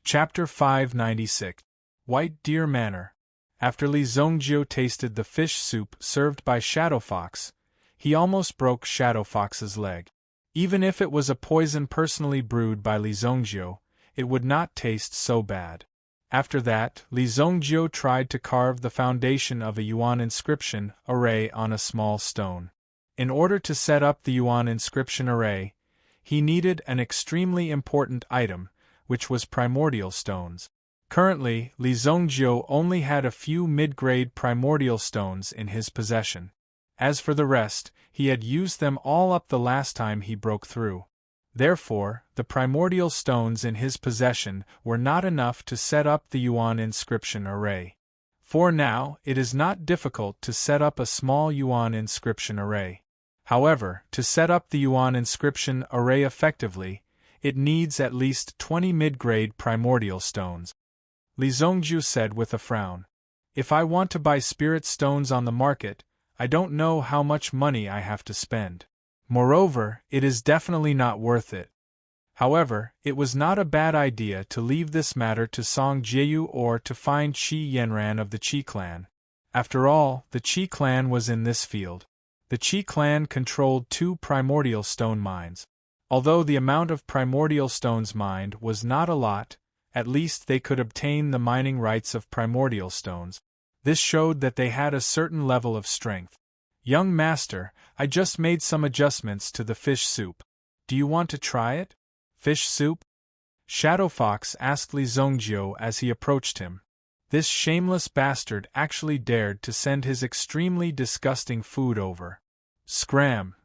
Chapter 596. White Deer Manor. After Li Zongjio tasted the fish soup served by Shadow Fox, he almost broke Shadow Fox's leg. Even if it was a poison personally brewed by Li Zongjio, it would not taste so bad. After that, Li Zongjio tried to carve the foundation of a Yuan inscription array on a small stone. In order to set up the Yuan inscription array, he needed an extremely important item, which was primordial stones. Currently, Li Zongjio only had a few mid-grade primordial stones in his possession. As for the rest, he had used them all up the last time he broke through. Therefore, the primordial stones in his possession were not enough to set up the Yuan inscription array. For now, it is not difficult to set up a small Yuan inscription array. However, to set up the Yuan inscription array effectively, it needs at least 20 mid-grade primordial stones. Li Zongjio said with a frown. If I want to buy spirit stones on the market, I don't know how much money I have to spend. Moreover, it is definitely not worth it. However, it was not a bad idea to leave this matter to Song Jieyu or to find Qi Yanran of the Qi clan. After all, the Qi clan was in this field. The Qi clan controlled 2 primordial stone mines. Although the amount of primordial stones mined was not a lot, at least they could obtain the mining rights of primordial stones. This showed that they had a certain level of strength. Young master, I just made some adjustments to the fish soup. Do you want to try it? Fish soup? Shadow Fox asked Li Zongjio as he approached him. This shameless bastard actually dared to send his extremely disgusting food over. Scram!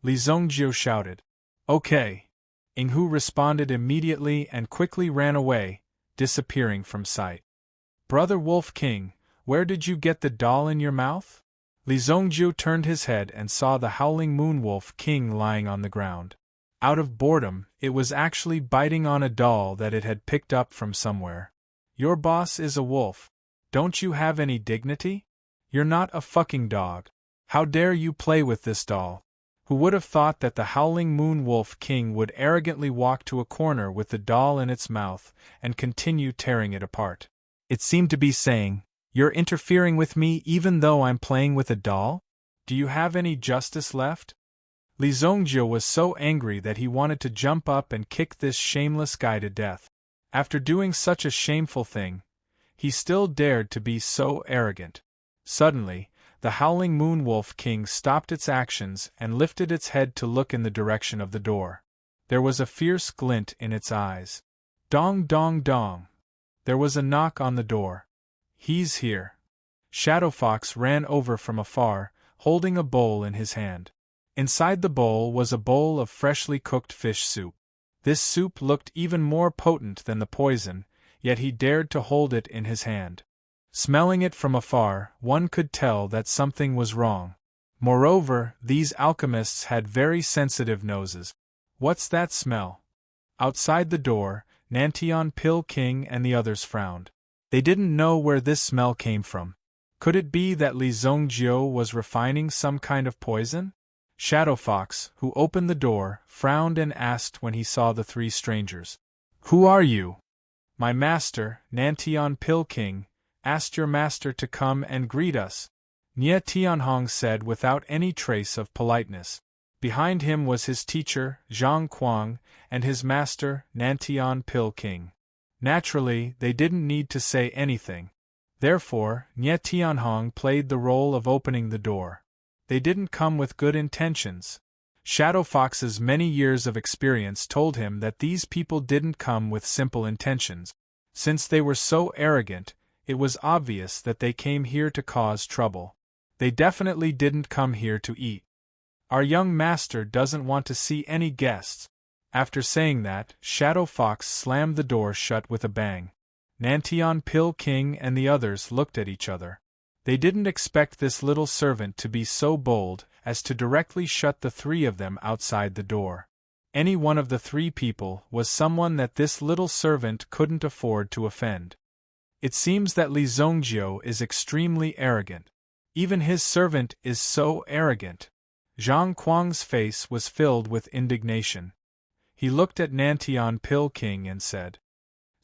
Li Zongjio shouted. Okay. Inghu responded immediately and quickly ran away, disappearing from sight. Brother Wolf King, where did you get the doll in your mouth? Li Zongjio turned his head and saw the howling moon wolf king lying on the ground. Out of boredom, it was actually biting on a doll that it had picked up from somewhere. Your boss is a wolf. Don't you have any dignity? You're not a fucking dog. How dare you play with this doll? Who would have thought that the howling moon wolf king would arrogantly walk to a corner with the doll in its mouth and continue tearing it apart? It seemed to be saying, "You're interfering with me even though I'm playing with a doll? Do you have any justice left?" Li Zongjio was so angry that he wanted to jump up and kick this shameless guy to death. After doing such a shameful thing, he still dared to be so arrogant. Suddenly, the howling moon wolf king stopped its actions and lifted its head to look in the direction of the door. There was a fierce glint in its eyes. Dong dong dong. There was a knock on the door. He's here. Shadow Fox ran over from afar, holding a bowl in his hand. Inside the bowl was a bowl of freshly cooked fish soup. This soup looked even more potent than the poison, yet he dared to hold it in his hand. Smelling it from afar, one could tell that something was wrong. Moreover, these alchemists had very sensitive noses. What's that smell? Outside the door, Nantian Pil King and the others frowned. They didn't know where this smell came from. Could it be that Li Zongjio was refining some kind of poison? Shadow Fox, who opened the door, frowned and asked when he saw the 3 strangers. Who are you? My master, Nantian Pil King, asked your master to come and greet us, Nye Tianhong said without any trace of politeness. Behind him was his teacher, Zhang Kuang, and his master, Nantian Pil King. Naturally, they didn't need to say anything. Therefore, Nye Tianhong played the role of opening the door. They didn't come with good intentions. Shadow Fox's many years of experience told him that these people didn't come with simple intentions. Since they were so arrogant, it was obvious that they came here to cause trouble. They definitely didn't come here to eat. Our young master doesn't want to see any guests. After saying that, Shadow Fox slammed the door shut with a bang. Nantian Pil King and the others looked at each other. They didn't expect this little servant to be so bold as to directly shut the 3 of them outside the door. Any one of the 3 people was someone that this little servant couldn't afford to offend. It seems that Li Zongjio is extremely arrogant. Even his servant is so arrogant. Zhang Kuang's face was filled with indignation. He looked at Nantian Pil King and said,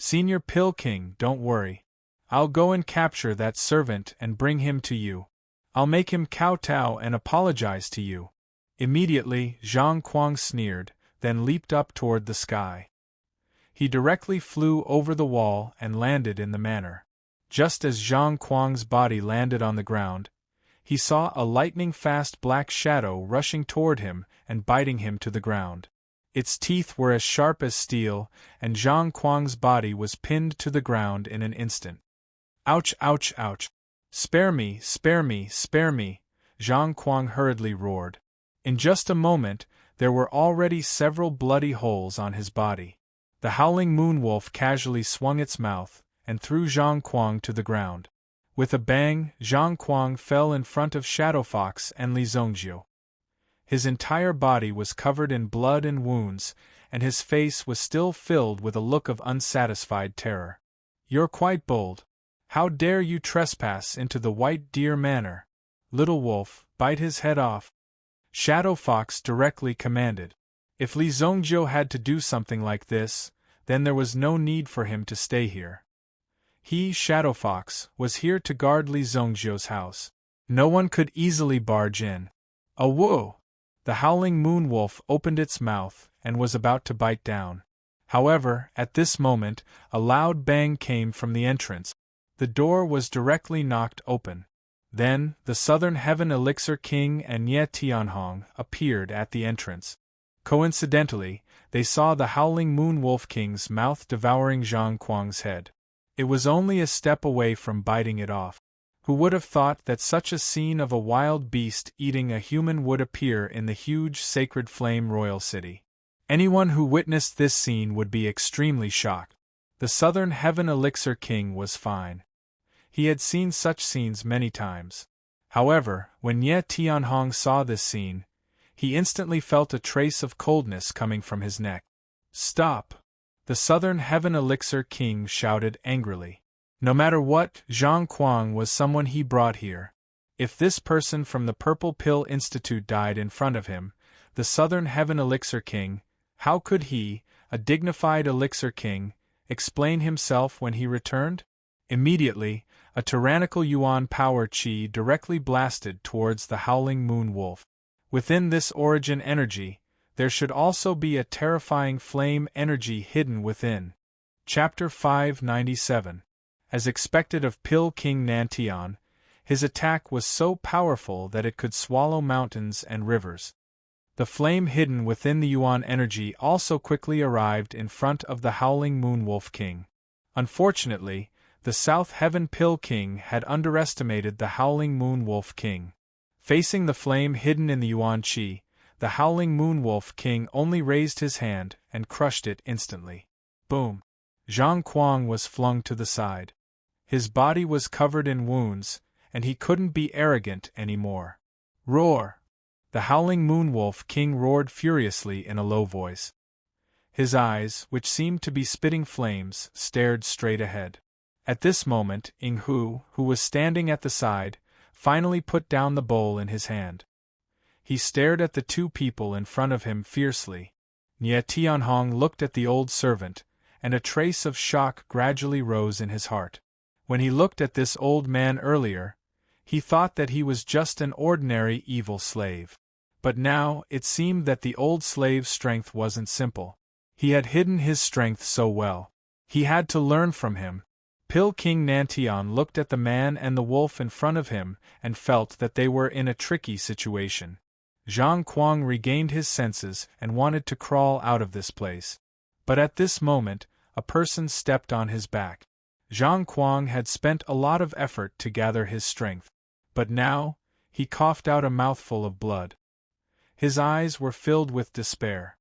Senior Pill King, don't worry. I'll go and capture that servant and bring him to you. I'll make him kowtow and apologize to you." Immediately, Zhang Kuang sneered, then leaped up toward the sky. He directly flew over the wall and landed in the manor. Just as Zhang Kuang's body landed on the ground, he saw a lightning-fast black shadow rushing toward him and biting him to the ground. Its teeth were as sharp as steel, and Zhang Kuang's body was pinned to the ground in an instant. "Ouch, ouch, ouch! Spare me, spare me, spare me!" Zhang Kuang hurriedly roared. In just a moment, there were already several bloody holes on his body. The howling moonwolf casually swung its mouth and threw Zhang Kuang to the ground. With a bang, Zhang Kuang fell in front of Shadow Fox and Li Zongjiu. His entire body was covered in blood and wounds, and his face was still filled with a look of unsatisfied terror. "You're quite bold. How dare you trespass into the White Deer Manor? Little wolf, bite his head off," Shadow Fox directly commanded. If Li Zongjiu had to do something like this, then there was no need for him to stay here. He, Shadow Fox, was here to guard Li Zongjiu's house. No one could easily barge in. "Awoo!" The howling moonwolf opened its mouth and was about to bite down. However, at this moment, a loud bang came from the entrance. The door was directly knocked open. Then, the Southern Heaven Elixir King and Ye Tianhong appeared at the entrance. Coincidentally, they saw the howling Moonwolf King's mouth devouring Zhang Kuang's head. It was only a step away from biting it off. Who would have thought that such a scene of a wild beast eating a human would appear in the huge sacred flame royal city? Anyone who witnessed this scene would be extremely shocked. The Southern Heaven Elixir King was fine. He had seen such scenes many times. However, when Ye Tianhong saw this scene, he instantly felt a trace of coldness coming from his neck. "Stop!" The Southern Heaven Elixir King shouted angrily. No matter what, Zhang Kuang was someone he brought here. If this person from the Purple Pill Institute died in front of him, the Southern Heaven Elixir King, how could he, a dignified Elixir King, explain himself when he returned? Immediately, a tyrannical Yuan power chi directly blasted towards the howling moon wolf. Within this origin energy, there should also be a terrifying flame energy hidden within. Chapter 597. As expected of Pill King Nantian, his attack was so powerful that it could swallow mountains and rivers. The flame hidden within the Yuan energy also quickly arrived in front of the howling Moonwolf King. Unfortunately, the South Heaven Pill King had underestimated the howling Moonwolf King. Facing the flame hidden in the Yuan Qi, the howling Moonwolf King only raised his hand and crushed it instantly. Boom! Zhang Kuang was flung to the side. His body was covered in wounds, and he couldn't be arrogant anymore. "Roar!" The howling Moonwolf King roared furiously in a low voice. His eyes, which seemed to be spitting flames, stared straight ahead. At this moment, Ying Hu, who was standing at the side, finally put down the bowl in his hand. He stared at the two people in front of him fiercely. Nye Tianhong looked at the old servant, and a trace of shock gradually rose in his heart. When he looked at this old man earlier, he thought that he was just an ordinary evil slave. But now, it seemed that the old slave's strength wasn't simple. He had hidden his strength so well. He had to learn from him. Pill King Nantian looked at the man and the wolf in front of him and felt that they were in a tricky situation. Zhang Kuang regained his senses and wanted to crawl out of this place. But at this moment, a person stepped on his back. Zhang Kuang had spent a lot of effort to gather his strength. But now, he coughed out a mouthful of blood. His eyes were filled with despair.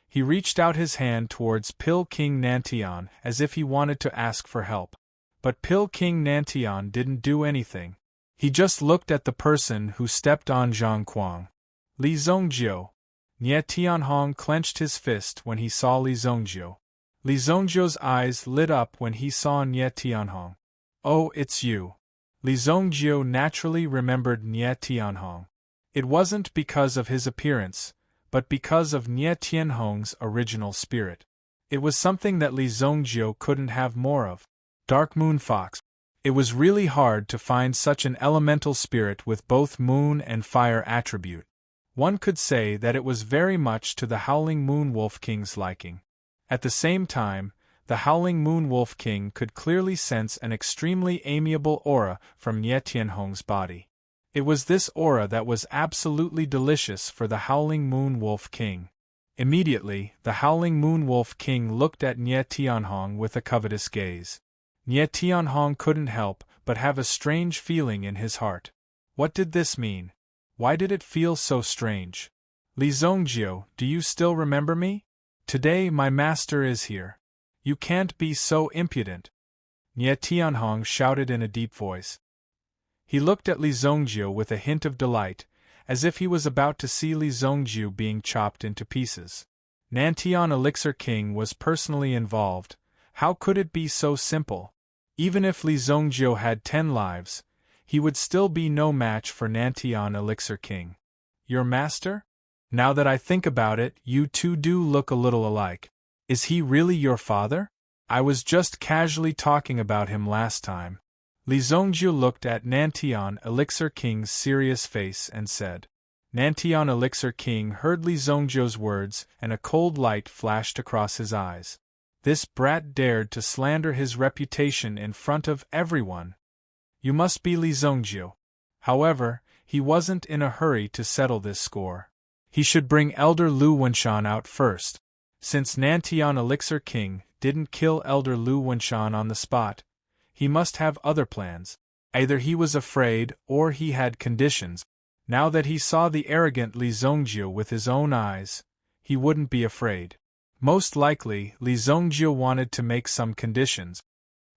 He reached out his hand towards Pill King Nantian as if he wanted to ask for help. But Pill King Nantian didn't do anything. He just looked at the person who stepped on Zhang Kuang. Li Zongjiu. Nye Tianhong clenched his fist when he saw Li Zongjiu. Li Zongjiu's eyes lit up when he saw Nye Tianhong. "Oh, it's you." Li Zongjiu naturally remembered Nye Tianhong. It wasn't because of his appearance, but because of Nye Tianhong's original spirit. It was something that Li Zhongjiu couldn't have more of. Dark Moon Fox. It was really hard to find such an elemental spirit with both moon and fire attribute. One could say that it was very much to the Howling Moon Wolf King's liking. At the same time, the Howling Moon Wolf King could clearly sense an extremely amiable aura from Nie Tianhong's body. It was this aura that was absolutely delicious for the Howling Moon Wolf King. Immediately, the Howling Moon Wolf King looked at Nie Tianhong with a covetous gaze. Nie Tianhong couldn't help but have a strange feeling in his heart. What did this mean? Why did it feel so strange? Li Zhongjiu, do you still remember me? Today my master is here. You can't be so impudent. Nie Tianhong shouted in a deep voice. He looked at Li Zhongjiu with a hint of delight, as if he was about to see Li Zhongjiu being chopped into pieces. Nantian Elixir King was personally involved. How could it be so simple? Even if Li Zhongjiu had 10 lives, he would still be no match for Nantian Elixir King. Your master? Now that I think about it, you two do look a little alike. Is he really your father? I was just casually talking about him last time. Li Zhongjiu looked at Nantian Elixir King's serious face and said. Nantian Elixir King heard Li Zhongjiu's words and a cold light flashed across his eyes. This brat dared to slander his reputation in front of everyone. You must be Li Zhongjiu. However, he wasn't in a hurry to settle this score. He should bring Elder Lu Wenshan out first. Since Nantian Elixir King didn't kill Elder Lu Wenshan on the spot, he must have other plans. Either he was afraid or he had conditions. Now that he saw the arrogant Li Zhongjiu with his own eyes, he wouldn't be afraid. Most likely, Li Zhongjiu wanted to make some conditions.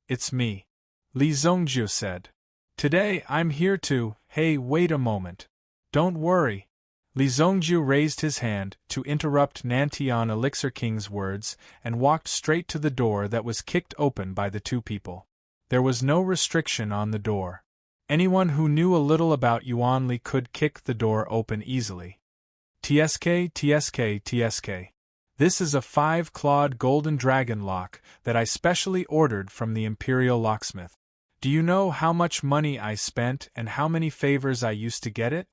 It's me. Li Zhongjiu said. Today I'm here to— Hey, wait a moment. Don't worry. Li Zhongjiu raised his hand to interrupt Nantian Elixir King's words and walked straight to the door that was kicked open by the two people. There was no restriction on the door. Anyone who knew a little about Yuanli could kick the door open easily. TSK, TSK, TSK. This is a 5-clawed golden dragon lock that I specially ordered from the Imperial Locksmith. Do you know how much money I spent and how many favors I used to get it?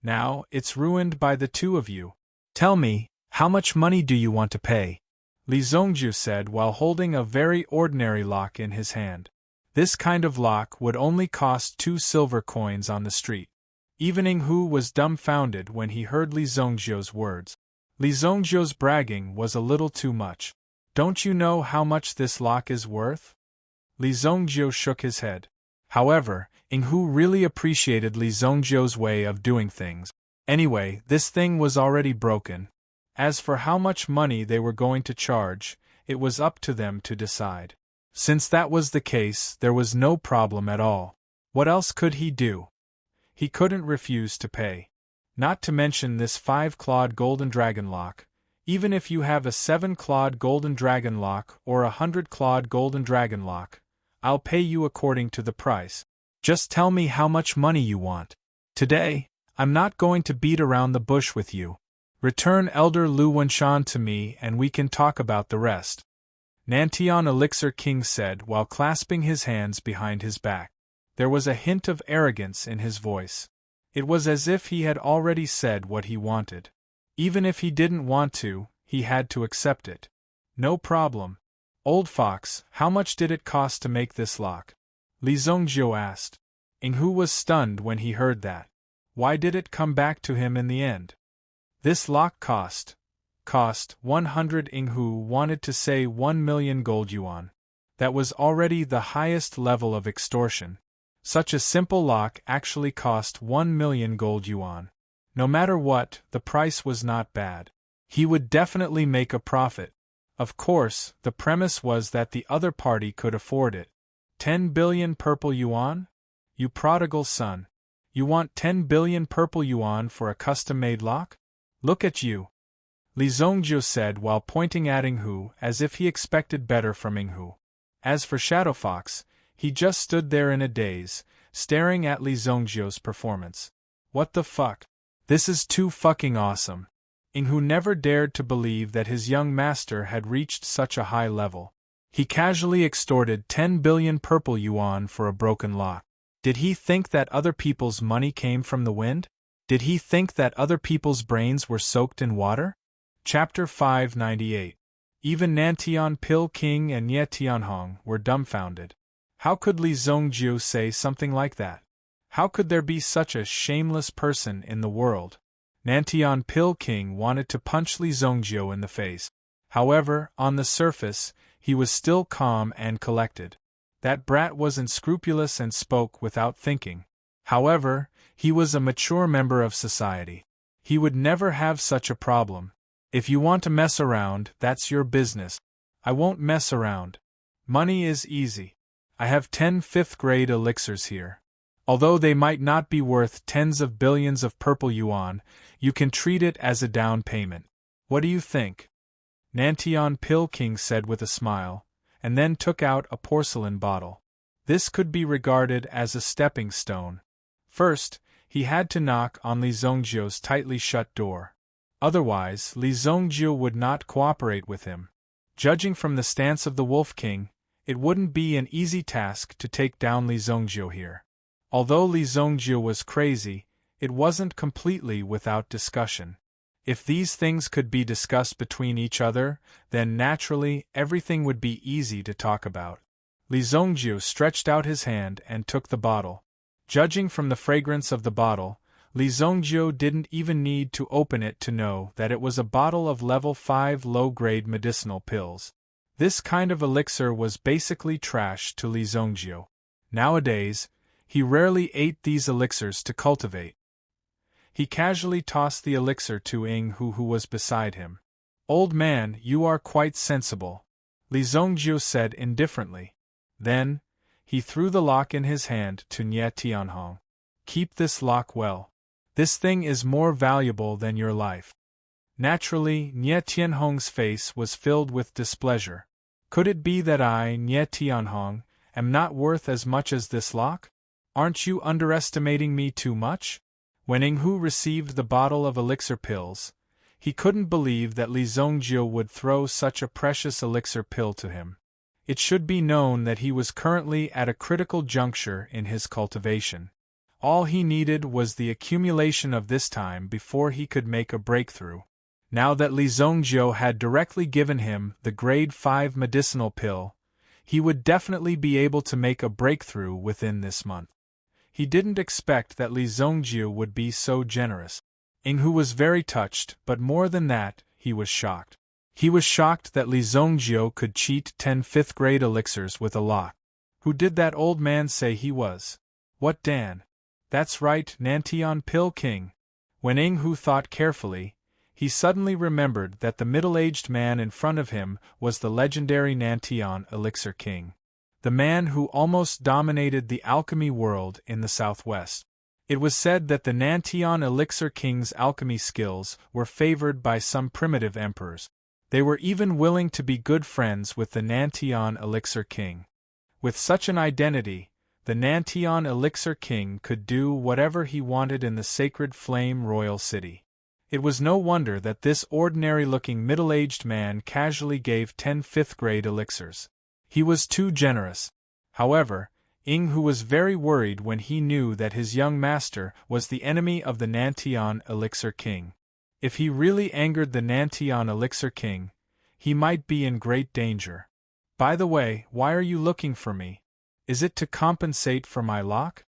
Now, it's ruined by the two of you. Tell me, how much money do you want to pay? Li Zhongjiu said while holding a very ordinary lock in his hand. This kind of lock would only cost 2 silver coins on the street. Even Yinghu was dumbfounded when he heard Li Zhongjiu's words. Li Zhongjiu's bragging was a little too much. Don't you know how much this lock is worth? Li Zhongjiu shook his head. However, Yinghu really appreciated Li Zhongjiu's way of doing things. Anyway, this thing was already broken. As for how much money they were going to charge, it was up to them to decide. Since that was the case, there was no problem at all. What else could he do? He couldn't refuse to pay. Not to mention this 5-clawed golden dragon lock. Even if you have a 7-clawed golden dragon lock or a 100-clawed golden dragon lock, I'll pay you according to the price. Just tell me how much money you want. Today, I'm not going to beat around the bush with you. Return Elder Lu Wenshan to me and we can talk about the rest. Nantian Elixir King said while clasping his hands behind his back. There was a hint of arrogance in his voice. It was as if he had already said what he wanted. Even if he didn't want to, he had to accept it. No problem. Old Fox, how much did it cost to make this lock? Li Zhongjiu asked. Yinghu was stunned when he heard that. Why did it come back to him in the end? This lock cost 100. Yinghu wanted to say 1 million gold yuan. That was already the highest level of extortion. Such a simple lock actually cost 1 million gold yuan. No matter what, the price was not bad. He would definitely make a profit. Of course, the premise was that the other party could afford it. 10 billion purple yuan? You prodigal son. You want 10 billion purple yuan for a custom-made lock? Look at you. Li Zhongjiu said while pointing at Yinghu as if he expected better from Yinghu. As for Shadow Fox, he just stood there in a daze, staring at Li Zhongjiu's performance. What the fuck? This is too fucking awesome. Ying-hu never dared to believe that his young master had reached such a high level. He casually extorted 10 billion purple yuan for a broken lock. Did he think that other people's money came from the wind? Did he think that other people's brains were soaked in water? Chapter 598. Even Nantian Pil King and Ye Tianhong were dumbfounded. How could Li Zongjiu say something like that? How could there be such a shameless person in the world? Nantian Pil King wanted to punch Li Zongjiu in the face. However, on the surface, he was still calm and collected. That brat was unscrupulous and spoke without thinking. However, he was a mature member of society. He would never have such a problem. If you want to mess around, that's your business. I won't mess around. Money is easy. I have 10 fifth-grade elixirs here. Although they might not be worth tens of billions of purple yuan, you can treat it as a down payment. What do you think? Nantian Pil King said with a smile, and then took out a porcelain bottle. This could be regarded as a stepping stone. First, he had to knock on Li Zongjiu's tightly shut door. Otherwise, Li Zongjiu would not cooperate with him. Judging from the stance of the Wolf King, it wouldn't be an easy task to take down Li Zongjiu here. Although Li Zongjiu was crazy, it wasn't completely without discussion. If these things could be discussed between each other, then naturally everything would be easy to talk about. Li Zongjiu stretched out his hand and took the bottle. Judging from the fragrance of the bottle, Li Zongjiu didn't even need to open it to know that it was a bottle of level 5 low-grade medicinal pills. This kind of elixir was basically trash to Li Zongjiu. Nowadays, he rarely ate these elixirs to cultivate. He casually tossed the elixir to Ying-hu, who was beside him. "Old man, you are quite sensible," Li Zongjiu said indifferently. Then, he threw the lock in his hand to Nye Tianhong. "Keep this lock well. This thing is more valuable than your life." Naturally, Nye Tianhong's face was filled with displeasure. Could it be that I, Nye Tianhong, am not worth as much as this lock? Aren't you underestimating me too much? When Ying-hu received the bottle of elixir pills, he couldn't believe that Li Zongjiu would throw such a precious elixir pill to him. It should be known that he was currently at a critical juncture in his cultivation. All he needed was the accumulation of this time before he could make a breakthrough. Now that Li Zongjiu had directly given him the grade 5 medicinal pill, he would definitely be able to make a breakthrough within this month. He didn't expect that Li Zongjiu would be so generous. Ying-hu was very touched, but more than that, he was shocked. He was shocked that Li Zongjiu could cheat 10 fifth-grade elixirs with a lock. Who did that old man say he was? What Dan? That's right, Nantian Pil King. When Ying-hu thought carefully, he suddenly remembered that the middle-aged man in front of him was the legendary Nantian Elixir King. The man who almost dominated the alchemy world in the southwest. It was said that the Nantian Elixir King's alchemy skills were favored by some primitive emperors. They were even willing to be good friends with the Nantian Elixir King. With such an identity, the Nantian Elixir King could do whatever he wanted in the sacred flame royal city. It was no wonder that this ordinary-looking middle-aged man casually gave 10 fifth-grade elixirs. He was too generous. However, Ying-hu was very worried when he knew that his young master was the enemy of the Nantian Elixir King. If he really angered the Nantian Elixir King, he might be in great danger. By the way, why are you looking for me? Is it to compensate for my lock?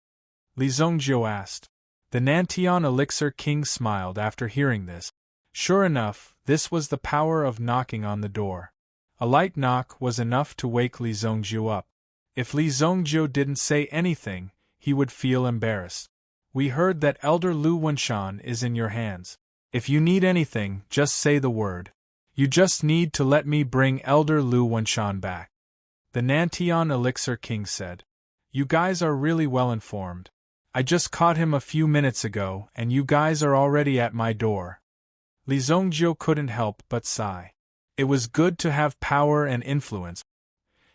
Li Zongjiu asked. The Nantian Elixir King smiled after hearing this. Sure enough, this was the power of knocking on the door. A light knock was enough to wake Li Zongjiu up. If Li Zongjiu didn't say anything, he would feel embarrassed. "We heard that Elder Lu Wenshan is in your hands. If you need anything, just say the word. You just need to let me bring Elder Lu Wenshan back," the Nantian Elixir King said. "You guys are really well informed. I just caught him a few minutes ago, and you guys are already at my door." Li Zongjiu couldn't help but sigh. It was good to have power and influence.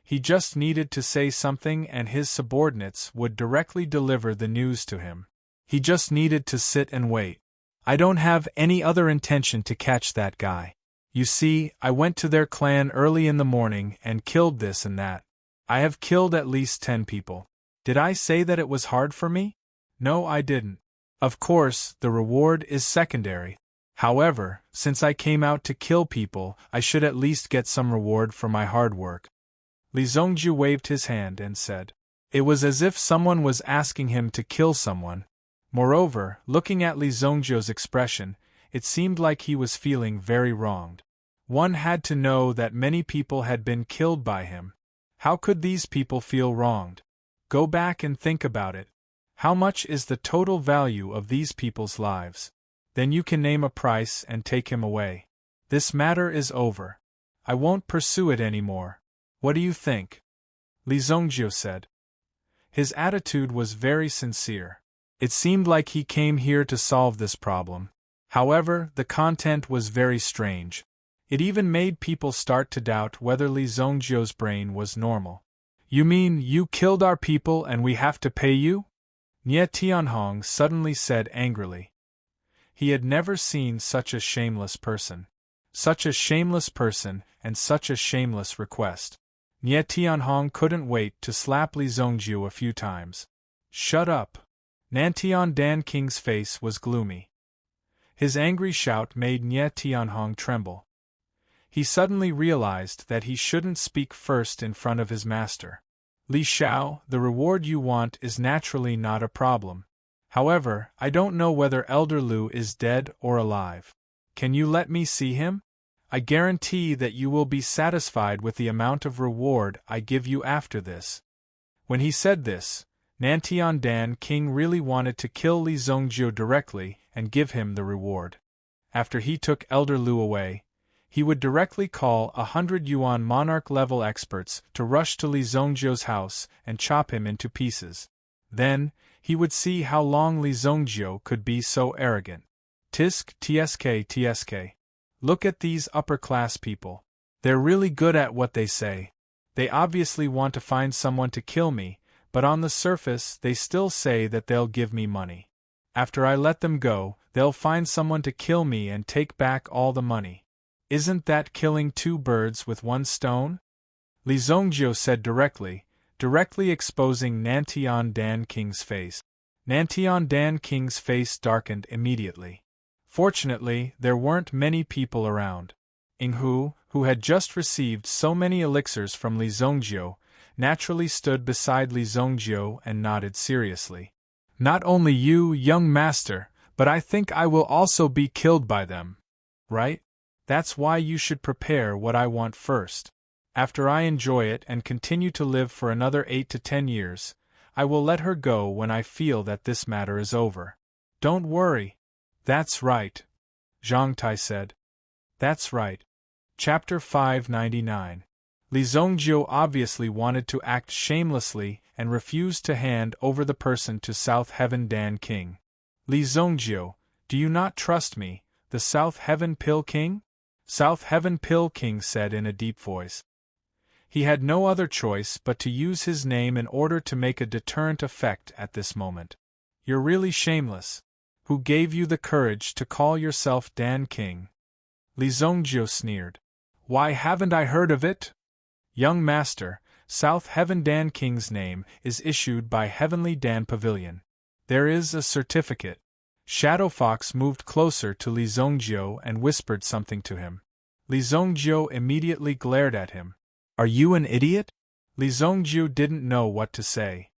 He just needed to say something and his subordinates would directly deliver the news to him. He just needed to sit and wait. I don't have any other intention to catch that guy. You see, I went to their clan early in the morning and killed this and that. I have killed at least 10 people. Did I say that it was hard for me? No, I didn't. Of course, the reward is secondary. However, since I came out to kill people, I should at least get some reward for my hard work. Li Zongju waved his hand and said. It was as if someone was asking him to kill someone. Moreover, looking at Li Zongju's expression, it seemed like he was feeling very wronged. One had to know that many people had been killed by him. How could these people feel wronged? Go back and think about it. How much is the total value of these people's lives? Then you can name a price and take him away. This matter is over. I won't pursue it anymore. What do you think? Li Zongju said. His attitude was very sincere. It seemed like he came here to solve this problem. However, the content was very strange. It even made people start to doubt whether Li Zongju's brain was normal. You mean you killed our people and we have to pay you? Nie Tianhong suddenly said angrily. He had never seen such a shameless person. Such a shameless person and such a shameless request. Nie Tianhong couldn't wait to slap Li Zongju a few times. Shut up. Nantian Dan King's face was gloomy. His angry shout made Nie Tianhong tremble. He suddenly realized that he shouldn't speak first in front of his master. Li Xiao, the reward you want is naturally not a problem. However, I don't know whether Elder Lu is dead or alive. Can you let me see him? I guarantee that you will be satisfied with the amount of reward I give you after this. When he said this, Nantian Dan King really wanted to kill Li Zongju directly and give him the reward. After he took Elder Lu away, he would directly call 100 yuan monarch-level experts to rush to Li Zongju's house and chop him into pieces. Then, he would see how long Li Zongju could be so arrogant. Tisk, tsk. Look at these upper-class people. They're really good at what they say. They obviously want to find someone to kill me, but on the surface they still say that they'll give me money. After I let them go, they'll find someone to kill me and take back all the money. Isn't that killing 2 birds with 1 stone? Li Zongju said directly exposing Nantian Dan King's face. Nantian Dan King's face darkened immediately. Fortunately, there weren't many people around. Yinghu, who had just received so many elixirs from Li Zongju, naturally stood beside Li Zongju and nodded seriously. Not only you, young master, but I think I will also be killed by them. Right? That's why you should prepare what I want first. After I enjoy it and continue to live for another 8 to 10 years, I will let her go when I feel that this matter is over. Don't worry. That's right, Zhang Tai said. That's right. Chapter 599. Li Zongju obviously wanted to act shamelessly and refused to hand over the person to South Heaven Dan King. Li Zongju, do you not trust me, the South Heaven Pill King? South Heaven Pill King said in a deep voice. He had no other choice but to use his name in order to make a deterrent effect at this moment. You're really shameless. Who gave you the courage to call yourself Dan King? Li Zongju sneered. Why haven't I heard of it? Young master, South Heaven Dan King's name is issued by Heavenly Dan Pavilion. There is a certificate. Shadow Fox moved closer to Li Zongju and whispered something to him. Li Zongju immediately glared at him. Are you an idiot? Li Zongju didn't know what to say.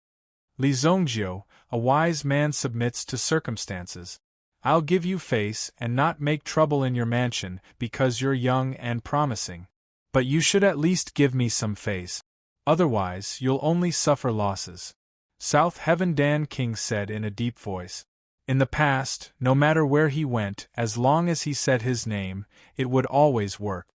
Li Zongju, a wise man submits to circumstances. I'll give you face and not make trouble in your mansion because you're young and promising. But you should at least give me some face. Otherwise, you'll only suffer losses. South Heaven Dan King said in a deep voice. In the past, no matter where he went, as long as he said his name, it would always work.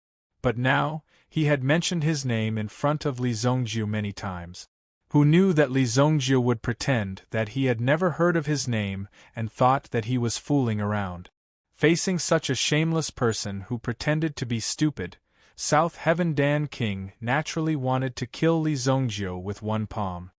But now, he had mentioned his name in front of Li Zongju many times. Who knew that Li Zongju would pretend that he had never heard of his name and thought that he was fooling around. Facing such a shameless person who pretended to be stupid, South Heaven Dan King naturally wanted to kill Li Zongju with 1 palm.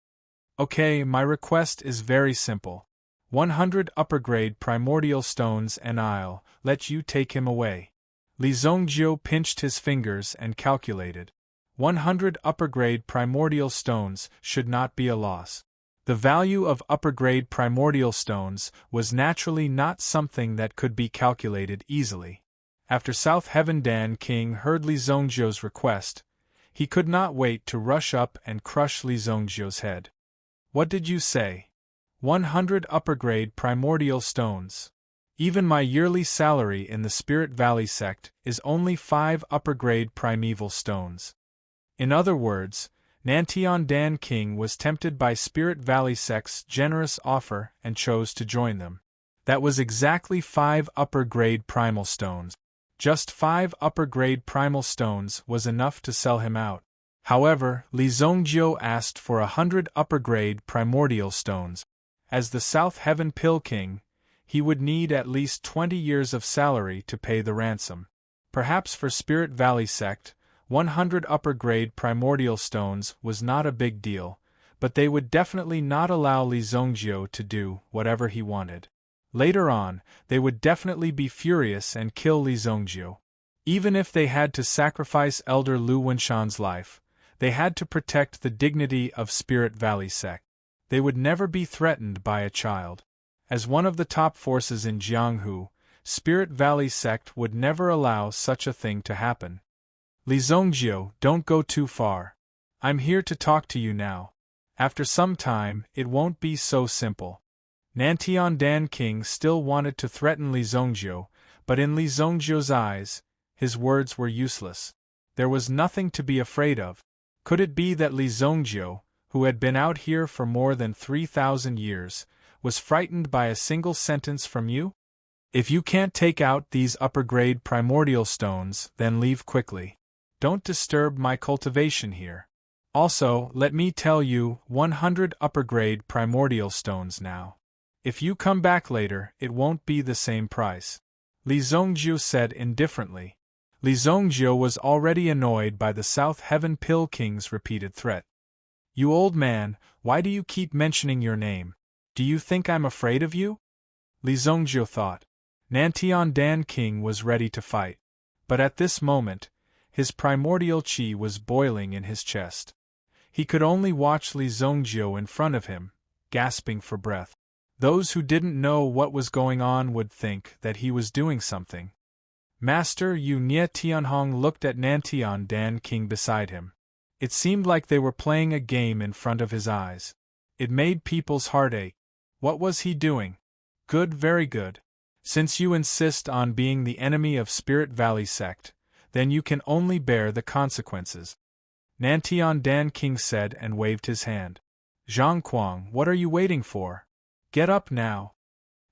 Okay, my request is very simple. 100 upper-grade primordial stones and I'll let you take him away. Li Zongjiu pinched his fingers and calculated. 100 upper-grade primordial stones should not be a loss. The value of upper-grade primordial stones was naturally not something that could be calculated easily. After South Heaven Dan King heard Li Zongjiu's request, he could not wait to rush up and crush Li Zongjiu's head. What did you say? 100 upper-grade primordial stones. Even my yearly salary in the Spirit Valley sect is only 5 upper-grade primeval stones. In other words, Nantian Dan King was tempted by Spirit Valley sect's generous offer and chose to join them. That was exactly 5 upper-grade primal stones. Just 5 upper-grade primal stones was enough to sell him out. However, Li Zongjiu asked for 100 upper-grade primordial stones. As the South Heaven Pill King, he would need at least 20 years of salary to pay the ransom. Perhaps for Spirit Valley sect, 100 upper-grade primordial stones was not a big deal, but they would definitely not allow Li Zongjiu to do whatever he wanted. Later on, they would definitely be furious and kill Li Zongjiu. Even if they had to sacrifice Elder Lu Wenshan's life, they had to protect the dignity of Spirit Valley sect. They would never be threatened by a child. As one of the top forces in Jianghu, Spirit Valley sect would never allow such a thing to happen. Li Zongjiu, don't go too far. I'm here to talk to you now. After some time, it won't be so simple. Nantian Dan King still wanted to threaten Li Zongjiu, but in Li Zongjiu's eyes, his words were useless. There was nothing to be afraid of. Could it be that Li Zongjiu, who had been out here for more than 3,000 years, was frightened by a single sentence from you? If you can't take out these upper-grade primordial stones, then leave quickly. Don't disturb my cultivation here. Also, let me tell you, 100 upper-grade primordial stones now. If you come back later, it won't be the same price. Li Zongjiu said indifferently. Li Zongjiu was already annoyed by the South Heaven Pill King's repeated threat. You old man, why do you keep mentioning your name? Do you think I'm afraid of you? Li Zongjiu thought. Nantian Dan King was ready to fight. But at this moment, his primordial qi was boiling in his chest. He could only watch Li Zongjiu in front of him, gasping for breath. Those who didn't know what was going on would think that he was doing something. Master Yu Nie Tianhong looked at Nantian Dan King beside him. It seemed like they were playing a game in front of his eyes. It made people's heart ache. What was he doing? Good, very good. Since you insist on being the enemy of Spirit Valley sect, then you can only bear the consequences. Nantian Dan King said and waved his hand. Zhang Kuang, what are you waiting for? Get up now.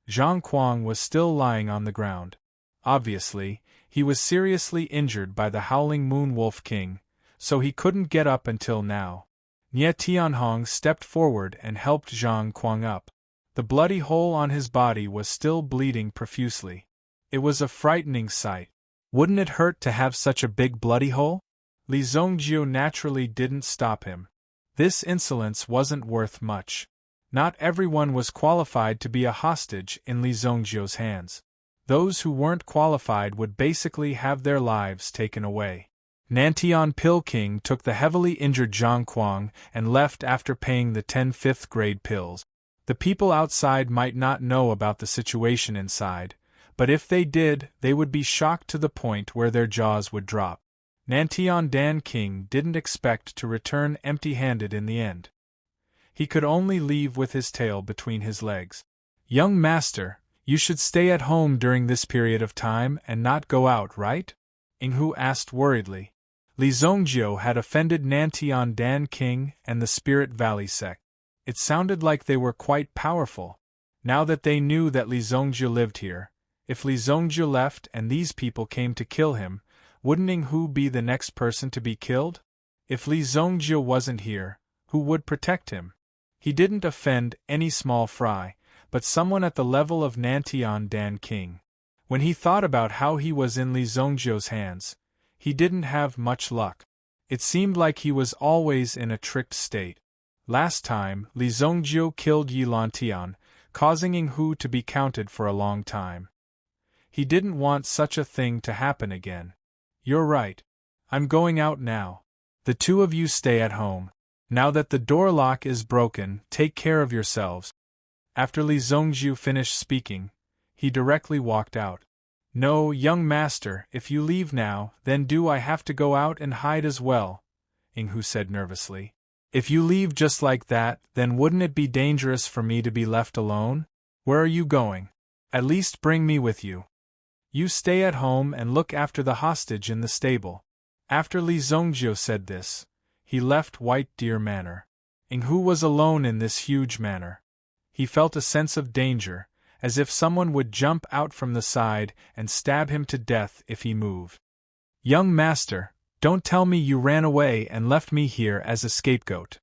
Zhang Kuang was still lying on the ground. Obviously, he was seriously injured by the Howling Moon Wolf King, so he couldn't get up until now. Nie Tianhong stepped forward and helped Zhang Kuang up. The bloody hole on his body was still bleeding profusely. It was a frightening sight. Wouldn't it hurt to have such a big bloody hole? Li Zongjiu naturally didn't stop him. This insolence wasn't worth much. Not everyone was qualified to be a hostage in Li Zongjiu's hands. Those who weren't qualified would basically have their lives taken away. Nantian Pill King took the heavily injured Zhang Kuang and left after paying the 10 fifth-grade pills. The people outside might not know about the situation inside, but if they did, they would be shocked to the point where their jaws would drop. Nantian Dan King didn't expect to return empty-handed in the end. He could only leave with his tail between his legs. Young master, you should stay at home during this period of time and not go out, right? Yinghu asked worriedly. Li Zongjiu had offended Nantian Dan King and the Spirit Valley sect. It sounded like they were quite powerful. Now that they knew that Li Zongjiu lived here, if Li Zongjiu left and these people came to kill him, wouldn't Yinghu be the next person to be killed? If Li Zongjiu wasn't here, who would protect him? He didn't offend any small fry, but someone at the level of Nantian Dan King. When he thought about how he was in Li Zongjiu's hands, he didn't have much luck. It seemed like he was always in a tricked state. Last time, Li Zongjiu killed Yi Lantian, causing Ing Hu to be counted for a long time. He didn't want such a thing to happen again. You're right. I'm going out now. The two of you stay at home. Now that the door lock is broken, take care of yourselves. After Li Zongjiu finished speaking, he directly walked out. No, young master, if you leave now, then do I have to go out and hide as well? Ing Hu said nervously. If you leave just like that, then wouldn't it be dangerous for me to be left alone? Where are you going? At least bring me with you. You stay at home and look after the hostage in the stable. After Li Zongjiu said this, he left White Deer Manor. Ing Hu was alone in this huge manor. He felt a sense of danger, as if someone would jump out from the side and stab him to death if he moved. Young master, don't tell me you ran away and left me here as a scapegoat.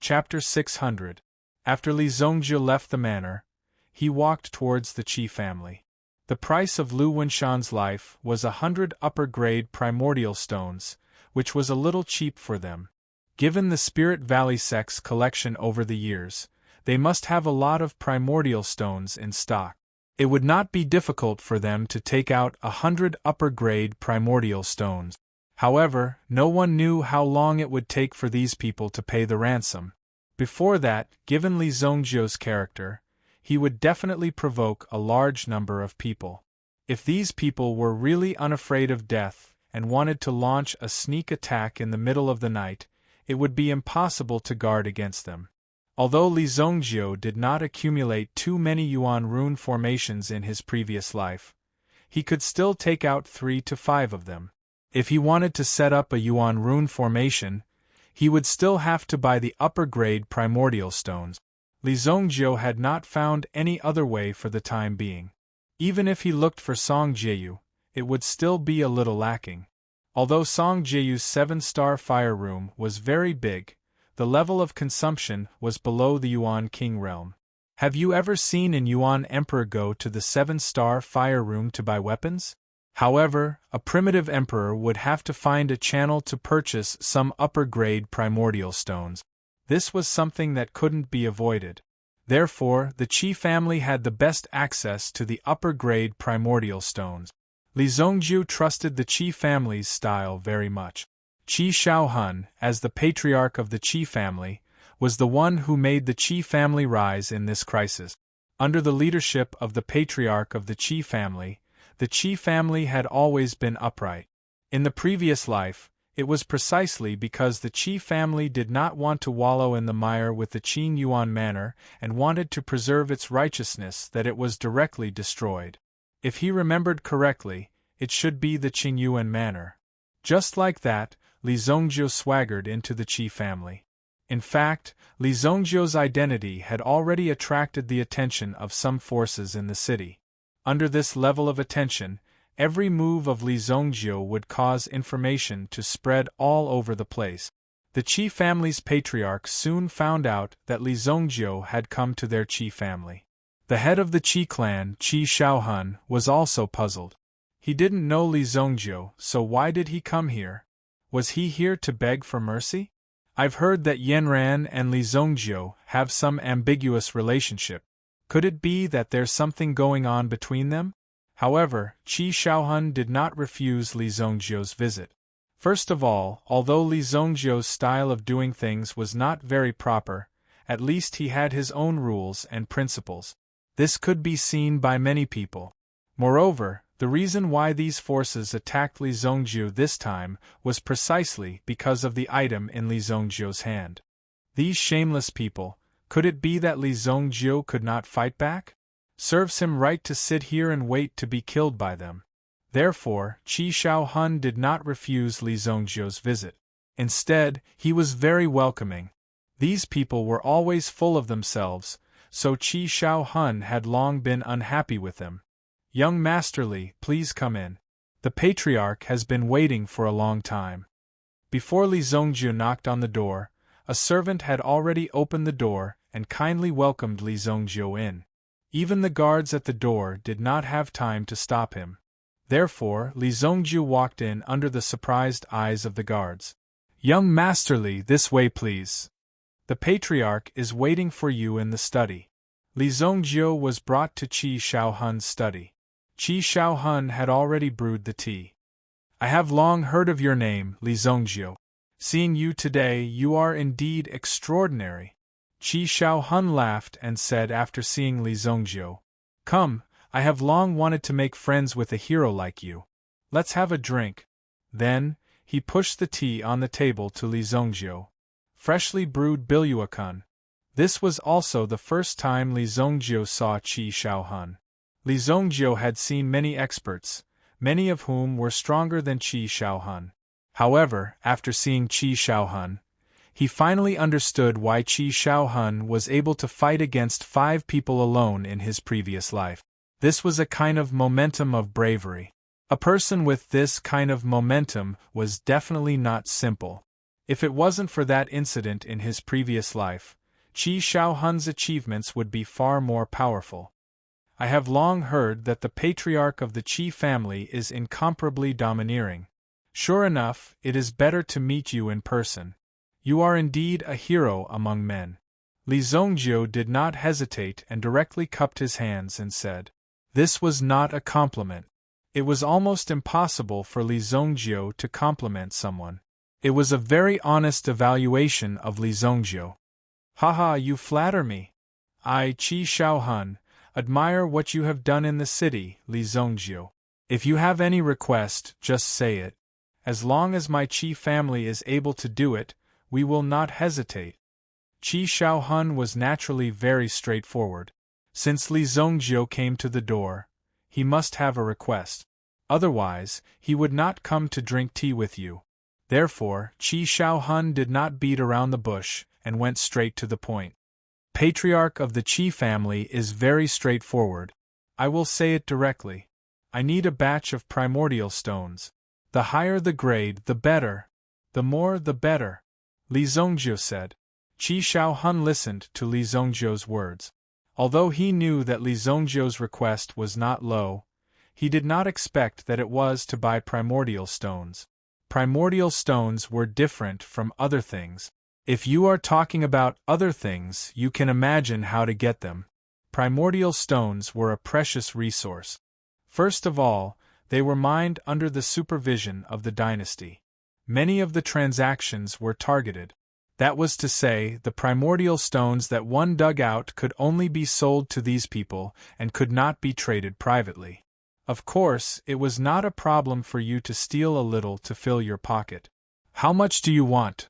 Chapter 600. After Li Zongjiu left the manor, he walked towards the Qi family. The price of Lu Wenshan's life was 100 upper-grade primordial stones, which was a little cheap for them. Given the Spirit Valley sect's collection over the years, they must have a lot of primordial stones in stock. It would not be difficult for them to take out 100 upper-grade primordial stones. However, no one knew how long it would take for these people to pay the ransom. Before that, given Li Zongjiu's character, he would definitely provoke a large number of people. If these people were really unafraid of death and wanted to launch a sneak attack in the middle of the night, it would be impossible to guard against them. Although Li Zongjiu did not accumulate too many Yuan rune formations in his previous life, he could still take out 3 to 5 of them. If he wanted to set up a Yuan rune formation, he would still have to buy the upper-grade primordial stones. Li Zongjiu had not found any other way for the time being. Even if he looked for Song Jieyu, it would still be a little lacking. Although Song Jieyu's 7-star fire room was very big, the level of consumption was below the Yuan King realm. Have you ever seen an Yuan Emperor go to the 7-star fire room to buy weapons? However, a primitive emperor would have to find a channel to purchase some upper-grade primordial stones. This was something that couldn't be avoided. Therefore, the Qi family had the best access to the upper-grade primordial stones. Li Zongjiu trusted the Qi family's style very much. Qi Shaohun, as the patriarch of the Qi family, was the one who made the Qi family rise in this crisis. Under the leadership of the patriarch of the Qi family, the Qi family had always been upright. In the previous life, it was precisely because the Qi family did not want to wallow in the mire with the Qing Yuan manor and wanted to preserve its righteousness that it was directly destroyed. If he remembered correctly, it should be the Qing Yuan manor. Just like that, Li Zongjiu swaggered into the Qi family. In fact, Li Zongjiu's identity had already attracted the attention of some forces in the city. Under this level of attention, every move of Li Zongjiu would cause information to spread all over the place. The Qi family's patriarch soon found out that Li Zongjiu had come to their Qi family. The head of the Qi clan, Qi Shaohun, was also puzzled. He didn't know Li Zongjiu, so why did he come here? Was he here to beg for mercy? I've heard that Yanran and Li Zongjiu have some ambiguous relationship. Could it be that there's something going on between them? However, Qi Shaohun did not refuse Li Zongjiu's visit. First of all, although Li Zongjiu's style of doing things was not very proper, at least he had his own rules and principles. This could be seen by many people. Moreover, the reason why these forces attacked Li Zongjiu this time was precisely because of the item in Li Zongjiu's hand. These shameless people, could it be that Li Zongjiu could not fight back? Serves him right to sit here and wait to be killed by them. Therefore, Qi Shaohun did not refuse Li Zongjiu's visit. Instead, he was very welcoming. These people were always full of themselves, so Qi Shaohun had long been unhappy with them. Young Master Li, please come in. The patriarch has been waiting for a long time. Before Li Zongjiu knocked on the door, a servant had already opened the door and kindly welcomed Li Zongjiu in. Even the guards at the door did not have time to stop him. Therefore, Li Zongjiu walked in under the surprised eyes of the guards. Young Master Li, this way please. The patriarch is waiting for you in the study. Li Zongjiu was brought to Qi Shaohun's study. Qi Shaohun had already brewed the tea. I have long heard of your name, Li Zongjiu. Seeing you today, you are indeed extraordinary. Qi Shaohun laughed and said after seeing Li Zongjiu, Come, I have long wanted to make friends with a hero like you. Let's have a drink. Then, he pushed the tea on the table to Li Zongjiu. Freshly brewed biluakun. This was also the first time Li Zongjiu saw Qi Shaohun. Li Zongjiu had seen many experts, many of whom were stronger than Qi Shaohun. However, after seeing Qi Shaohun, he finally understood why Qi Shaohun was able to fight against 5 people alone in his previous life. This was a kind of momentum of bravery. A person with this kind of momentum was definitely not simple. If it wasn't for that incident in his previous life, Qi Shaohun's achievements would be far more powerful. I have long heard that the patriarch of the Qi family is incomparably domineering. Sure enough, it is better to meet you in person. You are indeed a hero among men. Li Zongjiu did not hesitate and directly cupped his hands and said, This was not a compliment. It was almost impossible for Li Zongjiu to compliment someone. It was a very honest evaluation of Li Zongjiu. Haha, you flatter me. I, Qi Shaohun, admire what you have done in the city, Li Zongjiu. If you have any request, just say it. As long as my Qi family is able to do it, we will not hesitate. Qi Shaohun was naturally very straightforward. Since Li Zongjiu came to the door, he must have a request. Otherwise, he would not come to drink tea with you. Therefore, Qi Shaohun did not beat around the bush and went straight to the point. Patriarch of the Qi family is very straightforward. I will say it directly. I need a batch of primordial stones. The higher the grade, the better. The more, the better. Li Zongjiu said. Qi Shaohun listened to Li Zongjiu's words. Although he knew that Li Zongjiu's request was not low, he did not expect that it was to buy primordial stones. Primordial stones were different from other things. If you are talking about other things, you can imagine how to get them. Primordial stones were a precious resource. First of all, they were mined under the supervision of the dynasty. Many of the transactions were targeted. That was to say, the primordial stones that one dug out could only be sold to these people and could not be traded privately. Of course, it was not a problem for you to steal a little to fill your pocket. How much do you want?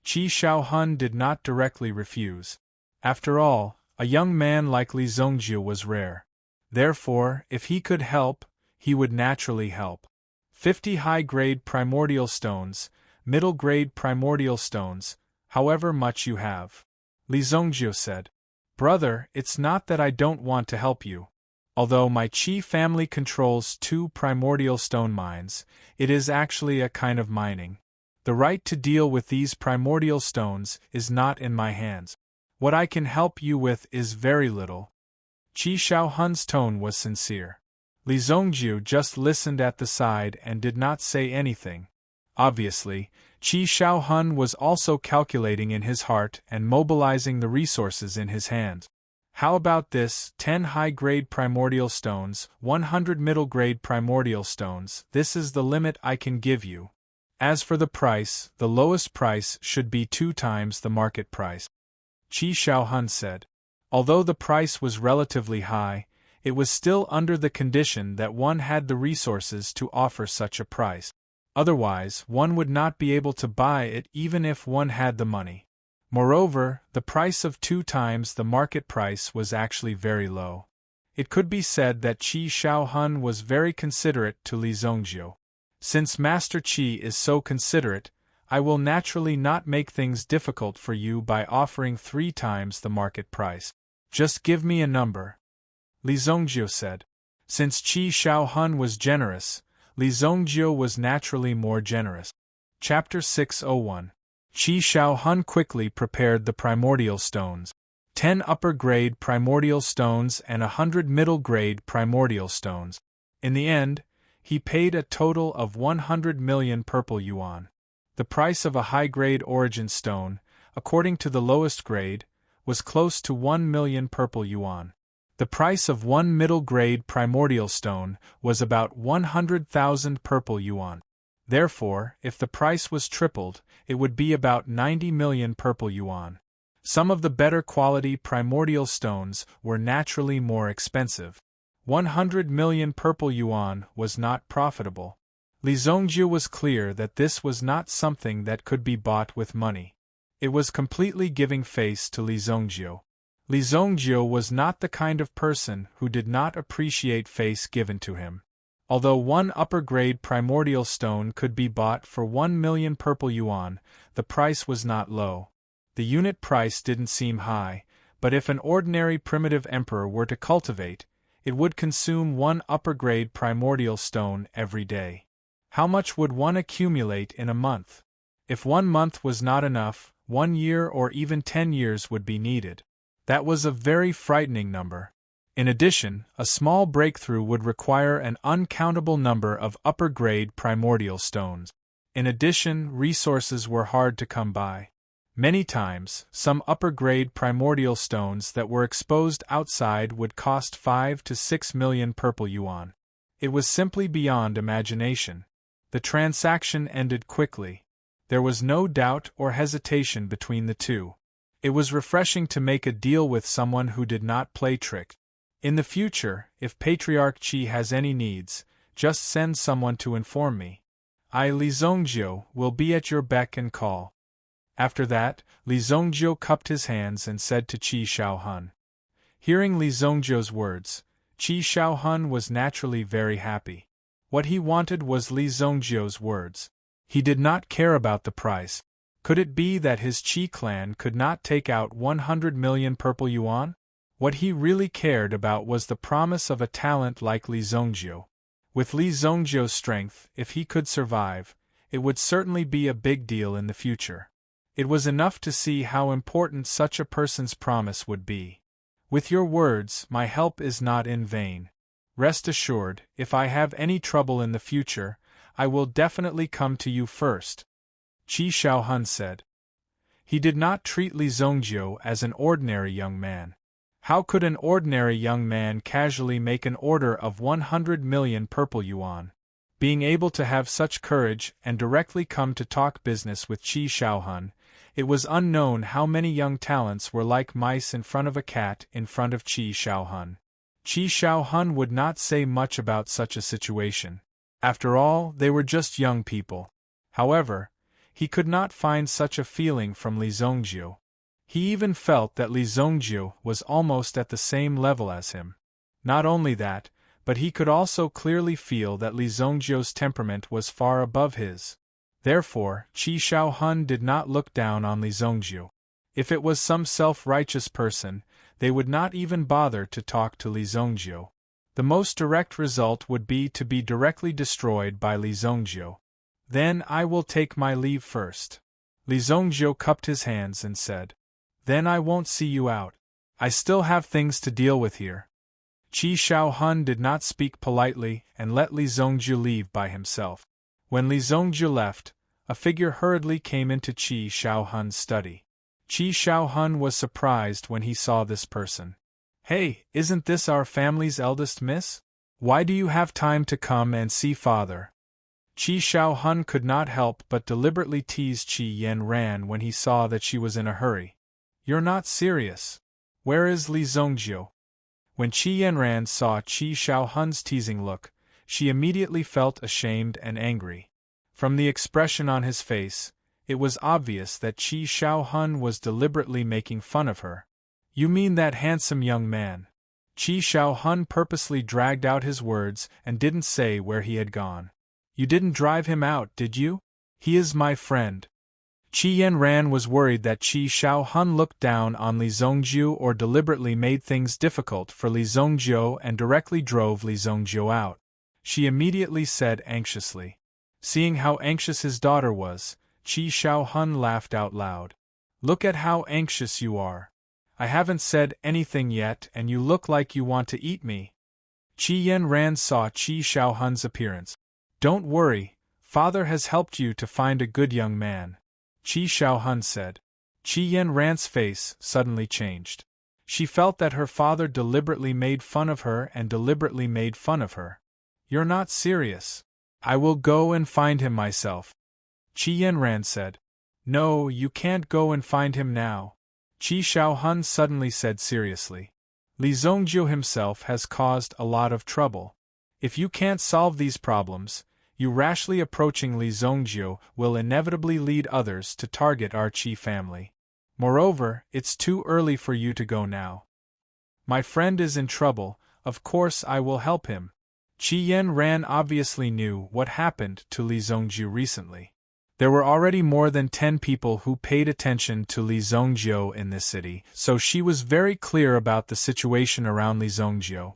Qi Shaohun did not directly refuse. After all, a young man like Li Zongjiu was rare. Therefore, if he could help, he would naturally help. 50 high-grade primordial stones, middle-grade primordial stones, however much you have. Li Zongjiu said. Brother, it's not that I don't want to help you. Although my Qi family controls 2 primordial stone mines, it is actually a kind of mining. The right to deal with these primordial stones is not in my hands. What I can help you with is very little. Qi Shaohun's tone was sincere. Li Zongjiu just listened at the side and did not say anything. Obviously, Qi Shaohun was also calculating in his heart and mobilizing the resources in his hands. How about this, 10 high-grade primordial stones, 100 middle-grade primordial stones, this is the limit I can give you. As for the price, the lowest price should be 2 times the market price. Qi Shaohun said. Although the price was relatively high, it was still under the condition that one had the resources to offer such a price. Otherwise, one would not be able to buy it even if one had the money. Moreover, the price of 2 times the market price was actually very low. It could be said that Qi Shaohun was very considerate to Li Zongjiu. Since Master Qi is so considerate, I will naturally not make things difficult for you by offering 3 times the market price. Just give me a number. Li Zongjiu said. Since Qi Shaohun was generous, Li Zongjiu was naturally more generous. Chapter 601. Qi Shaohun quickly prepared the primordial stones. 10 upper-grade primordial stones and 100 middle-grade primordial stones. In the end, he paid a total of 100 million purple yuan. The price of a high-grade origin stone, according to the lowest grade, was close to 1 million purple yuan. The price of one middle-grade primordial stone was about 100,000 purple yuan. Therefore, if the price was tripled, it would be about 90 million purple yuan. Some of the better quality primordial stones were naturally more expensive. 100 million purple yuan was not profitable. Li Zhongjiu was clear that this was not something that could be bought with money. It was completely giving face to Li Zhongjiu. Li Zhongjiu was not the kind of person who did not appreciate face given to him. Although one upper-grade primordial stone could be bought for 1 million purple yuan, the price was not low. The unit price didn't seem high, but if an ordinary primitive emperor were to cultivate, it would consume one upper-grade primordial stone every day. How much would one accumulate in a month? If 1 month was not enough, 1 year or even 10 years would be needed. That was a very frightening number. In addition, a small breakthrough would require an uncountable number of upper-grade primordial stones. In addition, resources were hard to come by. Many times, some upper-grade primordial stones that were exposed outside would cost 5 to 6 million purple yuan. It was simply beyond imagination. The transaction ended quickly. There was no doubt or hesitation between the two. It was refreshing to make a deal with someone who did not play tricks. In the future, if Patriarch Qi has any needs, just send someone to inform me. I, Li Zhongjiu, will be at your beck and call. After that, Li Zhongjiu cupped his hands and said to Qi Shaohun. Hearing Li Zhongjiu's words, Qi Shaohun was naturally very happy. What he wanted was Li Zhongjiu's words. He did not care about the price. Could it be that his Qi clan could not take out 100 million purple yuan? What he really cared about was the promise of a talent like Li Zhongjiu. With Li Zhongjiu's strength, if he could survive, it would certainly be a big deal in the future. It was enough to see how important such a person's promise would be. With your words, my help is not in vain. Rest assured, if I have any trouble in the future, I will definitely come to you first. Qi Shaohun said. He did not treat Li Zhongjiu as an ordinary young man. How could an ordinary young man casually make an order of 100 million purple yuan? Being able to have such courage and directly come to talk business with Qi Shaohun, it was unknown how many young talents were like mice in front of a cat in front of Qi Shaohun. Qi Shaohun would not say much about such a situation. After all, they were just young people. However, he could not find such a feeling from Li Zhongjiu. He even felt that Li Zhongjiu was almost at the same level as him. Not only that, but he could also clearly feel that Li Zhongjiu's temperament was far above his. Therefore, Qi Shaohun did not look down on Li Zhongjiu. If it was some self-righteous person, they would not even bother to talk to Li Zhongjiu. The most direct result would be to be directly destroyed by Li Zhongjiu. Then I will take my leave first. Li Zhongjiu cupped his hands and said. Then I won't see you out. I still have things to deal with here. Qi Shaohun did not speak politely and let Li Zhongjiu leave by himself. When Li Zhongjiu left, a figure hurriedly came into Qi Shaohun's study. Qi Shaohun was surprised when he saw this person. Hey, isn't this our family's eldest miss? Why do you have time to come and see father? Qi Shaohun could not help but deliberately tease Qi Yanran when he saw that she was in a hurry. You're not serious. Where is Li Zhongjiu? When Qi Yanran saw Qi Shaohun's teasing look, she immediately felt ashamed and angry. From the expression on his face, it was obvious that Qi Shaohun was deliberately making fun of her. You mean that handsome young man? Qi Shaohun purposely dragged out his words and didn't say where he had gone. You didn't drive him out, did you? He is my friend. Qi Yanran was worried that Qi Shaohun looked down on Li Zhongjiu or deliberately made things difficult for Li Zhongjiu and directly drove Li Zhongjiu out. She immediately said anxiously. Seeing how anxious his daughter was, Qi Shaohun laughed out loud. Look at how anxious you are. I haven't said anything yet and you look like you want to eat me. Qi Yanran saw Qi Shaohun's appearance. Don't worry, father has helped you to find a good young man. Qi Shaohun said. Qi Yanran's face suddenly changed. She felt that her father deliberately made fun of her and deliberately made fun of her. "You're not serious." "I will go and find him myself," Qi Yanran said. "No, you can't go and find him now," Qi Shaohun suddenly said seriously. "Li Zongjiu himself has caused a lot of trouble. If you can't solve these problems, you rashly approaching Li Zongjiu will inevitably lead others to target our Qi family. Moreover, it's too early for you to go now. My friend is in trouble, of course I will help him." Qi Yanran obviously knew what happened to Li Zongjiu recently. There were already more than 10 people who paid attention to Li Zongjiu in this city, so she was very clear about the situation around Li Zongjiu.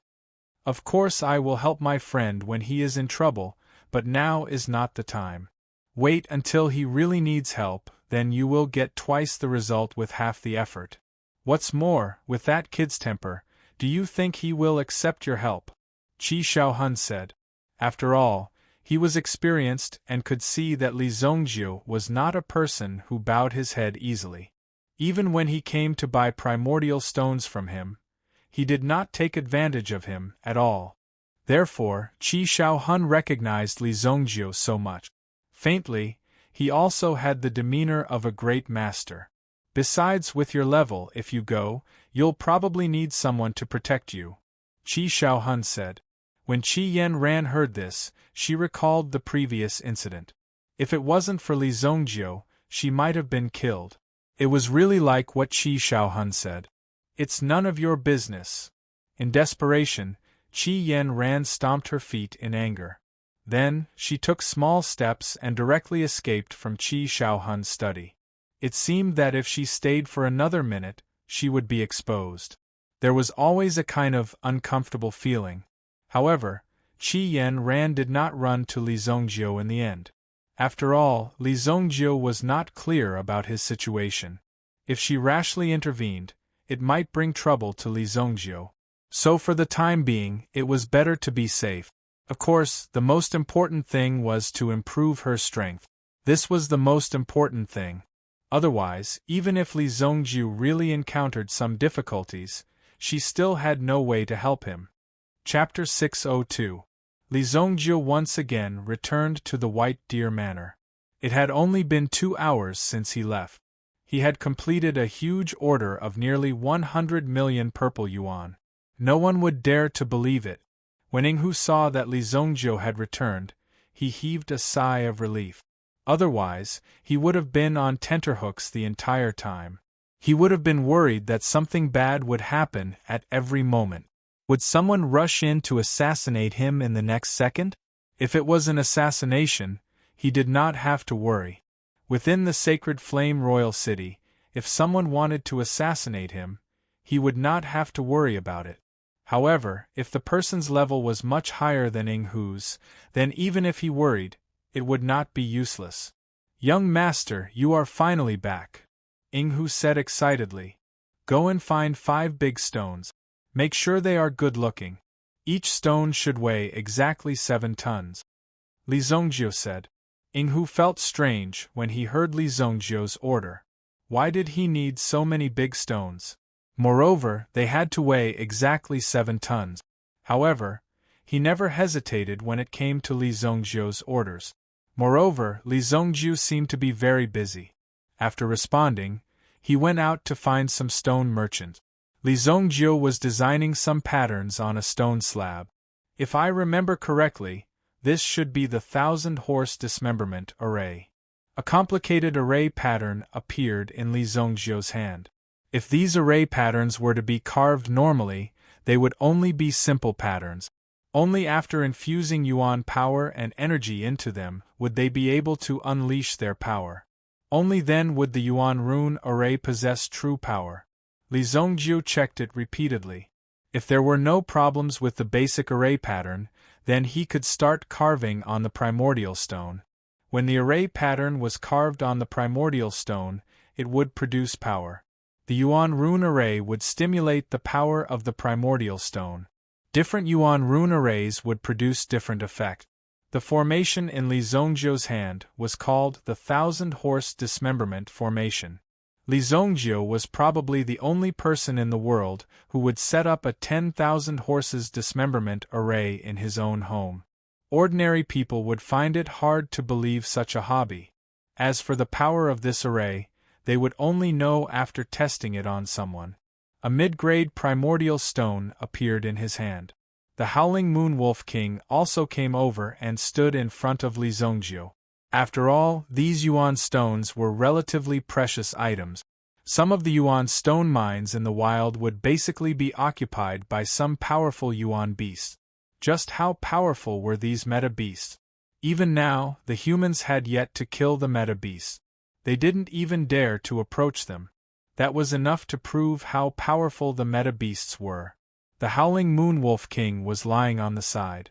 "Of course I will help my friend when he is in trouble, but now is not the time. Wait until he really needs help, then you will get twice the result with half the effort. What's more, with that kid's temper, do you think he will accept your help?" Qi Shaohun said. After all, he was experienced and could see that Li Zongjiu was not a person who bowed his head easily. Even when he came to buy primordial stones from him, he did not take advantage of him at all. Therefore, Qi Shaohun recognized Li Zongjiu so much. Faintly, he also had the demeanor of a great master. "Besides, with your level, if you go, you'll probably need someone to protect you," Qi Shaohun said. When Qi Yanran heard this, she recalled the previous incident. If it wasn't for Li Zongjiu, she might have been killed. It was really like what Qi Shaohun said. "It's none of your business." In desperation, Qi Yanran stomped her feet in anger. Then, she took small steps and directly escaped from Qi Shaohun's study. It seemed that if she stayed for another minute, she would be exposed. There was always a kind of uncomfortable feeling. However, Qi Yanran did not run to Li Zongjiu in the end. After all, Li Zongjiu was not clear about his situation. If she rashly intervened, it might bring trouble to Li Zongjiu. So for the time being, it was better to be safe. Of course, the most important thing was to improve her strength. This was the most important thing. Otherwise, even if Li Zongjiu really encountered some difficulties, she still had no way to help him. Chapter 602. Li Zongjiu once again returned to the White Deer Manor. It had only been 2 hours since he left. He had completed a huge order of nearly 100 million purple yuan. No one would dare to believe it. When Yinghu saw that Li Zongjiu had returned, he heaved a sigh of relief. Otherwise, he would have been on tenterhooks the entire time. He would have been worried that something bad would happen at every moment. Would someone rush in to assassinate him in the next second? If it was an assassination, he did not have to worry. Within the sacred Flame Royal City, if someone wanted to assassinate him, he would not have to worry about it. However, if the person's level was much higher than Yinghu's, then even if he worried, it would not be useless. "Young master, you are finally back," Yinghu said excitedly. "Go and find 5 big stones. Make sure they are good-looking. Each stone should weigh exactly 7 tons. Li Zongjiu said. Yinghu felt strange when he heard Li Zongjiu's order. Why did he need so many big stones? Moreover, they had to weigh exactly 7 tons. However, he never hesitated when it came to Li Zongjiu's orders. Moreover, Li Zongjiu seemed to be very busy. After responding, he went out to find some stone merchant. Li Zongjiu was designing some patterns on a stone slab. If I remember correctly, this should be the 1,000-horse dismemberment array. A complicated array pattern appeared in Li Zongjiu's hand. If these array patterns were to be carved normally, they would only be simple patterns. Only after infusing yuan power and energy into them would they be able to unleash their power. Only then would the yuan rune array possess true power. Li Zongjiu checked it repeatedly. If there were no problems with the basic array pattern, then he could start carving on the primordial stone. When the array pattern was carved on the primordial stone, it would produce power. The yuan rune array would stimulate the power of the primordial stone. Different yuan rune arrays would produce different effect. The formation in Li Zongjiu's hand was called the 1,000-horse dismemberment formation. Li Zhongjie was probably the only person in the world who would set up a 10,000 horses dismemberment array in his own home. Ordinary people would find it hard to believe such a hobby. As for the power of this array, they would only know after testing it on someone. A mid-grade primordial stone appeared in his hand. The Howling Moon Wolf King also came over and stood in front of Li Zhongjie. After all, these yuan stones were relatively precious items. Some of the yuan stone mines in the wild would basically be occupied by some powerful yuan beasts. Just how powerful were these meta beasts? Even now, the humans had yet to kill the meta beasts. They didn't even dare to approach them. That was enough to prove how powerful the meta beasts were. The Howling Moon Wolf King was lying on the side.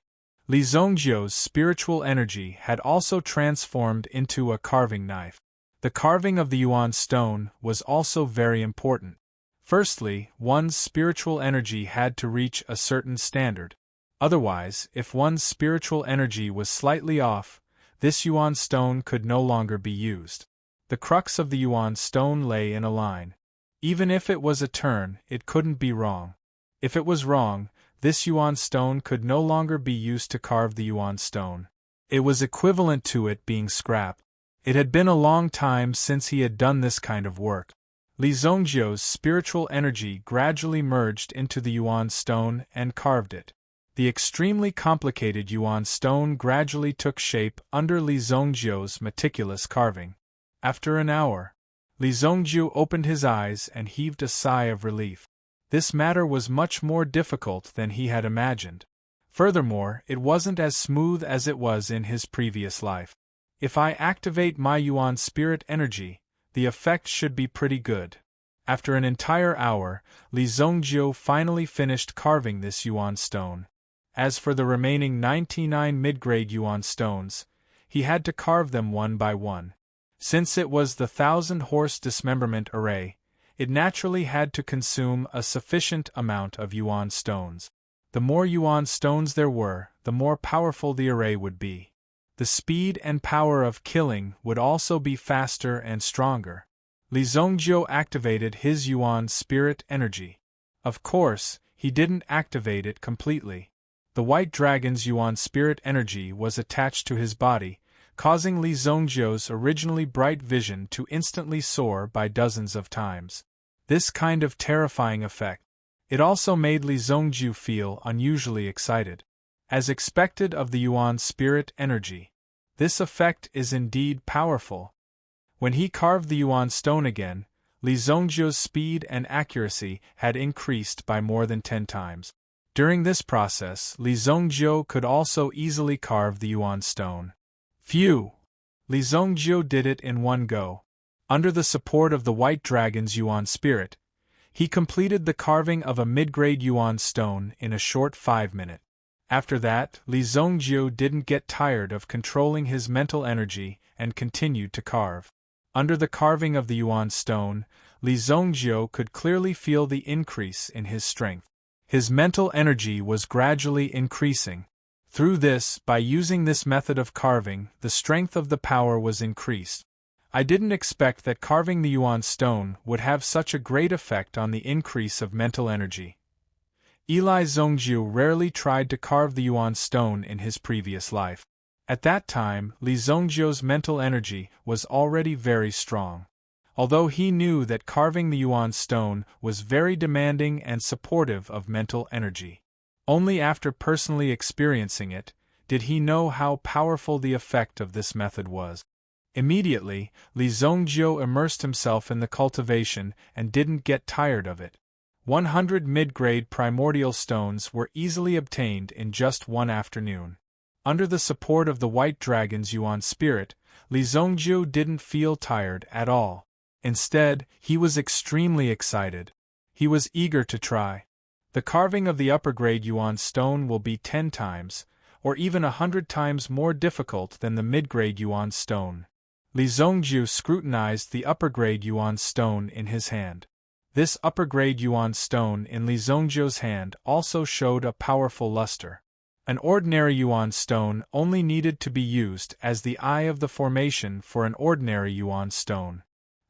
Li Zhongjie's spiritual energy had also transformed into a carving knife. The carving of the yuan stone was also very important. Firstly, one's spiritual energy had to reach a certain standard. Otherwise, if one's spiritual energy was slightly off, this yuan stone could no longer be used. The crux of the yuan stone lay in a line. Even if it was a turn, it couldn't be wrong. If it was wrong, this yuan stone could no longer be used to carve the yuan stone. It was equivalent to it being scrap. It had been a long time since he had done this kind of work. Li Zhongjie's spiritual energy gradually merged into the yuan stone and carved it. The extremely complicated yuan stone gradually took shape under Li Zhongjie's meticulous carving. After an hour, Li Zhongjie opened his eyes and heaved a sigh of relief. This matter was much more difficult than he had imagined. Furthermore, it wasn't as smooth as it was in his previous life. If I activate my yuan spirit energy, the effect should be pretty good. After an entire hour, Li Zhongjie finally finished carving this yuan stone. As for the remaining 99 mid-grade yuan stones, he had to carve them one by one. Since it was the 1,000-horse dismemberment array, it naturally had to consume a sufficient amount of yuan stones. The more yuan stones there were, the more powerful the array would be. The speed and power of killing would also be faster and stronger. Li Zhongjie activated his yuan spirit energy. Of course, he didn't activate it completely. The white dragon's yuan spirit energy was attached to his body, causing Li Zhongjie's originally bright vision to instantly soar by dozens of times. This kind of terrifying effect. It also made Li Zhongjie feel unusually excited. As expected of the yuan spirit energy, this effect is indeed powerful. When he carved the yuan stone again, Li Zhongjie's speed and accuracy had increased by more than 10 times. During this process, Li Zhongjie could also easily carve the yuan stone. Phew! Li Zhongjie did it in one go. Under the support of the white dragon's yuan spirit, he completed the carving of a mid-grade yuan stone in a short 5 minutes. After that, Li Zhongjie didn't get tired of controlling his mental energy and continued to carve. Under the carving of the yuan stone, Li Zhongjie could clearly feel the increase in his strength. His mental energy was gradually increasing. Through this, by using this method of carving, the strength of the power was increased. I didn't expect that carving the yuan stone would have such a great effect on the increase of mental energy. Li Zhongjie rarely tried to carve the yuan stone in his previous life. At that time, Li Zhongjie's mental energy was already very strong. Although he knew that carving the yuan stone was very demanding and supportive of mental energy. Only after personally experiencing it, did he know how powerful the effect of this method was. Immediately, Li Zhongjie immersed himself in the cultivation and didn't get tired of it. 100 mid-grade primordial stones were easily obtained in just one afternoon. Under the support of the white dragon's yuan spirit, Li Zhongjie didn't feel tired at all. Instead, he was extremely excited. He was eager to try. The carving of the upper-grade yuan stone will be 10 times, or even 100 times more difficult than the mid-grade yuan stone. Li Zhongjie scrutinized the upper-grade yuan stone in his hand. This upper-grade yuan stone in Li Zhongjie's hand also showed a powerful luster. An ordinary yuan stone only needed to be used as the eye of the formation for an ordinary yuan stone.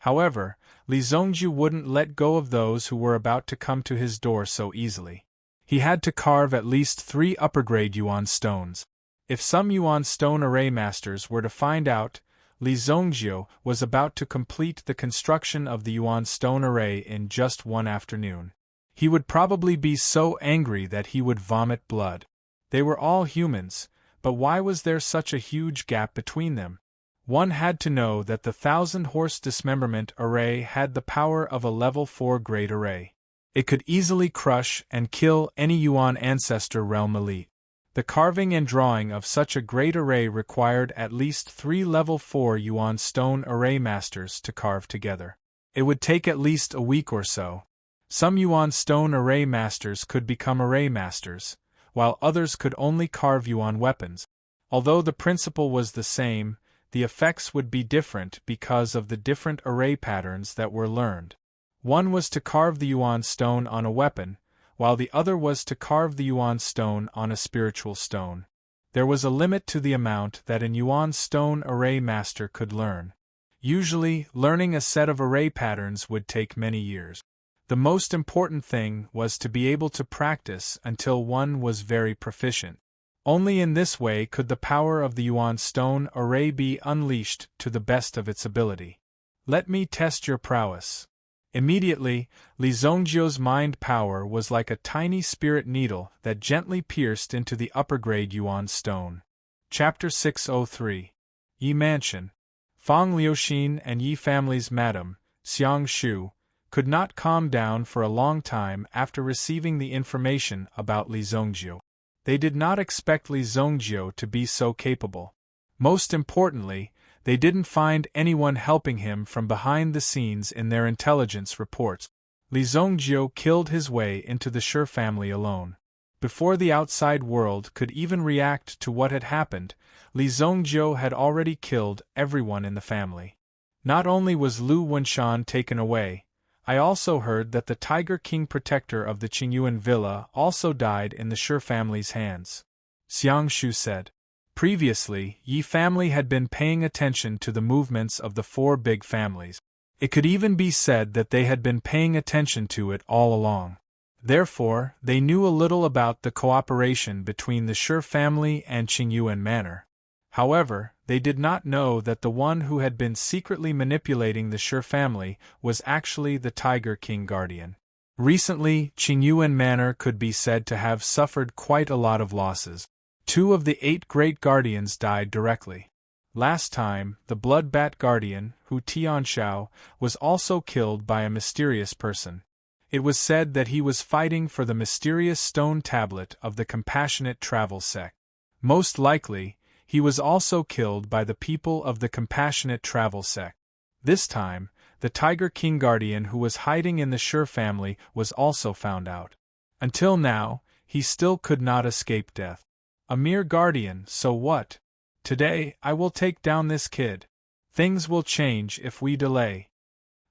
However, Li Zongjiu wouldn't let go of those who were about to come to his door so easily. He had to carve at least 3 upper-grade yuan stones. If some yuan stone array masters were to find out, Li Zongjiu was about to complete the construction of the yuan stone array in just one afternoon. He would probably be so angry that he would vomit blood. They were all humans, but why was there such a huge gap between them? One had to know that the 1,000-horse dismemberment array had the power of a level 4 grade array. It could easily crush and kill any Yuan ancestor realm elite. The carving and drawing of such a great array required at least 3 level 4 Yuan stone array masters to carve together. It would take at least a week or so. Some Yuan stone array masters could become array masters, while others could only carve Yuan weapons. Although the principle was the same, the effects would be different because of the different array patterns that were learned. One was to carve the Yuan stone on a weapon, while the other was to carve the Yuan stone on a spiritual stone. There was a limit to the amount that an Yuan stone array master could learn. Usually, learning a set of array patterns would take many years. The most important thing was to be able to practice until one was very proficient. Only in this way could the power of the Yuan stone array be unleashed to the best of its ability. Let me test your prowess. Immediately, Li Zongjiu's mind power was like a tiny spirit needle that gently pierced into the upper-grade Yuan stone. Chapter 603. Yi Mansion. Fang Liuxin and Yi family's madam, Xiang Shu, could not calm down for a long time after receiving the information about Li Zongjiu. They did not expect Li Zongjiu to be so capable. Most importantly, they didn't find anyone helping him from behind the scenes in their intelligence reports. Li Zongjiu killed his way into the Shi family alone. Before the outside world could even react to what had happened, Li Zongjiu had already killed everyone in the family. Not only was Lu Wenshan taken away, I also heard that the Tiger King protector of the Qingyuan villa also died in the Shi family's hands. Xiang Shu said. Previously, Yi family had been paying attention to the movements of the 4 big families. It could even be said that they had been paying attention to it all along. Therefore, they knew a little about the cooperation between the Shi family and Qingyuan manor. However, they did not know that the one who had been secretly manipulating the Shi family was actually the Tiger King guardian. Recently, Qingyuan manor could be said to have suffered quite a lot of losses. 2 of the 8 great guardians died directly. Last time, the Blood Bat Guardian, Hu Tianxiao, was also killed by a mysterious person. It was said that he was fighting for the mysterious stone tablet of the Compassionate Travel sect. Most likely, he was also killed by the people of the Compassionate Travel sect. This time, the Tiger King Guardian who was hiding in the Shi family was also found out. Until now, he still could not escape death. A mere guardian, so what? Today, I will take down this kid. Things will change if we delay.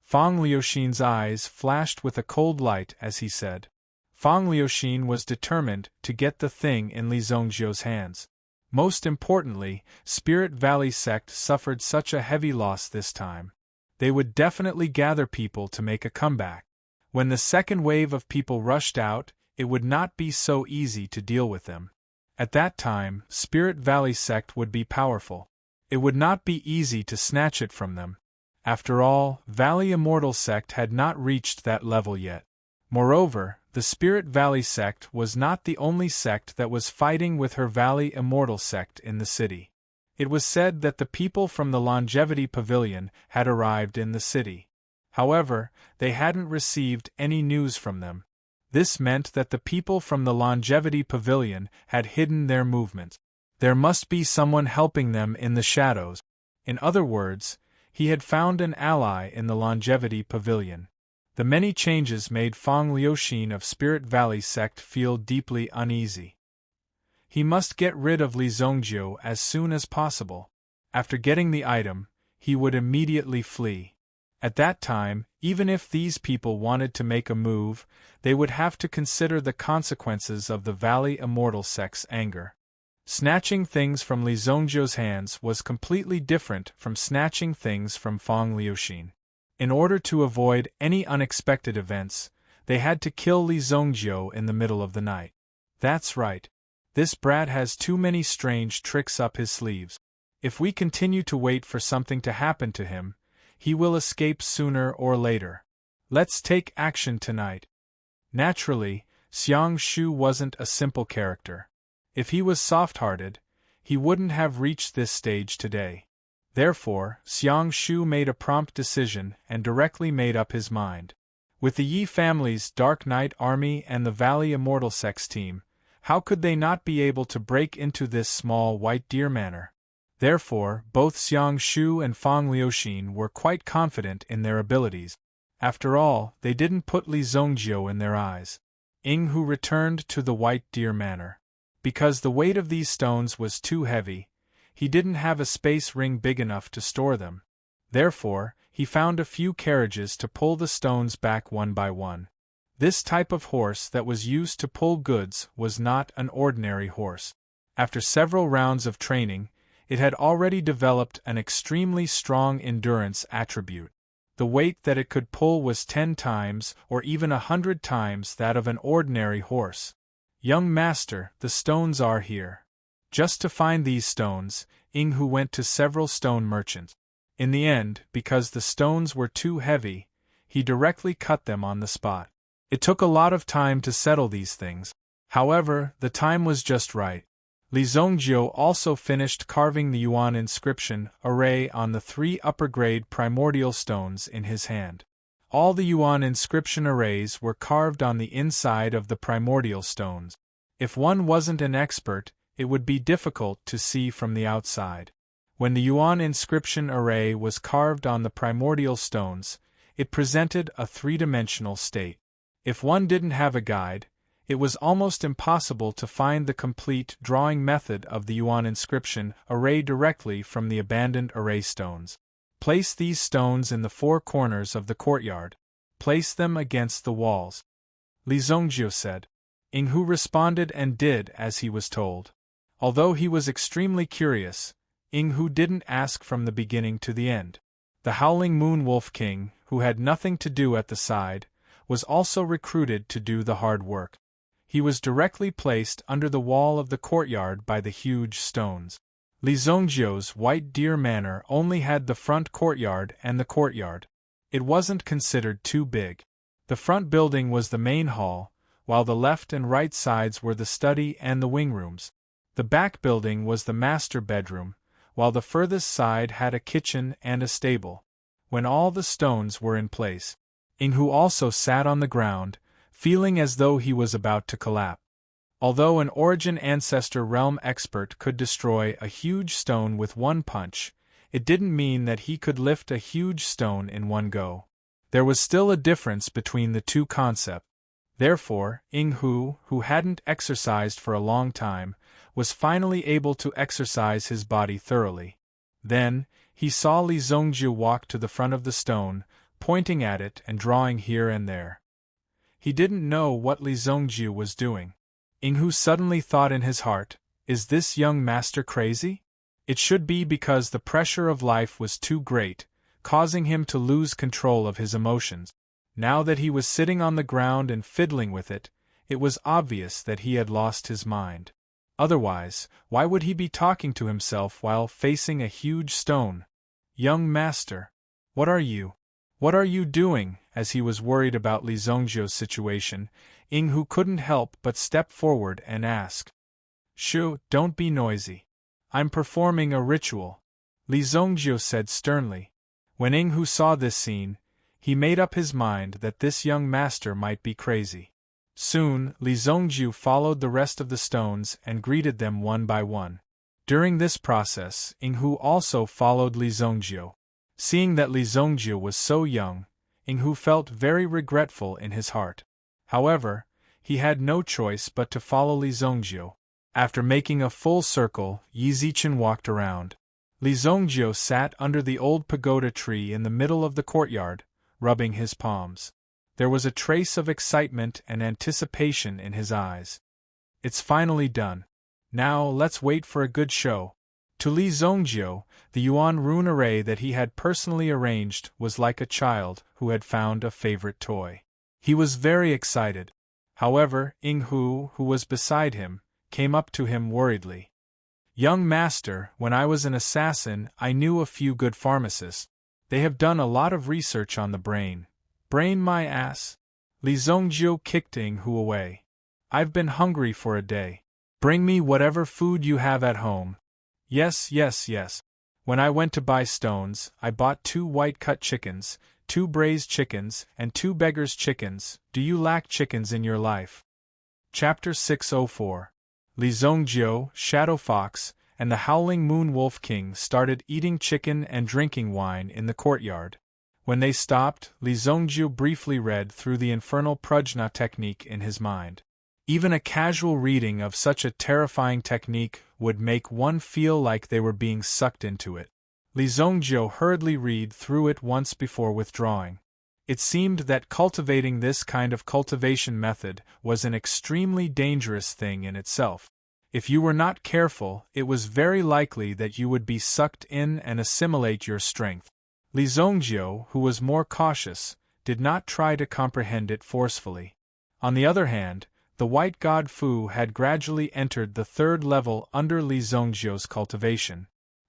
Fang Liuxin's eyes flashed with a cold light as he said. Fang Liuxin was determined to get the thing in Li Zongjiu's hands. Most importantly, Spirit Valley sect suffered such a heavy loss this time. They would definitely gather people to make a comeback. When the second wave of people rushed out, it would not be so easy to deal with them. At that time, Spirit Valley sect would be powerful. It would not be easy to snatch it from them. After all, Valley Immortal sect had not reached that level yet. Moreover, the Spirit Valley sect was not the only sect that was fighting with her Valley Immortal sect in the city. It was said that the people from the Longevity Pavilion had arrived in the city. However, they hadn't received any news from them. This meant that the people from the Longevity Pavilion had hidden their movements. There must be someone helping them in the shadows. In other words, he had found an ally in the Longevity Pavilion. The many changes made Fang Liuxin of Spirit Valley sect feel deeply uneasy. He must get rid of Li Zongjiu as soon as possible. After getting the item, he would immediately flee. At that time, even if these people wanted to make a move, they would have to consider the consequences of the Valley Immortal sect's anger. Snatching things from Li Zongjiu's hands was completely different from snatching things from Fang Liuxin. In order to avoid any unexpected events, they had to kill Li Zhongjiu in the middle of the night. That's right. This brat has too many strange tricks up his sleeves. If we continue to wait for something to happen to him, he will escape sooner or later. Let's take action tonight. Naturally, Xiang Shu wasn't a simple character. If he was soft-hearted, he wouldn't have reached this stage today. Therefore, Xiang Shu made a prompt decision and directly made up his mind. With the Yi family's Dark Knight army and the Valley Immortal Sex team, how could they not be able to break into this small White Deer Manor? Therefore, both Xiang Shu and Fang Liuxin were quite confident in their abilities. After all, they didn't put Li Zhongjiu in their eyes. Ying Hu returned to the White Deer Manor. Because the weight of these stones was too heavy, he didn't have a space ring big enough to store them. Therefore, he found a few carriages to pull the stones back one by one. This type of horse that was used to pull goods was not an ordinary horse. After several rounds of training, it had already developed an extremely strong endurance attribute. The weight that it could pull was 10 times or even 100 times that of an ordinary horse. Young master, the stones are here. Just to find these stones, Ying Hu went to several stone merchants. In the end, because the stones were too heavy, he directly cut them on the spot. It took a lot of time to settle these things. However, the time was just right. Li Zhongjiu also finished carving the Yuan inscription array on the 3 upper-grade primordial stones in his hand. All the Yuan inscription arrays were carved on the inside of the primordial stones. If one wasn't an expert, it would be difficult to see from the outside. When the Yuan inscription array was carved on the primordial stones, it presented a 3-dimensional state. If one didn't have a guide, it was almost impossible to find the complete drawing method of the Yuan inscription array directly from the abandoned array stones. Place these stones in the 4 corners of the courtyard. Place them against the walls. Li Zhongjiu said. Ying Hu responded and did as he was told. Although he was extremely curious, Ying Hu didn't ask from the beginning to the end. The Howling Moon Wolf King, who had nothing to do at the side, was also recruited to do the hard work. He was directly placed under the wall of the courtyard by the huge stones. Li Zhongjiu's White Deer Manor only had the front courtyard and the courtyard. It wasn't considered too big. The front building was the main hall, while the left and right sides were the study and the wing rooms. The back building was the master bedroom, while the furthest side had a kitchen and a stable. When all the stones were in place, Ying Hu also sat on the ground, feeling as though he was about to collapse. Although an Origin Ancestor Realm expert could destroy a huge stone with one punch, it didn't mean that he could lift a huge stone in one go. There was still a difference between the two concepts. Therefore, Ying Hu, who hadn't exercised for a long time, was finally able to exercise his body thoroughly. Then, he saw Li Zhongjiu walk to the front of the stone, pointing at it and drawing here and there. He didn't know what Li Zhongjiu was doing. Ying Hu suddenly thought in his heart, is this young master crazy? It should be because the pressure of life was too great, causing him to lose control of his emotions. Now that he was sitting on the ground and fiddling with it, it was obvious that he had lost his mind. Otherwise, why would he be talking to himself while facing a huge stone? Young master, what are you doing? As he was worried about Li Zhongjiu's situation, Ying Hu couldn't help but step forward and ask. Shu, don't be noisy. I'm performing a ritual, Li Zhongjiu said sternly. When Ying Hu saw this scene, he made up his mind that this young master might be crazy. Soon, Li Zhongjiu followed the rest of the stones and greeted them one by one. During this process, Ying Hu also followed Li Zhongjiu. Seeing that Li Zhongjiu was so young, Ying Hu felt very regretful in his heart. However, he had no choice but to follow Li Zhongjiu. After making a full circle, Yi Zichen walked around. Li Zhongjiu sat under the old pagoda tree in the middle of the courtyard, rubbing his palms. There was a trace of excitement and anticipation in his eyes. It's finally done. Now let's wait for a good show. To Li Zhongjie, the Yuan rune array that he had personally arranged was like a child who had found a favorite toy. He was very excited. However, Ying Hu, who was beside him, came up to him worriedly. "Young master, when I was an assassin, I knew a few good pharmacists. They have done a lot of research on the brain." "Brain, my ass?" Li Zhongjie kicked Ying Hu away. "I've been hungry for a day. Bring me whatever food you have at home." Yes. When I went to buy stones, I bought 2 white-cut chickens, 2 braised chickens, and 2 beggars' chickens. Do you lack chickens in your life? Chapter 604. Li Zhongjie, Shadow Fox, and the Howling Moon Wolf King started eating chicken and drinking wine in the courtyard. When they stopped, Li Zhongjie briefly read through the infernal prajna technique in his mind. Even a casual reading of such a terrifying technique would make one feel like they were being sucked into it. Li Zhongjie hurriedly read through it once before withdrawing. It seemed that cultivating this kind of cultivation method was an extremely dangerous thing in itself. If you were not careful, it was very likely that you would be sucked in and assimilate your strength. Li Zhongjie, who was more cautious, did not try to comprehend it forcefully. On the other hand, the white god Fu had gradually entered the 3rd level under Li Zhongjie's cultivation.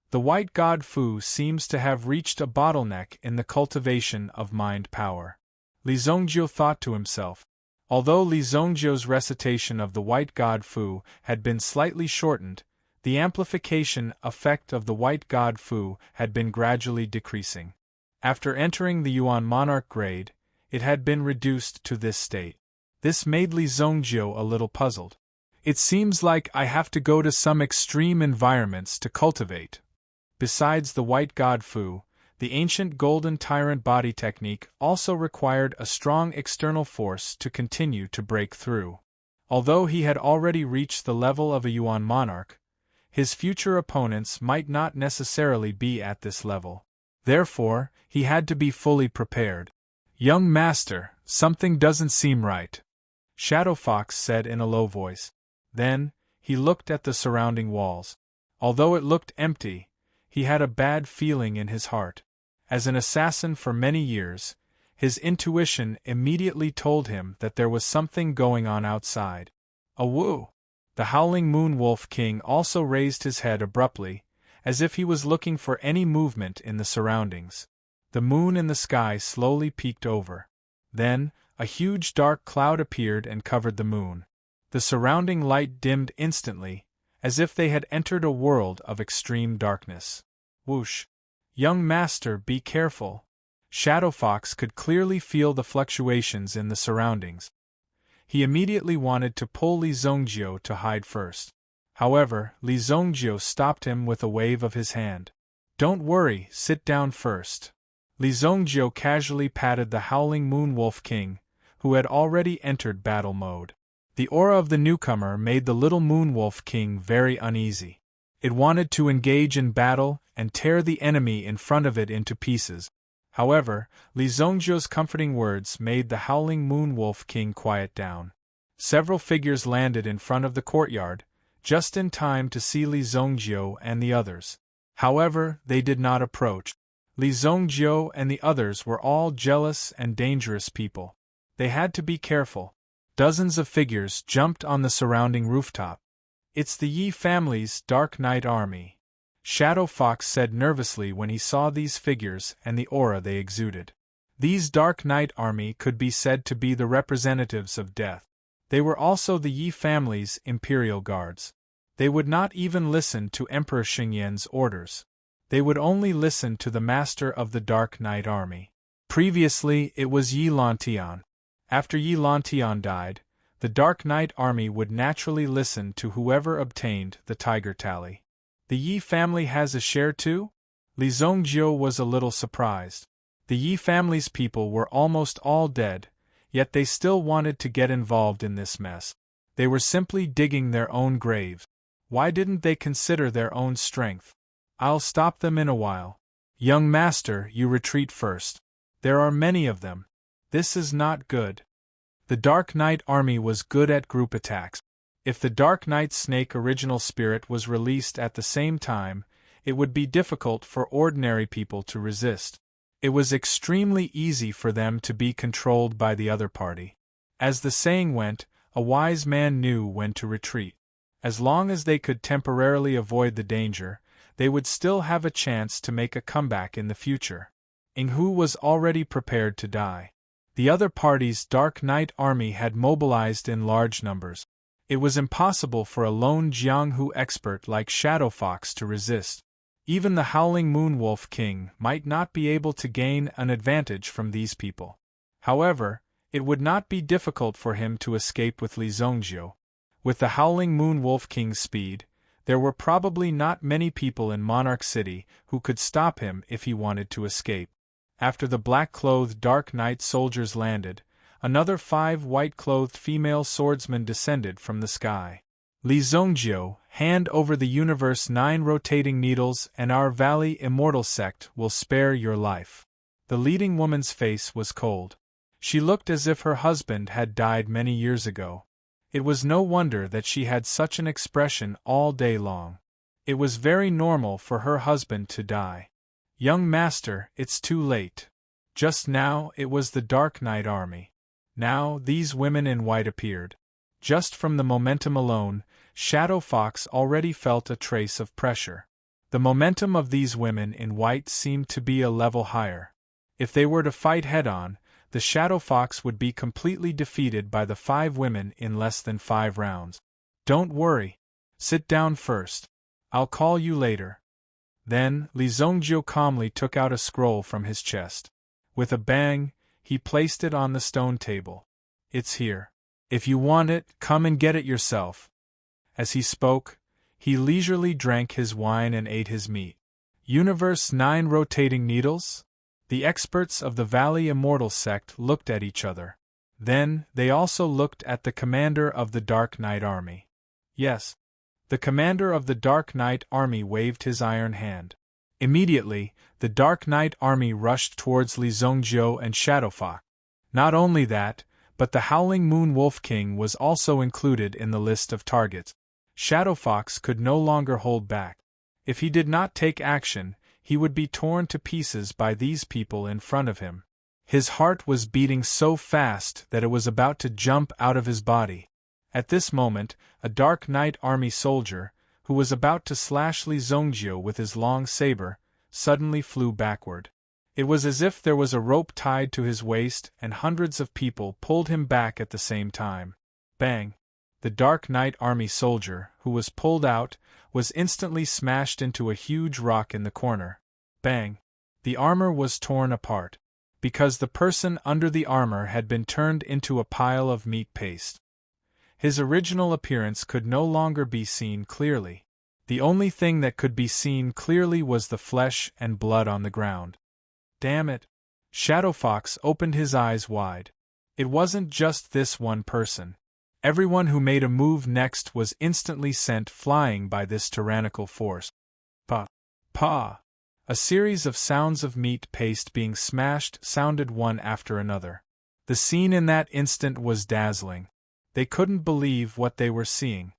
The white god Fu seems to have reached a bottleneck in the cultivation of mind power. Li Zhongjie thought to himself. Although Li Zhongjie's recitation of the white god Fu had been slightly shortened, the amplification effect of the white god Fu had been gradually decreasing. After entering the Yuan monarch grade, it had been reduced to this state. This made Li Zhongjie a little puzzled. It seems like I have to go to some extreme environments to cultivate. Besides the white god Fu, the ancient golden tyrant body technique also required a strong external force to continue to break through. Although he had already reached the level of a Yuan monarch, his future opponents might not necessarily be at this level. Therefore, he had to be fully prepared. "Young master, something doesn't seem right," Shadow Fox said in a low voice. Then, he looked at the surrounding walls. Although it looked empty, he had a bad feeling in his heart. As an assassin for many years, his intuition immediately told him that there was something going on outside. "Awoo!" The Howling Moon Wolf King also raised his head abruptly, as if he was looking for any movement in the surroundings. The moon in the sky slowly peeked over. Then, a huge dark cloud appeared and covered the moon. The surrounding light dimmed instantly, as if they had entered a world of extreme darkness. Whoosh! "Young master, be careful." Shadow Fox could clearly feel the fluctuations in the surroundings. He immediately wanted to pull Li Zhongjie to hide first. However, Li Zhongjie stopped him with a wave of his hand. "Don't worry, sit down first." Li Zhongjie casually patted the Howling Moon Wolf King, who had already entered battle mode. The aura of the newcomer made the little Moon Wolf King very uneasy. It wanted to engage in battle and tear the enemy in front of it into pieces. However, Li Zhongjie's comforting words made the Howling Moon Wolf King quiet down. Several figures landed in front of the courtyard, just in time to see Li Zhongjie and the others. However, they did not approach. Li Zhongjie and the others were all jealous and dangerous people. They had to be careful. Dozens of figures jumped on the surrounding rooftop. "It's the Yi family's Dark Knight Army," Shadow Fox said nervously when he saw these figures and the aura they exuded. These Dark Knight Army could be said to be the representatives of death. They were also the Yi family's imperial guards. They would not even listen to Emperor Xingyan's orders. They would only listen to the master of the Dark Knight Army. Previously, it was Yi Lantian. After Yi Lantian died, the Dark Knight Army would naturally listen to whoever obtained the Tiger Tally. "The Yi family has a share too?" Li Zhongjie was a little surprised. The Yi family's people were almost all dead, yet they still wanted to get involved in this mess. They were simply digging their own graves. Why didn't they consider their own strength? "I'll stop them in a while." "Young master, you retreat first. There are many of them. This is not good." The Dark Knight Army was good at group attacks. If the Dark Knight Snake original spirit was released at the same time, it would be difficult for ordinary people to resist. It was extremely easy for them to be controlled by the other party. As the saying went, a wise man knew when to retreat. As long as they could temporarily avoid the danger, they would still have a chance to make a comeback in the future. Inghu was already prepared to die. The other party's Dark Knight army had mobilized in large numbers. It was impossible for a lone Jianghu expert like Shadow Fox to resist. Even the Howling Moon Wolf King might not be able to gain an advantage from these people. However, it would not be difficult for him to escape with Li Zongjiu. With the Howling Moon Wolf King's speed, there were probably not many people in Monarch City who could stop him if he wanted to escape. After the black-clothed Dark Knight soldiers landed, another 5 white-clothed female swordsmen descended from the sky. Li Zongjiu, hand over the universe 9 rotating needles and our Valley Immortal sect will spare your life. The leading woman's face was cold. She looked as if her husband had died many years ago. It was no wonder that she had such an expression all day long. It was very normal for her husband to die. Young master, it's too late. Just now it was the Dark Knight army. Now these women in white appeared. Just from the momentum alone, Shadow Fox already felt a trace of pressure. The momentum of these women in white seemed to be a level higher. If they were to fight head-on, the Shadow Fox would be completely defeated by the 5 women in less than 5 rounds. Don't worry. Sit down first. I'll call you later. Then, Li Zongjiu calmly took out a scroll from his chest. With a bang, he placed it on the stone table. It's here. If you want it, come and get it yourself. As he spoke, he leisurely drank his wine and ate his meat. Universe 9 rotating needles? The experts of the Valley Immortal sect looked at each other. Then, they also looked at the commander of the Dark Knight army. Yes. The commander of the Dark Knight army waved his iron hand. Immediately, the Dark Knight army rushed towards Li Zongjiu and Shadow Fox. Not only that, but the Howling Moon Wolf King was also included in the list of targets. Shadow Fox could no longer hold back. If he did not take action, he would be torn to pieces by these people in front of him. His heart was beating so fast that it was about to jump out of his body. At this moment, a Dark Knight army soldier, who was about to slash Li Zongjiu with his long saber, suddenly flew backward. It was as if there was a rope tied to his waist and hundreds of people pulled him back at the same time. Bang! The Dark Knight army soldier, who was pulled out, was instantly smashed into a huge rock in the corner. Bang! The armor was torn apart, because the person under the armor had been turned into a pile of meat paste. His original appearance could no longer be seen clearly. The only thing that could be seen clearly was the flesh and blood on the ground. Damn it! Shadow Fox opened his eyes wide. It wasn't just this one person. Everyone who made a move next was instantly sent flying by this tyrannical force. Pa! Pa! A series of sounds of meat paste being smashed sounded one after another. The scene in that instant was dazzling. They couldn't believe what they were seeing.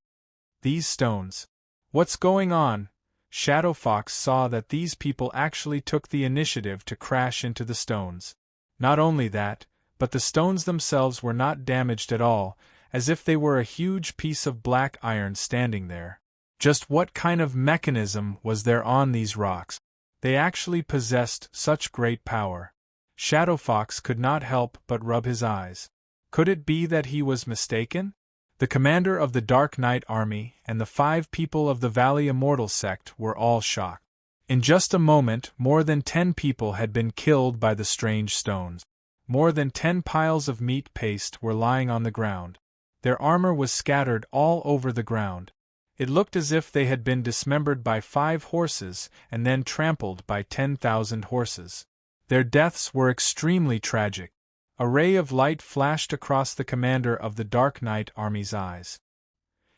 These stones. What's going on? Shadow Fox saw that these people actually took the initiative to crash into the stones. Not only that, but the stones themselves were not damaged at all, as if they were a huge piece of black iron standing there. Just what kind of mechanism was there on these rocks? They actually possessed such great power. Shadow Fox could not help but rub his eyes. Could it be that he was mistaken? The commander of the Dark Knight army and the 5 people of the Valley Immortal sect were all shocked. In just a moment, more than 10 people had been killed by the strange stones. More than 10 piles of meat paste were lying on the ground. Their armor was scattered all over the ground. It looked as if they had been dismembered by 5 horses and then trampled by 10,000 horses. Their deaths were extremely tragic. A ray of light flashed across the commander of the Dark Knight army's eyes.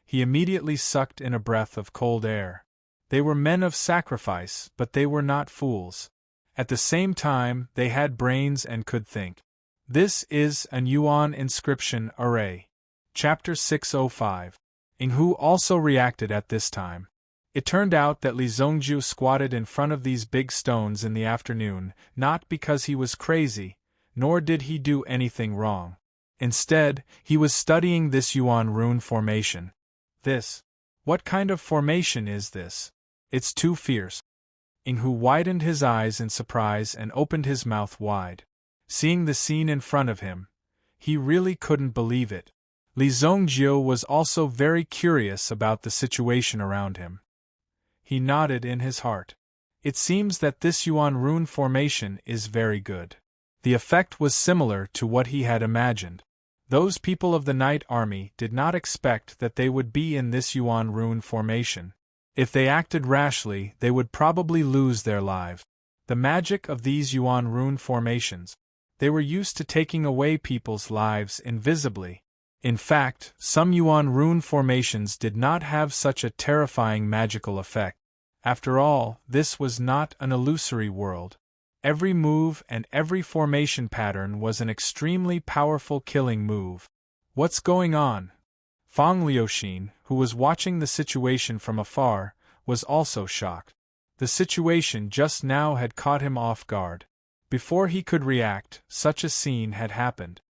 He immediately sucked in a breath of cold air. They were men of sacrifice, but they were not fools. At the same time, they had brains and could think. This is an Yuan inscription array. Chapter 605. Inghu also reacted at this time. It turned out that Li Zongjiu squatted in front of these big stones in the afternoon, not because he was crazy, nor did he do anything wrong. Instead, he was studying this Yuan rune formation. What kind of formation is this? It's too fierce. Yinghu widened his eyes in surprise and opened his mouth wide. Seeing the scene in front of him, he really couldn't believe it. Li Zongjiu was also very curious about the situation around him. He nodded in his heart. It seems that this Yuan rune formation is very good. The effect was similar to what he had imagined. Those people of the Night Army did not expect that they would be in this Yuan rune formation. If they acted rashly, they would probably lose their lives. The magic of these Yuan rune formations. They were used to taking away people's lives invisibly. In fact, some Yuan rune formations did not have such a terrifying magical effect. After all, this was not an illusory world. Every move and every formation pattern was an extremely powerful killing move. What's going on? Fang Liuxin, who was watching the situation from afar, was also shocked. The situation just now had caught him off guard. Before he could react, such a scene had happened.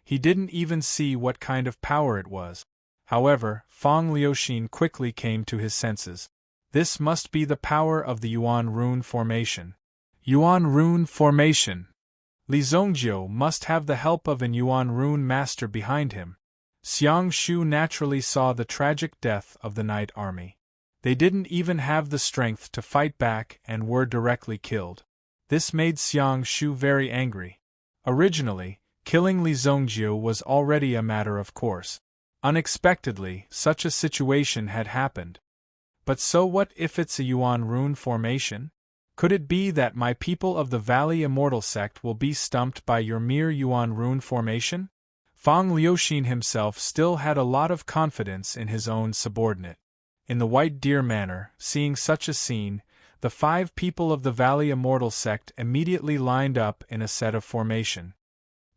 He didn't even see what kind of power it was. However, Fang Liuxin quickly came to his senses. This must be the power of the Yuan rune formation. Yuan rune formation. Li Zongjiu must have the help of an Yuan rune master behind him. Xiang Shu naturally saw the tragic death of the Night Army. They didn't even have the strength to fight back and were directly killed. This made Xiang Shu very angry. Originally, killing Li Zongjiu was already a matter of course. Unexpectedly, such a situation had happened. But so what if it's a Yuan rune formation? Could it be that my people of the Valley Immortal sect will be stumped by your mere Yuan rune formation? Fang Liuxin himself still had a lot of confidence in his own subordinate. In the White Deer Manor, seeing such a scene, the 5 people of the Valley Immortal sect immediately lined up in a set of formation.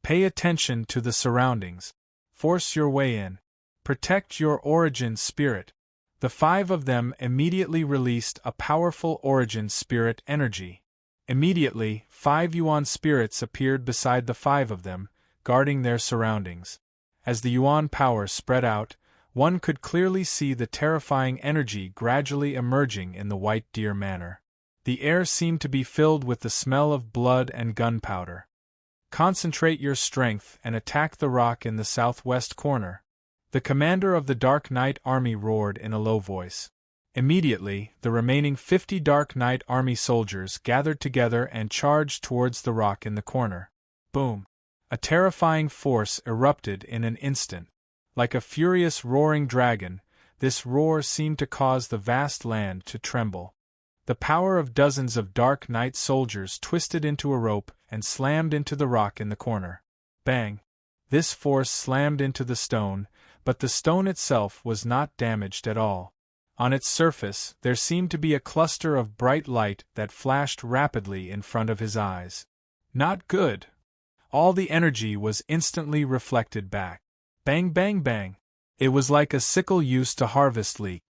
Pay attention to the surroundings. Force your way in. Protect your origin spirit. The 5 of them immediately released a powerful origin spirit energy. Immediately, 5 Yuan spirits appeared beside the 5 of them, guarding their surroundings. As the Yuan power spread out, one could clearly see the terrifying energy gradually emerging in the White Deer Manor. The air seemed to be filled with the smell of blood and gunpowder. Concentrate your strength and attack the rock in the southwest corner. The commander of the Dark Knight Army roared in a low voice. Immediately, the remaining 50 Dark Knight Army soldiers gathered together and charged towards the rock in the corner. Boom! A terrifying force erupted in an instant. Like a furious roaring dragon, this roar seemed to cause the vast land to tremble. The power of dozens of Dark Knight soldiers twisted into a rope and slammed into the rock in the corner. Bang! This force slammed into the stone, but the stone itself was not damaged at all. On its surface, there seemed to be a cluster of bright light that flashed rapidly in front of his eyes. Not good! All the energy was instantly reflected back. Bang bang bang! It was like a sickle used to harvest leek.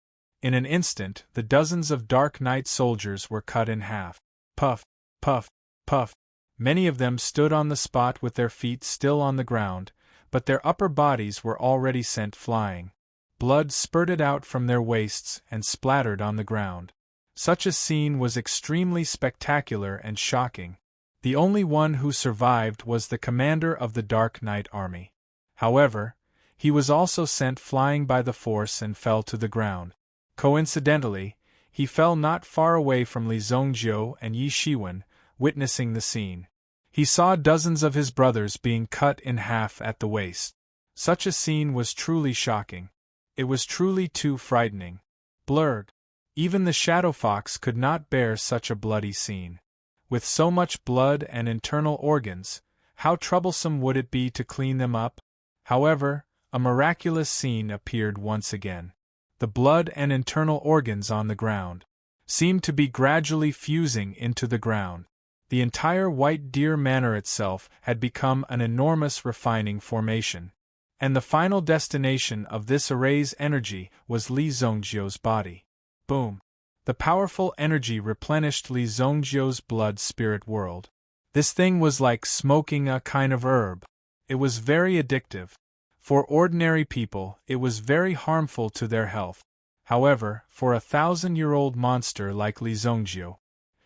In an instant, the dozens of Dark Knight soldiers were cut in half. Puff, puff, puff. Many of them stood on the spot with their feet still on the ground, but their upper bodies were already sent flying. Blood spurted out from their waists and splattered on the ground. Such a scene was extremely spectacular and shocking. The only one who survived was the commander of the Dark Knight Army. However, he was also sent flying by the force and fell to the ground. Coincidentally, he fell not far away from Li Zongjiu and Yi Shiwen, witnessing the scene. He saw dozens of his brothers being cut in half at the waist. Such a scene was truly shocking. It was truly too frightening. Blurg. Even the Shadow Fox could not bear such a bloody scene. With so much blood and internal organs, how troublesome would it be to clean them up? However, a miraculous scene appeared once again. The blood and internal organs on the ground seemed to be gradually fusing into the ground. The entire White Deer Manor itself had become an enormous refining formation. And the final destination of this array's energy was Li Zongjiu's body. Boom! The powerful energy replenished Li Zhongjiu's blood-spirit world. This thing was like smoking a kind of herb. It was very addictive. For ordinary people, it was very harmful to their health. However, for a 1,000-year-old monster like Li Zhongjiu,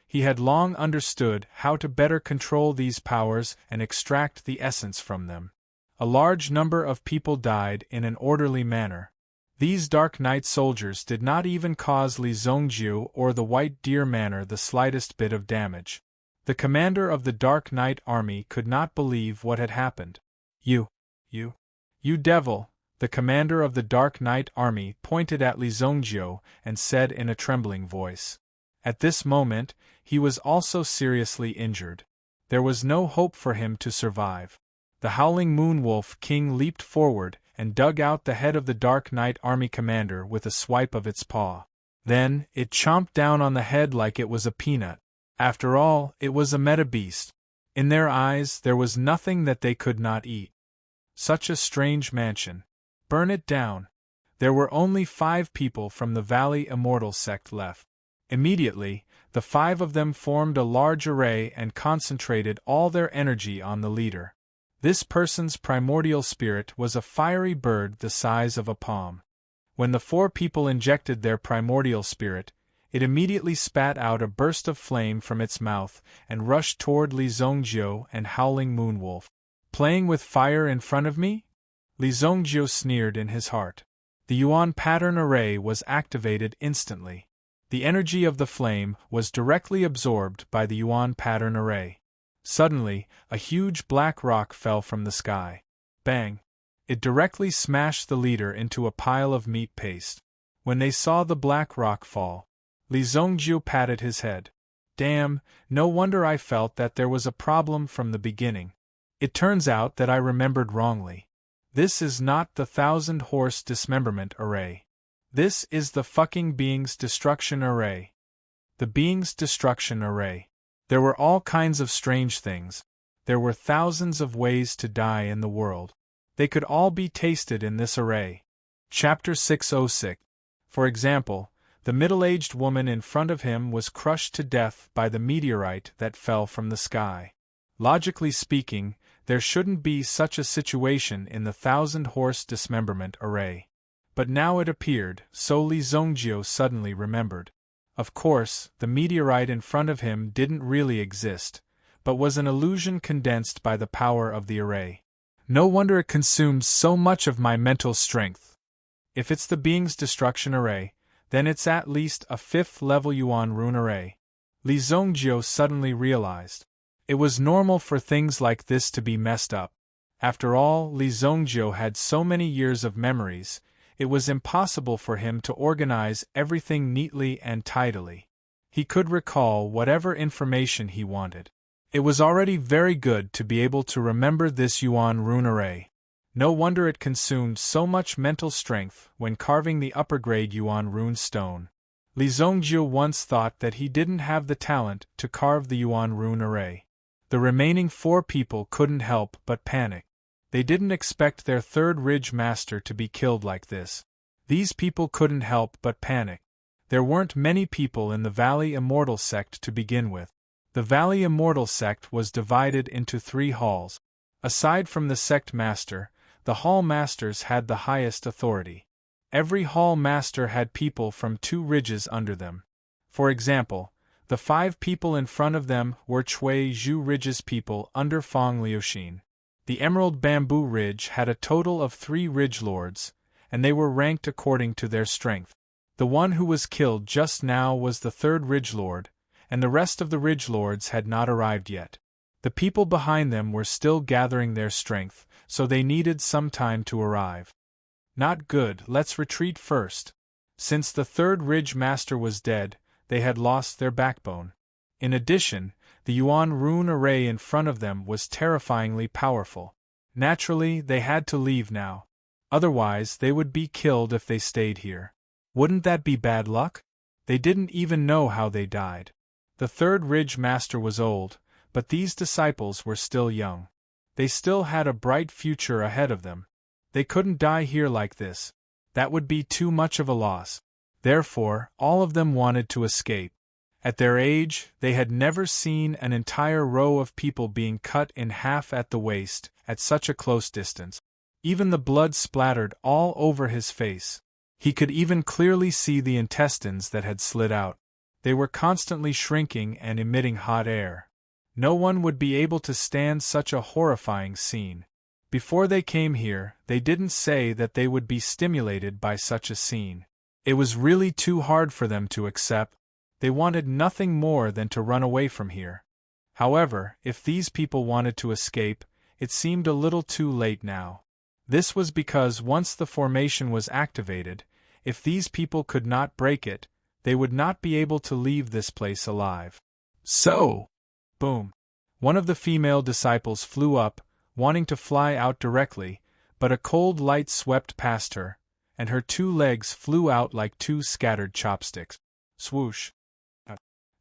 he had long understood how to better control these powers and extract the essence from them. A large number of people died in an orderly manner. These Dark Knight soldiers did not even cause Li Zhongjiu or the White Deer Manor the slightest bit of damage. The commander of the Dark Knight army could not believe what had happened. You devil! The commander of the Dark Knight army pointed at Li Zhongjiu and said in a trembling voice. At this moment, he was also seriously injured. There was no hope for him to survive. The Howling Moonwolf King leaped forward and dug out the head of the Dark Knight army commander with a swipe of its paw. Then, it chomped down on the head like it was a peanut. After all, it was a meta-beast. In their eyes, there was nothing that they could not eat. Such a strange mansion. Burn it down. There were only 5 people from the Valley Immortal sect left. Immediately, the 5 of them formed a large array and concentrated all their energy on the leader. This person's primordial spirit was a fiery bird the size of a palm. When the 4 people injected their primordial spirit, it immediately spat out a burst of flame from its mouth and rushed toward Li Zhongjiu and Howling Moonwolf. Playing with fire in front of me? Li Zhongjiu sneered in his heart. The Yuan pattern array was activated instantly. The energy of the flame was directly absorbed by the Yuan pattern array. Suddenly, a huge black rock fell from the sky. Bang! It directly smashed the leader into a pile of meat paste. When they saw the black rock fall, Li Zhongjiu patted his head. Damn, no wonder I felt that there was a problem from the beginning. It turns out that I remembered wrongly. This is not the 1,000-horse dismemberment array. This is the fucking Being's Destruction Array. The Being's Destruction Array. There were all kinds of strange things. There were thousands of ways to die in the world. They could all be tasted in this array. Chapter 606. For example, the middle-aged woman in front of him was crushed to death by the meteorite that fell from the sky. Logically speaking, there shouldn't be such a situation in the 1,000-horse dismemberment array. But now it appeared, so Li Zhongjiu suddenly remembered. Of course, the meteorite in front of him didn't really exist, but was an illusion condensed by the power of the array. No wonder it consumed so much of my mental strength. If it's the Being's Destruction Array, then it's at least a 5th-level Yuan rune array. Li Zhongjiu suddenly realized. It was normal for things like this to be messed up. After all, Li Zhongjiu had so many years of memories, it was impossible for him to organize everything neatly and tidily. He could recall whatever information he wanted. It was already very good to be able to remember this Yuan rune array. No wonder it consumed so much mental strength when carving the upper-grade Yuan rune stone. Li Zhongjiu once thought that he didn't have the talent to carve the Yuan rune array. The remaining 4 people couldn't help but panic. They didn't expect their 3rd Ridge Master to be killed like this. These people couldn't help but panic. There weren't many people in the Valley Immortal sect to begin with. The Valley Immortal sect was divided into 3 halls. Aside from the sect master, the hall masters had the highest authority. Every hall master had people from 2 ridges under them. For example, the 5 people in front of them were Cui Zhu Ridge's people under Feng Liuxin. The Emerald Bamboo Ridge had a total of 3 Ridge Lords, and they were ranked according to their strength. The one who was killed just now was the 3rd Ridge Lord, and the rest of the Ridge Lords had not arrived yet. The people behind them were still gathering their strength, so they needed some time to arrive. Not good, let's retreat first. Since the 3rd Ridge Master was dead, they had lost their backbone. In addition, the Yuan rune array in front of them was terrifyingly powerful. Naturally, they had to leave now. Otherwise, they would be killed if they stayed here. Wouldn't that be bad luck? They didn't even know how they died. The 3rd Ridge Master was old, but these disciples were still young. They still had a bright future ahead of them. They couldn't die here like this. That would be too much of a loss. Therefore, all of them wanted to escape. At their age, they had never seen an entire row of people being cut in half at the waist, at such a close distance. Even the blood splattered all over his face. He could even clearly see the intestines that had slid out. They were constantly shrinking and emitting hot air. No one would be able to stand such a horrifying scene. Before they came here, they didn't say that they would be stimulated by such a scene. It was really too hard for them to accept. They wanted nothing more than to run away from here. However, if these people wanted to escape, it seemed a little too late now. This was because once the formation was activated, if these people could not break it, they would not be able to leave this place alive. So, boom. One of the female disciples flew up, wanting to fly out directly, but a cold light swept past her, and her two legs flew out like two scattered chopsticks. Swoosh.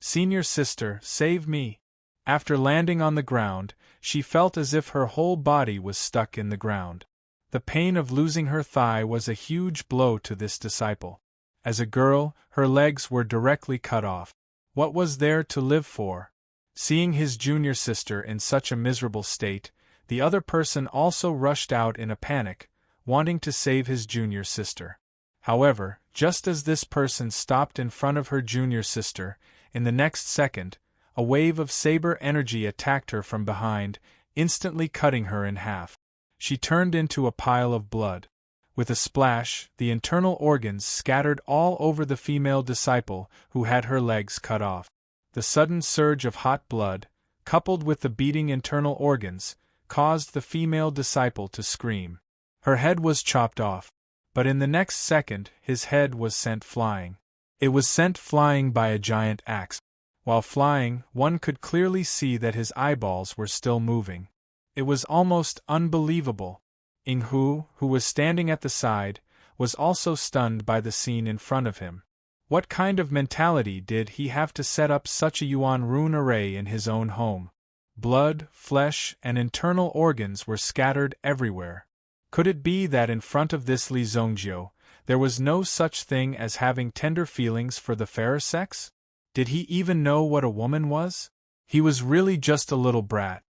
Senior sister, save me. After landing on the ground, she felt as if her whole body was stuck in the ground. The pain of losing her thigh was a huge blow to this disciple. As a girl, her legs were directly cut off. What was there to live for? Seeing his junior sister in such a miserable state, the other person also rushed out in a panic, wanting to save his junior sister. However, just as this person stopped in front of her junior sister, in the next second, a wave of saber energy attacked her from behind, instantly cutting her in half. She turned into a pile of blood. With a splash, the internal organs scattered all over the female disciple who had her legs cut off. The sudden surge of hot blood, coupled with the beating internal organs, caused the female disciple to scream. Her head was chopped off, but in the next second his head was sent flying. It was sent flying by a giant axe. While flying, one could clearly see that his eyeballs were still moving. It was almost unbelievable. Ing-hu, who was standing at the side, was also stunned by the scene in front of him. What kind of mentality did he have to set up such a yuan rune array in his own home? Blood, flesh, and internal organs were scattered everywhere. Could it be that in front of this Li Zhongjio, there was no such thing as having tender feelings for the fairer sex? Did he even know what a woman was? He was really just a little brat.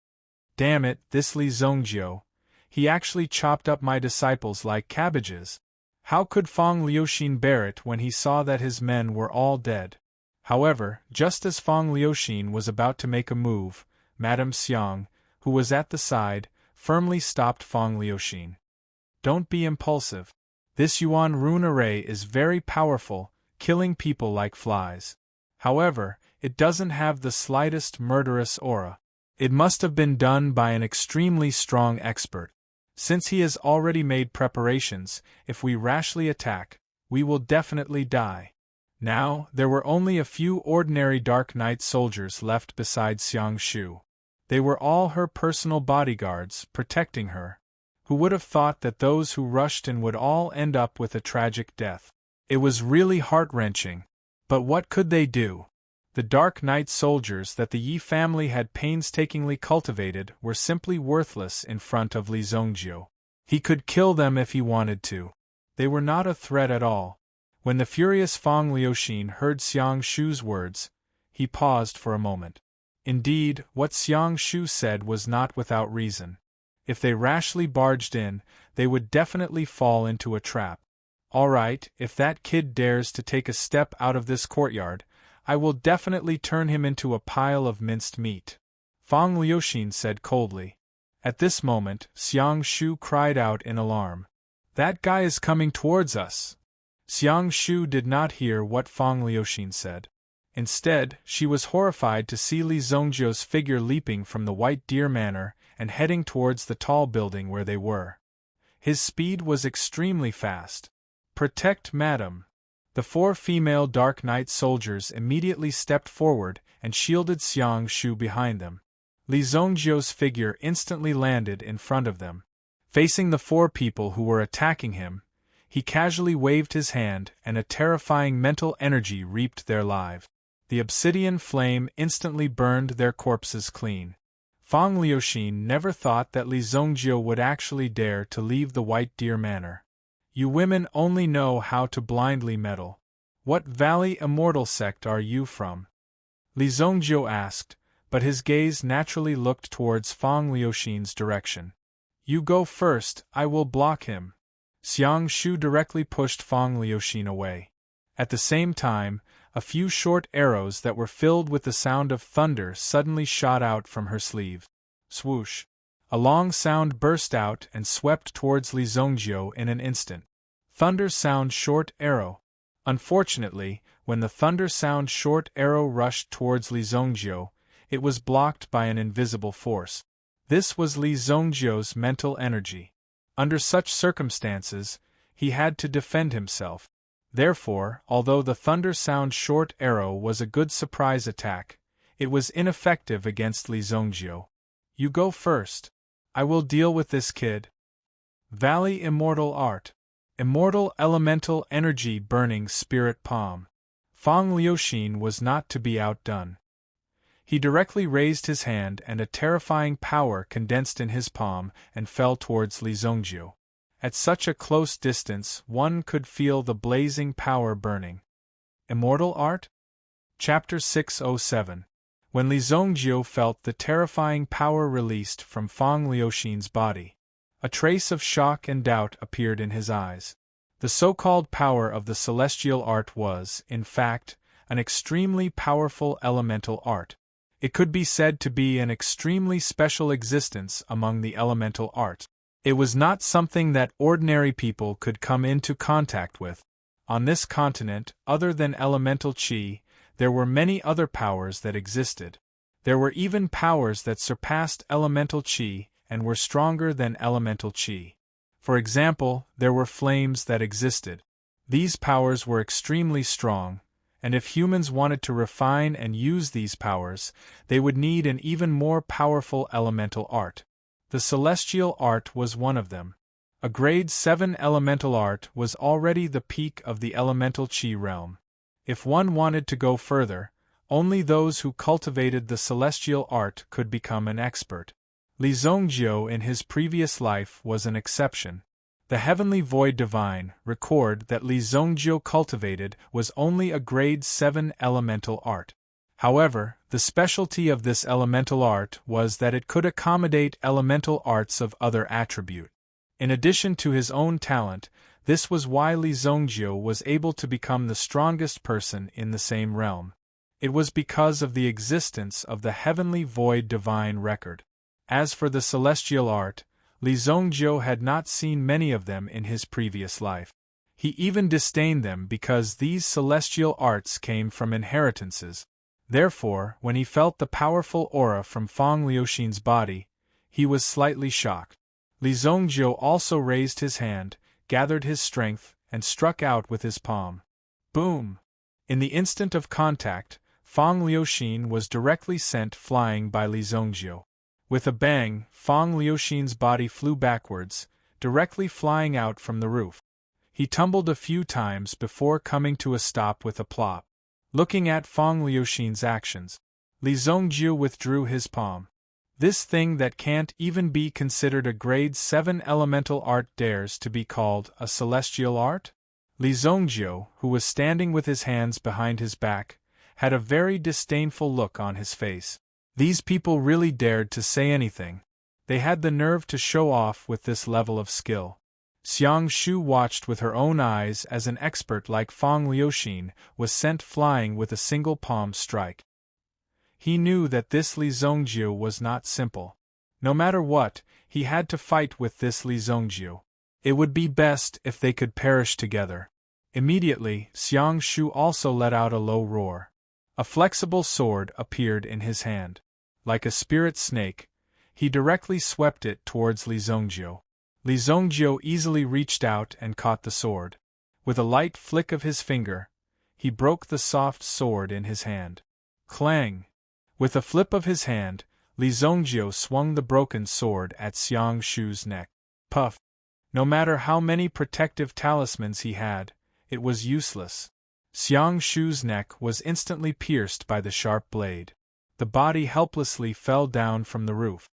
Damn it, this Li Zhongjio. He actually chopped up my disciples like cabbages. How could Fang Liuxin bear it when he saw that his men were all dead? However, just as Fang Liuxin was about to make a move, Madame Xiang, who was at the side, firmly stopped Fang Liuxin. Don't be impulsive. This yuan rune array is very powerful, killing people like flies. However, it doesn't have the slightest murderous aura. It must have been done by an extremely strong expert. Since he has already made preparations, if we rashly attack, we will definitely die. Now, there were only a few ordinary Dark Knight soldiers left beside Xiang Shu. They were all her personal bodyguards, protecting her. Who would have thought that those who rushed in would all end up with a tragic death? It was really heart-wrenching. But what could they do? The Dark Knight soldiers that the Yi family had painstakingly cultivated were simply worthless in front of Li Zhongjio. He could kill them if he wanted to. They were not a threat at all. When the furious Fang Liuxin heard Xiang Shu's words, he paused for a moment. Indeed, what Xiang Shu said was not without reason. If they rashly barged in, they would definitely fall into a trap. All right, if that kid dares to take a step out of this courtyard, I will definitely turn him into a pile of minced meat. Fang Liuxin said coldly. At this moment, Xiang Shu cried out in alarm. That guy is coming towards us. Xiang Shu did not hear what Fang Liuxin said. Instead, she was horrified to see Li Zhongjio's figure leaping from the White Deer Manor and heading towards the tall building where they were. His speed was extremely fast. Protect, madam. The 4 female Dark Knight soldiers immediately stepped forward and shielded Xiang Shu behind them. Li Zhongjio's figure instantly landed in front of them. Facing the 4 people who were attacking him, he casually waved his hand and a terrifying mental energy reaped their lives. The obsidian flame instantly burned their corpses clean. Fang Liuxin never thought that Li Zhongjio would actually dare to leave the White Deer Manor. You women only know how to blindly meddle. "What Valley Immortal sect are you from?" Li Zhongjiu asked, but his gaze naturally looked towards Fang Liuxin's direction. "You go first, I will block him." Xiang Shu directly pushed Fang Liuxin away. At the same time, a few short arrows that were filled with the sound of thunder suddenly shot out from her sleeve. Swoosh! A long sound burst out and swept towards Li Zhongjiu in an instant. Thunder sound short arrow. Unfortunately, when the thunder sound short arrow rushed towards Li Zhongjiu, it was blocked by an invisible force. This was Li Zhongjiu's mental energy. Under such circumstances, he had to defend himself. Therefore, although the thunder sound short arrow was a good surprise attack, it was ineffective against Li Zhongjiu. "You go first. I will deal with this kid." Valley Immortal Art. Immortal Elemental Energy Burning Spirit Palm. Fang Liuxin was not to be outdone. He directly raised his hand and a terrifying power condensed in his palm and fell towards Li Zhongjiu. At such a close distance one could feel the blazing power burning. Immortal Art? Chapter 607. When Li Zhongjiu felt the terrifying power released from Fang Liuxin's body, a trace of shock and doubt appeared in his eyes. The so-called power of the celestial art was, in fact, an extremely powerful elemental art. It could be said to be an extremely special existence among the elemental arts. It was not something that ordinary people could come into contact with. On this continent, other than elemental qi, there were many other powers that existed. There were even powers that surpassed elemental qi and were stronger than elemental qi. For example, there were flames that existed. These powers were extremely strong, and if humans wanted to refine and use these powers, they would need an even more powerful elemental art. The celestial art was one of them. A grade 7 elemental art was already the peak of the elemental qi realm. If one wanted to go further, only those who cultivated the celestial art could become an expert. Li Zhongjiu in his previous life was an exception. The Heavenly Void Divine record that Li Zhongjiu cultivated was only a grade 7 elemental art. However, the specialty of this elemental art was that it could accommodate elemental arts of other attribute. In addition to his own talent, this was why Li Zhongjiu was able to become the strongest person in the same realm. It was because of the existence of the Heavenly Void Divine record. As for the celestial art, Li Zhongjiu had not seen many of them in his previous life. He even disdained them because these celestial arts came from inheritances. Therefore, when he felt the powerful aura from Fang Liuxin's body, he was slightly shocked. Li Zhongjiu also raised his hand, gathered his strength, and struck out with his palm. Boom! In the instant of contact, Fang Liuxin was directly sent flying by Li Zhongjiu. With a bang, Fang Liuxin's body flew backwards, directly flying out from the roof. He tumbled a few times before coming to a stop with a plop. Looking at Fang Liuxin's actions, Li Zhongjiu withdrew his palm. This thing that can't even be considered a grade 7 elemental art dares to be called a celestial art? Li Zhongjiu, who was standing with his hands behind his back, had a very disdainful look on his face. These people really dared to say anything. They had the nerve to show off with this level of skill. Xiang Shu watched with her own eyes as an expert like Fang Liuxin was sent flying with a single palm strike. He knew that this Li Zhongjiu was not simple. No matter what, he had to fight with this Li Zhongjiu. It would be best if they could perish together. Immediately, Xiang Shu also let out a low roar. A flexible sword appeared in his hand. Like a spirit snake, he directly swept it towards Li Zhongjiu. Li Zhongjiu easily reached out and caught the sword. With a light flick of his finger, he broke the soft sword in his hand. Clang! With a flip of his hand, Li Zhongjiu swung the broken sword at Xiang Shu's neck. Puff! No matter how many protective talismans he had, it was useless. Xiang Shu's neck was instantly pierced by the sharp blade. The body helplessly fell down from the roof.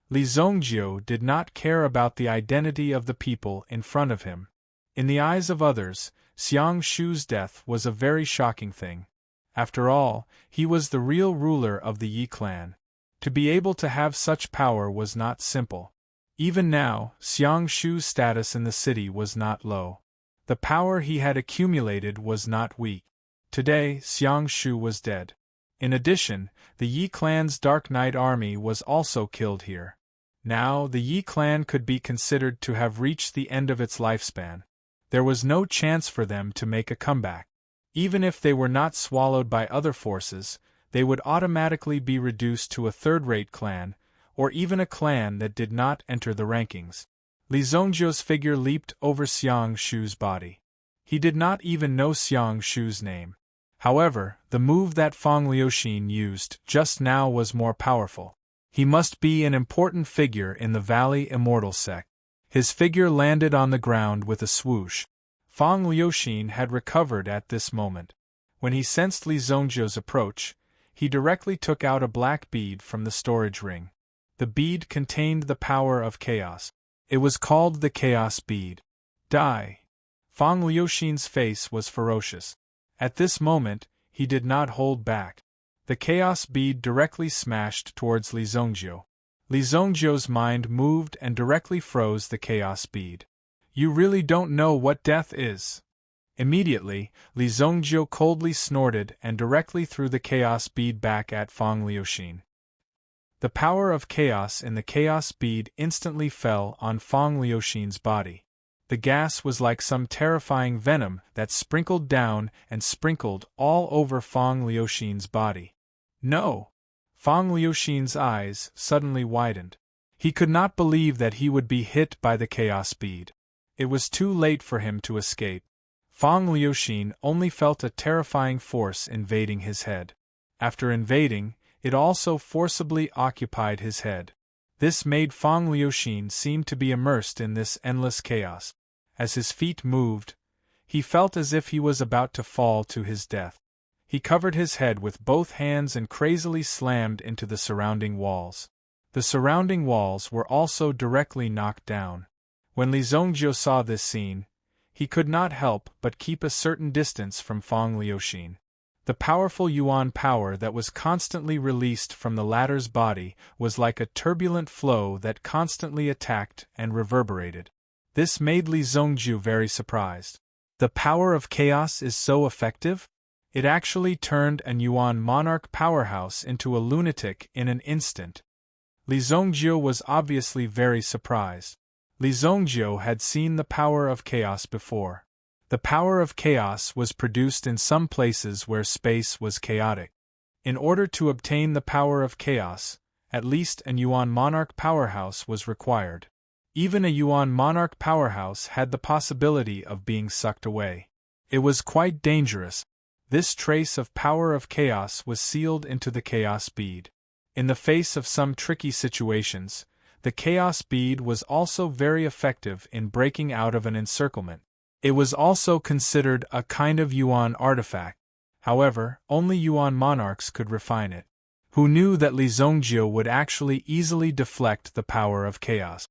Li Zhongjiu did not care about the identity of the people in front of him. In the eyes of others, Xiang Shu's death was a very shocking thing. After all, he was the real ruler of the Yi clan. To be able to have such power was not simple. Even now, Xiang Shu's status in the city was not low. The power he had accumulated was not weak. Today, Xiang Shu was dead. In addition, the Yi clan's Dark Knight army was also killed here. Now, the Yi clan could be considered to have reached the end of its lifespan. There was no chance for them to make a comeback. Even if they were not swallowed by other forces, they would automatically be reduced to a third-rate clan, or even a clan that did not enter the rankings. Li Zhongjiu's figure leaped over Xiang Shu's body. He did not even know Xiang Shu's name. However, the move that Fang Liuxin used just now was more powerful. He must be an important figure in the Valley Immortal sect. His figure landed on the ground with a swoosh. Fang Liuxin had recovered at this moment. When he sensed Li Zhongjiu's approach, he directly took out a black bead from the storage ring. The bead contained the power of chaos. It was called the Chaos Bead. Die! Fang Liuxin's face was ferocious. At this moment, he did not hold back. The Chaos Bead directly smashed towards Li Zhongjiu. Li Zhongjiu's mind moved and directly froze the Chaos Bead. You really don't know what death is. Immediately, Li Zhongjiu coldly snorted and directly threw the Chaos Bead back at Fang Liuxin. The power of chaos in the Chaos Bead instantly fell on Fang Liuxin's body. The gas was like some terrifying venom that sprinkled down and sprinkled all over Fang Liuxin's body. No! Fang Liuxin's eyes suddenly widened. He could not believe that he would be hit by the Chaos Bead. It was too late for him to escape. Fang Liuxin only felt a terrifying force invading his head. After invading, it also forcibly occupied his head. This made Fang Liuxin seem to be immersed in this endless chaos. As his feet moved, he felt as if he was about to fall to his death. He covered his head with both hands and crazily slammed into the surrounding walls. The surrounding walls were also directly knocked down. When Li Zhongjiu saw this scene, he could not help but keep a certain distance from Fang Liuxin. The powerful Yuan power that was constantly released from the latter's body was like a turbulent flow that constantly attacked and reverberated. This made Li Zhongjiu very surprised. The power of chaos is so effective? It actually turned an Yuan monarch powerhouse into a lunatic in an instant. Li Zhongjiu was obviously very surprised. Li Zhongjiu had seen the power of chaos before. The power of chaos was produced in some places where space was chaotic. In order to obtain the power of chaos, at least an Yuan monarch powerhouse was required. Even a Yuan monarch powerhouse had the possibility of being sucked away. It was quite dangerous. This trace of power of chaos was sealed into the Chaos Bead. In the face of some tricky situations, the Chaos Bead was also very effective in breaking out of an encirclement. It was also considered a kind of Yuan artifact. However, only Yuan monarchs could refine it. Who knew that Li Zhongjiu would actually easily deflect the power of chaos?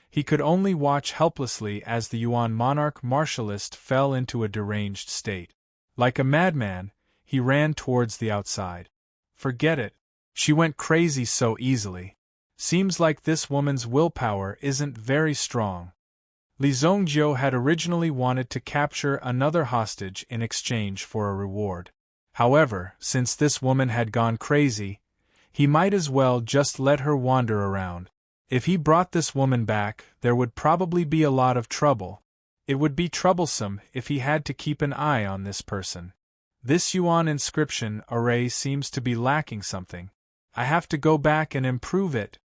He could only watch helplessly as the Yuan monarch martialist fell into a deranged state. Like a madman, he ran towards the outside. Forget it. She went crazy so easily. Seems like this woman's willpower isn't very strong. Li Zhongjiu had originally wanted to capture another hostage in exchange for a reward. However, since this woman had gone crazy, he might as well just let her wander around. If he brought this woman back, there would probably be a lot of trouble. It would be troublesome if he had to keep an eye on this person. This Yuan inscription array seems to be lacking something. I have to go back and improve it.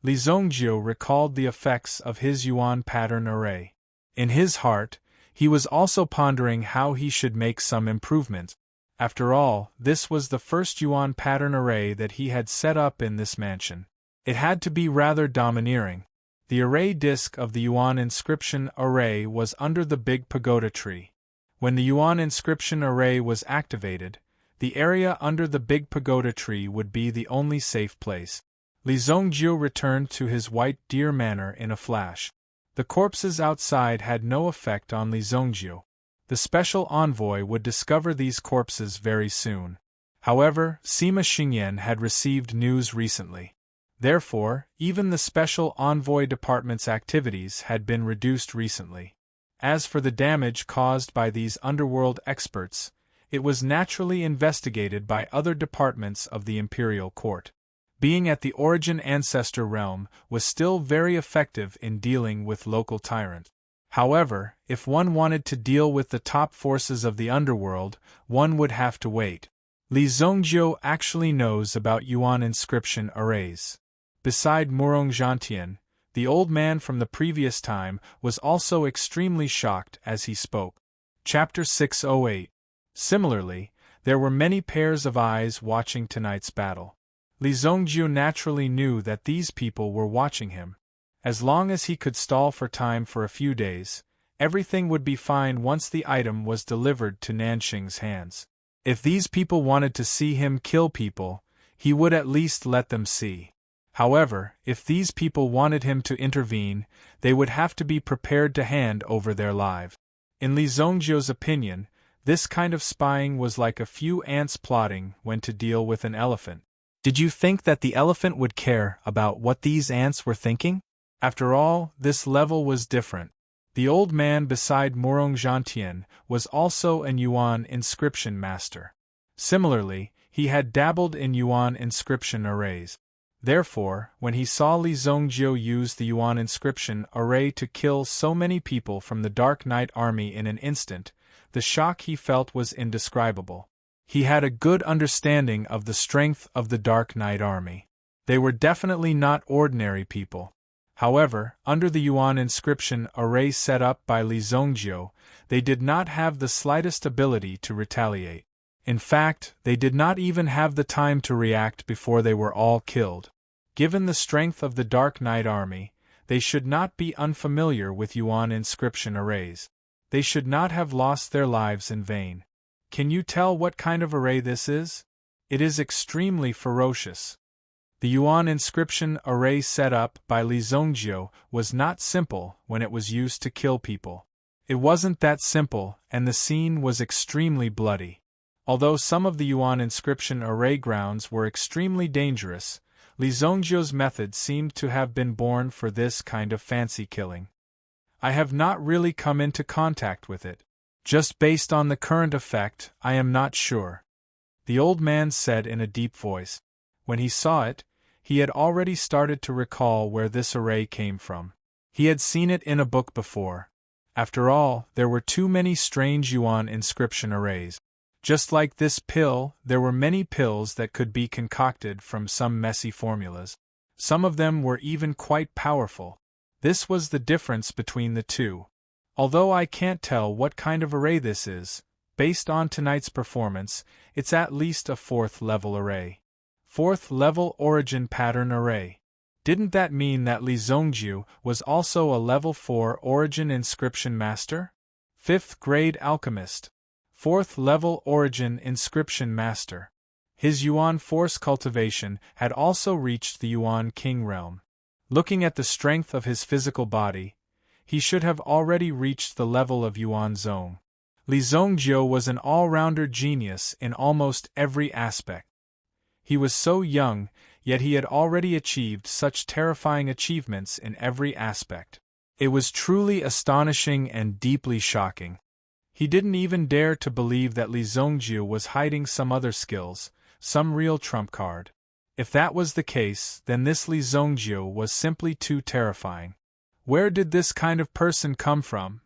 Li Zhongjiu recalled the effects of his Yuan pattern array. In his heart, he was also pondering how he should make some improvements. After all, this was the first Yuan pattern array that he had set up in this mansion. It had to be rather domineering. The array disk of the Yuan inscription array was under the big pagoda tree. When the Yuan inscription array was activated, the area under the big pagoda tree would be the only safe place. Li Zhongjiu returned to his white deer manor in a flash. The corpses outside had no effect on Li Zongjiu. The special envoy would discover these corpses very soon. However, Sima Xingyan had received news recently. Therefore, even the special envoy department's activities had been reduced recently. As for the damage caused by these underworld experts, it was naturally investigated by other departments of the imperial court. Being at the origin ancestor realm was still very effective in dealing with local tyrants. However, if one wanted to deal with the top forces of the underworld, one would have to wait. Li Zongjiu actually knows about Yuan inscription arrays. Beside Murong Zhantian, the old man from the previous time was also extremely shocked as he spoke. Chapter 608. Similarly, there were many pairs of eyes watching tonight's battle. Li Zongjiu naturally knew that these people were watching him. As long as he could stall for time for a few days, everything would be fine once the item was delivered to Nanxing's hands. If these people wanted to see him kill people, he would at least let them see. However, if these people wanted him to intervene, they would have to be prepared to hand over their lives. In Li Zongjiu's opinion, this kind of spying was like a few ants plotting when to deal with an elephant. Did you think that the elephant would care about what these ants were thinking? After all, this level was different. The old man beside Murong Zhantian was also an Yuan inscription master. Similarly, he had dabbled in Yuan inscription arrays. Therefore, when he saw Li Zongjiu use the Yuan inscription array to kill so many people from the Dark Knight army in an instant, the shock he felt was indescribable. He had a good understanding of the strength of the Dark Knight army. They were definitely not ordinary people. However, under the Yuan inscription array set up by Li Zongjiu, they did not have the slightest ability to retaliate. In fact, they did not even have the time to react before they were all killed. Given the strength of the Dark Knight army, they should not be unfamiliar with Yuan inscription arrays. They should not have lost their lives in vain. Can you tell what kind of array this is? It is extremely ferocious. The Yuan inscription array set up by Li Zongjiu was not simple when it was used to kill people. It wasn't that simple, and the scene was extremely bloody. Although some of the Yuan inscription array grounds were extremely dangerous, Li Zongjiu's method seemed to have been born for this kind of fancy killing. I have not really come into contact with it. Just based on the current effect, I am not sure. The old man said in a deep voice. When he saw it, he had already started to recall where this array came from. He had seen it in a book before. After all, there were too many strange Yuan inscription arrays. Just like this pill, there were many pills that could be concocted from some messy formulas. Some of them were even quite powerful. This was the difference between the two. Although I can't tell what kind of array this is, based on tonight's performance, it's at least a 4th level array. 4th level origin pattern array. Didn't that mean that Li Zongjiu was also a level 4 origin inscription master? 5th grade alchemist. 4th level origin inscription master. His Yuan force cultivation had also reached the Yuan king realm. Looking at the strength of his physical body, he should have already reached the level of Yuan Zong. Li Zongjiu was an all-rounder genius in almost every aspect. He was so young, yet he had already achieved such terrifying achievements in every aspect. It was truly astonishing and deeply shocking. He didn't even dare to believe that Li Zongjiu was hiding some other skills, some real trump card. If that was the case, then this Li Zongjiu was simply too terrifying. Where did this kind of person come from?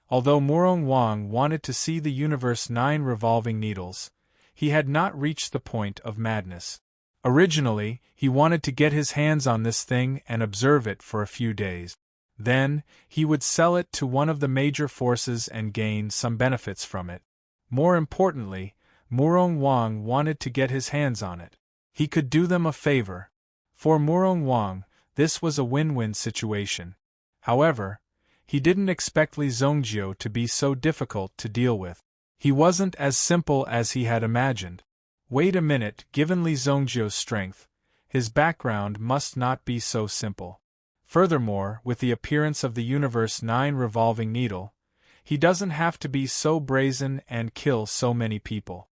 Although Murong Wang wanted to see the universe 9 revolving needles, he had not reached the point of madness. Originally, he wanted to get his hands on this thing and observe it for a few days. Then, he would sell it to one of the major forces and gain some benefits from it. More importantly, Murong Wang wanted to get his hands on it. He could do them a favor. For Murong Wang, this was a win-win situation. However, he didn't expect Li Zongjiu to be so difficult to deal with. He wasn't as simple as he had imagined. Wait a minute, given Li Zongjiu's strength, his background must not be so simple. Furthermore, with the appearance of the Universe 9 revolving needle, he doesn't have to be so brazen and kill so many people.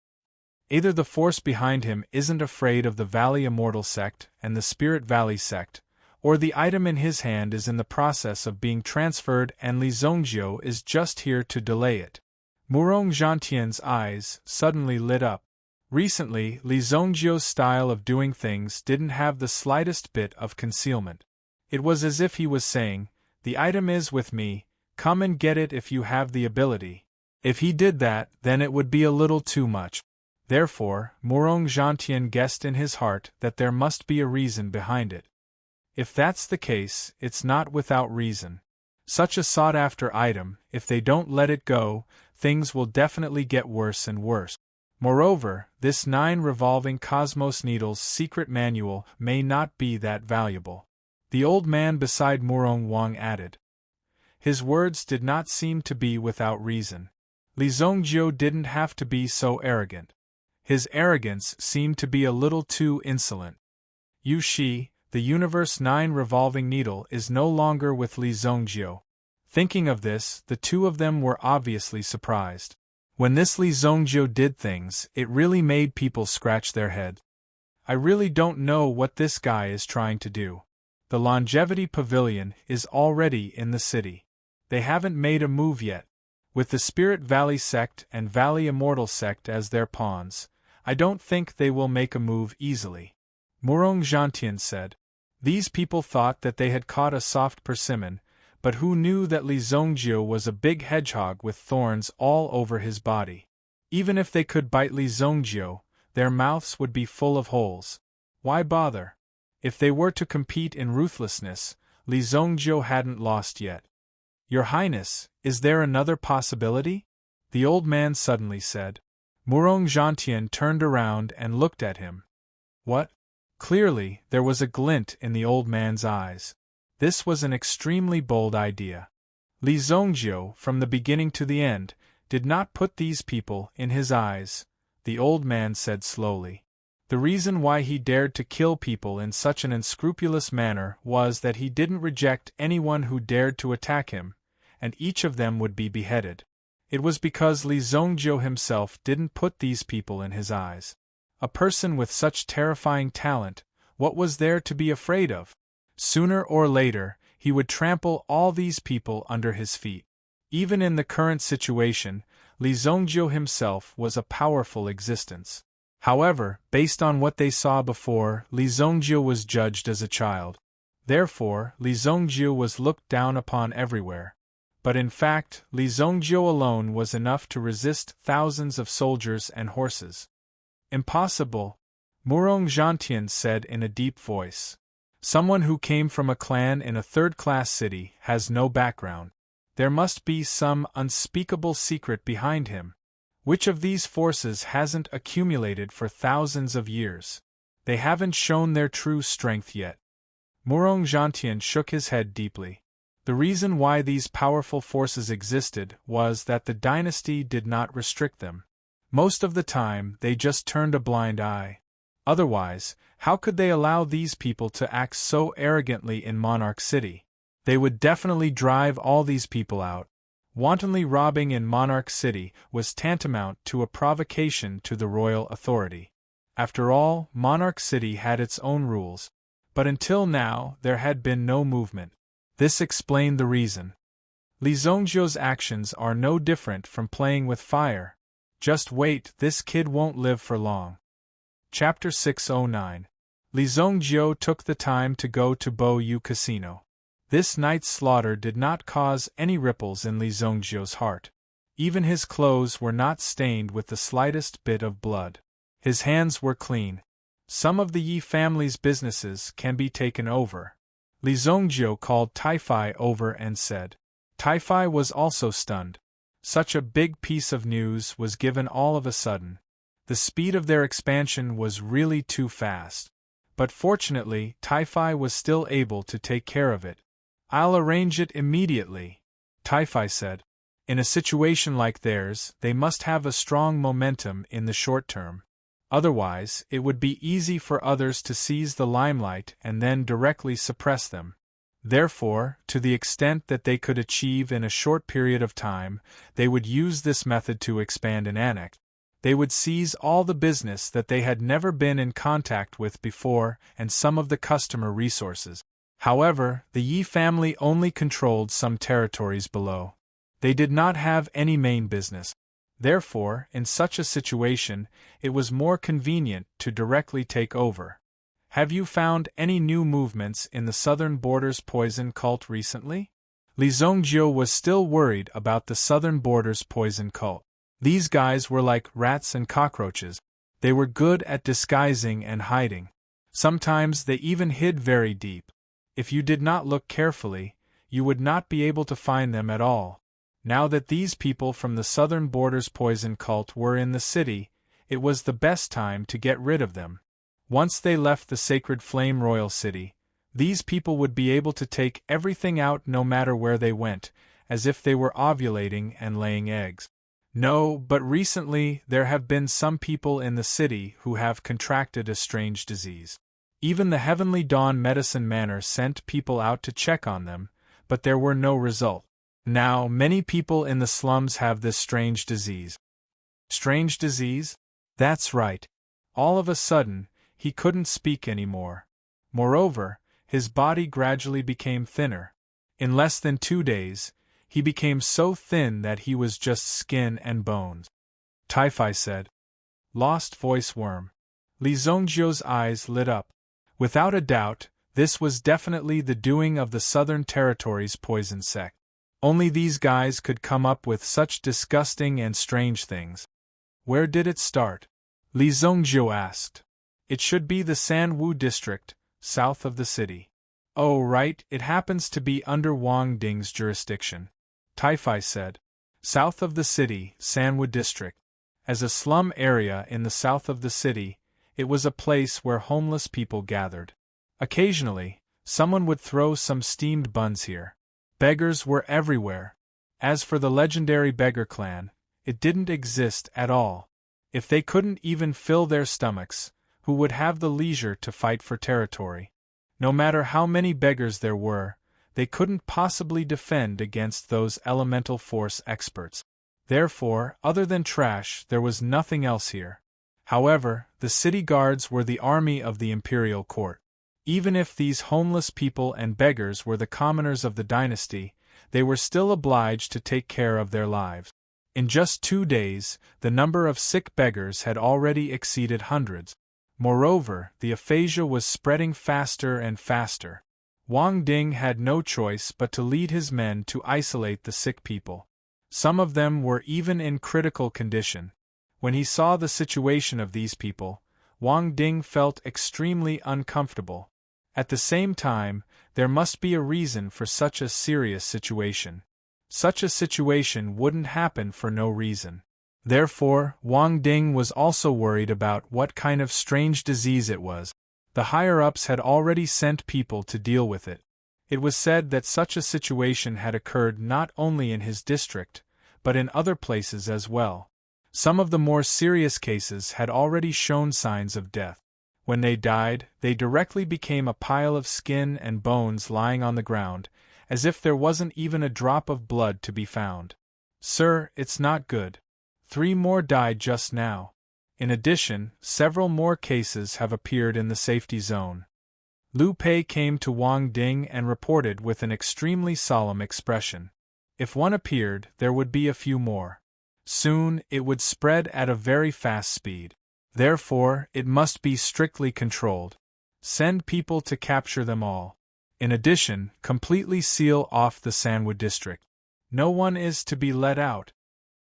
Either the force behind him isn't afraid of the Valley Immortal sect and the Spirit Valley sect, or the item in his hand is in the process of being transferred and Li Zhongjiu is just here to delay it. Murong Zhantian's eyes suddenly lit up. Recently, Li Zhongjiu's style of doing things didn't have the slightest bit of concealment. It was as if he was saying, "The item is with me, come and get it if you have the ability." If he did that, then it would be a little too much. Therefore, Murong Zhantian guessed in his heart that there must be a reason behind it. If that's the case, it's not without reason. Such a sought-after item, if they don't let it go, things will definitely get worse and worse. Moreover, this 9 revolving Cosmos Needle's secret manual may not be that valuable. The old man beside Murong Wang added. His words did not seem to be without reason. Li Zhongjiu didn't have to be so arrogant. His arrogance seemed to be a little too insolent. Yu Shi, the Universe 9 revolving needle, is no longer with Li Zhongjiu. Thinking of this, the two of them were obviously surprised. When this Li Zhongjiu did things, it really made people scratch their head. I really don't know what this guy is trying to do. The Longevity Pavilion is already in the city. They haven't made a move yet. With the Spirit Valley sect and Valley Immortal sect as their pawns, I don't think they will make a move easily. Murong Zhantian said. These people thought that they had caught a soft persimmon, but who knew that Li Zhongjiu was a big hedgehog with thorns all over his body? Even if they could bite Li Zhongjiu, their mouths would be full of holes. Why bother? If they were to compete in ruthlessness, Li Zhongjiu hadn't lost yet. Your Highness, is there another possibility? The old man suddenly said. Murong Zhantian turned around and looked at him. What? Clearly, there was a glint in the old man's eyes. This was an extremely bold idea. Li Zhongjiu, from the beginning to the end, did not put these people in his eyes, the old man said slowly. The reason why he dared to kill people in such an unscrupulous manner was that he didn't reject anyone who dared to attack him, and each of them would be beheaded. It was because Li Zhongjiu himself didn't put these people in his eyes. A person with such terrifying talent, what was there to be afraid of? Sooner or later, he would trample all these people under his feet. Even in the current situation, Li Zhongjiu himself was a powerful existence. However, based on what they saw before, Li Zhongjiu was judged as a child. Therefore, Li Zhongjiu was looked down upon everywhere. But in fact, Li Zhongjiu alone was enough to resist thousands of soldiers and horses. Impossible, Murong Zhantian said in a deep voice. Someone who came from a clan in a third-class city has no background. There must be some unspeakable secret behind him. Which of these forces hasn't accumulated for thousands of years? They haven't shown their true strength yet. Murong Zhantian shook his head deeply. The reason why these powerful forces existed was that the dynasty did not restrict them. Most of the time, they just turned a blind eye. Otherwise, how could they allow these people to act so arrogantly in Monarch City? They would definitely drive all these people out. Wantonly robbing in Monarch City was tantamount to a provocation to the royal authority. After all, Monarch City had its own rules, but until now there had been no movement. This explained the reason. Li Zhongjiu's actions are no different from playing with fire. Just wait, this kid won't live for long. Chapter 609. Li Zhongjiu took the time to go to Bo Yu Casino. This night's slaughter did not cause any ripples in Li Zhongjiu's heart. Even his clothes were not stained with the slightest bit of blood. His hands were clean. Some of the Yi family's businesses can be taken over. Li Zhongjiu called Taifai over and said. Taifai was also stunned. Such a big piece of news was given all of a sudden. The speed of their expansion was really too fast. But fortunately, Taifai was still able to take care of it. I'll arrange it immediately, Taifai said. In a situation like theirs, they must have a strong momentum in the short term. Otherwise, it would be easy for others to seize the limelight and then directly suppress them. Therefore, to the extent that they could achieve in a short period of time, they would use this method to expand and annex. They would seize all the business that they had never been in contact with before and some of the customer resources. However, the Yi family only controlled some territories below. They did not have any main business. Therefore, in such a situation, it was more convenient to directly take over. Have you found any new movements in the Southern Borders poison cult recently? Li Zhongjiu was still worried about the Southern Borders poison cult. These guys were like rats and cockroaches. They were good at disguising and hiding. Sometimes they even hid very deep. If you did not look carefully, you would not be able to find them at all. Now that these people from the Southern Borders poison cult were in the city, it was the best time to get rid of them. Once they left the sacred Flame Royal City, these people would be able to take everything out no matter where they went, as if they were ovulating and laying eggs. No, but recently there have been some people in the city who have contracted a strange disease. Even the Heavenly Dawn Medicine Manor sent people out to check on them, but there were no result. Now, many people in the slums have this strange disease. Strange disease? That's right. All of a sudden, he couldn't speak anymore. Moreover, his body gradually became thinner. In less than 2 days, he became so thin that he was just skin and bones. Tai-Fi said. Lost voice worm. Li Zhongjiu's eyes lit up. Without a doubt, this was definitely the doing of the Southern Territories poison sect. Only these guys could come up with such disgusting and strange things. Where did it start? Li Zhongjiu asked. It should be the Sanwu district, south of the city. Oh right, it happens to be under Wang Ding's jurisdiction. Tai-Fi said. South of the city, Sanwu district. As a slum area in the south of the city, it was a place where homeless people gathered. Occasionally, someone would throw some steamed buns here. Beggars were everywhere. As for the legendary beggar clan, it didn't exist at all. If they couldn't even fill their stomachs, who would have the leisure to fight for territory? No matter how many beggars there were, they couldn't possibly defend against those elemental force experts. Therefore, other than trash, there was nothing else here. However, the city guards were the army of the imperial court. Even if these homeless people and beggars were the commoners of the dynasty, they were still obliged to take care of their lives. In just 2 days, the number of sick beggars had already exceeded hundreds. Moreover, the aphasia was spreading faster and faster. Wang Ding had no choice but to lead his men to isolate the sick people. Some of them were even in critical condition. When he saw the situation of these people, Wang Ding felt extremely uncomfortable. At the same time, there must be a reason for such a serious situation. Such a situation wouldn't happen for no reason. Therefore, Wang Ding was also worried about what kind of strange disease it was. The higher-ups had already sent people to deal with it. It was said that such a situation had occurred not only in his district, but in other places as well. Some of the more serious cases had already shown signs of death. When they died, they directly became a pile of skin and bones lying on the ground, as if there wasn't even a drop of blood to be found. Sir, it's not good. 3 more died just now. In addition, several more cases have appeared in the safety zone. Liu Pei came to Wang Ding and reported with an extremely solemn expression. If one appeared, there would be a few more. Soon, it would spread at a very fast speed. Therefore, it must be strictly controlled. Send people to capture them all. In addition, completely seal off the Sanwu district. No one is to be let out.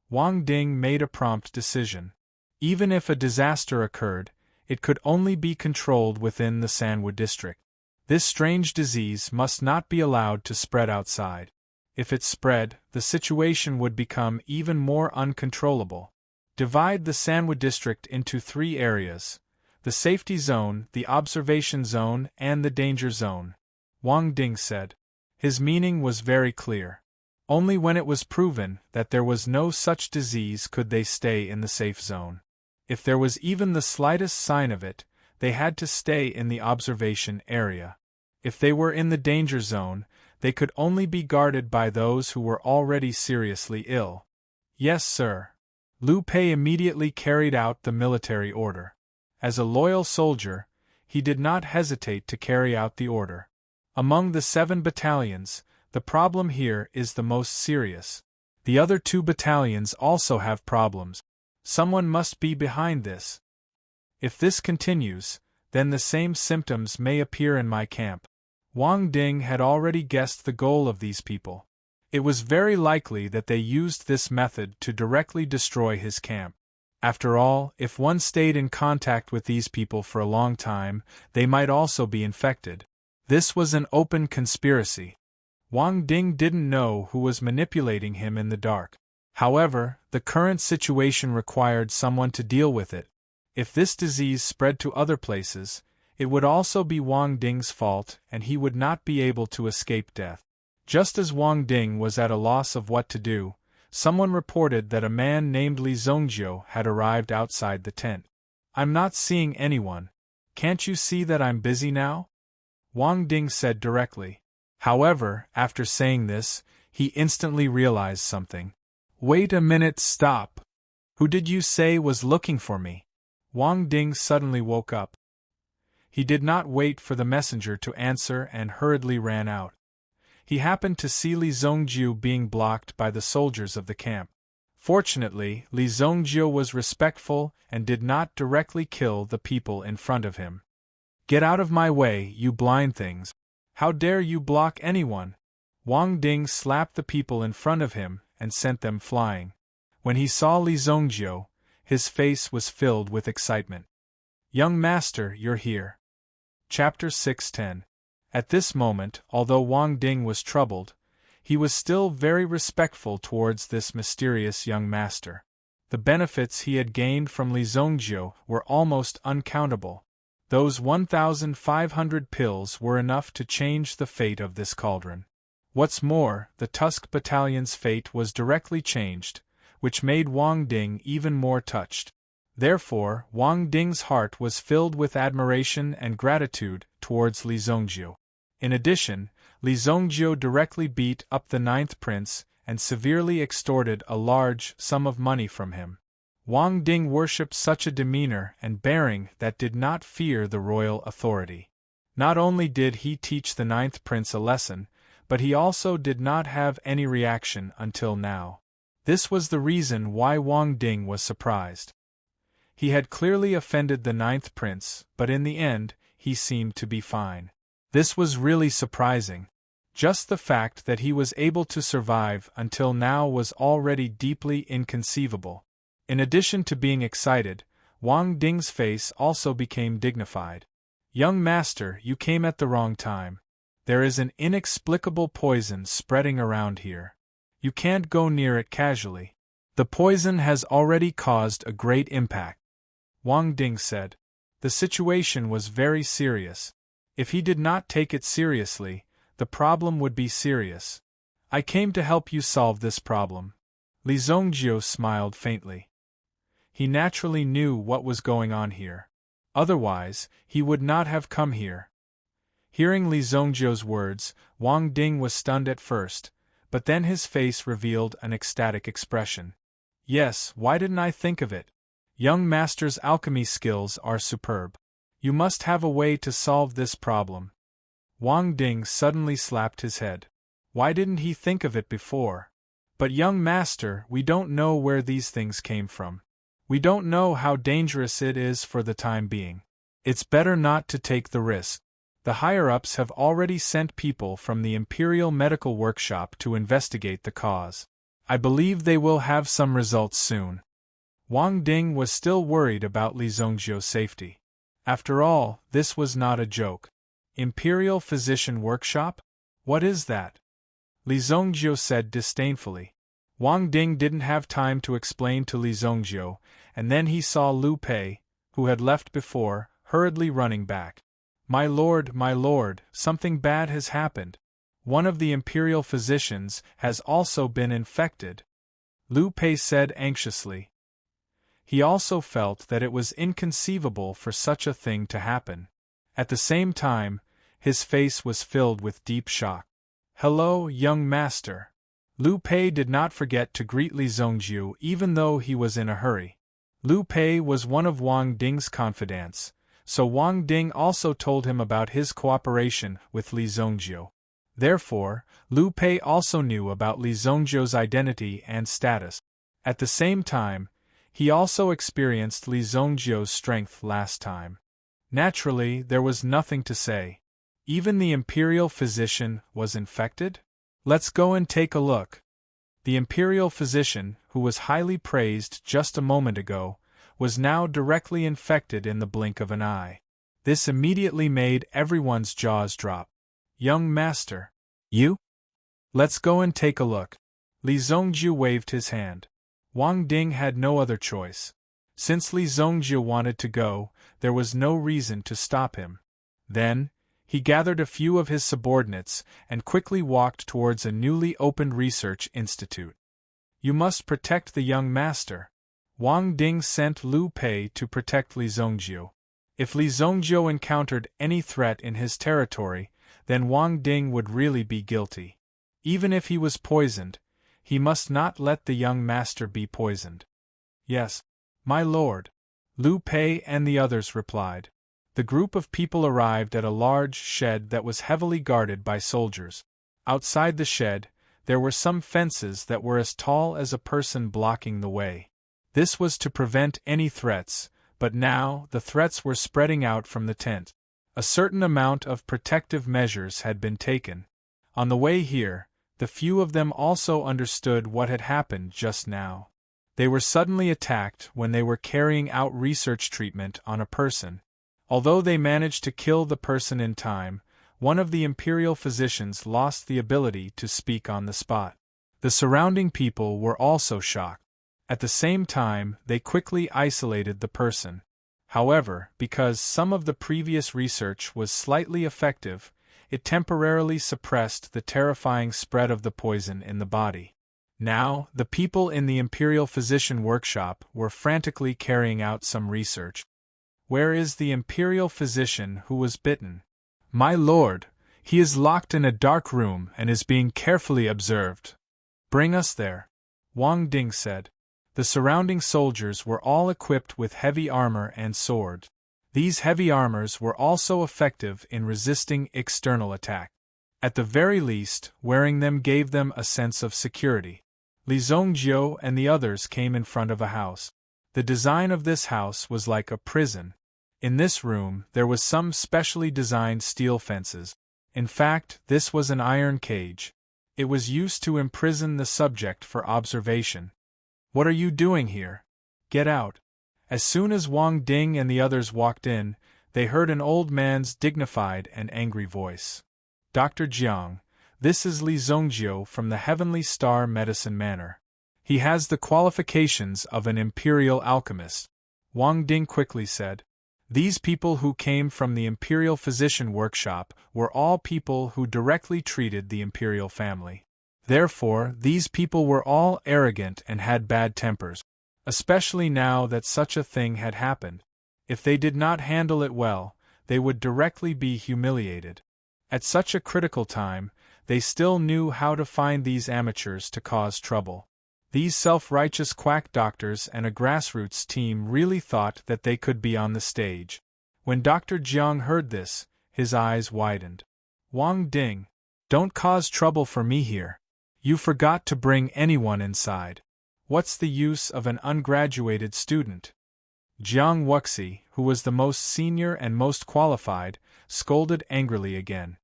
Wang Ding made a prompt decision. Even if a disaster occurred, it could only be controlled within the Sanwu district. This strange disease must not be allowed to spread outside. If it spread, the situation would become even more uncontrollable. Divide the Sanwu district into 3 areas: the safety zone, the observation zone, and the danger zone. Wang Ding said. His meaning was very clear. Only when it was proven that there was no such disease could they stay in the safe zone. If there was even the slightest sign of it, they had to stay in the observation area. If they were in the danger zone, they could only be guarded by those who were already seriously ill. Yes, sir. Liu Pei immediately carried out the military order. As a loyal soldier, he did not hesitate to carry out the order. Among the 7 battalions, the problem here is the most serious. The other 2 battalions also have problems. Someone must be behind this. If this continues, then the same symptoms may appear in my camp. Wang Ding had already guessed the goal of these people. It was very likely that they used this method to directly destroy his camp. After all, if one stayed in contact with these people for a long time, they might also be infected. This was an open conspiracy. Wang Ding didn't know who was manipulating him in the dark. However, the current situation required someone to deal with it. If this disease spread to other places, it would also be Wang Ding's fault and he would not be able to escape death. Just as Wang Ding was at a loss of what to do, someone reported that a man named Li Zongjiu had arrived outside the tent. "I'm not seeing anyone. Can't you see that I'm busy now?" Wang Ding said directly. However, after saying this, he instantly realized something. "Wait a minute, stop. Who did you say was looking for me?" Wang Ding suddenly woke up. He did not wait for the messenger to answer and hurriedly ran out. He happened to see Li Zongjiu being blocked by the soldiers of the camp. Fortunately, Li Zongjiu was respectful and did not directly kill the people in front of him. "Get out of my way, you blind things! How dare you block anyone?" Wang Ding slapped the people in front of him and sent them flying. When he saw Li Zongjiu, his face was filled with excitement. "Young master, you're here." Chapter 6:10. At this moment, although Wang Ding was troubled, he was still very respectful towards this mysterious young master. The benefits he had gained from Li Zongjiu were almost uncountable. Those 1,500 pills were enough to change the fate of this cauldron. What's more, the Tusk Battalion's fate was directly changed, which made Wang Ding even more touched. Therefore, Wang Ding's heart was filled with admiration and gratitude towards Li Zongjiu. In addition, Li Zongjiu directly beat up the 9th prince and severely extorted a large sum of money from him. Wang Ding worshipped such a demeanor and bearing that did not fear the royal authority. Not only did he teach the 9th prince a lesson, but he also did not have any reaction until now. This was the reason why Wang Ding was surprised. He had clearly offended the 9th prince, but in the end, he seemed to be fine. This was really surprising. Just the fact that he was able to survive until now was already deeply inconceivable. In addition to being excited, Wang Ding's face also became dignified. "Young master, you came at the wrong time. There is an inexplicable poison spreading around here. You can't go near it casually. The poison has already caused a great impact," Wang Ding said. The situation was very serious. If he did not take it seriously, the problem would be serious. "I came to help you solve this problem." Li Zongjiu smiled faintly. He naturally knew what was going on here. Otherwise, he would not have come here. Hearing Li Zongjiu's words, Wang Ding was stunned at first, but then his face revealed an ecstatic expression. "Yes, why didn't I think of it? Young master's alchemy skills are superb. You must have a way to solve this problem." Wang Ding suddenly slapped his head. Why didn't he think of it before? "But young master, we don't know where these things came from. We don't know how dangerous it is for the time being. It's better not to take the risk. The higher-ups have already sent people from the Imperial Medical Workshop to investigate the cause. I believe they will have some results soon." Wang Ding was still worried about Li Zongjiu's safety. After all, this was not a joke. Imperial Physician Workshop? What is that? Li Zongjiu said disdainfully. Wang Ding didn't have time to explain to Li Zongjiu, and then he saw Liu Pei, who had left before, hurriedly running back. My lord, something bad has happened. One of the Imperial physicians has also been infected," Liu Pei said anxiously. He also felt that it was inconceivable for such a thing to happen. At the same time, His face was filled with deep shock. "Hello, young master." Liu Pei did not forget to greet Li Zongjiu even though he was in a hurry. Liu Pei was one of Wang Ding's confidants, so Wang Ding also told him about his cooperation with Li Zongjiu. Therefore, Liu Pei also knew about Li Zongjiu's identity and status. At the same time, he also experienced Li Zongjiu's strength last time. Naturally, there was nothing to say. Even the imperial physician was infected? Let's go and take a look. The imperial physician, who was highly praised just a moment ago, was now directly infected in the blink of an eye. This immediately made everyone's jaws drop. "Young master. You? Let's go and take a look." Li Zongjiu waved his hand. Wang Ding had no other choice. Since Li Zongjiu wanted to go, there was no reason to stop him. Then, he gathered a few of his subordinates and quickly walked towards a newly opened research institute. "You must protect the young master." Wang Ding sent Liu Pei to protect Li Zongjiu. If Li Zongjiu encountered any threat in his territory, then Wang Ding would really be guilty. Even if he was poisoned, he must not let the young master be poisoned. "Yes, my lord," Liu Pei and the others replied. The group of people arrived at a large shed that was heavily guarded by soldiers. Outside the shed, there were some fences that were as tall as a person blocking the way. This was to prevent any threats, but now the threats were spreading out from the tent. A certain amount of protective measures had been taken. On the way here, the few of them also understood what had happened just now. They were suddenly attacked when they were carrying out research treatment on a person. Although they managed to kill the person in time, one of the imperial physicians lost the ability to speak on the spot. The surrounding people were also shocked. At the same time, they quickly isolated the person. However, because some of the previous research was slightly effective, it temporarily suppressed the terrifying spread of the poison in the body. Now, the people in the Imperial Physician Workshop were frantically carrying out some research. "Where is the Imperial Physician who was bitten?" "My lord, he is locked in a dark room and is being carefully observed." "Bring us there," Wang Ding said. The surrounding soldiers were all equipped with heavy armor and swords. These heavy armors were also effective in resisting external attack. At the very least, wearing them gave them a sense of security. Li Zongjiu and the others came in front of a house. The design of this house was like a prison. In this room, there was some specially designed steel fences. In fact, this was an iron cage. It was used to imprison the subject for observation. "What are you doing here? Get out." As soon as Wang Ding and the others walked in, they heard an old man's dignified and angry voice. "Dr. Jiang, this is Li Zongjiu from the Heavenly Star Medicine Manor. He has the qualifications of an imperial alchemist," Wang Ding quickly said. These people who came from the Imperial Physician Workshop were all people who directly treated the imperial family. Therefore, these people were all arrogant and had bad tempers, especially now that such a thing had happened. If they did not handle it well, they would directly be humiliated. At such a critical time, they still knew how to find these amateurs to cause trouble. These self-righteous quack doctors and a grassroots team really thought that they could be on the stage. When Dr. Jiang heard this, his eyes widened. "Wang Ding, don't cause trouble for me here. You forgot to bring anyone inside. What's the use of an ungraduated student?" Jiang Wuxi, who was the most senior and most qualified, scolded angrily again.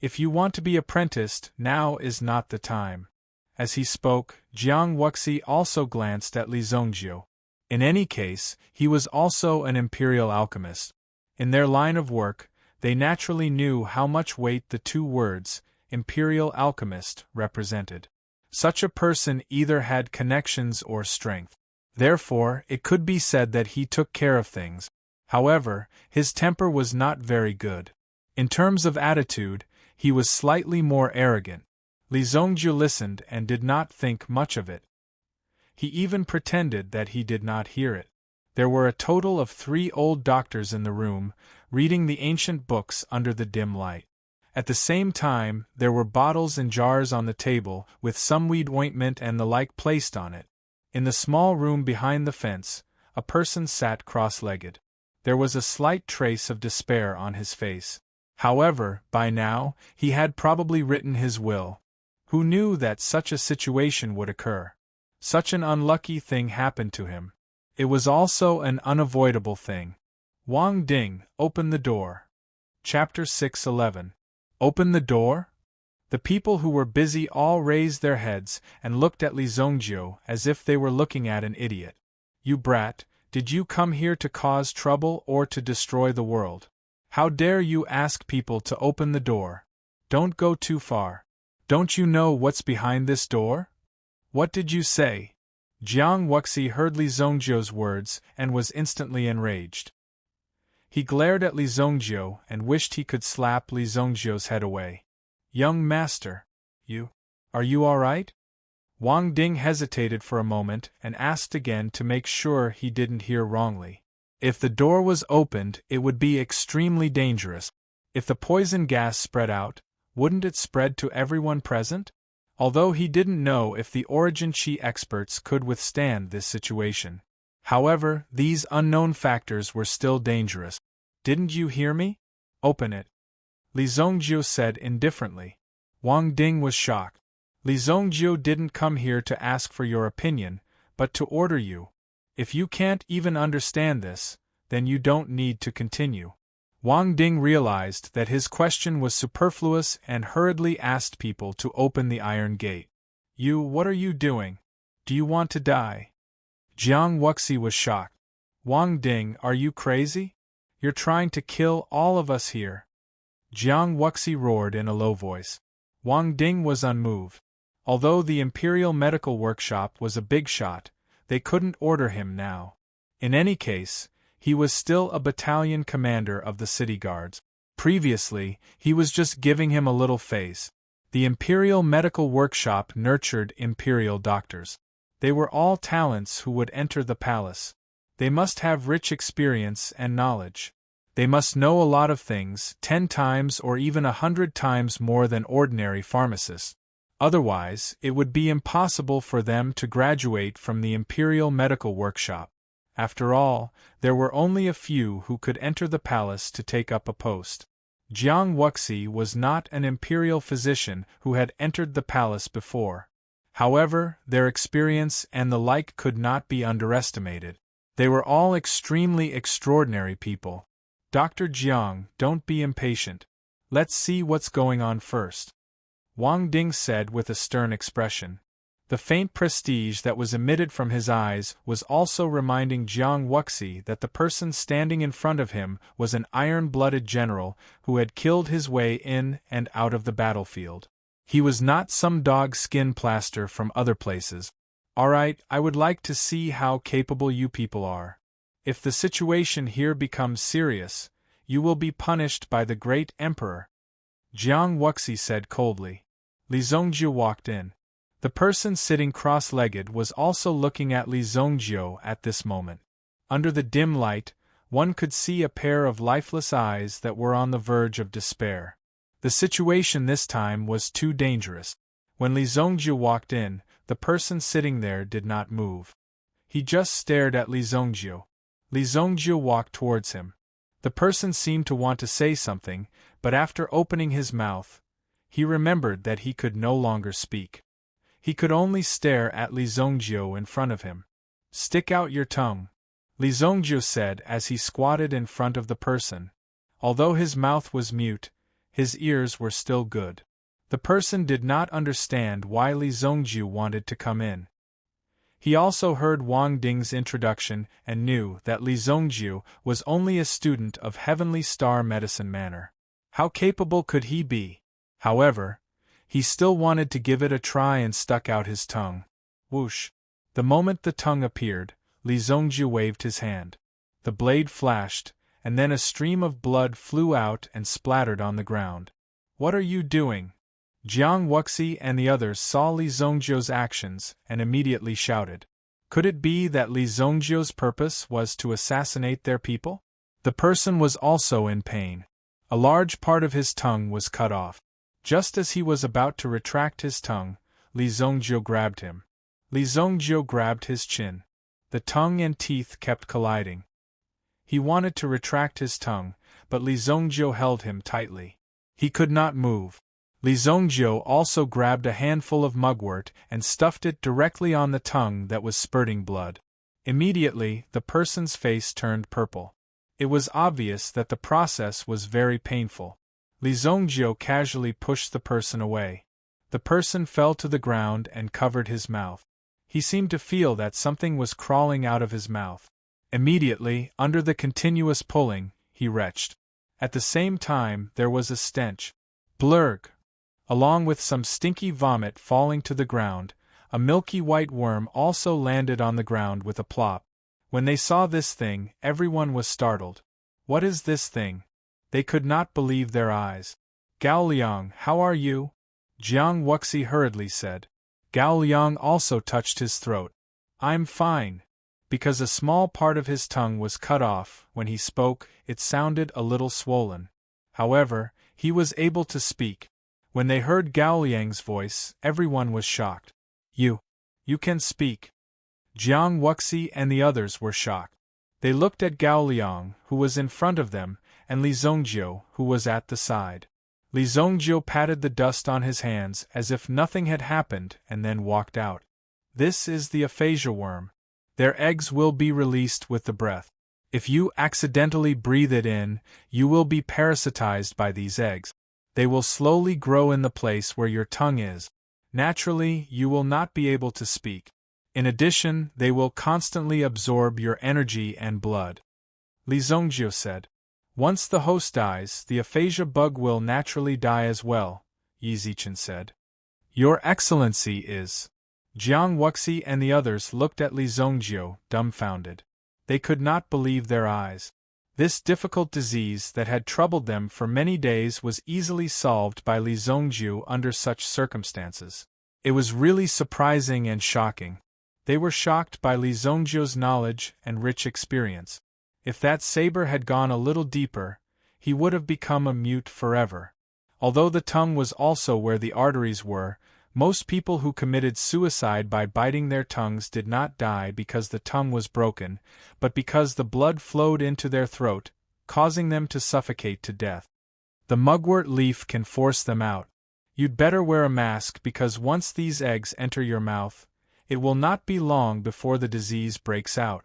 "If you want to be apprenticed, now is not the time." As he spoke, Jiang Wuxi also glanced at Li Zongjiu. In any case, he was also an imperial alchemist. In their line of work, they naturally knew how much weight the two words, imperial alchemist, represented. Such a person either had connections or strength. Therefore, it could be said that he took care of things. However, his temper was not very good. In terms of attitude, he was slightly more arrogant. Li Zongjiu listened and did not think much of it. He even pretended that he did not hear it. There were a total of 3 old doctors in the room, reading the ancient books under the dim light. At the same time, there were bottles and jars on the table, with some weed ointment and the like placed on it. In the small room behind the fence, a person sat cross-legged. There was a slight trace of despair on his face. However, by now, he had probably written his will. Who knew that such a situation would occur? Such an unlucky thing happened to him. It was also an unavoidable thing. Wang Ding, open the door. Chapter 6:11. Open the door? The people who were busy all raised their heads and looked at Li Zongjiu as if they were looking at an idiot. You brat, did you come here to cause trouble or to destroy the world? How dare you ask people to open the door? Don't go too far. Don't you know what's behind this door? What did you say? Jiang Wuxi heard Li Zongjiu's words and was instantly enraged. He glared at Li Zongjiu and wished he could slap Li Zongjiu's head away. Young master, are you all right? Wang Ding hesitated for a moment and asked again to make sure he didn't hear wrongly. If the door was opened, it would be extremely dangerous. If the poison gas spread out, wouldn't it spread to everyone present? Although he didn't know if the Origin Qi experts could withstand this situation. However, these unknown factors were still dangerous. Didn't you hear me? Open it. Li Zongjiu said indifferently. Wang Ding was shocked. Li Zongjiu didn't come here to ask for your opinion, but to order you. If you can't even understand this, then you don't need to continue. Wang Ding realized that his question was superfluous and hurriedly asked people to open the iron gate. What are you doing? Do you want to die? Jiang Wuxi was shocked. Wang Ding, are you crazy? You're trying to kill all of us here. Jiang Wuxi roared in a low voice. Wang Ding was unmoved. Although the Imperial Medical Workshop was a big shot, they couldn't order him now. In any case, he was still a battalion commander of the city guards. Previously, he was just giving him a little face. The Imperial Medical Workshop nurtured Imperial doctors. They were all talents who would enter the palace. They must have rich experience and knowledge. They must know a lot of things, 10 times or even 100 times more than ordinary pharmacists. Otherwise, it would be impossible for them to graduate from the Imperial Medical Workshop. After all, there were only a few who could enter the palace to take up a post. Jiang Wuxi was not an imperial physician who had entered the palace before. However, their experience and the like could not be underestimated. They were all extremely extraordinary people. Dr. Jiang, don't be impatient. Let's see what's going on first. Wang Ding said with a stern expression. The faint prestige that was emitted from his eyes was also reminding Jiang Wuxi that the person standing in front of him was an iron-blooded general who had killed his way in and out of the battlefield. He was not some dog skin plaster from other places. All right, I would like to see how capable you people are. If the situation here becomes serious, you will be punished by the great emperor. Jiang Wuxi said coldly. Li Zongjiu walked in. The person sitting cross-legged was also looking at Li Zongjiu at this moment. Under the dim light, one could see a pair of lifeless eyes that were on the verge of despair. The situation this time was too dangerous. When Li Zongjiu walked in, the person sitting there did not move. He just stared at Li Zongjiu. Li Zongjiu walked towards him. The person seemed to want to say something, but after opening his mouth, he remembered that he could no longer speak. He could only stare at Li Zongjiu in front of him. Stick out your tongue, Li Zongjiu said as he squatted in front of the person. Although his mouth was mute, his ears were still good. The person did not understand why Li Zongjiu wanted to come in. He also heard Wang Ding's introduction and knew that Li Zongjiu was only a student of Heavenly Star Medicine Manor. How capable could he be? However, he still wanted to give it a try and stuck out his tongue. Whoosh! The moment the tongue appeared, Li Zongjiu waved his hand. The blade flashed, and then a stream of blood flew out and splattered on the ground. What are you doing? Jiang Wuxi and the others saw Li Zongjiu's actions and immediately shouted. Could it be that Li Zongjiu's purpose was to assassinate their people? The person was also in pain. A large part of his tongue was cut off. Just as he was about to retract his tongue, Li Zongjiu grabbed him. Li Zongjiu grabbed his chin. The tongue and teeth kept colliding. He wanted to retract his tongue, but Li Zongjiu held him tightly. He could not move. Li Zongjiu also grabbed a handful of mugwort and stuffed it directly on the tongue that was spurting blood. Immediately, the person's face turned purple. It was obvious that the process was very painful. Li Zongjiu casually pushed the person away. The person fell to the ground and covered his mouth. He seemed to feel that something was crawling out of his mouth. Immediately, under the continuous pulling, he retched. At the same time, there was a stench. Blurg! Along with some stinky vomit falling to the ground, a milky white worm also landed on the ground with a plop. When they saw this thing, everyone was startled. What is this thing? They could not believe their eyes. Gao Liang, how are you? Jiang Wuxi hurriedly said. Gao Liang also touched his throat. I'm fine. Because a small part of his tongue was cut off, when he spoke, it sounded a little swollen. However, he was able to speak. When they heard Gao Liang's voice, everyone was shocked. You can speak. Jiang Wuxi and the others were shocked. They looked at Gao Liang, who was in front of them, and Li Zongjiu, who was at the side. Li Zongjiu patted the dust on his hands as if nothing had happened and then walked out. This is the aphasia worm. Their eggs will be released with the breath. If you accidentally breathe it in, you will be parasitized by these eggs. They will slowly grow in the place where your tongue is. Naturally, you will not be able to speak. In addition, they will constantly absorb your energy and blood. Li Zongjiu said. Once the host dies, the aphasia bug will naturally die as well, Yi Zichen said. Your Excellency is... Jiang Wuxi and the others looked at Li Zongjiu, dumbfounded. They could not believe their eyes. This difficult disease that had troubled them for many days was easily solved by Li Zongjiu under such circumstances. It was really surprising and shocking. They were shocked by Li Zongjiu's knowledge and rich experience. If that saber had gone a little deeper, he would have become a mute forever. Although the tongue was also where the arteries were, most people who committed suicide by biting their tongues did not die because the tongue was broken, but because the blood flowed into their throat, causing them to suffocate to death. The mugwort leaf can force them out. You'd better wear a mask because once these eggs enter your mouth, it will not be long before the disease breaks out.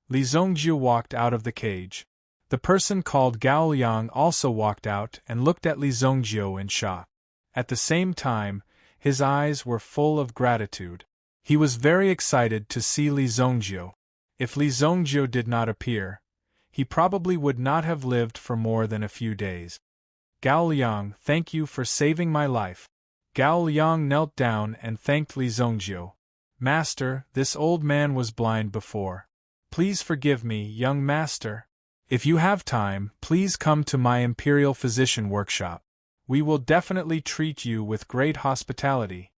Li Zongjiu walked out of the cage. The person called Gao Liang also walked out and looked at Li Zongjiu in shock. At the same time, his eyes were full of gratitude. He was very excited to see Li Zongjiu. If Li Zongjiu did not appear, he probably would not have lived for more than a few days. Gao Liang, thank you for saving my life. Gao Liang knelt down and thanked Li Zongjiu. Master, this old man was blind before. Please forgive me, young master. If you have time, please come to my Imperial Physician workshop. We will definitely treat you with great hospitality,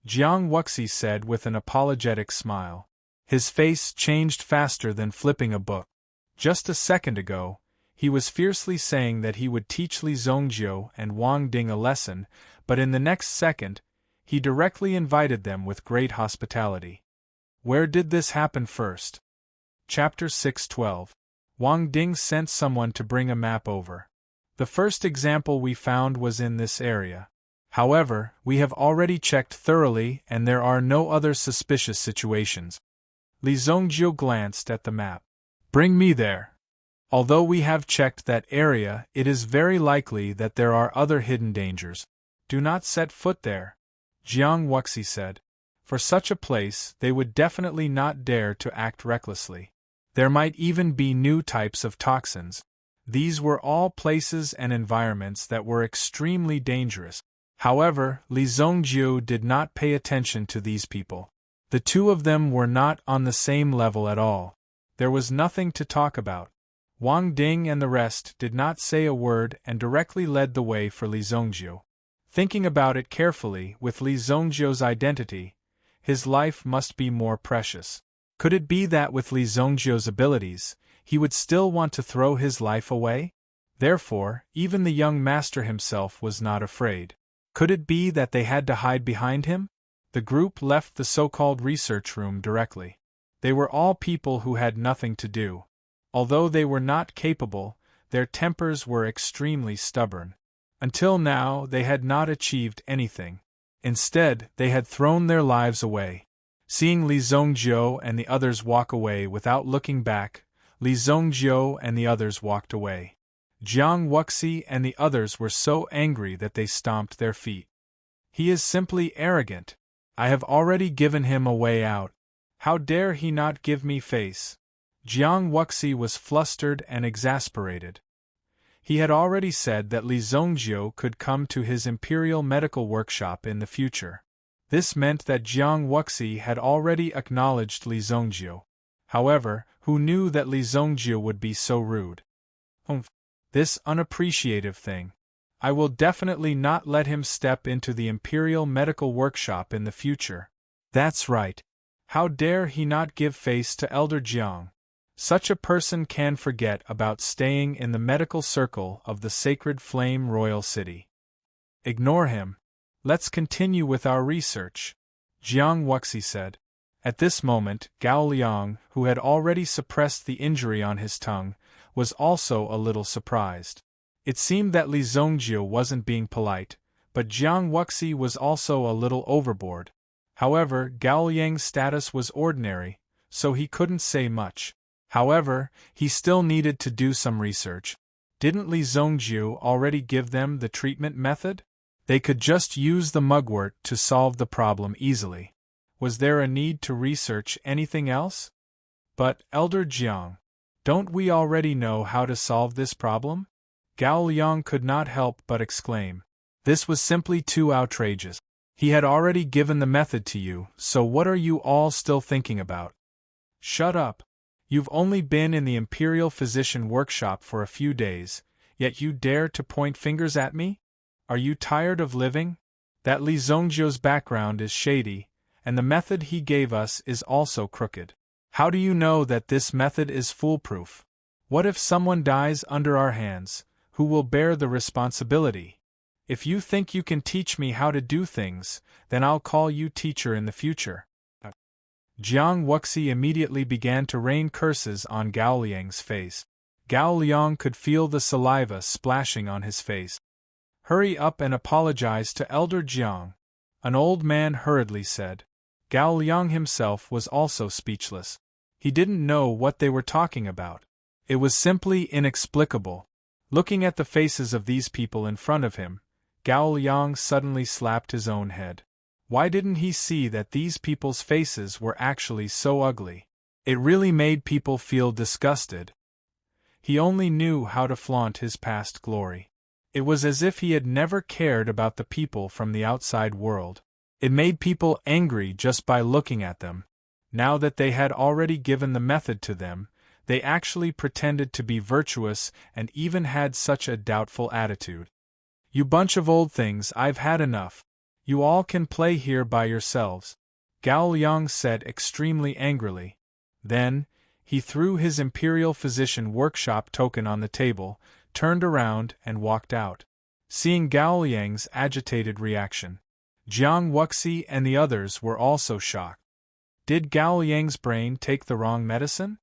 Jiang Wuxi said with an apologetic smile. His face changed faster than flipping a book. Just a second ago, he was fiercely saying that he would teach Li Zongjiu and Wang Ding a lesson, but in the next second, he directly invited them with great hospitality. Where did this happen first? Chapter 6:12. Wang Ding sent someone to bring a map over. The first example we found was in this area. However, we have already checked thoroughly and there are no other suspicious situations. Li Zongjiu glanced at the map. Bring me there. Although we have checked that area, it is very likely that there are other hidden dangers. Do not set foot there, Jiang Wuxi said. For such a place, they would definitely not dare to act recklessly. There might even be new types of toxins. These were all places and environments that were extremely dangerous. However, Li Zongjiu did not pay attention to these people. The two of them were not on the same level at all. There was nothing to talk about. Wang Ding and the rest did not say a word and directly led the way for Li Zongjiu. Thinking about it carefully, with Li Zongjiu's identity, his life must be more precious. Could it be that with Li Zongjiu's abilities, he would still want to throw his life away? Therefore, even the young master himself was not afraid. Could it be that they had to hide behind him? The group left the so-called research room directly. They were all people who had nothing to do. Although they were not capable, their tempers were extremely stubborn. Until now, they had not achieved anything. Instead, they had thrown their lives away. Seeing Li Zhongjiu and the others walk away without looking back, Li Zhongjiu and the others walked away. Jiang Wuxi and the others were so angry that they stomped their feet. He is simply arrogant. I have already given him a way out. How dare he not give me face? Jiang Wuxi was flustered and exasperated. He had already said that Li Zhongjiu could come to his imperial medical workshop in the future. This meant that Jiang Wuxi had already acknowledged Li Zhongjiu. However, who knew that Li Zhongjiu would be so rude? This unappreciative thing. I will definitely not let him step into the imperial medical workshop in the future. That's right. How dare he not give face to Elder Jiang? Such a person can forget about staying in the medical circle of the Sacred Flame Royal City. Ignore him. Let's continue with our research, Jiang Wuxi said. At this moment, Gao Liang, who had already suppressed the injury on his tongue, was also a little surprised. It seemed that Li Zhongjiu wasn't being polite, but Jiang Wuxi was also a little overboard. However, Gao Liang's status was ordinary, so he couldn't say much. However, he still needed to do some research. Didn't Li Zhongjiu already give them the treatment method? They could just use the mugwort to solve the problem easily. Was there a need to research anything else? But, Elder Jiang, don't we already know how to solve this problem? Gao Liang could not help but exclaim. This was simply too outrageous. He had already given the method to you, so what are you all still thinking about? Shut up. You've only been in the Imperial Physician Workshop for a few days, yet you dare to point fingers at me? Are you tired of living? That Li Zhongjiu's background is shady, and the method he gave us is also crooked. How do you know that this method is foolproof? What if someone dies under our hands? Who will bear the responsibility? If you think you can teach me how to do things, then I'll call you teacher in the future. Jiang Wuxi immediately began to rain curses on Gao Liang's face. Gao Liang could feel the saliva splashing on his face. Hurry up and apologize to Elder Jiang, an old man hurriedly said. Gao Liang himself was also speechless. He didn't know what they were talking about. It was simply inexplicable. Looking at the faces of these people in front of him, Gao Liang suddenly slapped his own head. Why didn't he see that these people's faces were actually so ugly? It really made people feel disgusted. He only knew how to flaunt his past glory. It was as if he had never cared about the people from the outside world. It made people angry just by looking at them. Now that they had already given the method to them, they actually pretended to be virtuous and even had such a doubtful attitude. You bunch of old things, I've had enough. You all can play here by yourselves, Gao Liang said extremely angrily. Then, he threw his Imperial Physician Workshop token on the table, turned around and walked out. Seeing Gao Liang's agitated reaction, Jiang Wuxi and the others were also shocked. Did Gao Liang's brain take the wrong medicine?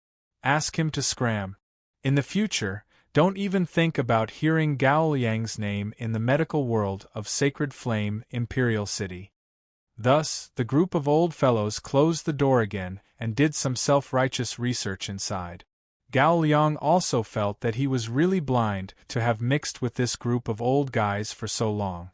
Ask him to scram. In the future, don't even think about hearing Gao Liang's name in the medical world of Sacred Flame Imperial City. Thus, the group of old fellows closed the door again and did some self-righteous research inside. Gao Liang also felt that he was really blind to have mixed with this group of old guys for so long.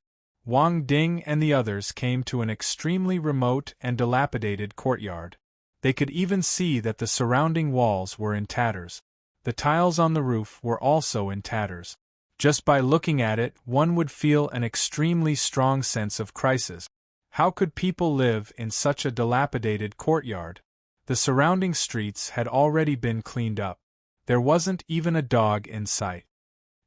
Wang Ding and the others came to an extremely remote and dilapidated courtyard. They could even see that the surrounding walls were in tatters. The tiles on the roof were also in tatters. Just by looking at it, one would feel an extremely strong sense of crisis. How could people live in such a dilapidated courtyard? The surrounding streets had already been cleaned up. There wasn't even a dog in sight.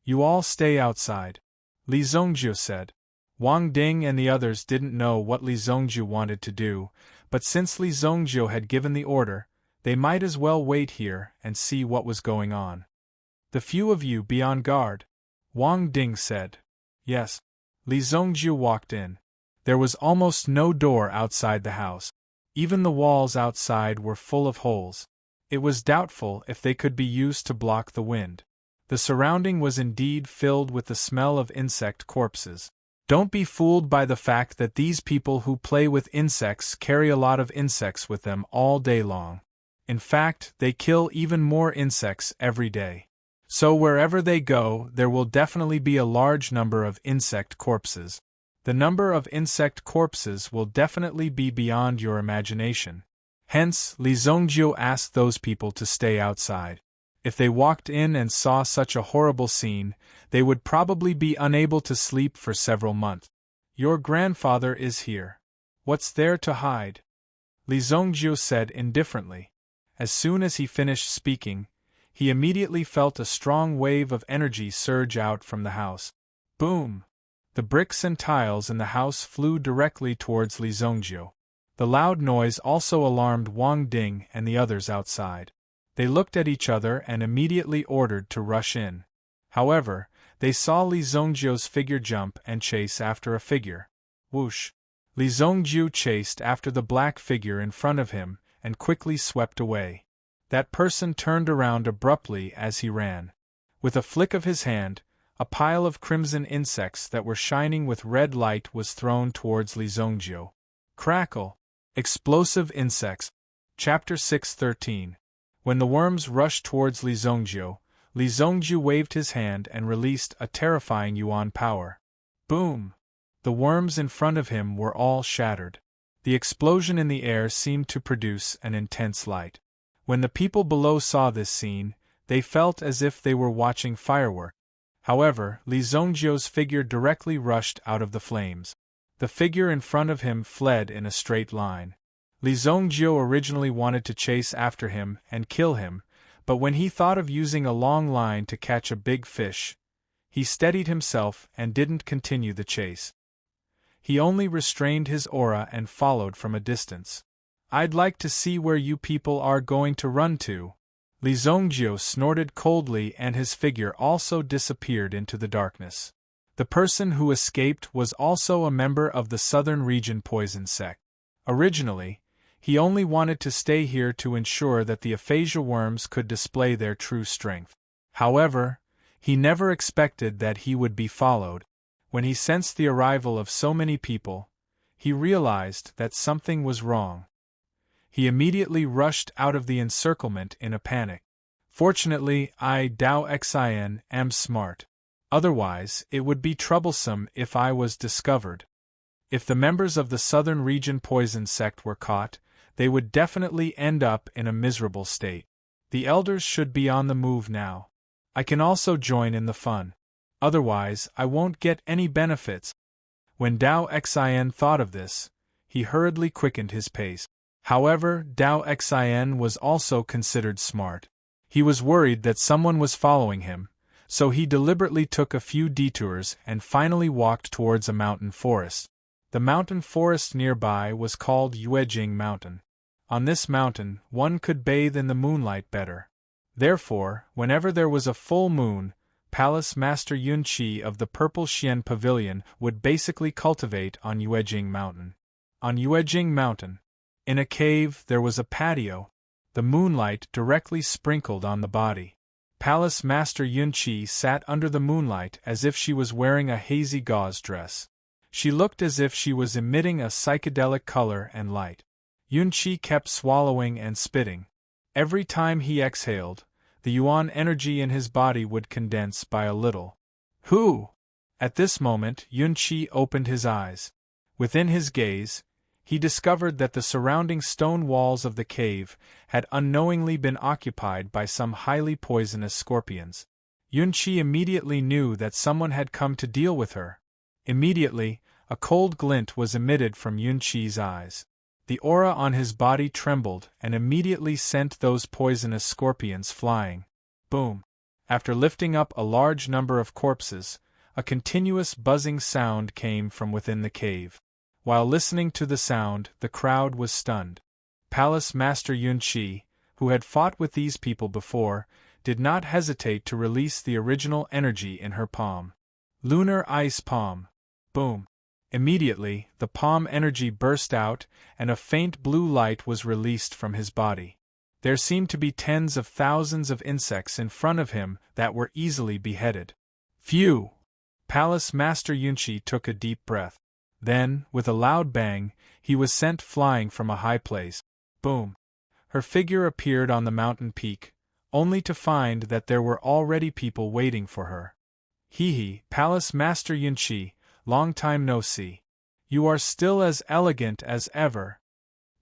You all stay outside, Li Zhongjiu said. Wang Ding and the others didn't know what Li Zhongjiu wanted to do, but since Li Zhongjiu had given the order, they might as well wait here and see what was going on. The few of you be on guard. Wang Ding said. Yes. Li Zongjiu walked in. There was almost no door outside the house. Even the walls outside were full of holes. It was doubtful if they could be used to block the wind. The surrounding was indeed filled with the smell of insect corpses. Don't be fooled by the fact that these people who play with insects carry a lot of insects with them all day long. In fact, they kill even more insects every day. So wherever they go, there will definitely be a large number of insect corpses. The number of insect corpses will definitely be beyond your imagination. Hence, Li Zongjiu asked those people to stay outside. If they walked in and saw such a horrible scene, they would probably be unable to sleep for several months. Your grandfather is here. What's there to hide? Li Zongjiu said indifferently. As soon as he finished speaking, he immediately felt a strong wave of energy surge out from the house. Boom! The bricks and tiles in the house flew directly towards Li Zongjiu. The loud noise also alarmed Wang Ding and the others outside. They looked at each other and immediately ordered to rush in. However, they saw Li Zongjiu's figure jump and chase after a figure. Whoosh! Li Zongjiu chased after the black figure in front of him and quickly swept away. That person turned around abruptly as he ran. With a flick of his hand, a pile of crimson insects that were shining with red light was thrown towards Li Zongjiu. Crackle! Explosive insects. Chapter 6:13. When the worms rushed towards Li Zongjiu waved his hand and released a terrifying yuan power. Boom! The worms in front of him were all shattered. The explosion in the air seemed to produce an intense light. When the people below saw this scene, they felt as if they were watching fireworks. However, Li Zongjiu's figure directly rushed out of the flames. The figure in front of him fled in a straight line. Li Zongjiu originally wanted to chase after him and kill him, but when he thought of using a long line to catch a big fish, he steadied himself and didn't continue the chase. He only restrained his aura and followed from a distance. I'd like to see where you people are going to run to. Li Zongjiu snorted coldly and his figure also disappeared into the darkness. The person who escaped was also a member of the Southern Region Poison sect. Originally, he only wanted to stay here to ensure that the aphasia worms could display their true strength. However, he never expected that he would be followed. When he sensed the arrival of so many people, he realized that something was wrong. He immediately rushed out of the encirclement in a panic. Fortunately, I Dao Xin am smart. Otherwise, it would be troublesome if I was discovered. If the members of the Southern Region Poison sect were caught, they would definitely end up in a miserable state. The elders should be on the move now. I can also join in the fun. Otherwise, I won't get any benefits. When Dao Xin thought of this, he hurriedly quickened his pace. However, Dao Xin was also considered smart. He was worried that someone was following him, so he deliberately took a few detours and finally walked towards a mountain forest. The mountain forest nearby was called Yuejing Mountain. On this mountain, one could bathe in the moonlight better. Therefore, whenever there was a full moon, Palace Master Yun Qi of the Purple Xian Pavilion would basically cultivate on Yuejing Mountain. On Yuejing Mountain, in a cave, there was a patio. The moonlight directly sprinkled on the body. Palace Master Yun Qi sat under the moonlight as if she was wearing a hazy gauze dress. She looked as if she was emitting a psychedelic color and light. Yun Qi kept swallowing and spitting. Every time he exhaled, the yuan energy in his body would condense by a little. Who? At this moment, Yun Qi opened his eyes. Within his gaze, he discovered that the surrounding stone walls of the cave had unknowingly been occupied by some highly poisonous scorpions. Yun Qi immediately knew that someone had come to deal with her. Immediately, a cold glint was emitted from Yun Qi's eyes. The aura on his body trembled and immediately sent those poisonous scorpions flying. Boom! After lifting up a large number of corpses, a continuous buzzing sound came from within the cave. While listening to the sound, the crowd was stunned. Palace Master Yun Qi, who had fought with these people before, did not hesitate to release the original energy in her palm. Lunar ice palm. Boom. Immediately, the palm energy burst out, and a faint blue light was released from his body. There seemed to be tens of thousands of insects in front of him that were easily beheaded. Phew! Palace Master Yunqi took a deep breath. Then, with a loud bang, he was sent flying from a high place. Boom! Her figure appeared on the mountain peak, only to find that there were already people waiting for her. Hee, Palace Master Yunqi, long time no see. You are still as elegant as ever,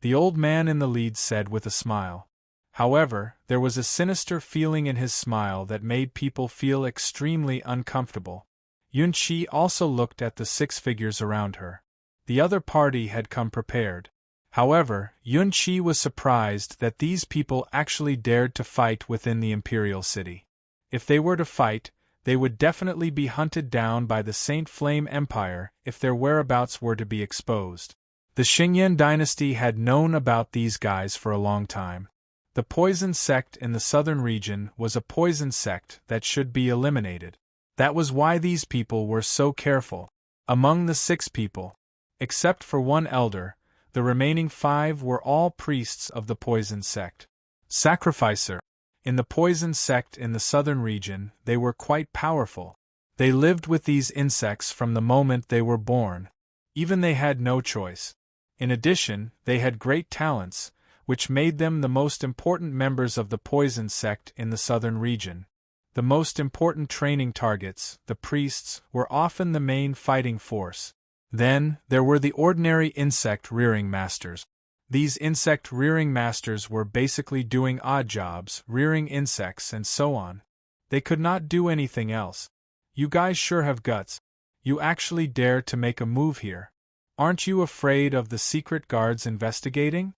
the old man in the lead said with a smile. However, there was a sinister feeling in his smile that made people feel extremely uncomfortable. Yunqi also looked at the 6 figures around her. The other party had come prepared. However, Yunqi was surprised that these people actually dared to fight within the imperial city. If they were to fight, they would definitely be hunted down by the Saint Flame Empire if their whereabouts were to be exposed. The Xingyan dynasty had known about these guys for a long time. The poison sect in the southern region was a poison sect that should be eliminated. That was why these people were so careful. Among the 6 people, except for one elder, the remaining 5 were all priests of the poison sect. Sacrificer. In the poison sect in the southern region, they were quite powerful. They lived with these insects from the moment they were born. Even they had no choice. In addition, they had great talents, which made them the most important members of the poison sect in the southern region. The most important training targets, the priests, were often the main fighting force. Then, there were the ordinary insect-rearing masters. These insect-rearing masters were basically doing odd jobs, rearing insects and so on. They could not do anything else. You guys sure have guts. You actually dare to make a move here. Aren't you afraid of the secret guards investigating?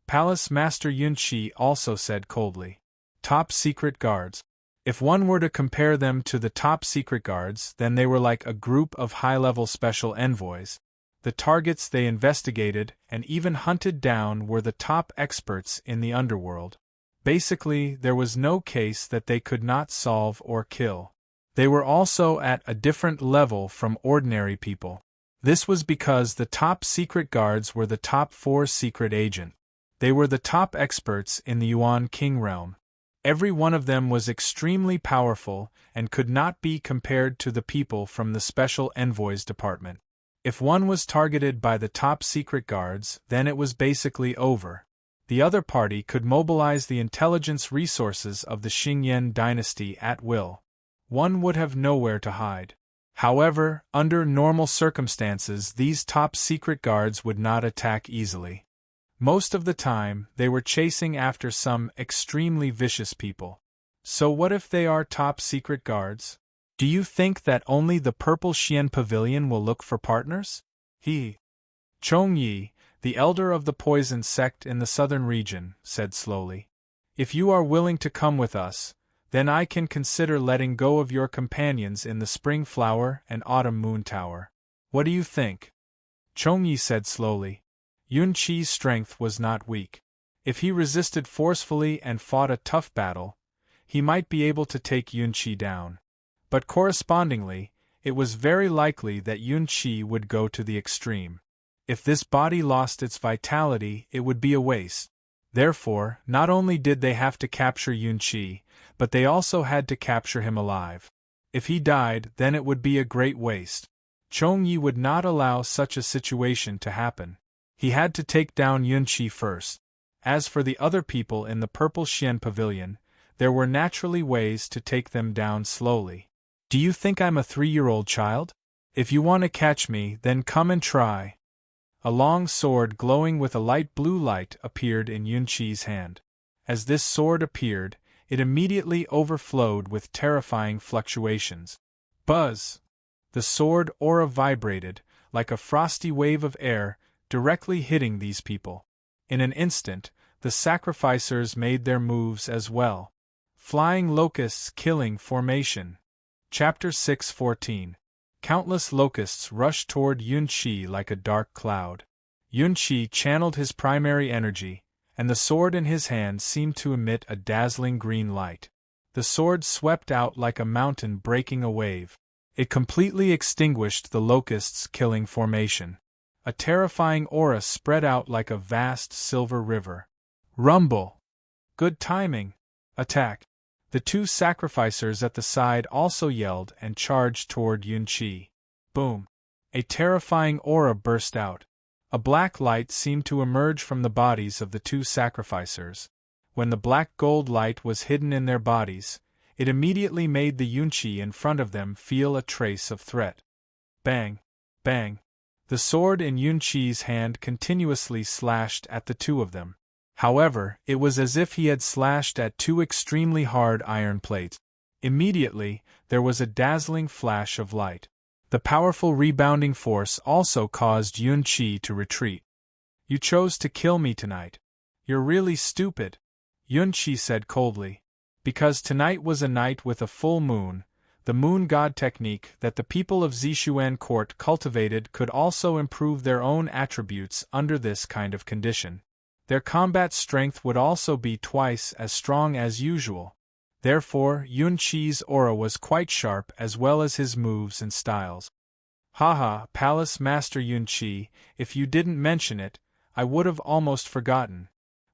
Palace Master Yunqi also said coldly. Top secret guards. If one were to compare them to the top secret guards, then they were like a group of high-level special envoys. The targets they investigated and even hunted down were the top experts in the underworld. Basically, there was no case that they could not solve or kill. They were also at a different level from ordinary people. This was because the top secret guards were the top 4 secret agents. They were the top experts in the Yuan King realm. Every one of them was extremely powerful and could not be compared to the people from the Special Envoys Department. If one was targeted by the top secret guards, then it was basically over. The other party could mobilize the intelligence resources of the Xingyan dynasty at will. One would have nowhere to hide. However, under normal circumstances, these top secret guards would not attack easily. Most of the time, they were chasing after some extremely vicious people. So what if they are top secret guards? Do you think that only the Purple Xian Pavilion will look for partners? Chong Yi, the elder of the poison sect in the southern region, said slowly. If you are willing to come with us, then I can consider letting go of your companions in the Spring Flower and Autumn Moon Tower. What do you think? Chong Yi said slowly. Yunqi's strength was not weak. If he resisted forcefully and fought a tough battle, he might be able to take Yunqi down. But correspondingly, it was very likely that Yunqi would go to the extreme. If this body lost its vitality, it would be a waste. Therefore, not only did they have to capture Yunqi, but they also had to capture him alive. If he died, then it would be a great waste. Chong Yi would not allow such a situation to happen. He had to take down Yunqi first. As for the other people in the Purple Xian Pavilion, there were naturally ways to take them down slowly. Do you think I'm a 3-year-old child? If you want to catch me, then come and try. A long sword glowing with a light blue light appeared in Yunqi's hand. As this sword appeared, it immediately overflowed with terrifying fluctuations. Buzz! The sword aura vibrated, like a frosty wave of air, directly hitting these people. In an instant, the sacrificers made their moves as well. Flying locusts killing formation. Chapter 6:14. Countless locusts rushed toward Yunqi like a dark cloud. Yunqi channeled his primary energy, and the sword in his hand seemed to emit a dazzling green light. The sword swept out like a mountain breaking a wave. It completely extinguished the locust's killing formation. A terrifying aura spread out like a vast silver river. Rumble! Good timing! Attack! The two sacrificers at the side also yelled and charged toward Yunqi. Boom! A terrifying aura burst out. A black light seemed to emerge from the bodies of the two sacrificers. When the black gold light was hidden in their bodies, it immediately made the Yunqi in front of them feel a trace of threat. Bang! Bang! The sword in Yunqi's hand continuously slashed at the two of them. However, it was as if he had slashed at two extremely hard iron plates. Immediately, there was a dazzling flash of light. The powerful rebounding force also caused Yunqi to retreat. You chose to kill me tonight. You're really stupid, Yunqi said coldly. Because tonight was a night with a full moon, the moon god technique that the people of Zixuan court cultivated could also improve their own attributes under this kind of condition. Their combat strength would also be twice as strong as usual. Therefore, Yunqi's aura was quite sharp as well as his moves and styles. Haha, Palace Master Yunqi, if you didn't mention it, I would have almost forgotten.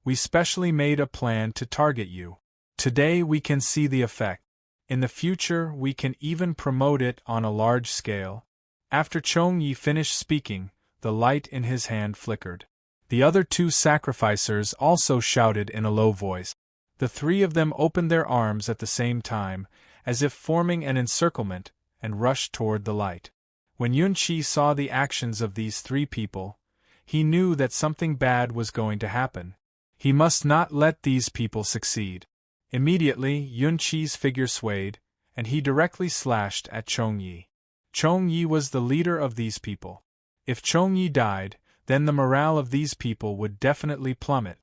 We specially made a plan to target you. Today we can see the effect. In the future we can even promote it on a large scale. After Chongyi finished speaking, the light in his hand flickered. The other two sacrificers also shouted in a low voice. The three of them opened their arms at the same time, as if forming an encirclement, and rushed toward the light. When Yunqi saw the actions of these three people, he knew that something bad was going to happen. He must not let these people succeed. Immediately, Yunqi's figure swayed, and he directly slashed at Chongyi. Chongyi was the leader of these people. If Chongyi died, then the morale of these people would definitely plummet.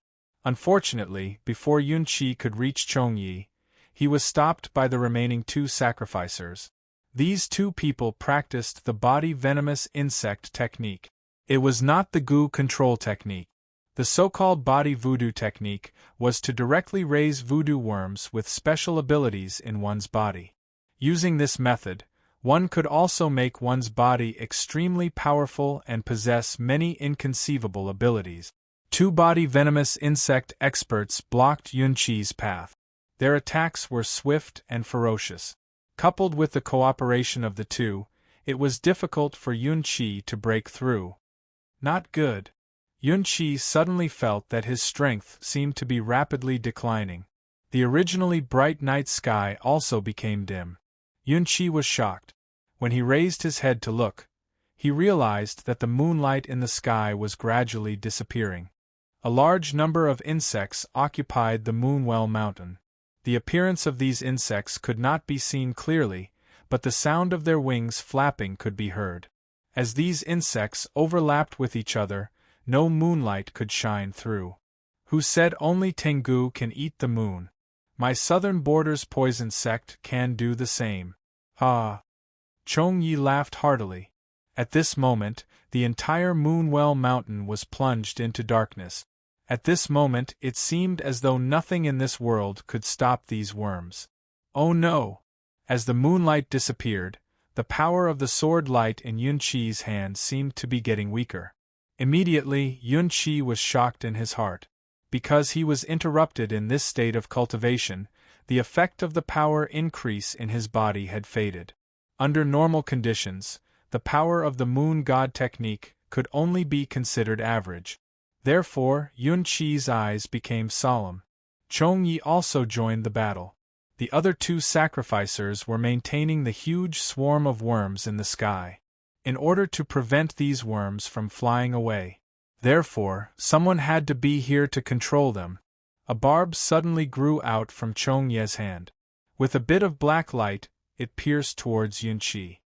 Unfortunately, before Yunqi could reach Chongyi, he was stopped by the remaining two sacrificers. These two people practiced the body venomous insect technique. It was not the goo control technique. The so-called body voodoo technique was to directly raise voodoo worms with special abilities in one's body. Using this method, one could also make one's body extremely powerful and possess many inconceivable abilities. Two body venomous insect experts blocked Yunqi's path. Their attacks were swift and ferocious. Coupled with the cooperation of the two, it was difficult for Yunqi to break through. Not good. Yunqi suddenly felt that his strength seemed to be rapidly declining. The originally bright night sky also became dim. Yunqi was shocked. When he raised his head to look, he realized that the moonlight in the sky was gradually disappearing. A large number of insects occupied the Moonwell Mountain. The appearance of these insects could not be seen clearly, but the sound of their wings flapping could be heard. As these insects overlapped with each other, no moonlight could shine through. Who said only Tengu can eat the moon? My southern border's poison sect can do the same. Ha! Chongyi laughed heartily. At this moment, the entire Moonwell Mountain was plunged into darkness. At this moment it seemed as though nothing in this world could stop these worms. Oh no! As the moonlight disappeared, the power of the sword light in Yunqi's hand seemed to be getting weaker. Immediately, Yunqi was shocked in his heart. Because he was interrupted in this state of cultivation, the effect of the power increase in his body had faded. Under normal conditions, the power of the moon god technique could only be considered average. Therefore, Yunqi's eyes became solemn. Chongyi also joined the battle. The other two sacrificers were maintaining the huge swarm of worms in the sky, in order to prevent these worms from flying away. Therefore, someone had to be here to control them. A barb suddenly grew out from Chongyi's hand. With a bit of black light, it pierced towards Yunqi.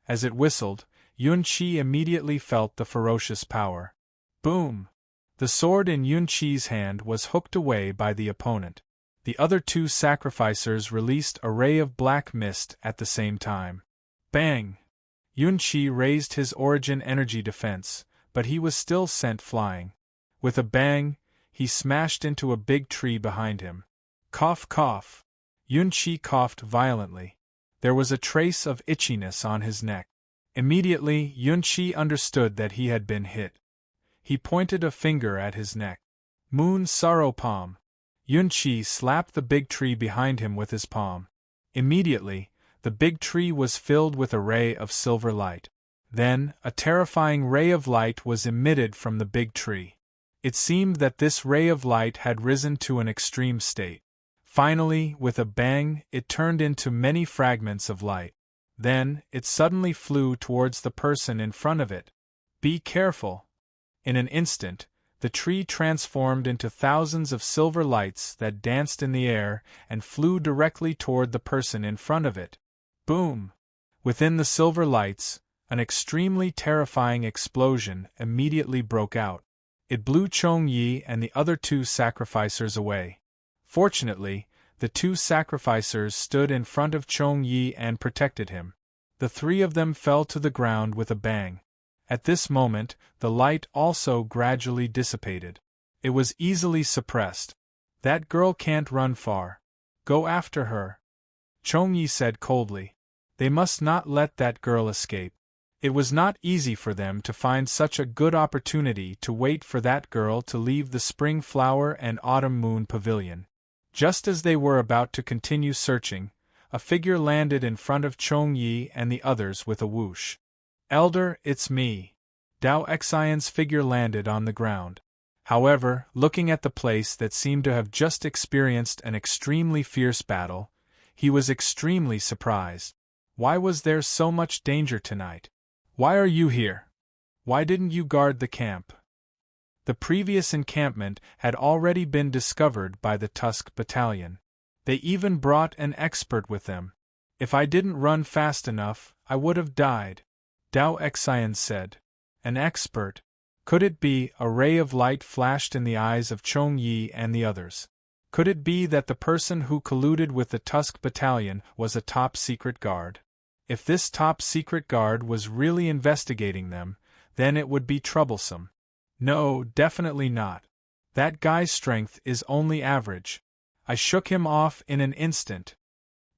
As it whistled, Yunqi immediately felt the ferocious power. Boom! The sword in Yunqi's hand was hooked away by the opponent. The other two sacrificers released a ray of black mist at the same time. Bang! Yunqi raised his origin energy defense, but he was still sent flying. With a bang, he smashed into a big tree behind him. Cough cough! Yunqi coughed violently. There was a trace of itchiness on his neck. Immediately, Yunqi understood that he had been hit. He pointed a finger at his neck. Moon sorrow palm. Yunqi slapped the big tree behind him with his palm. Immediately, the big tree was filled with a ray of silver light. Then, a terrifying ray of light was emitted from the big tree. It seemed that this ray of light had risen to an extreme state. Finally, with a bang, it turned into many fragments of light. Then, it suddenly flew towards the person in front of it. Be careful! In an instant, the tree transformed into thousands of silver lights that danced in the air and flew directly toward the person in front of it. Boom! Within the silver lights, an extremely terrifying explosion immediately broke out. It blew Chong-Yi and the other two sacrificers away. Fortunately, the two sacrificers stood in front of Chong-Yi and protected him. The three of them fell to the ground with a bang. At this moment, the light also gradually dissipated. It was easily suppressed. That girl can't run far. Go after her, Chong-Yi said coldly. They must not let that girl escape. It was not easy for them to find such a good opportunity to wait for that girl to leave the Spring Flower and Autumn Moon Pavilion. Just as they were about to continue searching, a figure landed in front of Chong-Yi and the others with a whoosh. Elder, it's me. Dao Xian's figure landed on the ground. However, looking at the place that seemed to have just experienced an extremely fierce battle, he was extremely surprised. Why was there so much danger tonight? Why are you here? Why didn't you guard the camp? The previous encampment had already been discovered by the Tusk Battalion. They even brought an expert with them. If I didn't run fast enough, I would have died, Dao Xian said. An expert? Could it be? A ray of light flashed in the eyes of Chong-Yi and the others. Could it be that the person who colluded with the Tusk Battalion was a top-secret guard? If this top-secret guard was really investigating them, then it would be troublesome. No, definitely not. That guy's strength is only average. I shook him off in an instant,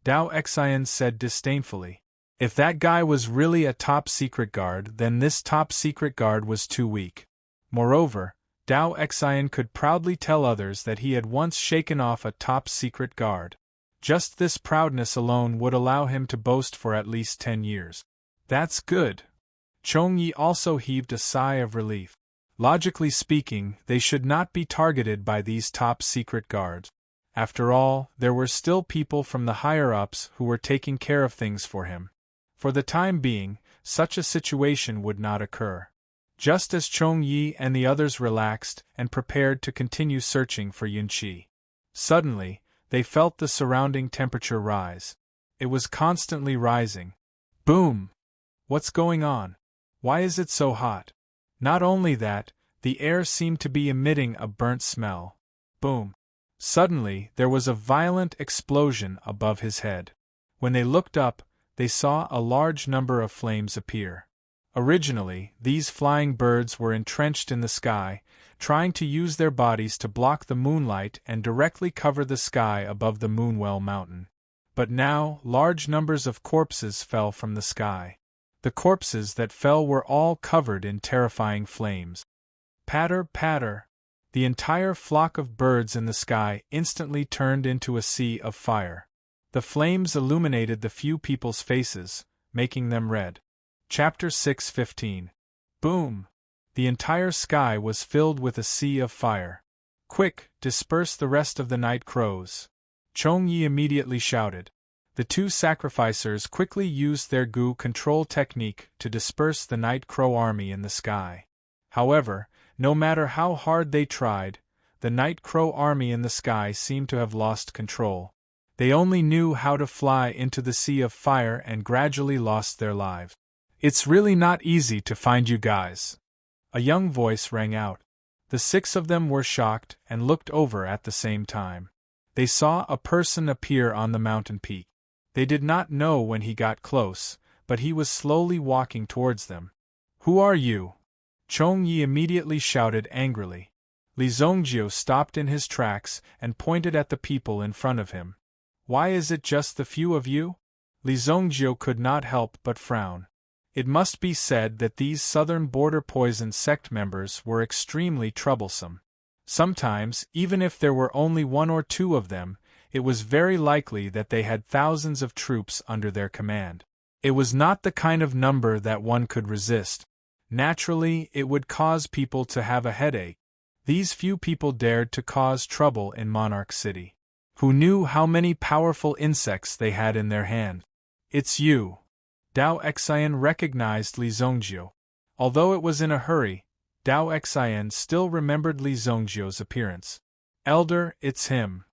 Dao Xian said disdainfully. If that guy was really a top-secret guard, then this top-secret guard was too weak. Moreover, Dao Xian could proudly tell others that he had once shaken off a top-secret guard. Just this proudness alone would allow him to boast for at least 10 years. That's good. Chong-Yi also heaved a sigh of relief. Logically speaking, they should not be targeted by these top-secret guards. After all, there were still people from the higher-ups who were taking care of things for him. For the time being, such a situation would not occur. Just as Chong-Yi and the others relaxed and prepared to continue searching for Yunqi, suddenly, they felt the surrounding temperature rise. It was constantly rising. Boom! What's going on? Why is it so hot? Not only that, the air seemed to be emitting a burnt smell. Boom! Suddenly, there was a violent explosion above his head. When they looked up, they saw a large number of flames appear. Originally, these flying birds were entrenched in the sky, trying to use their bodies to block the moonlight and directly cover the sky above the Moonwell Mountain. But now, large numbers of corpses fell from the sky. The corpses that fell were all covered in terrifying flames. Patter, patter! The entire flock of birds in the sky instantly turned into a sea of fire. The flames illuminated the few people's faces, making them red. Chapter 6:15. Boom! The entire sky was filled with a sea of fire. Quick, disperse the rest of the night crows, Chong-Yi immediately shouted. The two sacrificers quickly used their goo control technique to disperse the night crow army in the sky. However, no matter how hard they tried, the night crow army in the sky seemed to have lost control. They only knew how to fly into the sea of fire and gradually lost their lives. It's really not easy to find you guys. A young voice rang out. The 6 of them were shocked and looked over at the same time. They saw a person appear on the mountain peak. They did not know when he got close, but he was slowly walking towards them. Who are you? Chong-Yi immediately shouted angrily. Li Zongjio stopped in his tracks and pointed at the people in front of him. Why is it just the few of you? Li Zhongjiu could not help but frown. It must be said that these southern border poison sect members were extremely troublesome. Sometimes, even if there were only one or two of them, it was very likely that they had thousands of troops under their command. It was not the kind of number that one could resist. Naturally, it would cause people to have a headache. These few people dared to cause trouble in Monarch City. Who knew how many powerful insects they had in their hand? It's you. Dao Xian recognized Li Zhongjiu. Although it was in a hurry, Dao Xian still remembered Li Zhongjiu's appearance. Elder, it's him,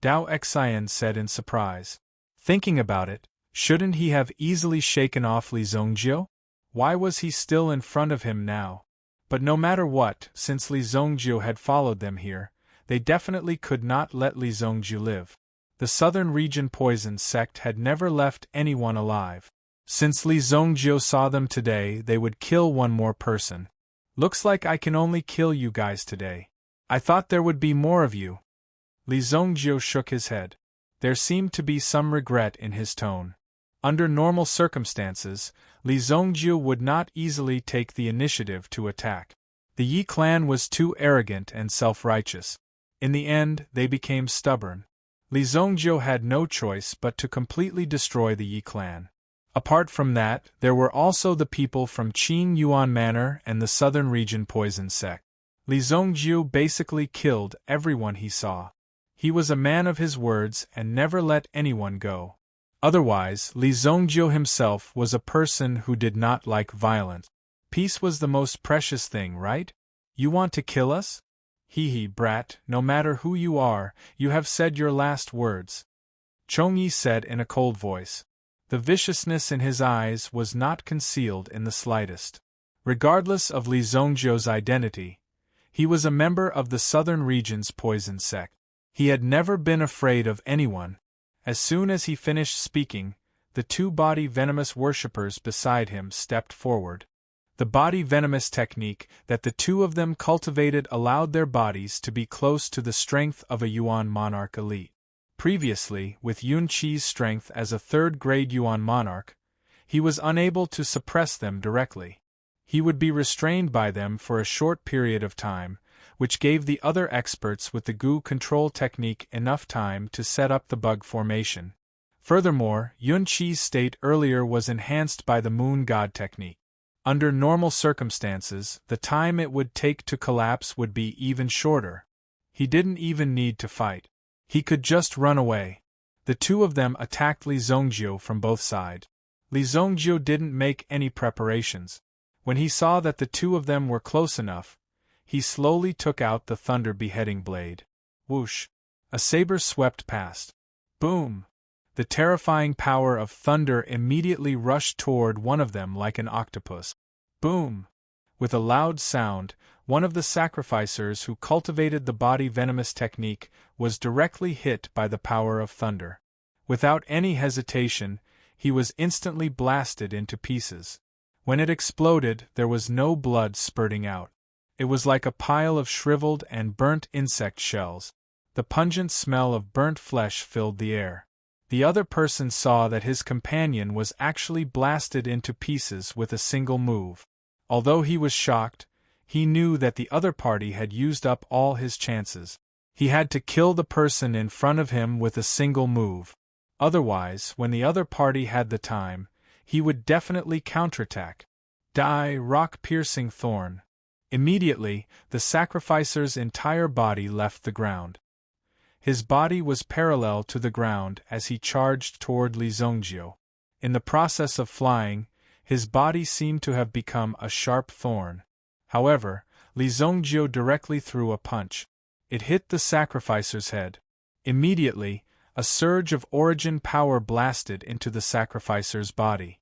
Dao Xian said in surprise. Thinking about it, shouldn't he have easily shaken off Li Zhongjiu? Why was he still in front of him now? But no matter what, since Li Zhongjiu had followed them here, they definitely could not let Li Zhongjiu live. The southern region poison sect had never left anyone alive. Since Li Zhongjiu saw them today, they would kill one more person. Looks like I can only kill you guys today. I thought there would be more of you. Li Zhongjiu shook his head. There seemed to be some regret in his tone. Under normal circumstances, Li Zhongjiu would not easily take the initiative to attack. The Yi clan was too arrogant and self-righteous. In the end, they became stubborn. Li Zhongjiu had no choice but to completely destroy the Yi clan. Apart from that, there were also the people from Qin Yuan Manor and the southern region poison sect. Li Zhongjiu basically killed everyone he saw. He was a man of his words and never let anyone go. Otherwise, Li Zhongjiu himself was a person who did not like violence. Peace was the most precious thing, right? You want to kill us? Hee brat, no matter who you are, you have said your last words. Chongyi said in a cold voice. The viciousness in his eyes was not concealed in the slightest. Regardless of Li Zhongjiu's identity, he was a member of the southern region's poison sect. He had never been afraid of anyone. As soon as he finished speaking, the two body venomous worshippers beside him stepped forward. The body venomous technique that the two of them cultivated allowed their bodies to be close to the strength of a Yuan monarch elite. Previously, with Yun Qi's strength as a third-grade Yuan monarch, he was unable to suppress them directly. He would be restrained by them for a short period of time, which gave the other experts with the Gu control technique enough time to set up the bug formation. Furthermore, Yun Qi's state earlier was enhanced by the Moon God technique. Under normal circumstances, the time it would take to collapse would be even shorter. He didn't even need to fight. He could just run away. The two of them attacked Li Zhongjiu from both sides. Li Zhongjiu didn't make any preparations. When he saw that the two of them were close enough, he slowly took out the thunder beheading blade. Whoosh! A saber swept past. Boom! The terrifying power of thunder immediately rushed toward one of them like an octopus. Boom! With a loud sound, one of the sacrificers who cultivated the body venomous technique was directly hit by the power of thunder. Without any hesitation, he was instantly blasted into pieces. When it exploded, there was no blood spurting out. It was like a pile of shriveled and burnt insect shells. The pungent smell of burnt flesh filled the air. The other person saw that his companion was actually blasted into pieces with a single move. Although he was shocked, he knew that the other party had used up all his chances. He had to kill the person in front of him with a single move. Otherwise, when the other party had the time, he would definitely counterattack. Die, rock-piercing thorn. Immediately, the sacrificer's entire body left the ground. His body was parallel to the ground as he charged toward Li Zhongjiu. In the process of flying, his body seemed to have become a sharp thorn. However, Li Zhongjiu directly threw a punch. It hit the sacrificer's head. Immediately, a surge of origin power blasted into the sacrificer's body.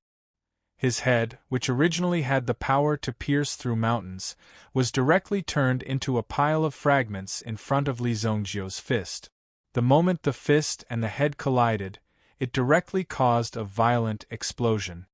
His head, which originally had the power to pierce through mountains, was directly turned into a pile of fragments in front of Li Zhongjiu's fist. The moment the fist and the head collided, it directly caused a violent explosion.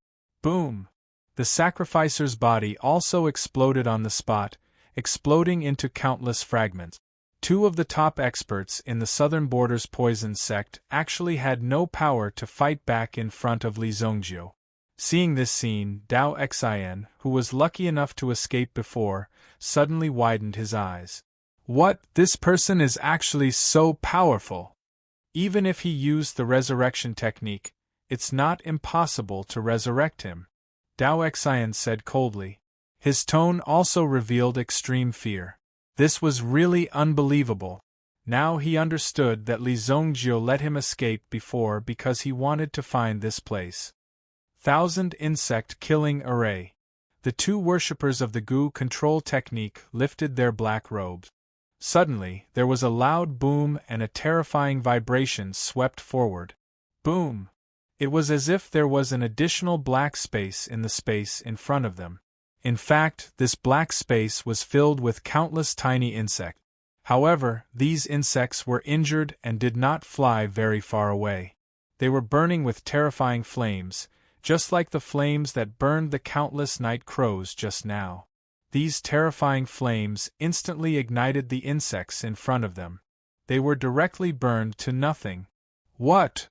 Boom! The sacrificer's body also exploded on the spot, exploding into countless fragments. Two of the top experts in the Southern Border's poison sect actually had no power to fight back in front of Li Zhongjiu. Seeing this scene, Dao Xian, who was lucky enough to escape before, suddenly widened his eyes. What? This person is actually so powerful! Even if he used the resurrection technique, it's not impossible to resurrect him, Dao Xian said coldly. His tone also revealed extreme fear. This was really unbelievable. Now he understood that Li Zhongjiu let him escape before because he wanted to find this place. 1,000 insect killing array. The two worshippers of the Gu control technique lifted their black robes. Suddenly, there was a loud boom and a terrifying vibration swept forward. Boom! It was as if there was an additional black space in the space in front of them. In fact, this black space was filled with countless tiny insects. However, these insects were injured and did not fly very far away. They were burning with terrifying flames, just like the flames that burned the countless night crows just now. These terrifying flames instantly ignited the insects in front of them. They were directly burned to nothing. What?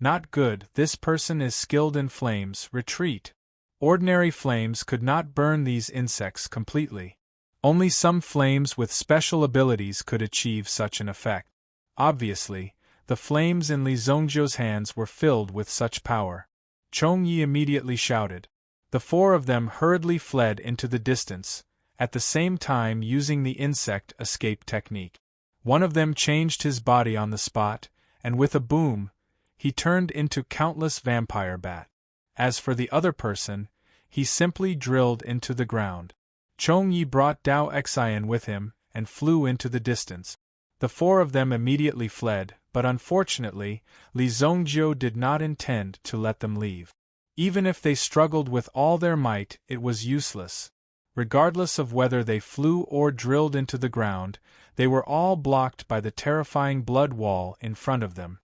Not good. This person is skilled in flames. Retreat. Ordinary flames could not burn these insects completely. Only some flames with special abilities could achieve such an effect. Obviously, the flames in Li Zhongjiu's hands were filled with such power. Chong Yi immediately shouted. The four of them hurriedly fled into the distance, at the same time using the insect escape technique. One of them changed his body on the spot, and with a boom, he turned into countless vampire bat. As for the other person, he simply drilled into the ground. Chong Yi brought Dao Xian with him, and flew into the distance. The four of them immediately fled, but unfortunately, Li Zhongjiu did not intend to let them leave. Even if they struggled with all their might, it was useless. Regardless of whether they flew or drilled into the ground, they were all blocked by the terrifying blood wall in front of them.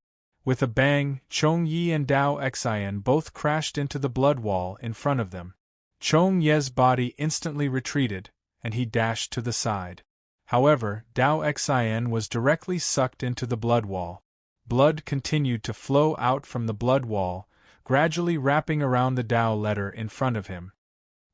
With a bang, Chong Yi and Dao Xian both crashed into the blood wall in front of them. Chong Ye's body instantly retreated, and he dashed to the side. However, Dao Xian was directly sucked into the blood wall. Blood continued to flow out from the blood wall, gradually wrapping around the Dao letter in front of him.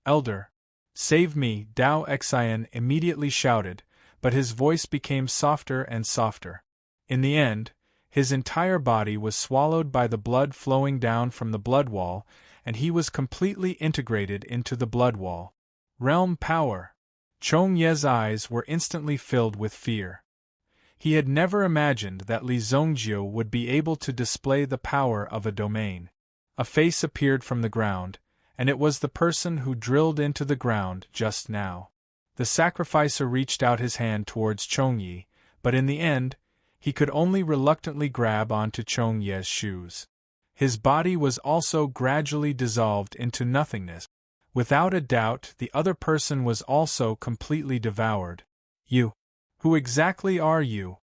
Elder! Save me! Dao Xian immediately shouted, but his voice became softer and softer. In the end, his entire body was swallowed by the blood flowing down from the blood wall, and he was completely integrated into the blood wall. Realm power! Chong Ye's eyes were instantly filled with fear. He had never imagined that Li Zhongjiu would be able to display the power of a domain. A face appeared from the ground, and it was the person who drilled into the ground just now. The sacrificer reached out his hand towards Chong Yi, but in the end, he could only reluctantly grab onto Chong Ye's shoes. His body was also gradually dissolved into nothingness. Without a doubt, the other person was also completely devoured. You. Who exactly are you?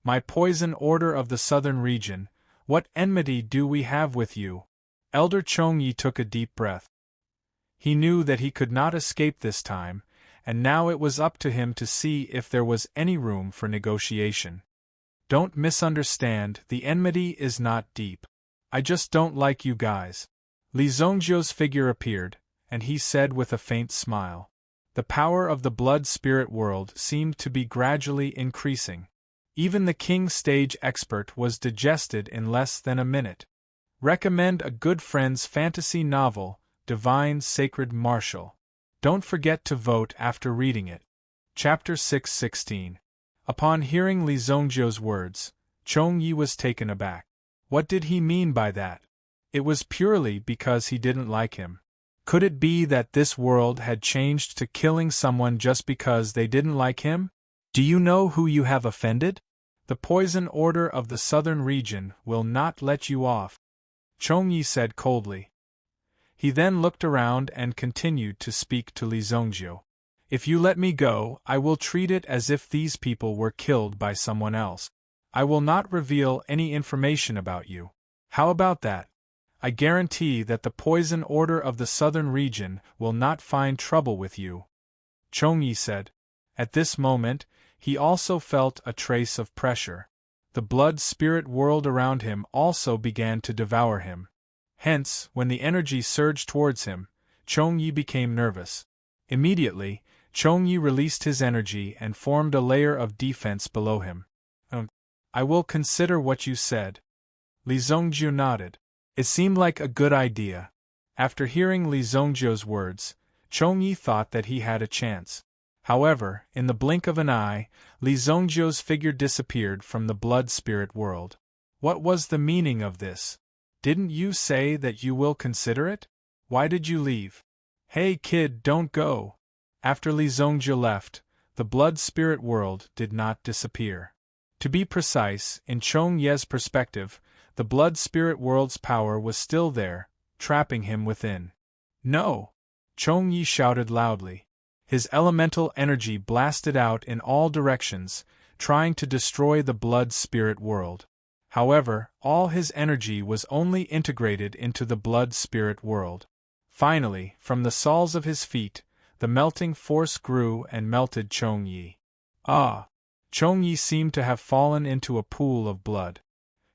My poison order of the southern region, what enmity do we have with you? Elder Chong Yi took a deep breath. He knew that he could not escape this time, and now it was up to him to see if there was any room for negotiation. Don't misunderstand, the enmity is not deep. I just don't like you guys. Li Zhongjiu's figure appeared, and he said with a faint smile. The power of the blood spirit world seemed to be gradually increasing. Even the king stage expert was digested in less than a minute. Recommend a good friend's fantasy novel, Divine Sacred Martial. Don't forget to vote after reading it. Chapter 6:16. Upon hearing Li Zhongjiu's words, Chong Yi was taken aback. What did he mean by that? It was purely because he didn't like him. Could it be that this world had changed to killing someone just because they didn't like him? Do you know who you have offended? The poison order of the southern region will not let you off, Chong Yi said coldly. He then looked around and continued to speak to Li Zhongjiu. If you let me go, I will treat it as if these people were killed by someone else. I will not reveal any information about you. How about that? I guarantee that the poison order of the southern region will not find trouble with you, Chong Yi said. At this moment, he also felt a trace of pressure. The blood-spirit world around him also began to devour him. Hence, when the energy surged towards him, Chong-yi became nervous. Immediately, Chong-yi released his energy and formed a layer of defense below him. I will consider what you said. Li Zongjiu nodded. It seemed like a good idea. After hearing Li Zongjiu's words, Chong-yi thought that he had a chance. However, in the blink of an eye, Li Zongjiu's figure disappeared from the blood-spirit world. What was the meaning of this? Didn't you say that you will consider it? Why did you leave? Hey kid, don't go. After Li Zongjiu left, the blood-spirit world did not disappear. To be precise, in Chong Ye's perspective, the blood-spirit world's power was still there, trapping him within. No! Chong Yi shouted loudly. His elemental energy blasted out in all directions, trying to destroy the blood-spirit world. However, all his energy was only integrated into the blood-spirit world. Finally, from the soles of his feet, the melting force grew and melted Chong Yi. Ah! Chong Yi seemed to have fallen into a pool of blood.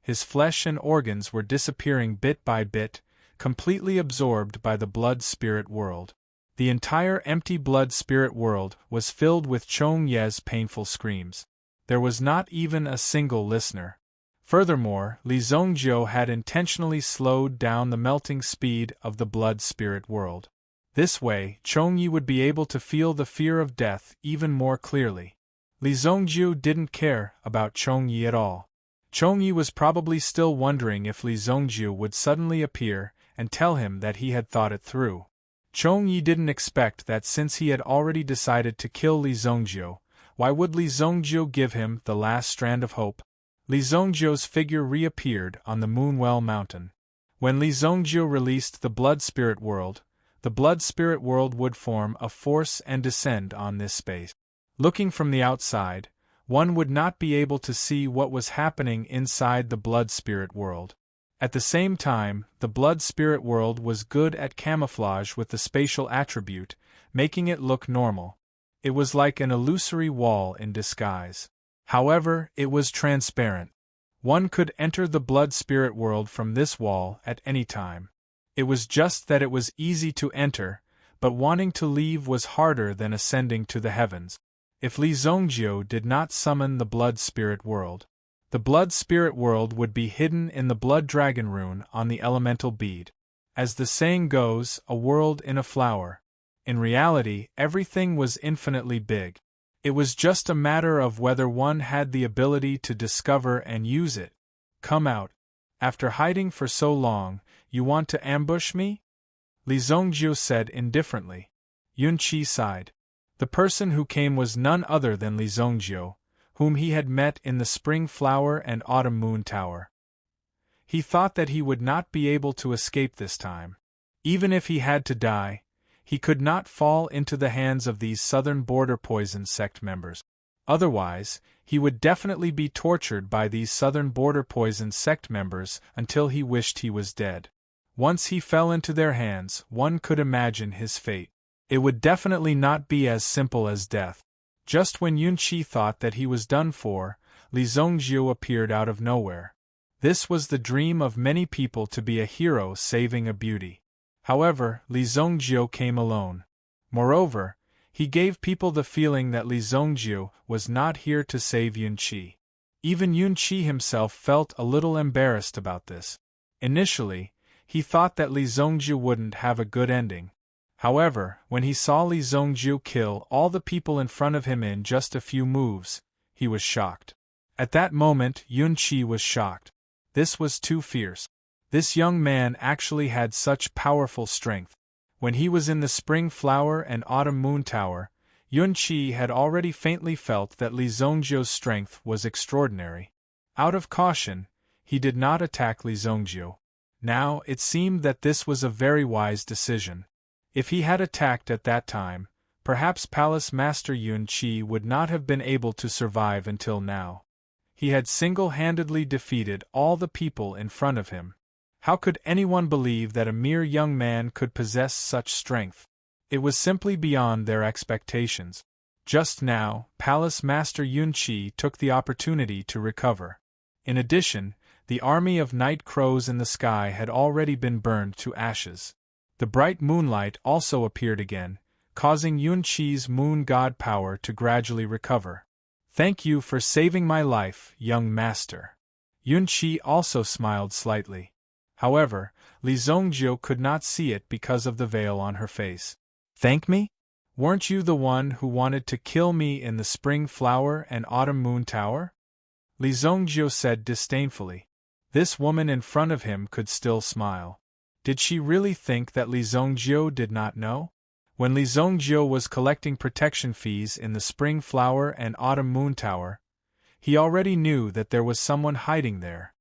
His flesh and organs were disappearing bit by bit, completely absorbed by the blood-spirit world. The entire empty blood-spirit world was filled with Chong Ye's painful screams. There was not even a single listener. Furthermore, Li Zongjiu had intentionally slowed down the melting speed of the blood-spirit world. This way, Chong Yi would be able to feel the fear of death even more clearly. Li Zongjiu didn't care about Chong Yi at all. Chong Yi was probably still wondering if Li Zongjiu would suddenly appear and tell him that he had thought it through. Chong Yi didn't expect that since he had already decided to kill Li Zongjiu, why would Li Zongjiu give him the last strand of hope? Li Zongjiu's figure reappeared on the Moonwell Mountain. When Li Zongjiu released the blood-spirit world, the blood-spirit world would form a force and descend on this space. Looking from the outside, one would not be able to see what was happening inside the blood-spirit world. At the same time, the blood-spirit world was good at camouflage with the spatial attribute, making it look normal. It was like an illusory wall in disguise. However, it was transparent. One could enter the blood-spirit world from this wall at any time. It was just that it was easy to enter, but wanting to leave was harder than ascending to the heavens. If Li Zongjiu did not summon the blood-spirit world, the blood-spirit world would be hidden in the blood dragon rune on the elemental bead. As the saying goes, a world in a flower. In reality, everything was infinitely big. It was just a matter of whether one had the ability to discover and use it. Come out. After hiding for so long, you want to ambush me? Li Zongjiu said indifferently. Yun Qi sighed. The person who came was none other than Li Zongjiu, whom he had met in the Spring Flower and Autumn Moon Tower. He thought that he would not be able to escape this time. Even if he had to die, he could not fall into the hands of these Southern Border Poison sect members. Otherwise, he would definitely be tortured by these Southern Border Poison sect members until he wished he was dead. Once he fell into their hands, one could imagine his fate. It would definitely not be as simple as death. Just when Yun Qi thought that he was done for, Li Zongjiu appeared out of nowhere. This was the dream of many people, to be a hero saving a beauty. However, Li Zongjiu came alone. Moreover, he gave people the feeling that Li Zongjiu was not here to save Yun Qi. Even Yun Qi himself felt a little embarrassed about this. Initially, he thought that Li Zongjiu wouldn't have a good ending. However, when he saw Li Zongjiu kill all the people in front of him in just a few moves, he was shocked. At that moment, Yun Qi was shocked. This was too fierce. This young man actually had such powerful strength. When he was in the Spring Flower and Autumn Moon Tower, Yun Qi had already faintly felt that Li Zongjiu's strength was extraordinary. Out of caution, he did not attack Li Zongjiu. Now, it seemed that this was a very wise decision. If he had attacked at that time, perhaps Palace Master Yun Qi would not have been able to survive until now. He had single-handedly defeated all the people in front of him. How could anyone believe that a mere young man could possess such strength? It was simply beyond their expectations. Just now, Palace Master Yunqi took the opportunity to recover. In addition, the army of night crows in the sky had already been burned to ashes. The bright moonlight also appeared again, causing Yunqi's moon god power to gradually recover. Thank you for saving my life, young master. Yunqi also smiled slightly. However, Li Zongjiu could not see it because of the veil on her face. Thank me? Weren't you the one who wanted to kill me in the spring flower and autumn moon tower? Li Zongjiu said disdainfully. This woman in front of him could still smile. Did she really think that Li Zongjiu did not know? When Li Zongjiu was collecting protection fees in the spring flower and autumn moon tower, he already knew that there was someone hiding there.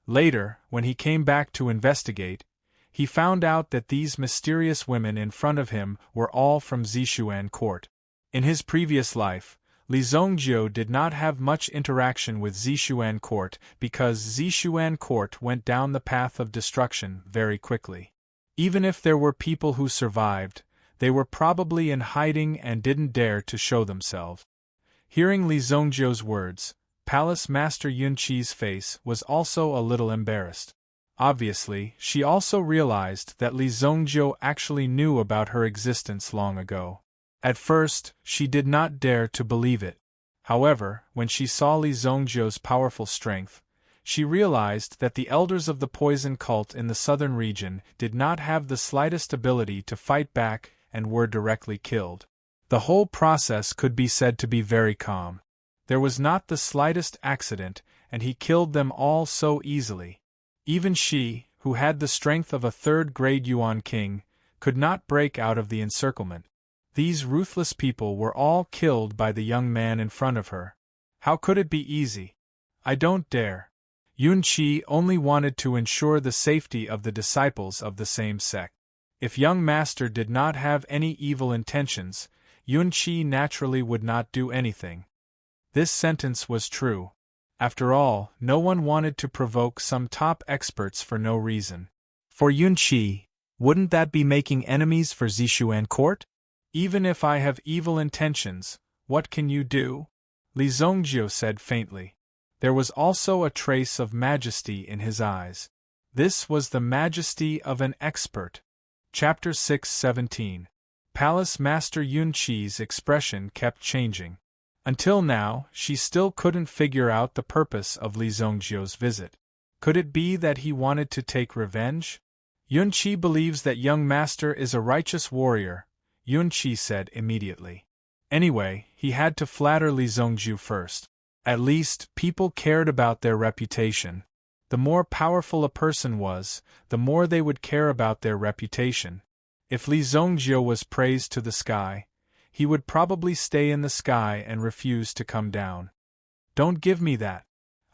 Later, when he came back to investigate, he found out that these mysterious women in front of him were all from Zishuan Court. In his previous life, Li Zongjiu did not have much interaction with Zishuan Court because Zishuan Court went down the path of destruction very quickly. Even if there were people who survived, they were probably in hiding and didn't dare to show themselves. Hearing Li Zongjiu's words, Palace Master Yunqi's face was also a little embarrassed. Obviously, she also realized that Li Zongjiu actually knew about her existence long ago. At first, she did not dare to believe it. However, when she saw Li Zongjiu's powerful strength, she realized that the elders of the poison cult in the southern region did not have the slightest ability to fight back and were directly killed. The whole process could be said to be very calm. There was not the slightest accident, and he killed them all so easily. Even she, who had the strength of a third-grade Yuan king, could not break out of the encirclement. These ruthless people were all killed by the young man in front of her. How could it be easy? I don't dare. Yunqi only wanted to ensure the safety of the disciples of the same sect. If young master did not have any evil intentions, Yunqi naturally would not do anything. This sentence was true. After all, no one wanted to provoke some top experts for no reason. For Yunqi, wouldn't that be making enemies for Zishuan Court? Even if I have evil intentions, what can you do? Li Zongjiu said faintly. There was also a trace of majesty in his eyes. This was the majesty of an expert. Chapter 6:17. Palace Master Yunqi's expression kept changing. Until now, she still couldn't figure out the purpose of Li Zongjiu's visit. Could it be that he wanted to take revenge? Yunqi believes that young master is a righteous warrior, Yunqi said immediately. Anyway, he had to flatter Li Zongjiu first. At least, people cared about their reputation. The more powerful a person was, the more they would care about their reputation. If Li Zongjiu was praised to the sky, he would probably stay in the sky and refuse to come down. Don't give me that.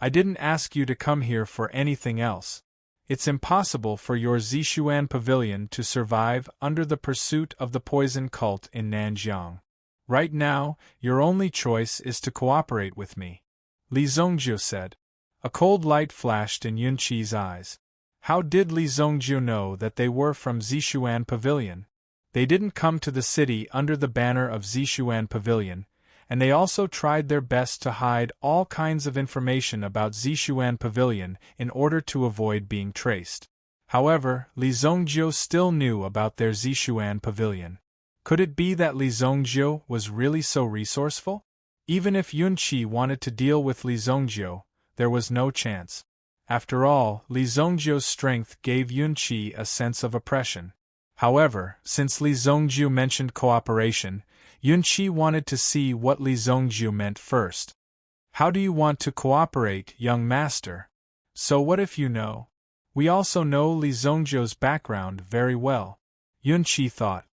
I didn't ask you to come here for anything else. It's impossible for your Zishuan pavilion to survive under the pursuit of the poison cult in Nanjiang. Right now, your only choice is to cooperate with me. Li Zongjiu said. A cold light flashed in Yunqi's eyes. How did Li Zongjiu know that they were from Zishuan Pavilion? They didn't come to the city under the banner of Zishuan Pavilion, and they also tried their best to hide all kinds of information about Zishuan Pavilion in order to avoid being traced. However, Li Zongjiu still knew about their Zishuan Pavilion. Could it be that Li Zongjiu was really so resourceful? Even if Yunqi wanted to deal with Li Zongjiu, there was no chance. After all, Li Zongjiu's strength gave Yunqi a sense of oppression. However, since Li Zongjiu mentioned cooperation, Yunqi wanted to see what Li Zongjiu meant first. How do you want to cooperate, young master? So what if you know? We also know Li Zongjiu's background very well. Yunqi thought.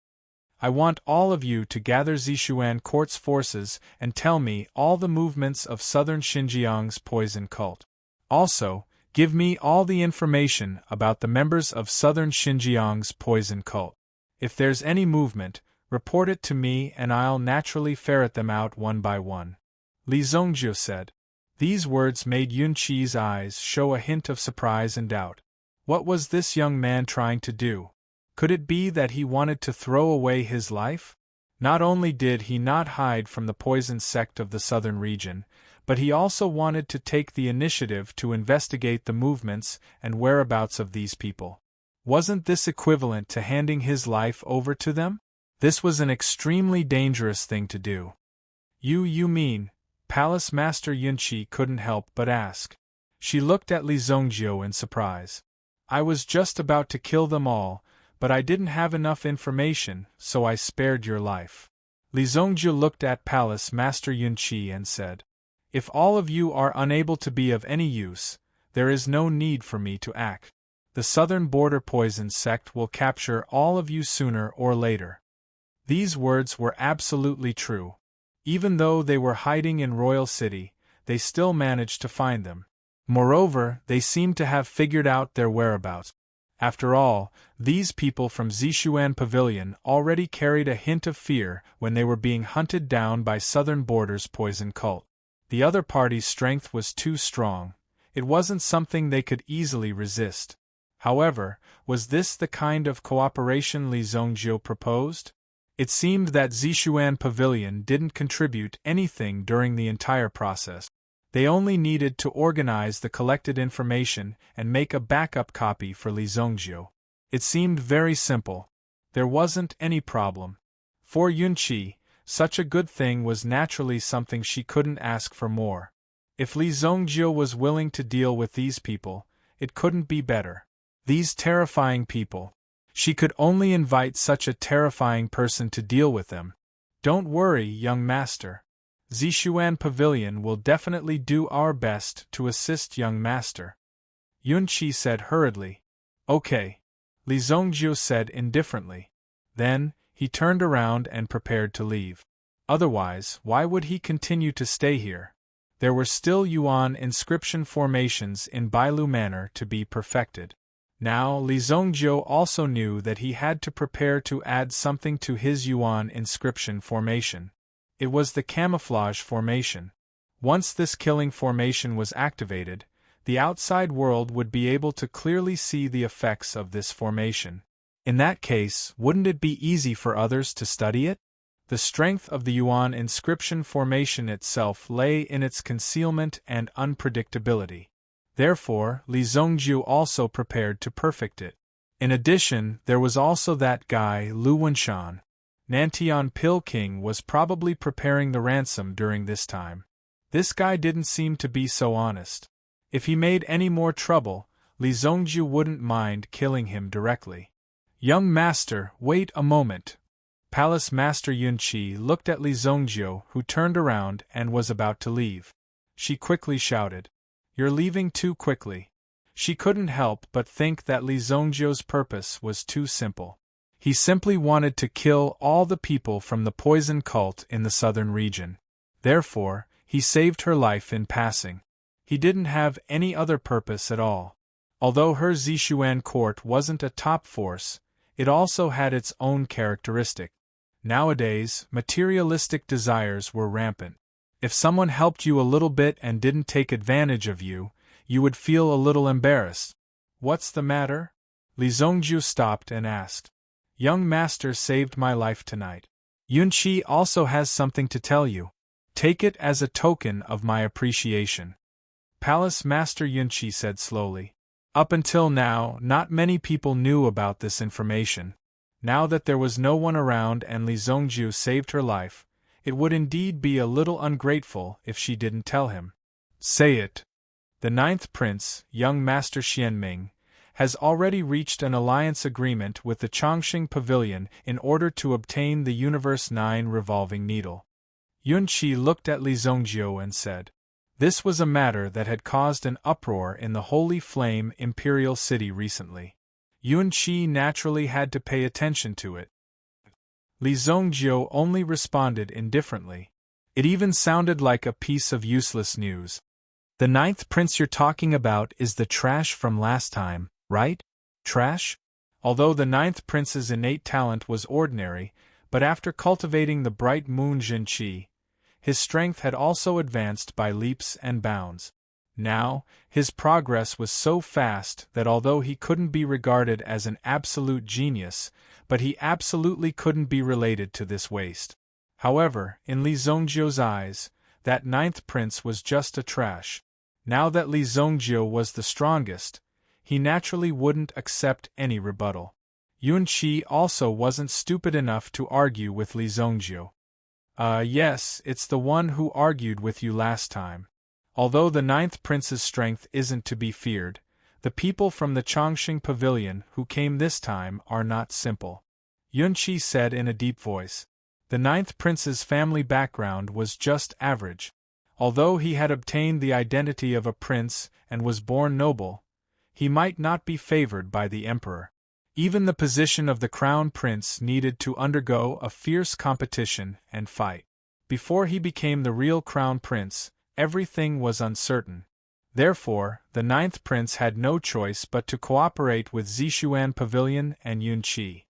I want all of you to gather Zishuan Court's forces and tell me all the movements of southern Xinjiang's poison cult. Also, give me all the information about the members of southern Xinjiang's poison cult. If there's any movement, report it to me and I'll naturally ferret them out one by one. Li Zongjiu said. These words made Yunqi's eyes show a hint of surprise and doubt. What was this young man trying to do? Could it be that he wanted to throw away his life? Not only did he not hide from the poison sect of the southern region, but he also wanted to take the initiative to investigate the movements and whereabouts of these people. Wasn't this equivalent to handing his life over to them? This was an extremely dangerous thing to do. You mean? Palace Master Yunqi couldn't help but ask. She looked at Li Zongjiu in surprise. I was just about to kill them all, but I didn't have enough information, so I spared your life. Li Zongjiu looked at Palace Master Yunqi and said, If all of you are unable to be of any use, there is no need for me to act. The southern border poison sect will capture all of you sooner or later. These words were absolutely true. Even though they were hiding in Royal City, they still managed to find them. Moreover, they seemed to have figured out their whereabouts. After all, these people from Zishuan Pavilion already carried a hint of fear when they were being hunted down by Southern Border's poison cult. The other party's strength was too strong. It wasn't something they could easily resist. However, was this the kind of cooperation Li Zongjiu proposed? It seemed that Zishuan Pavilion didn't contribute anything during the entire process. They only needed to organize the collected information and make a backup copy for Li Zongjiu. It seemed very simple. There wasn't any problem. For Yunqi, such a good thing was naturally something she couldn't ask for more. If Li Zongjiu was willing to deal with these people, it couldn't be better. These terrifying people. She could only invite such a terrifying person to deal with them. Don't worry, young master. Zishuan Pavilion will definitely do our best to assist young master. Yunqi said hurriedly. Okay. Li Zongjiu said indifferently. Then, he turned around and prepared to leave. Otherwise, why would he continue to stay here? There were still Yuan inscription formations in Bailu Manor to be perfected. Now, Li Zongjiu also knew that he had to prepare to add something to his Yuan inscription formation. It was the camouflage formation. Once this killing formation was activated, the outside world would be able to clearly see the effects of this formation. In that case, wouldn't it be easy for others to study it? The strength of the Yuan inscription formation itself lay in its concealment and unpredictability. Therefore, Li Zongjiu also prepared to perfect it. In addition, there was also that guy Lu Wenshan. Nantian Pill King was probably preparing the ransom during this time. This guy didn't seem to be so honest. If he made any more trouble, Li Zongjiu wouldn't mind killing him directly. Young master, wait a moment. Palace Master Yunqi looked at Li Zongjiu, who turned around and was about to leave. She quickly shouted, You're leaving too quickly. She couldn't help but think that Li Zongjiu's purpose was too simple. He simply wanted to kill all the people from the poison cult in the southern region. Therefore, he saved her life in passing. He didn't have any other purpose at all. Although her Zishuan court wasn't a top force, it also had its own characteristic. Nowadays, materialistic desires were rampant. If someone helped you a little bit and didn't take advantage of you, you would feel a little embarrassed. What's the matter? Li Zongjiu stopped and asked. Young master saved my life tonight. Yunqi also has something to tell you. Take it as a token of my appreciation. Palace Master Yunqi said slowly. Up until now, not many people knew about this information. Now that there was no one around and Li Zongjiu saved her life, it would indeed be a little ungrateful if she didn't tell him. Say it. The ninth prince, young Master Xianming, has already reached an alliance agreement with the Chongqing Pavilion in order to obtain the Universe 9 revolving needle. Yunqi looked at Li Zongjiu and said, This was a matter that had caused an uproar in the Holy Flame Imperial City recently. Yunqi naturally had to pay attention to it. Li Zongjiu only responded indifferently. It even sounded like a piece of useless news. The ninth prince you're talking about is the trash from last time, right? Trash? Although the ninth prince's innate talent was ordinary, but after cultivating the bright moon Jinqi, his strength had also advanced by leaps and bounds. Now, his progress was so fast that although he couldn't be regarded as an absolute genius, but he absolutely couldn't be related to this waste. However, in Li Zongjiu's eyes, that ninth prince was just a trash. Now that Li Zongjiu was the strongest, he naturally wouldn't accept any rebuttal. Yun Qi also wasn't stupid enough to argue with Li Zongjiu. Yes, it's the one who argued with you last time. Although the ninth prince's strength isn't to be feared, the people from the Chongqing pavilion who came this time are not simple. Yun Qi said in a deep voice. The ninth prince's family background was just average. Although he had obtained the identity of a prince and was born noble, he might not be favored by the emperor. Even the position of the crown prince needed to undergo a fierce competition and fight. Before he became the real crown prince, everything was uncertain. Therefore, the ninth prince had no choice but to cooperate with Zishuan Pavilion and Yun Qi.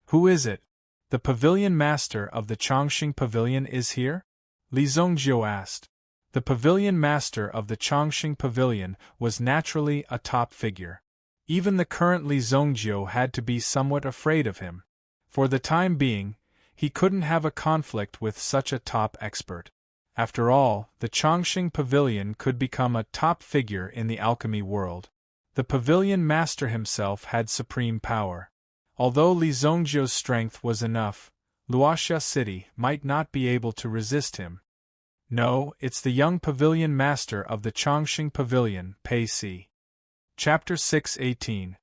Who is it? The pavilion master of the Chongqing Pavilion is here? Li Zongjiu asked. The pavilion master of the Chongqing Pavilion was naturally a top figure. Even the current Li Zongjiu had to be somewhat afraid of him. For the time being, he couldn't have a conflict with such a top expert. After all, the Chongqing Pavilion could become a top figure in the alchemy world. The pavilion master himself had supreme power. Although Li Zongjiu's strength was enough, Luoxia City might not be able to resist him. No, it's the young pavilion master of the Chongqing Pavilion, Pei Si. Chapter 6:18.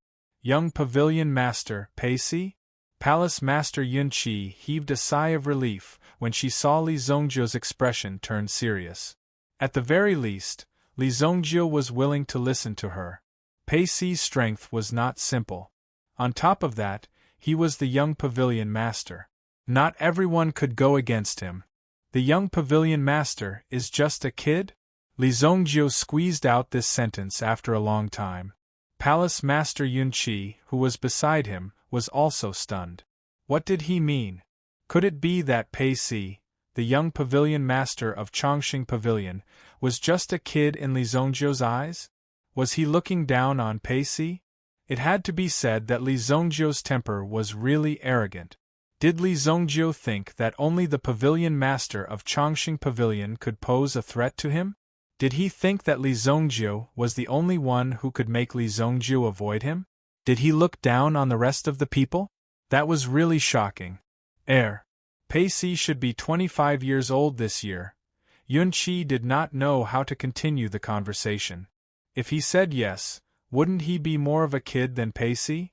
Young Pavilion Master, Pei Si? Palace Master Yun Qi heaved a sigh of relief when she saw Li Zongjiu's expression turn serious. At the very least, Li Zongjiu was willing to listen to her. Pei Si's strength was not simple. On top of that, he was the young pavilion master. Not everyone could go against him. The young pavilion master is just a kid? Li Zongjiu squeezed out this sentence after a long time. Palace Master Yun Qi, who was beside him, was also stunned. What did he mean? Could it be that Pei Si, the young pavilion master of Chongqing Pavilion, was just a kid in Li Zongjiu's eyes? Was he looking down on Pei Si? It had to be said that Li Zongjiu's temper was really arrogant. Did Li Zongjiu think that only the pavilion master of Chongqing Pavilion could pose a threat to him? Did he think that Li Zongjiu was the only one who could make Li Zongjiu avoid him? Did he look down on the rest of the people? That was really shocking. Pei Si should be 25 years old this year. Yun Qi did not know how to continue the conversation. If he said yes, wouldn't he be more of a kid than Pei Si?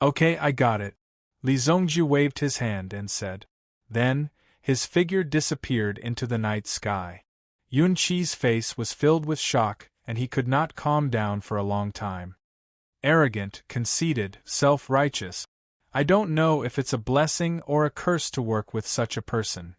Okay, I got it. Li Zongjiu waved his hand and said. Then, his figure disappeared into the night sky. Yun Qi's face was filled with shock, and he could not calm down for a long time. Arrogant, conceited, self-righteous. I don't know if it's a blessing or a curse to work with such a person.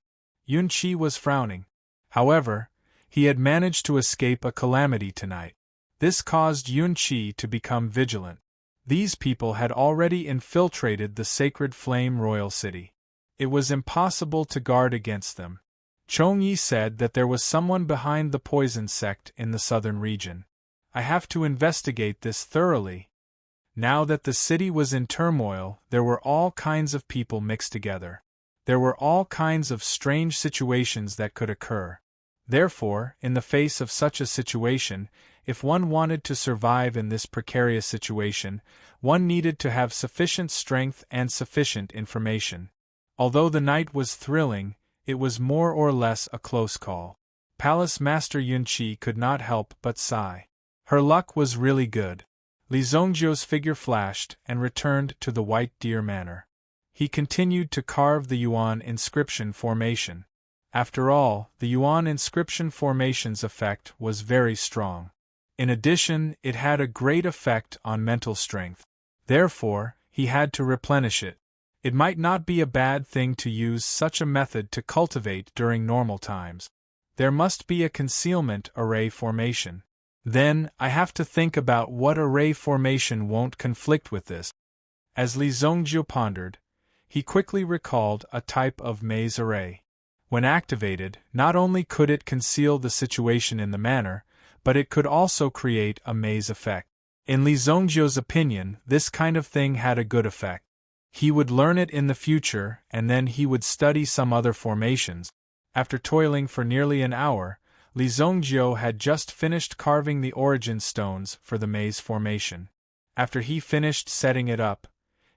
Yun Qi was frowning. However, he had managed to escape a calamity tonight. This caused Yun Qi to become vigilant. These people had already infiltrated the sacred flame royal city. It was impossible to guard against them. Chongyi said that there was someone behind the poison sect in the southern region. I have to investigate this thoroughly. Now that the city was in turmoil, there were all kinds of people mixed together. There were all kinds of strange situations that could occur. Therefore, in the face of such a situation, if one wanted to survive in this precarious situation, one needed to have sufficient strength and sufficient information. Although the night was thrilling, it was more or less a close call. Palace Master Yun Qi could not help but sigh. Her luck was really good. Li Zongjiu's figure flashed and returned to the White Deer Manor. He continued to carve the Yuan inscription formation. After all, the Yuan inscription formation's effect was very strong. In addition, it had a great effect on mental strength. Therefore, he had to replenish it. It might not be a bad thing to use such a method to cultivate during normal times. There must be a concealment array formation. Then, I have to think about what array formation won't conflict with this. As Li Zongjiu pondered, he quickly recalled a type of maze array. When activated, not only could it conceal the situation in the manor, but it could also create a maze effect. In Li Zhongjiu's opinion, this kind of thing had a good effect. He would learn it in the future, and then he would study some other formations. After toiling for nearly an hour, Li Zhongjiu had just finished carving the origin stones for the maze formation. After he finished setting it up,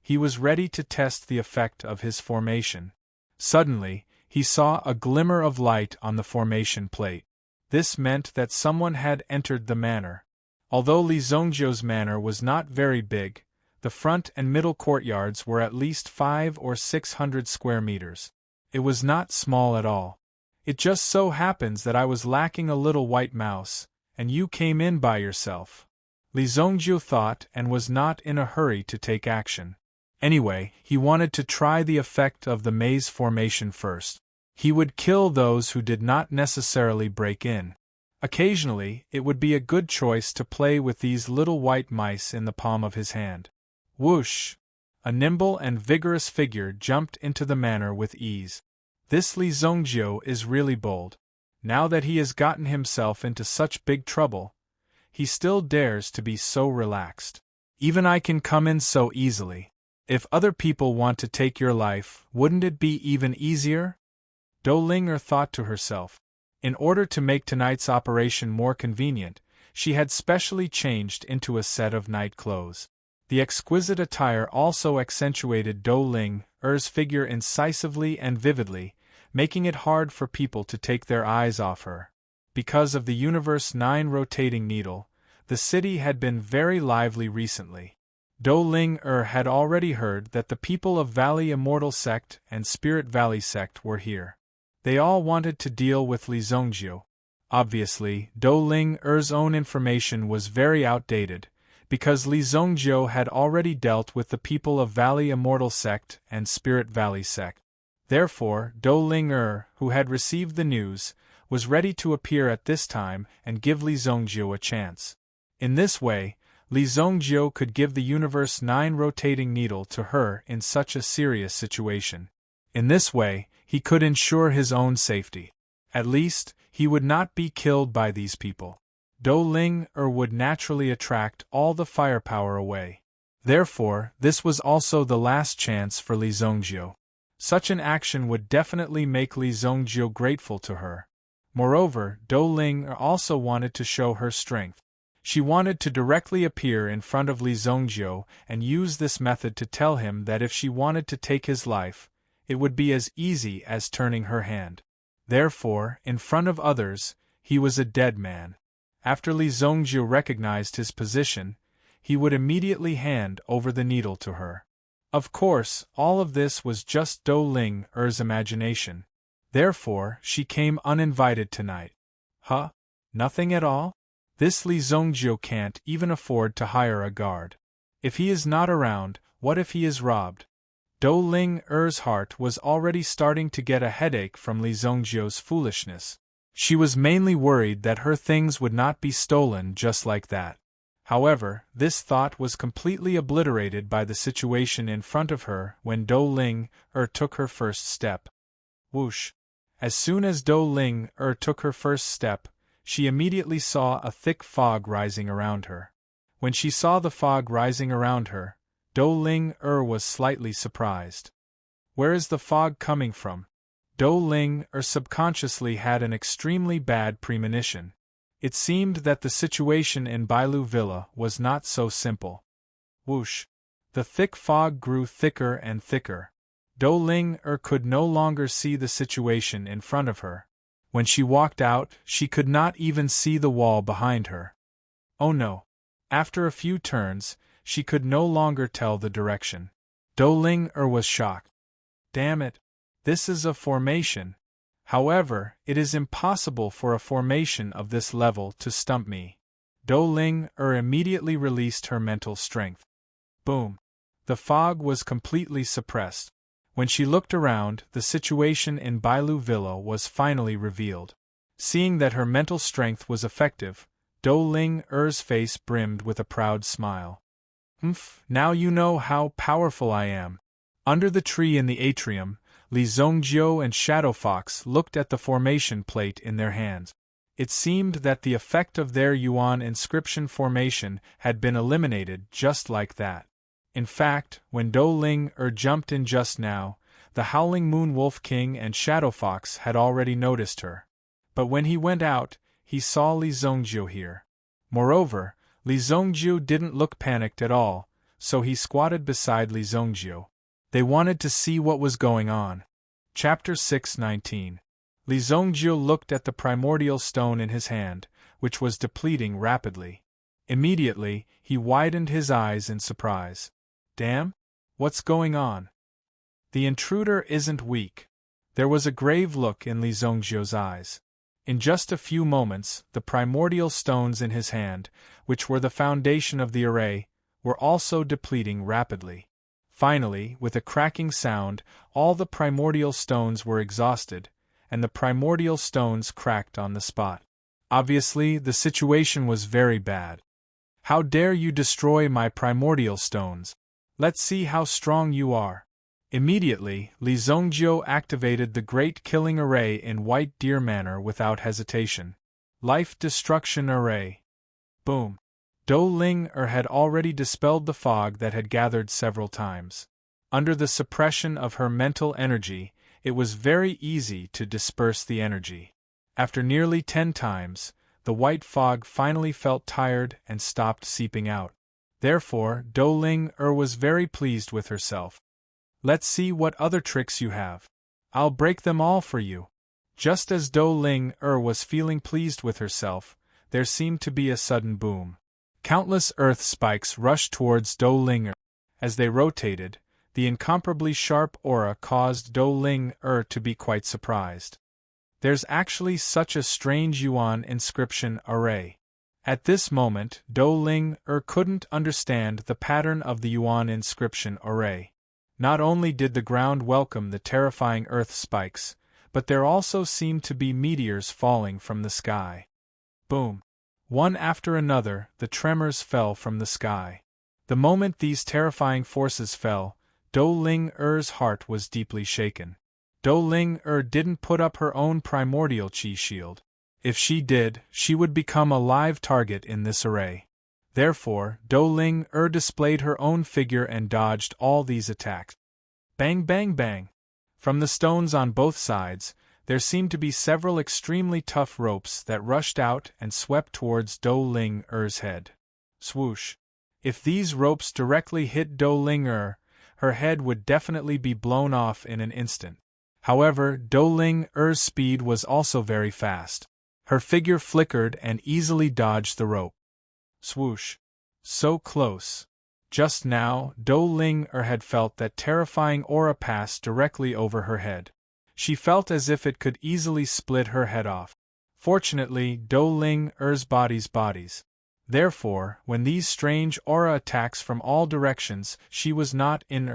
he was ready to test the effect of his formation. Suddenly, he saw a glimmer of light on the formation plate. This meant that someone had entered the manor. Although Li Zhongjiu's manor was not very big, the front and middle courtyards were at least 500 or 600 square meters. It was not small at all. It just so happens that I was lacking a little white mouse, and you came in by yourself. Li Zhongjiu thought and was not in a hurry to take action. Anyway, he wanted to try the effect of the maze formation first. He would kill those who did not necessarily break in. Occasionally, it would be a good choice to play with these little white mice in the palm of his hand. Whoosh! A nimble and vigorous figure jumped into the manor with ease. This Li Zhongjiu is really bold. Now that he has gotten himself into such big trouble, he still dares to be so relaxed. Even I can come in so easily. If other people want to take your life, wouldn't it be even easier? Dou Ling thought to herself. In order to make tonight's operation more convenient, she had specially changed into a set of night clothes. The exquisite attire also accentuated Dou Ling's figure incisively and vividly, making it hard for people to take their eyes off her. Because of the Universe 9 rotating needle, the city had been very lively recently. Dou Ling had already heard that the people of Valley Immortal Sect and Spirit Valley Sect were here. They all wanted to deal with Li Zhongjiu. Obviously, Dou Ling's own information was very outdated, because Li Zhongjiu had already dealt with the people of Valley Immortal Sect and Spirit Valley Sect. Therefore, Dou Ling, who had received the news, was ready to appear at this time and give Li Zhongjiu a chance. In this way, Li Zhongjiu could give the Universe 9 rotating needle to her in such a serious situation. In this way, he could ensure his own safety. At least, he would not be killed by these people. Dou Ling would naturally attract all the firepower away. Therefore, this was also the last chance for Li Zhongjiu. Such an action would definitely make Li Zhongjiu grateful to her. Moreover, Dou Ling also wanted to show her strength. She wanted to directly appear in front of Li Zhongjiu and use this method to tell him that if she wanted to take his life, it would be as easy as turning her hand. Therefore, in front of others, he was a dead man. After Li Zhongjiu recognized his position, he would immediately hand over the needle to her. Of course, all of this was just Dou Ling's imagination. Therefore, she came uninvited tonight. Huh? Nothing at all? This Li Zhongjiu can't even afford to hire a guard. If he is not around, what if he is robbed? Dou Ling's heart was already starting to get a headache from Li Zhongjiu's foolishness. She was mainly worried that her things would not be stolen just like that. However, this thought was completely obliterated by the situation in front of her when Dou Ling took her first step. Whoosh! As soon as Dou Ling took her first step, she immediately saw a thick fog rising around her. When she saw the fog rising around her, Dou Ling was slightly surprised. Where is the fog coming from? Dou Ling subconsciously had an extremely bad premonition. It seemed that the situation in Bailu Villa was not so simple. Whoosh! The thick fog grew thicker and thicker. Dou Ling could no longer see the situation in front of her. When she walked out, she could not even see the wall behind her. Oh no! After a few turns, she could no longer tell the direction. Dou Ling was shocked. Damn it! This is a formation. However, it is impossible for a formation of this level to stump me. Dou Ling immediately released her mental strength. Boom! The fog was completely suppressed. When she looked around, the situation in Bailu Villa was finally revealed. Seeing that her mental strength was effective, Dou Ling's face brimmed with a proud smile. Now you know how powerful I am. Under the tree in the atrium, Li Zhongjiu and Shadow Fox looked at the formation plate in their hands. It seemed that the effect of their yuan inscription formation had been eliminated just like that. In fact, when Dou-Ling jumped in just now, the Howling Moon Wolf King and Shadow Fox had already noticed her. But when he went out, he saw Li Zongjiu here. Moreover, Li Zongjiu didn't look panicked at all, so he squatted beside Li Zongjiu. They wanted to see what was going on. Chapter 619. Li Zongjiu looked at the primordial stone in his hand, which was depleting rapidly. Immediately, he widened his eyes in surprise. Damn? What's going on? The intruder isn't weak. There was a grave look in Li Zongjiu's eyes. In just a few moments, the primordial stones in his hand, which were the foundation of the array, were also depleting rapidly. Finally, with a cracking sound, all the primordial stones were exhausted, and the primordial stones cracked on the spot. Obviously, the situation was very bad. How dare you destroy my primordial stones? Let's see how strong you are. Immediately, Li Zongjiu activated the Great Killing Array in White Deer manner without hesitation. Life Destruction Array. Boom. Dou-Ling had already dispelled the fog that had gathered several times. Under the suppression of her mental energy, it was very easy to disperse the energy. After nearly 10 times, the white fog finally felt tired and stopped seeping out. Therefore, Dou-Ling was very pleased with herself. Let's see what other tricks you have. I'll break them all for you. Just as Dou-Ling was feeling pleased with herself, there seemed to be a sudden boom. Countless earth spikes rushed towards Dou-Ling. As they rotated, the incomparably sharp aura caused Dou-Ling to be quite surprised. There's actually such a strange yuan inscription array. At this moment, Dou-Ling couldn't understand the pattern of the yuan inscription array. Not only did the ground welcome the terrifying earth spikes, but there also seemed to be meteors falling from the sky. Boom. One after another, the tremors fell from the sky. The moment these terrifying forces fell, Dou-Ling heart was deeply shaken. Dou-Ling didn't put up her own primordial chi shield. If she did, she would become a live target in this array. Therefore, Dou-Ling displayed her own figure and dodged all these attacks. Bang bang bang! From the stones on both sides, there seemed to be several extremely tough ropes that rushed out and swept towards Dou-Ling head. Swoosh! If these ropes directly hit Dou-Ling her head would definitely be blown off in an instant. However, Dou-Ling speed was also very fast. Her figure flickered and easily dodged the rope. Swoosh! So close. Just now, Dou-Ling had felt that terrifying aura pass directly over her head. She felt as if it could easily split her head off. Fortunately, Dou-Ling bodies. Therefore, when these strange aura attacks from all directions, she was not in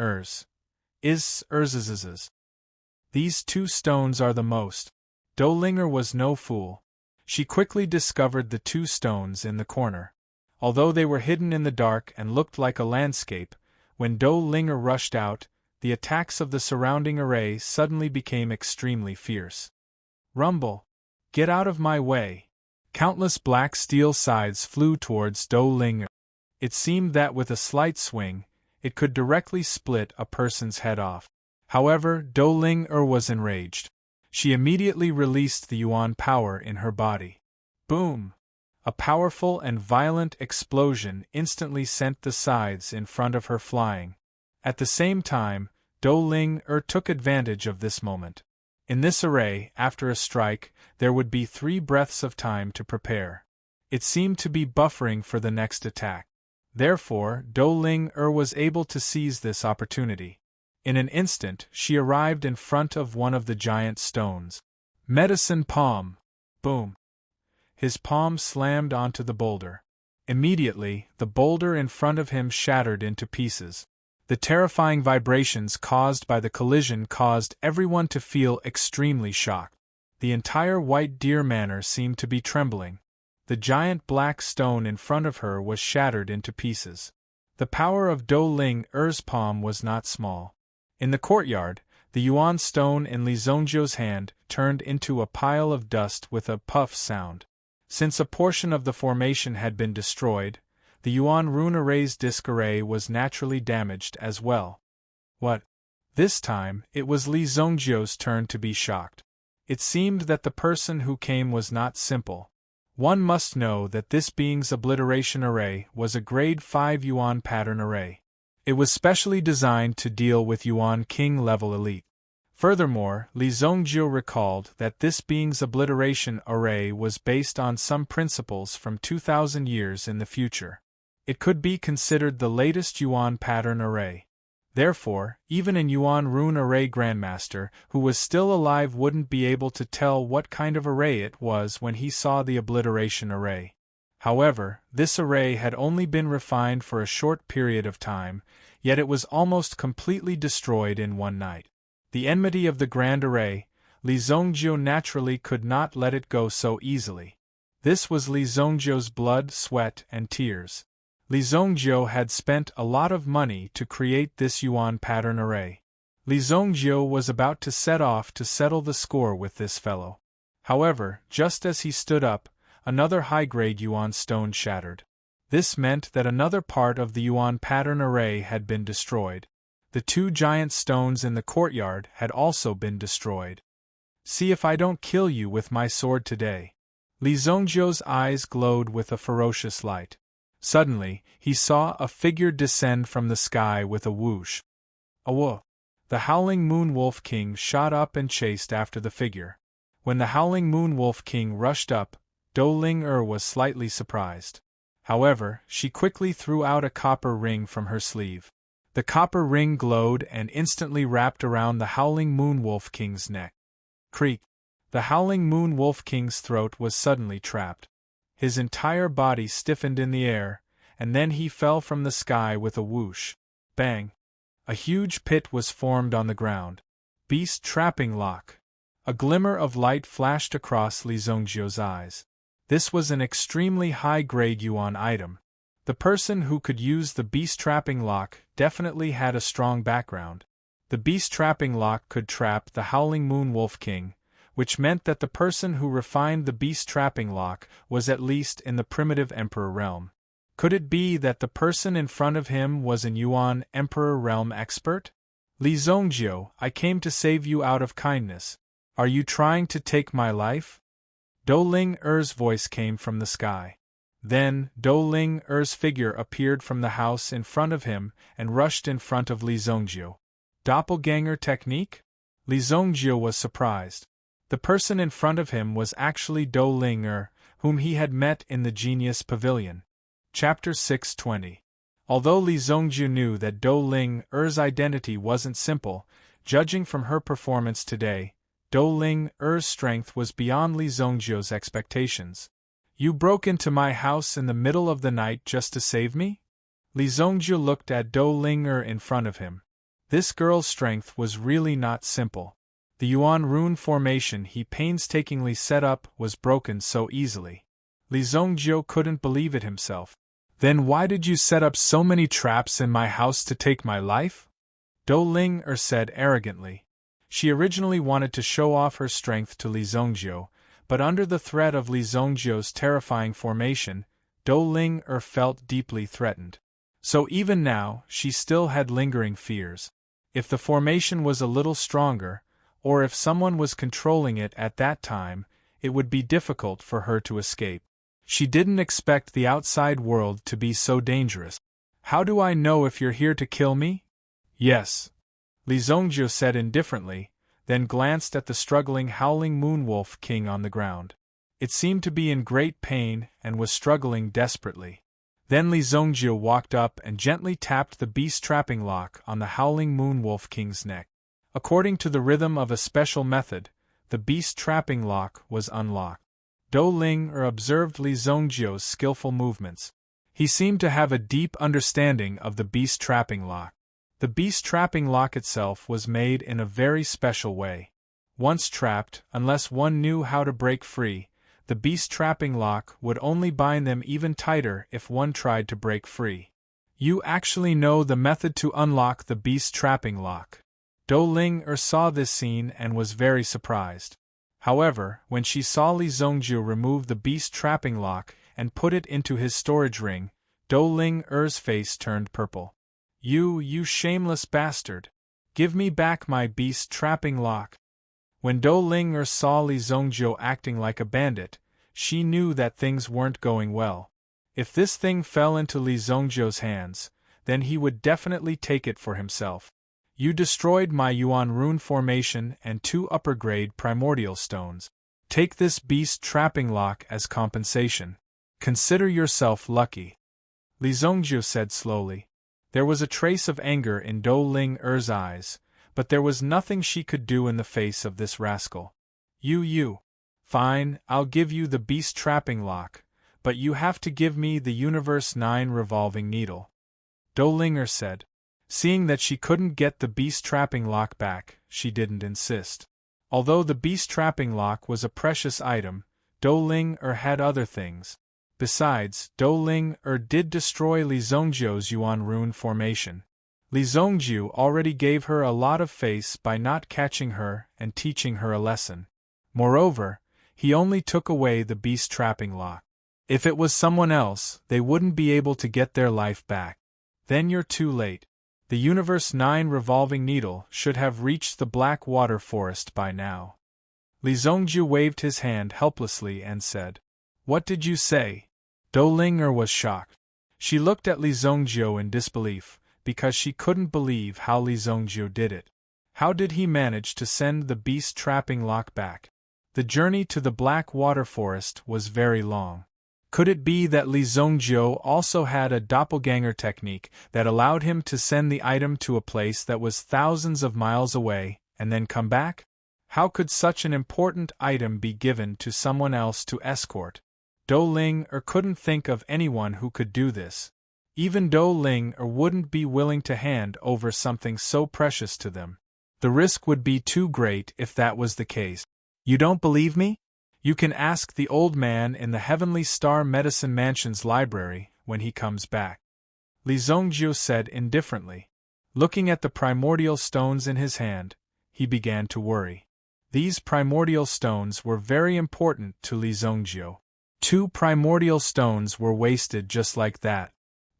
These two stones are the most. Dou-Ling was no fool. She quickly discovered the two stones in the corner. Although they were hidden in the dark and looked like a landscape, when Dou-Ling rushed out, the attacks of the surrounding array suddenly became extremely fierce. Rumble! Get out of my way! Countless black steel scythes flew towards Dou-Ling. It seemed that with a slight swing, it could directly split a person's head off. However, Dou-Ling was enraged. She immediately released the yuan power in her body. Boom! A powerful and violent explosion instantly sent the scythes in front of her flying. At the same time, Dou-Ling took advantage of this moment. In this array, after a strike, there would be 3 breaths of time to prepare. It seemed to be buffering for the next attack. Therefore, Dou-Ling was able to seize this opportunity. In an instant, she arrived in front of one of the giant stones. Medicine palm! Boom! His palm slammed onto the boulder. Immediately, the boulder in front of him shattered into pieces. The terrifying vibrations caused by the collision caused everyone to feel extremely shocked. The entire White Deer Manor seemed to be trembling. The giant black stone in front of her was shattered into pieces. The power of Dou-Ling palm was not small. In the courtyard, The yuan stone in Li Zongjiu's hand turned into a pile of dust with a puff sound. Since a portion of the formation had been destroyed, the yuan rune array's disk array was naturally damaged as well. What? This time, it was Li Zongjiu's turn to be shocked. It seemed that the person who came was not simple. One must know that this being's obliteration array was a grade 5 yuan pattern array. It was specially designed to deal with yuan king level elite. Furthermore, Li Zongjiu recalled that this being's obliteration array was based on some principles from 2,000 years in the future. It could be considered the latest yuan pattern array. Therefore, even an yuan rune array grandmaster who was still alive wouldn't be able to tell what kind of array it was when he saw the obliteration array. However, this array had only been refined for a short period of time, yet it was almost completely destroyed in one night. The enmity of the grand array, Li Zongjiu naturally could not let it go so easily. This was Li Zongjiu's blood, sweat, and tears. Li Zongjiu had spent a lot of money to create this yuan pattern array. Li Zongjiu was about to set off to settle the score with this fellow. However, just as he stood up, another high-grade yuan stone shattered. This meant that another part of the yuan pattern array had been destroyed. The two giant stones in the courtyard had also been destroyed. See if I don't kill you with my sword today. Li Zongjiu's eyes glowed with a ferocious light. Suddenly, he saw a figure descend from the sky with a whoosh. Awo! The Howling Moon Wolf King shot up and chased after the figure. When the Howling Moon Wolf King rushed up, Dou Ling was slightly surprised. However, she quickly threw out a copper ring from her sleeve. The copper ring glowed and instantly wrapped around the Howling Moon Wolf King's neck. Creak! The Howling Moon Wolf King's throat was suddenly trapped. His entire body stiffened in the air, and then he fell from the sky with a whoosh. Bang! A huge pit was formed on the ground. Beast trapping lock. A glimmer of light flashed across Li Zongjiu's eyes. This was an extremely high-grade yuan item. The person who could use the beast trapping lock definitely had a strong background. The beast trapping lock could trap the Howling Moon Wolf King, which meant that the person who refined the beast trapping lock was at least in the primitive emperor realm. Could it be that the person in front of him was an yuan emperor realm expert? Li Zongjiu, I came to save you out of kindness. Are you trying to take my life? Dou Ling-er's voice came from the sky. Then, Dou Ling-er's figure appeared from the house in front of him and rushed in front of Li Zongjiu. Doppelganger technique? Li Zongjiu was surprised. The person in front of him was actually Dou Ling-er, whom he had met in the Genius Pavilion. Chapter 620. Although Li Zongjiu knew that Dou Ling-er's identity wasn't simple, judging from her performance today, Dou Ling-er's strength was beyond Li Zongjiu's expectations. You broke into my house in the middle of the night just to save me? Li Zongjiu looked at Dou Ling-er in front of him. This girl's strength was really not simple. The yuan rune formation he painstakingly set up was broken so easily. Li Zongjiu couldn't believe it himself. Then why did you set up so many traps in my house to take my life? Dou Ling-er said arrogantly. She originally wanted to show off her strength to Li Zongjiu, but under the threat of Li Zongjiu's terrifying formation, Dou Ling-er felt deeply threatened. So even now, she still had lingering fears. If the formation was a little stronger, or if someone was controlling it at that time, it would be difficult for her to escape. She didn't expect the outside world to be so dangerous. How do I know if you're here to kill me? Yes. Li Zongjiu said indifferently, then glanced at the struggling Howling Moon Wolf King on the ground. It seemed to be in great pain and was struggling desperately. Then Li Zongjiu walked up and gently tapped the beast trapping lock on the Howling Moon Wolf King's neck. According to the rhythm of a special method, the beast trapping lock was unlocked. Dou Ling-er observed Li Zongjiu's skillful movements. He seemed to have a deep understanding of the beast trapping lock. The beast trapping lock itself was made in a very special way. Once trapped, unless one knew how to break free, the beast trapping lock would only bind them even tighter if one tried to break free. You actually know the method to unlock the beast trapping lock. Dou Ling saw this scene and was very surprised. However, when she saw Li Zongjiu remove the beast trapping lock and put it into his storage ring, Dou Ling's face turned purple. You shameless bastard! Give me back my beast trapping lock! When Dou Ling saw Li Zongjiu acting like a bandit, she knew that things weren't going well. If this thing fell into Li Zongjiu's hands, then he would definitely take it for himself. You destroyed my Yuan rune formation and 2 upper-grade primordial stones. Take this beast trapping lock as compensation. Consider yourself lucky. Li Zongjiu said slowly. There was a trace of anger in Dou Ling's eyes, but there was nothing she could do in the face of this rascal. You. Fine, I'll give you the beast trapping lock, but you have to give me the Universe 9 revolving needle. Dou Ling said. Seeing that she couldn't get the beast trapping lock back, she didn't insist. Although the beast trapping lock was a precious item, Dou Ling had other things. Besides, Dou Ling did destroy Li Zongjiu's Yuan rune formation. Li Zongjiu already gave her a lot of face by not catching her and teaching her a lesson. Moreover, he only took away the beast trapping lock. If it was someone else, they wouldn't be able to get their life back. Then you're too late. The Universe 9 revolving needle should have reached the Black Water Forest by now. Li Zongjiu waved his hand helplessly and said, What did you say? Dou Ling was shocked. She looked at Li Zongjiu in disbelief, because she couldn't believe how Li Zongjiu did it. How did he manage to send the beast trapping lock back? The journey to the Black Water Forest was very long. Could it be that Li Zongjiu also had a doppelganger technique that allowed him to send the item to a place that was thousands of miles away, and then come back? How could such an important item be given to someone else to escort? Dou Ling couldn't think of anyone who could do this. Even Dou Ling wouldn't be willing to hand over something so precious to them. The risk would be too great if that was the case. You don't believe me? You can ask the old man in the Heavenly Star Medicine Mansion's library when he comes back. Li Zongjiu said indifferently. Looking at the primordial stones in his hand, he began to worry. These primordial stones were very important to Li Zongjiu. 2 primordial stones were wasted just like that.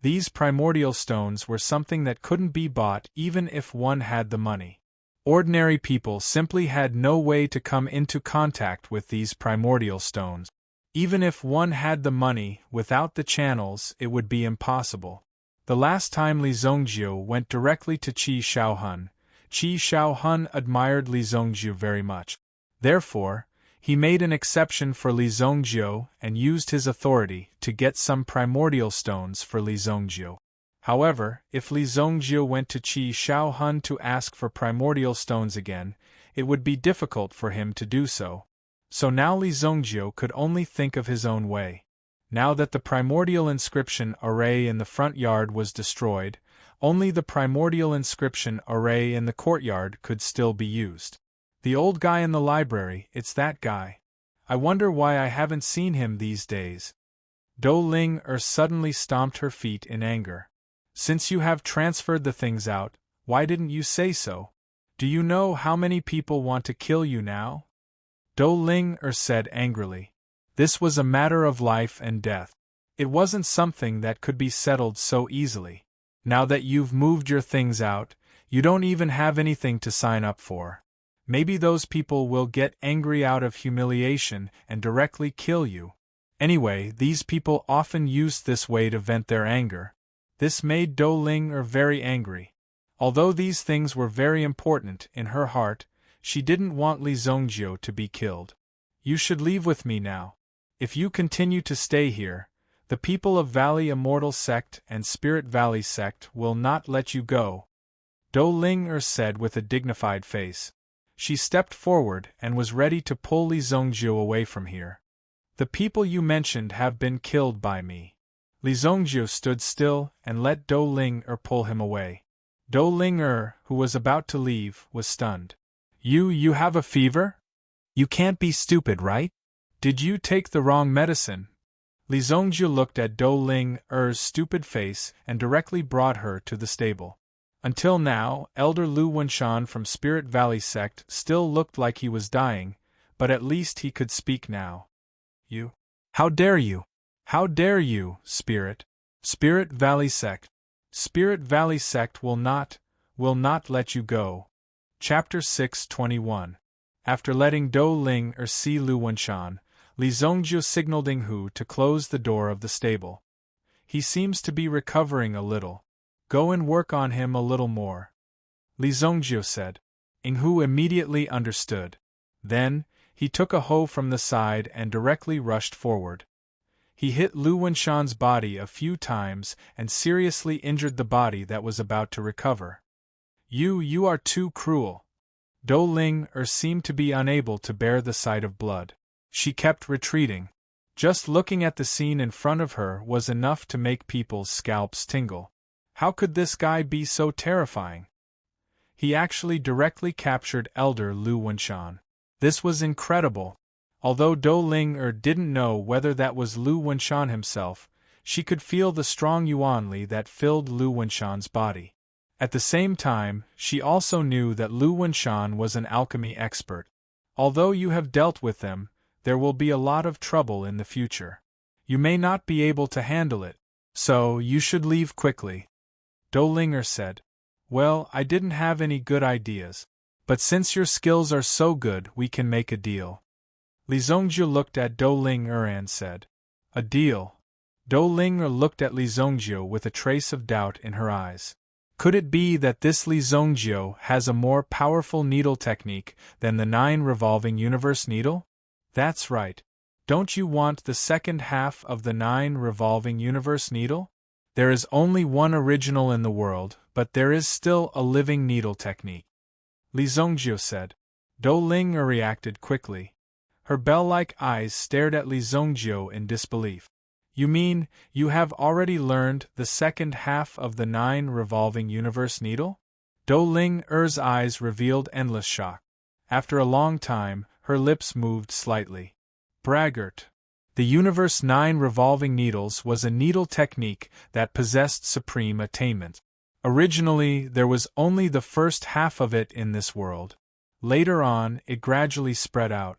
These primordial stones were something that couldn't be bought even if one had the money. Ordinary people simply had no way to come into contact with these primordial stones. Even if one had the money, without the channels, it would be impossible. The last time Li Zongjiu went directly to Qi Shaohun, Qi Shaohun admired Li Zongjiu very much. Therefore, he made an exception for Li Zongjiu and used his authority to get some primordial stones for Li Zongjiu. However, if Li Zongjiu went to Qi Shaohun to ask for primordial stones again, it would be difficult for him to do so. So now Li Zongjiu could only think of his own way. Now that the primordial inscription array in the front yard was destroyed, only the primordial inscription array in the courtyard could still be used. The old guy in the library, it's that guy. I wonder why I haven't seen him these days. Dou Ling suddenly stomped her feet in anger. Since you have transferred the things out, why didn't you say so? Do you know how many people want to kill you now? Dou Ling said angrily. This was a matter of life and death. It wasn't something that could be settled so easily. Now that you've moved your things out, you don't even have anything to sign up for. Maybe those people will get angry out of humiliation and directly kill you. Anyway, these people often use this way to vent their anger. This made Dou Ling very angry. Although these things were very important in her heart, she didn't want Li Zongjiu to be killed. You should leave with me now. If you continue to stay here, the people of Valley Immortal Sect and Spirit Valley Sect will not let you go. Dou Ling said with a dignified face. She stepped forward and was ready to pull Li Zongjiu away from here. The people you mentioned have been killed by me. Li Zongjiu stood still and let Dou Ling pull him away. Dou Ling who was about to leave, was stunned. You have a fever? You can't be stupid, right? Did you take the wrong medicine? Li Zongjiu looked at Dou Ling's stupid face and directly brought her to the stable. Until now, Elder Lu Wenshan from Spirit Valley sect still looked like he was dying, but at least he could speak now. You? How dare you? How dare you, Spirit? Spirit Valley sect. Spirit Valley sect will not let you go. Chapter 6:21. After letting Dou Ling see Lu Wenshan, Li Zongjiu signaled Yinghu to close the door of the stable. He seems to be recovering a little. Go and work on him a little more. Li Zongjiu said. Yinghu immediately understood. Then, he took a hoe from the side and directly rushed forward. He hit Lu Wenshan's body a few times and seriously injured the body that was about to recover. You are too cruel. Dou Ling seemed to be unable to bear the sight of blood. She kept retreating. Just looking at the scene in front of her was enough to make people's scalps tingle. How could this guy be so terrifying? He actually directly captured Elder Lu Wenshan. This was incredible. Although Dou Ling didn't know whether that was Lu Wenshan himself, she could feel the strong yuanli that filled Lu Wenshan's body. At the same time, she also knew that Lu Wenshan was an alchemy expert. Although you have dealt with them, there will be a lot of trouble in the future. You may not be able to handle it, so you should leave quickly. Dou Ling said. Well, I didn't have any good ideas. But since your skills are so good, we can make a deal. Li Zongjiu looked at Dou Ling and said. A deal? Dou Ling looked at Li Zongjiu with a trace of doubt in her eyes. Could it be that this Li Zongjiu has a more powerful needle technique than the 9 revolving universe needle? That's right. Don't you want the second half of the 9 revolving universe needle? There is only one original in the world, but there is still a living needle technique. Li Zongjiu said. Dou Ling reacted quickly. Her bell-like eyes stared at Li Zongjiu in disbelief. You mean, you have already learned the second half of the 9 revolving universe needle? Dou Ling's eyes revealed endless shock. After a long time, her lips moved slightly. Braggart. The universe 9 revolving needles was a needle technique that possessed supreme attainment. Originally, there was only the first half of it in this world. Later on, it gradually spread out.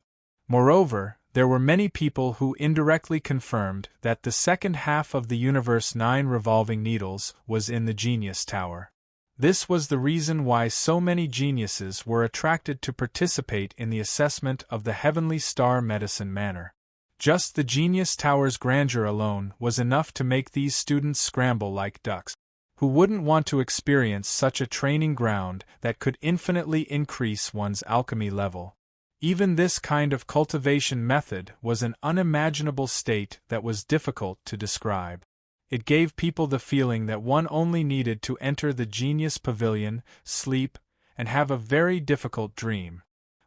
Moreover, there were many people who indirectly confirmed that the second half of the universe 9 revolving needles was in the Genius Tower. This was the reason why so many geniuses were attracted to participate in the assessment of the Heavenly Star Medicine Manor. Just the Genius Tower's grandeur alone was enough to make these students scramble like ducks. Who wouldn't want to experience such a training ground that could infinitely increase one's alchemy level? Even this kind of cultivation method was an unimaginable state that was difficult to describe. It gave people the feeling that one only needed to enter the Genius Pavilion, sleep, and have a very difficult dream.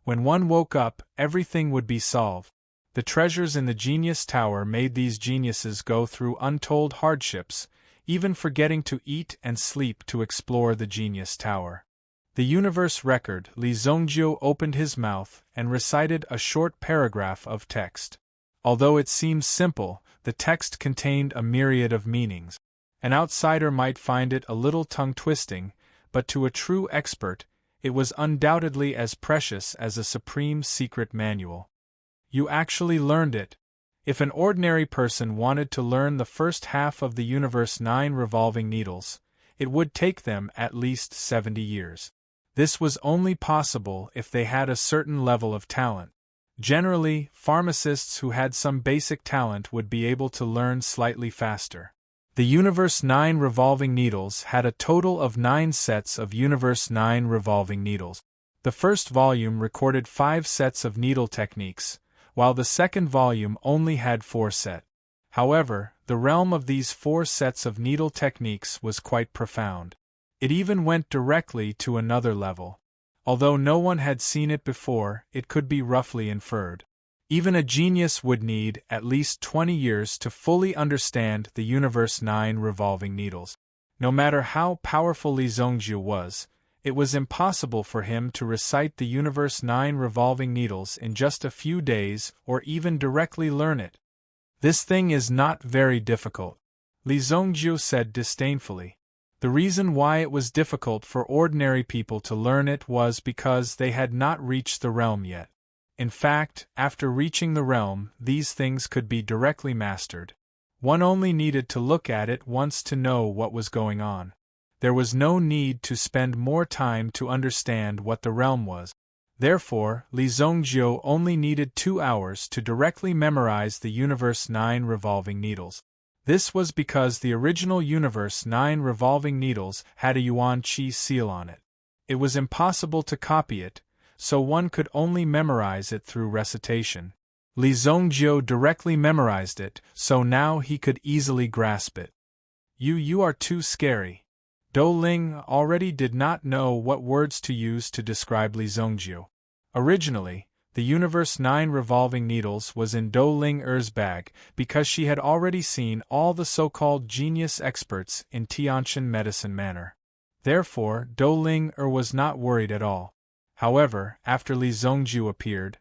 When one woke up, everything would be solved. The treasures in the Genius Tower made these geniuses go through untold hardships, even forgetting to eat and sleep to explore the Genius Tower. The universe record. Li Zongjiu opened his mouth and recited a short paragraph of text. Although it seems simple, the text contained a myriad of meanings. An outsider might find it a little tongue-twisting, but to a true expert, it was undoubtedly as precious as a supreme secret manual. You actually learned it. If an ordinary person wanted to learn the first half of the universe 9 revolving needles, it would take them at least 70 years. This was only possible if they had a certain level of talent. Generally, pharmacists who had some basic talent would be able to learn slightly faster. The Universe 9 revolving needles had a total of 9 sets of Universe 9 revolving needles. The first volume recorded 5 sets of needle techniques, while the second volume only had 4 sets. However, the realm of these 4 sets of needle techniques was quite profound. It even went directly to another level. Although no one had seen it before, it could be roughly inferred. Even a genius would need at least 20 years to fully understand the Universe 9 revolving needles. No matter how powerful Li Zongjiu was, it was impossible for him to recite the Universe 9 revolving needles in just a few days or even directly learn it. This thing is not very difficult, Li Zongjiu said disdainfully. The reason why it was difficult for ordinary people to learn it was because they had not reached the realm yet. In fact, after reaching the realm, these things could be directly mastered. One only needed to look at it once to know what was going on. There was no need to spend more time to understand what the realm was. Therefore, Li Zhongjiu only needed 2 hours to directly memorize the Universe 9 revolving needles. This was because the original Universe 9 revolving needles had a Yuan Qi seal on it. It was impossible to copy it, so one could only memorize it through recitation. Li Zhongjiu directly memorized it, so now he could easily grasp it. You are too scary. Dou Ling already did not know what words to use to describe Li Zhongjiu. Originally, the Universe 9 revolving needles was in Dou Ling Er's bag because she had already seen all the so-called genius experts in Tianqian medicine manner. Therefore, Dou Ling Er was not worried at all. However, after Li Zhongjiu appeared,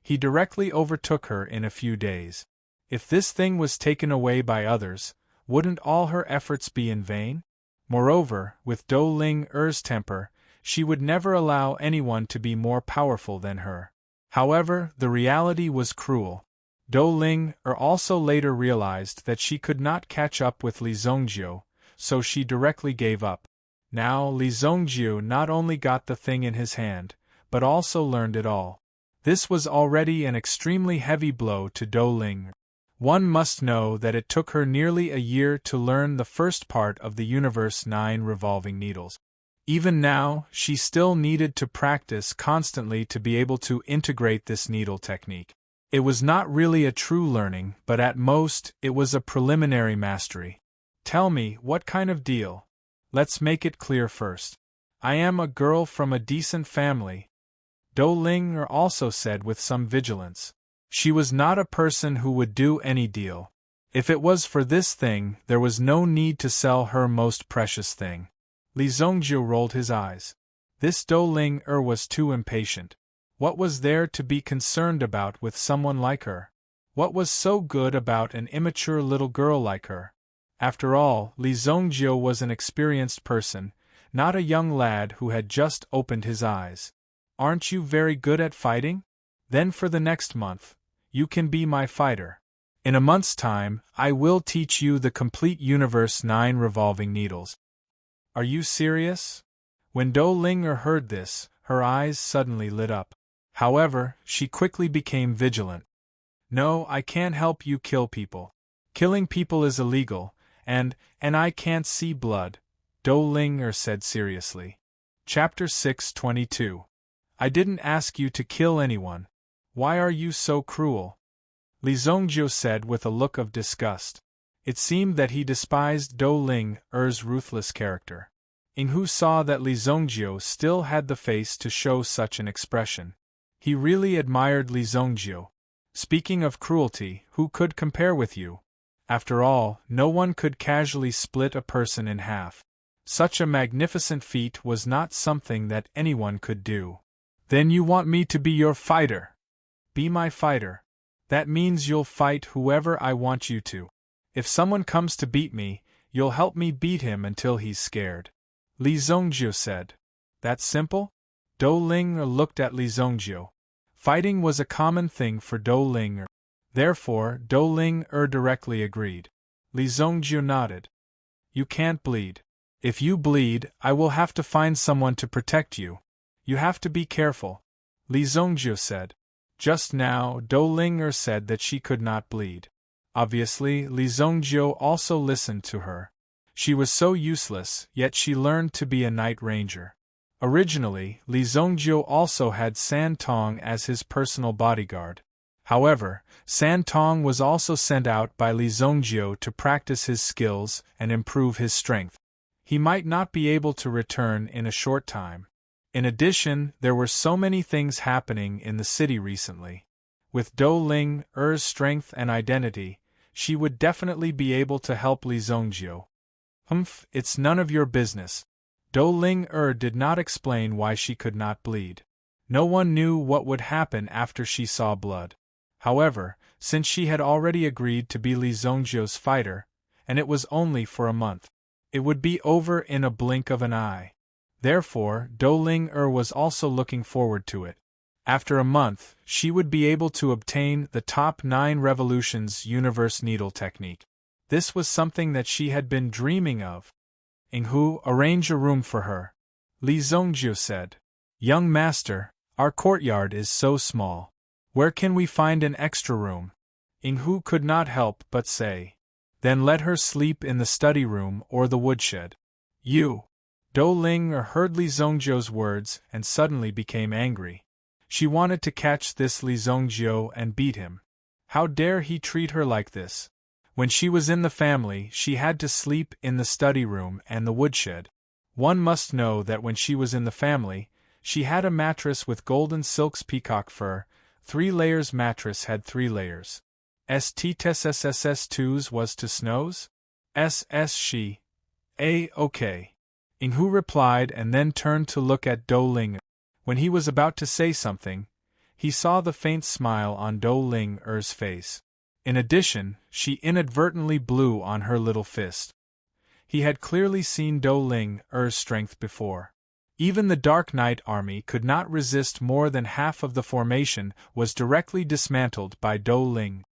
he directly overtook her in a few days. If this thing was taken away by others, wouldn't all her efforts be in vain? Moreover, with Dou Ling Er's temper, she would never allow anyone to be more powerful than her. However, the reality was cruel. Dou Ling Er also later realized that she could not catch up with Li Zhongjiu, so she directly gave up. Now Li Zhongjiu not only got the thing in his hand, but also learned it all. This was already an extremely heavy blow to Dou Ling. One must know that it took her nearly a year to learn the first part of the Universe 9 revolving needles. Even now, she still needed to practice constantly to be able to integrate this needle technique. It was not really a true learning, but at most, it was a preliminary mastery. Tell me, what kind of deal? Let's make it clear first. I am a girl from a decent family, Dou Ling Er also said with some vigilance. She was not a person who would do any deal. If it was for this thing, there was no need to sell her most precious thing. Li Zhongjiu rolled his eyes. This Dou Ling Er was too impatient. What was there to be concerned about with someone like her? What was so good about an immature little girl like her? After all, Li Zhongjiu was an experienced person, not a young lad who had just opened his eyes. Aren't you very good at fighting? Then for the next month, you can be my fighter. In a month's time, I will teach you the complete Universe 9 revolving needles. Are you serious? When Dou Ling Er heard this, her eyes suddenly lit up. However, she quickly became vigilant. No, I can't help you kill people. Killing people is illegal, and I can't see blood, Dou Ling Er said seriously. Chapter 622. I didn't ask you to kill anyone. Why are you so cruel? Li Zhongjiu said with a look of disgust. It seemed that he despised Dou Ling Er's ruthless character. Yinghu saw that Li Zhongjiu still had the face to show such an expression. He really admired Li Zhongjiu. Speaking of cruelty, who could compare with you? After all, no one could casually split a person in half. Such a magnificent feat was not something that anyone could do. Then you want me to be your fighter? Be my fighter. That means you'll fight whoever I want you to. If someone comes to beat me, you'll help me beat him until he's scared. Li Zhongjiu said. That's simple? Dou Ling Er looked at Li Zhongjiu. Fighting was a common thing for Dou Ling Er. Therefore, Dou Ling Er directly agreed. Li Zhongjiu nodded. You can't bleed. If you bleed, I will have to find someone to protect you. You have to be careful, Li Zhongjiu said. Just now, Dou Ling Er said that she could not bleed. Obviously, Li Zhongjiu also listened to her. She was so useless, yet she learned to be a night ranger. Originally, Li Zhongjiu also had San Tong as his personal bodyguard. However, San Tong was also sent out by Li Zhongjiu to practice his skills and improve his strength. He might not be able to return in a short time. In addition, there were so many things happening in the city recently. With Dou Ling Er's strength and identity, she would definitely be able to help Li Zhongjiu. It's none of your business. Dou Ling Er did not explain why she could not bleed. No one knew what would happen after she saw blood. However, since she had already agreed to be Li Zhongjiu's fighter, and it was only for a month, It would be over in a blink of an eye. Therefore, Dou-Ling-Er was also looking forward to it. After a month, she would be able to obtain the top 9 revolutions universe needle technique. This was something that she had been dreaming of. Inghu, arrange a room for her. Li Zongjiu said. Young master, our courtyard is so small. Where can we find an extra room? Inghu could not help but say. Then let her sleep in the study room or the woodshed. You. Dou-Ling-Er heard Li Zongjiu's words and suddenly became angry. She wanted to catch this Li Zongjiu and beat him. How dare he treat her like this? When she was in the family, she had to sleep in the study room and the woodshed. One must know that when she was in the family, she had a mattress with golden silks peacock fur. 3 layers mattress had 3 layers. STSSS2's was to snows? SS she. Okay. Inghu replied and then turned to look at Dou-Ling. When he was about to say something, he saw the faint smile on Dou-Ling-Er's face. In addition, she inadvertently blew on her little fist. He had clearly seen Dou-Ling-Er's strength before. Even the Dark Knight army could not resist. More than half of the formation was directly dismantled by Dou-Ling.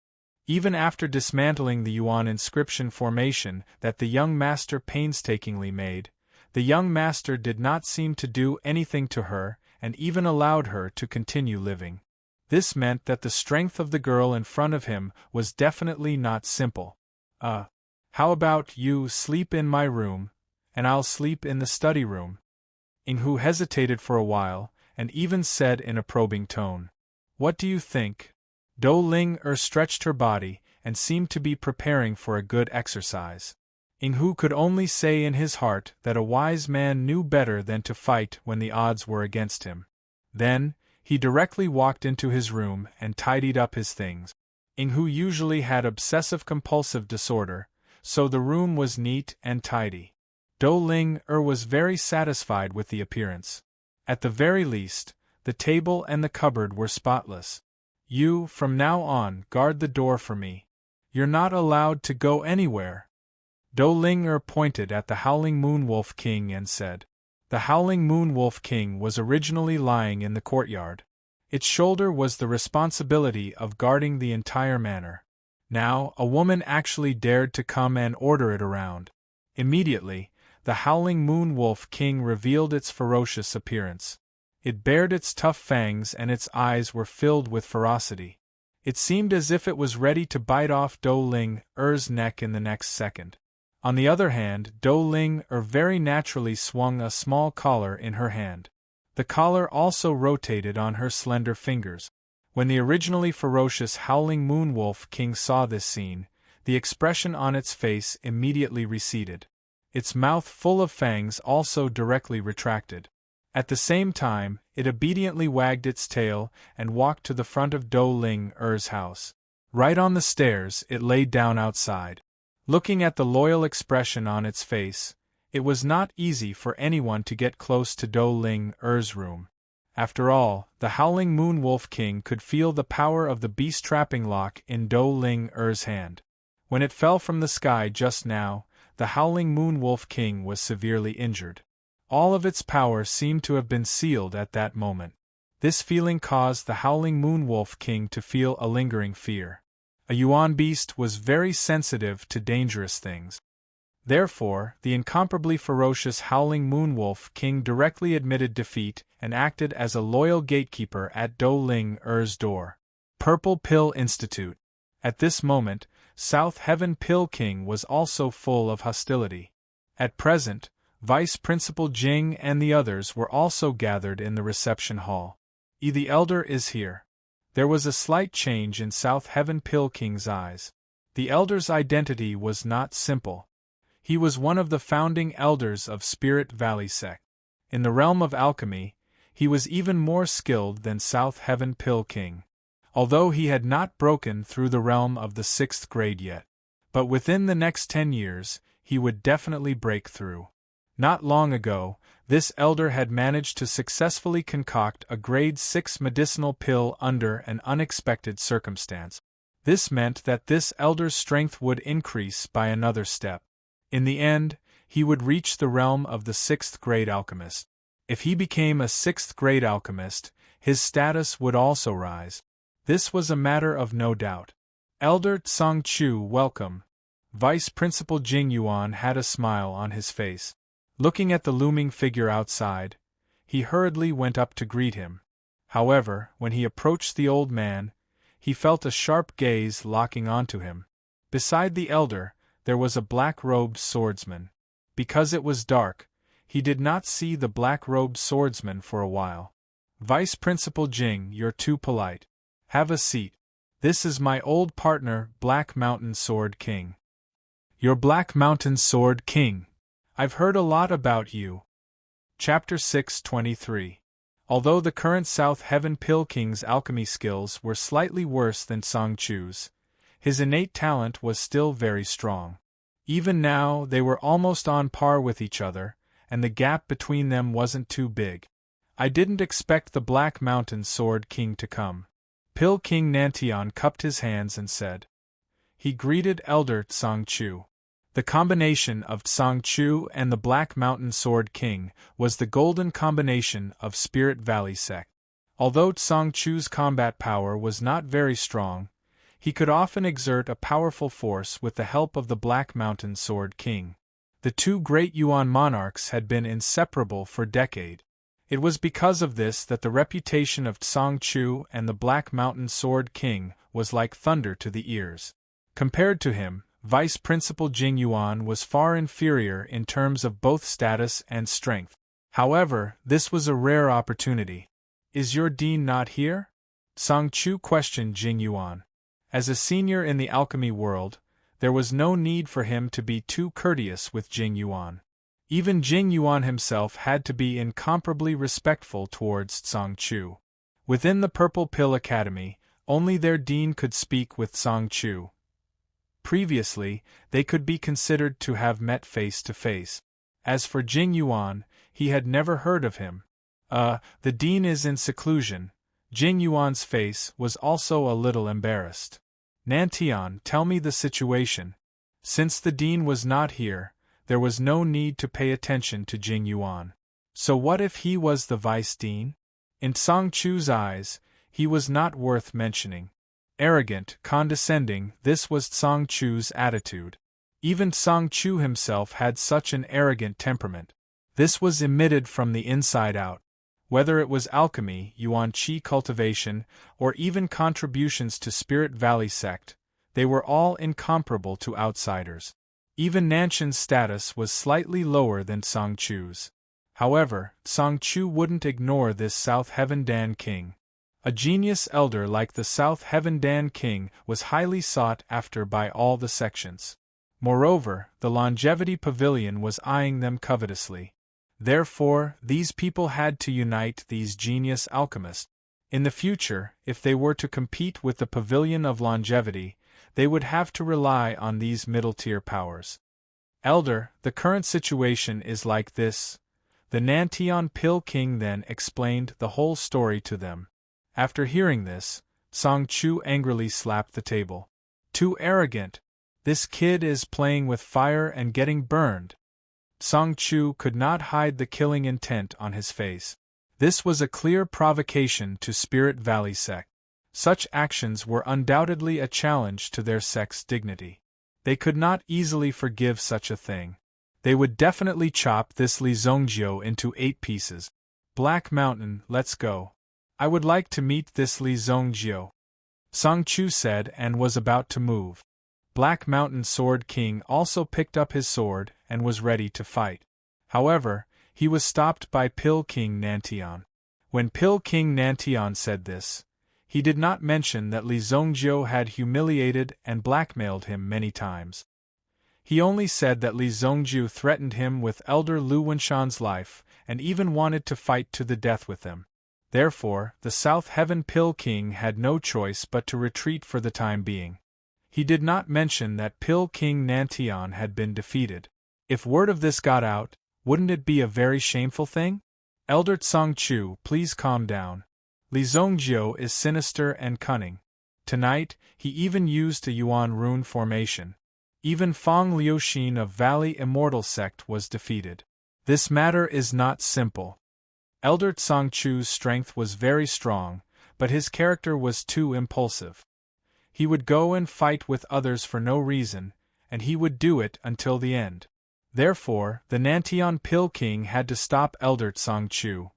Even after dismantling the Yuan inscription formation that the young master painstakingly made, the young master did not seem to do anything to her, and even allowed her to continue living. This meant that the strength of the girl in front of him was definitely not simple. How about you sleep in my room, and I'll sleep in the study room? Inghu hesitated for a while, and even said in a probing tone. What do you think? Dou-Ling-Er stretched her body, and seemed to be preparing for a good exercise. Inghu could only say in his heart that a wise man knew better than to fight when the odds were against him. Then, he directly walked into his room and tidied up his things. Inghu usually had obsessive-compulsive disorder, so the room was neat and tidy. Dou-Ling-Er was very satisfied with the appearance. At the very least, the table and the cupboard were spotless. You, from now on, guard the door for me. You're not allowed to go anywhere. Dou-Ling-Er pointed at the Howling Moon Wolf King and said. The Howling Moon Wolf King was originally lying in the courtyard. Its shoulder was the responsibility of guarding the entire manor. Now, a woman actually dared to come and order it around. Immediately, the Howling Moon Wolf King revealed its ferocious appearance. It bared its tough fangs and its eyes were filled with ferocity. It seemed as if it was ready to bite off Dou-Ling-Er's neck in the next second. On the other hand, Dou-Ling-Er very naturally swung a small collar in her hand. The collar also rotated on her slender fingers. When the originally ferocious Howling Moon Wolf King saw this scene, the expression on its face immediately receded. Its mouth full of fangs also directly retracted. At the same time, it obediently wagged its tail and walked to the front of Dou-Ling-Er's house. Right on the stairs, it laid down outside. Looking at the loyal expression on its face, it was not easy for anyone to get close to Dou-Ling-Er's room. After all, the Howling Moon Wolf King could feel the power of the beast trapping lock in Dou-Ling-Er's hand. When it fell from the sky just now, the Howling Moon Wolf King was severely injured. All of its power seemed to have been sealed at that moment. This feeling caused the Howling Moon Wolf King to feel a lingering fear. A Yuan beast was very sensitive to dangerous things. Therefore, the incomparably ferocious Howling Moon Wolf King directly admitted defeat and acted as a loyal gatekeeper at Dou-Ling-Er's door. Purple Pill Institute. At this moment, South Heaven Pill King was also full of hostility. At present, Vice Principal Jing and the others were also gathered in the reception hall. The Elder is here. There was a slight change in South Heaven Pill King's eyes. The Elder's identity was not simple. He was one of the founding elders of Spirit Valley Sect. In the realm of alchemy, he was even more skilled than South Heaven Pill King. Although he had not broken through the realm of the 6th grade yet. But within the next 10 years, he would definitely break through. Not long ago, this elder had managed to successfully concoct a grade 6 medicinal pill under an unexpected circumstance. This meant that this elder's strength would increase by another step. In the end, he would reach the realm of the 6th grade alchemist. If he became a 6th grade alchemist, his status would also rise. This was a matter of no doubt. Elder Tsang Chu, welcome. Vice Principal Jing Yuan had a smile on his face. Looking at the looming figure outside, he hurriedly went up to greet him. However, when he approached the old man, he felt a sharp gaze locking onto him. Beside the elder, there was a black-robed swordsman. Because it was dark, he did not see the black-robed swordsman for a while. Vice Principal Jing, you're too polite. Have a seat. This is my old partner, Black Mountain Sword King. You're Black Mountain Sword King. I've heard a lot about you. Chapter 623. Although the current South Heaven Pill King's alchemy skills were slightly worse than Tsang Chu's, his innate talent was still very strong. Even now, they were almost on par with each other, and the gap between them wasn't too big. I didn't expect the Black Mountain Sword King to come. Pill King Nantian cupped his hands and said. He greeted Elder Tsang Chu. The combination of Tsang Chu and the Black Mountain Sword King was the golden combination of Spirit Valley sect. Although Tsang Chu's combat power was not very strong, he could often exert a powerful force with the help of the Black Mountain Sword King. The two great Yuan monarchs had been inseparable for decades. It was because of this that the reputation of Tsang Chu and the Black Mountain Sword King was like thunder to the ears. Compared to him, Vice Principal Jing Yuan was far inferior in terms of both status and strength. However, this was a rare opportunity. Is your dean not here? Tsang Chu questioned Jing Yuan. As a senior in the alchemy world, there was no need for him to be too courteous with Jing Yuan. Even Jing Yuan himself had to be incomparably respectful towards Tsang Chu. Within the Purple Pill Academy, only their dean could speak with Tsang Chu. Previously, they could be considered to have met face to face. As for Jing Yuan, he had never heard of him. The dean is in seclusion. Jing Yuan's face was also a little embarrassed. Nantian, tell me the situation. Since the dean was not here, there was no need to pay attention to Jing Yuan. So what if he was the vice dean? In Tsang Chu's eyes, he was not worth mentioning. Arrogant, condescending, this was Tsang Chu's attitude. Even Tsang Chu himself had such an arrogant temperament. This was emitted from the inside out. Whether it was alchemy, Yuan Qi cultivation, or even contributions to Spirit Valley sect, they were all incomparable to outsiders. Even Nanshan's status was slightly lower than Tsang Chu's. However, Tsang Chu wouldn't ignore this South Heaven Dan King. A genius elder like the South Heaven Dan King was highly sought after by all the sections. Moreover, the Longevity Pavilion was eyeing them covetously. Therefore, these people had to unite these genius alchemists. In the future, if they were to compete with the Pavilion of Longevity, they would have to rely on these middle-tier powers. Elder, the current situation is like this. The Nantian Pill King then explained the whole story to them. After hearing this, Tsang Chu angrily slapped the table. Too arrogant. This kid is playing with fire and getting burned. Tsang Chu could not hide the killing intent on his face. This was a clear provocation to Spirit Valley sect. Such actions were undoubtedly a challenge to their sect's dignity. They could not easily forgive such a thing. They would definitely chop this Li Zhongjiu into 8 pieces. Black Mountain, let's go. I would like to meet this Li Zhongjiu. Tsang Chu said and was about to move. Black Mountain Sword King also picked up his sword and was ready to fight. However, he was stopped by Pill King Nantian. When Pill King Nantian said this, he did not mention that Li Zhongjiu had humiliated and blackmailed him many times. He only said that Li Zhongjiu threatened him with Elder Lu Wenshan's life and even wanted to fight to the death with him. Therefore, the South Heaven Pill King had no choice but to retreat for the time being. He did not mention that Pill King Nantian had been defeated. If word of this got out, wouldn't it be a very shameful thing? Elder Tsang Chu, please calm down. Li Zhongjiu is sinister and cunning. Tonight, he even used a Yuan rune formation. Even Feng Liuxin of Valley Immortal Sect was defeated. This matter is not simple. Elder Tsangchu's strength was very strong, but his character was too impulsive. He would go and fight with others for no reason, and he would do it until the end. Therefore, the Nantian Pill King had to stop Elder Tsangchu.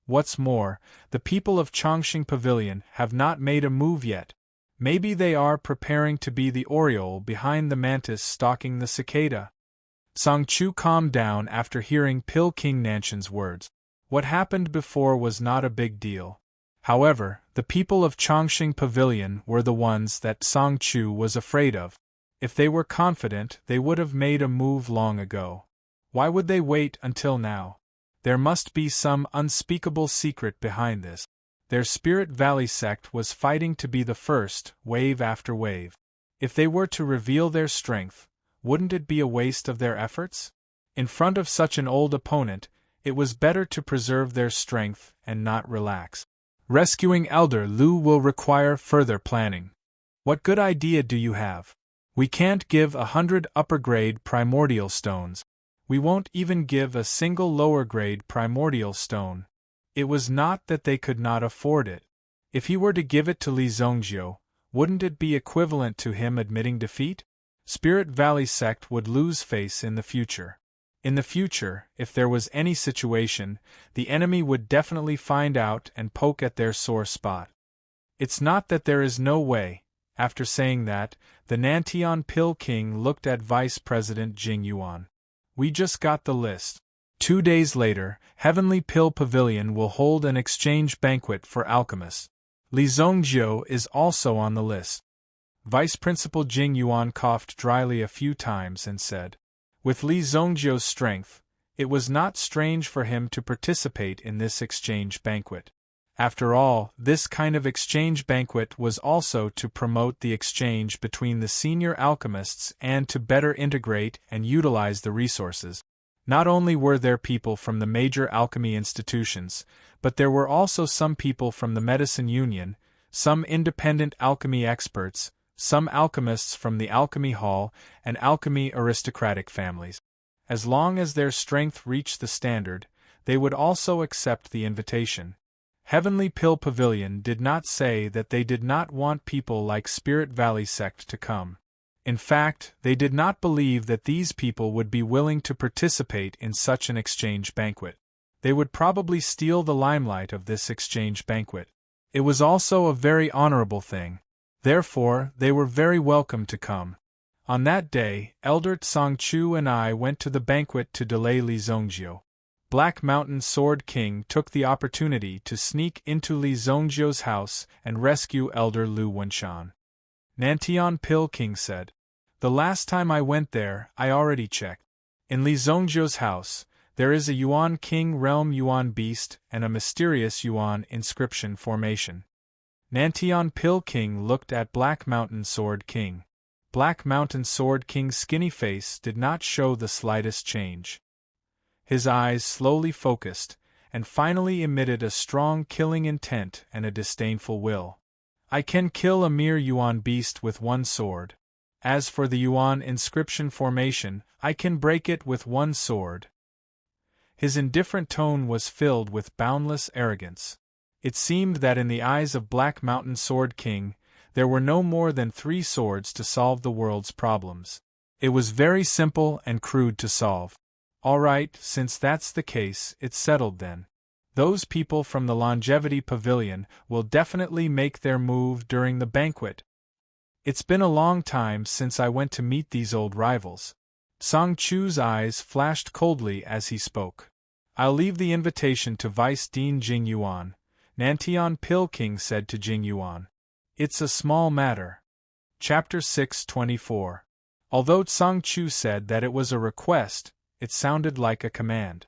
What's more, the people of Chongqing Pavilion have not made a move yet. Maybe they are preparing to be the oriole behind the mantis stalking the cicada. Tsangchu calmed down after hearing Pill King Nanshan's words. What happened before was not a big deal. However, the people of Chongqing Pavilion were the ones that Tsangchu was afraid of. If they were confident, they would have made a move long ago. Why would they wait until now? There must be some unspeakable secret behind this. Their Spirit Valley sect was fighting to be the first, wave after wave. If they were to reveal their strength, wouldn't it be a waste of their efforts? In front of such an old opponent, it was better to preserve their strength and not relax. Rescuing Elder Lu will require further planning. What good idea do you have? We can't give 100 upper-grade primordial stones. We won't even give a single lower-grade primordial stone. It was not that they could not afford it. If he were to give it to Li Zhongjiu, wouldn't it be equivalent to him admitting defeat? Spirit Valley sect would lose face in the future. In the future, if there was any situation, the enemy would definitely find out and poke at their sore spot. It's not that there is no way. After saying that, the Nantian Pill King looked at Vice President Jing Yuan. We just got the list. 2 days later, Heavenly Pill Pavilion will hold an exchange banquet for alchemists. Li Zhongjiu is also on the list. Vice Principal Jing Yuan coughed dryly a few times and said, with Li Zhongjiu's strength, it was not strange for him to participate in this exchange banquet. After all, this kind of exchange banquet was also to promote the exchange between the senior alchemists and to better integrate and utilize the resources. Not only were there people from the major alchemy institutions, but there were also some people from the Medicine Union, some independent alchemy experts, some alchemists from the Alchemy Hall, and alchemy aristocratic families. As long as their strength reached the standard, they would also accept the invitation. Heavenly Pill Pavilion did not say that they did not want people like Spirit Valley sect to come. In fact, they did not believe that these people would be willing to participate in such an exchange banquet. They would probably steal the limelight of this exchange banquet. It was also a very honorable thing. Therefore, they were very welcome to come. On that day, Elder Tsangchu and I went to the banquet to delay Li Zhongjiu. Black Mountain Sword King took the opportunity to sneak into Li Zhongjiu's house and rescue Elder Lu Wenshan. Nantian Pill King said, "The last time I went there, I already checked. In Li Zhongjiu's house, there is a Yuan King Realm Yuan Beast and a mysterious Yuan inscription formation." Nantian Pill King looked at Black Mountain Sword King. Black Mountain Sword King's skinny face did not show the slightest change. His eyes slowly focused, and finally emitted a strong killing intent and a disdainful will. "I can kill a mere Yuan beast with one sword. As for the Yuan inscription formation, I can break it with one sword." His indifferent tone was filled with boundless arrogance. It seemed that in the eyes of Black Mountain Sword King, there were no more than 3 swords to solve the world's problems. It was very simple and crude to solve. All right, since that's the case, it's settled then. Those people from the Longevity Pavilion will definitely make their move during the banquet. It's been a long time since I went to meet these old rivals. Tsangchu's eyes flashed coldly as he spoke. "I'll leave the invitation to Vice Dean Jing Yuan," Nantian Pill King said to Jing Yuan. "It's a small matter." Chapter 624. Although Tsangchu said that it was a request, it sounded like a command.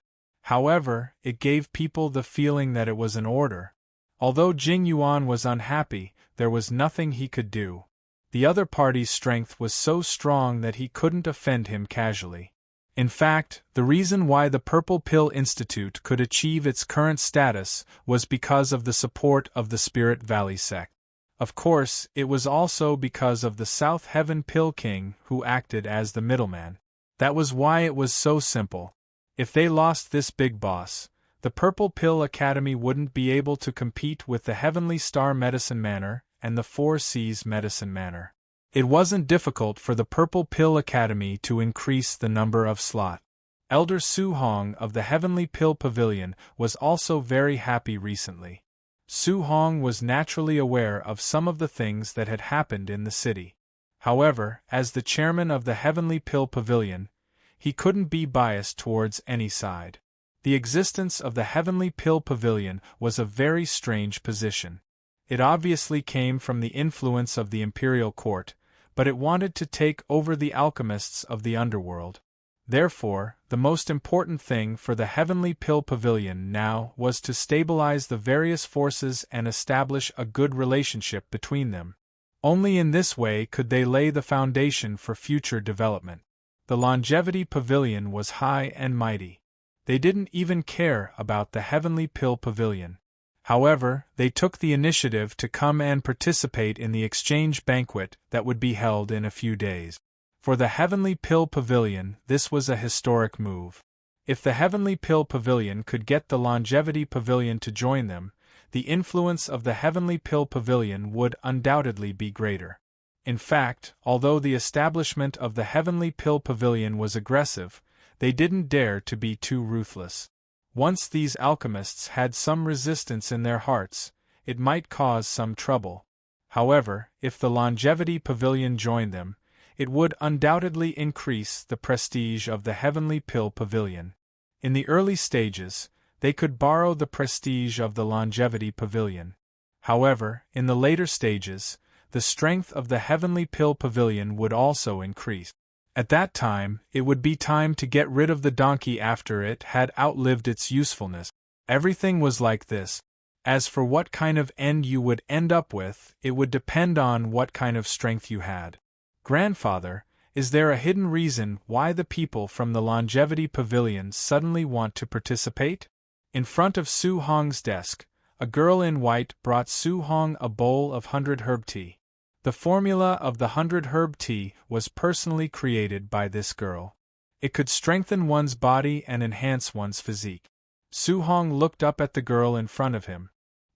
However, it gave people the feeling that it was an order. Although Jing Yuan was unhappy, there was nothing he could do. The other party's strength was so strong that he couldn't offend him casually. In fact, the reason why the Purple Pill Institute could achieve its current status was because of the support of the Spirit Valley sect. Of course, it was also because of the South Heaven Pill King who acted as the middleman. That was why it was so simple. If they lost this big boss, the Purple Pill Academy wouldn't be able to compete with the Heavenly Star Medicine Manor and the Four Seas Medicine Manor. It wasn't difficult for the Purple Pill Academy to increase the number of slots. Elder Su Hong of the Heavenly Pill Pavilion was also very happy recently. Su Hong was naturally aware of some of the things that had happened in the city. However, as the chairman of the Heavenly Pill Pavilion, he couldn't be biased towards any side. The existence of the Heavenly Pill Pavilion was a very strange position. It obviously came from the influence of the imperial court, but it wanted to take over the alchemists of the underworld. Therefore, the most important thing for the Heavenly Pill Pavilion now was to stabilize the various forces and establish a good relationship between them. Only in this way could they lay the foundation for future development. The Longevity Pavilion was high and mighty. They didn't even care about the Heavenly Pill Pavilion. However, they took the initiative to come and participate in the exchange banquet that would be held in a few days. For the Heavenly Pill Pavilion, this was a historic move. If the Heavenly Pill Pavilion could get the Longevity Pavilion to join them, the influence of the Heavenly Pill Pavilion would undoubtedly be greater. In fact, although the establishment of the Heavenly Pill Pavilion was aggressive, they didn't dare to be too ruthless. Once these alchemists had some resistance in their hearts, it might cause some trouble. However, if the Longevity Pavilion joined them, it would undoubtedly increase the prestige of the Heavenly Pill Pavilion. In the early stages, they could borrow the prestige of the Longevity Pavilion. However, in the later stages, the strength of the Heavenly Pill Pavilion would also increase. At that time, it would be time to get rid of the donkey after it had outlived its usefulness. Everything was like this. As for what kind of end you would end up with, it would depend on what kind of strength you had. Grandfather, is there a hidden reason why the people from the Longevity Pavilion suddenly want to participate? In front of Su Hong's desk, a girl in white brought Su Hong a bowl of 100 herb tea. The formula of the 100 herb tea was personally created by this girl. It could strengthen one's body and enhance one's physique. Su Hong looked up at the girl in front of him.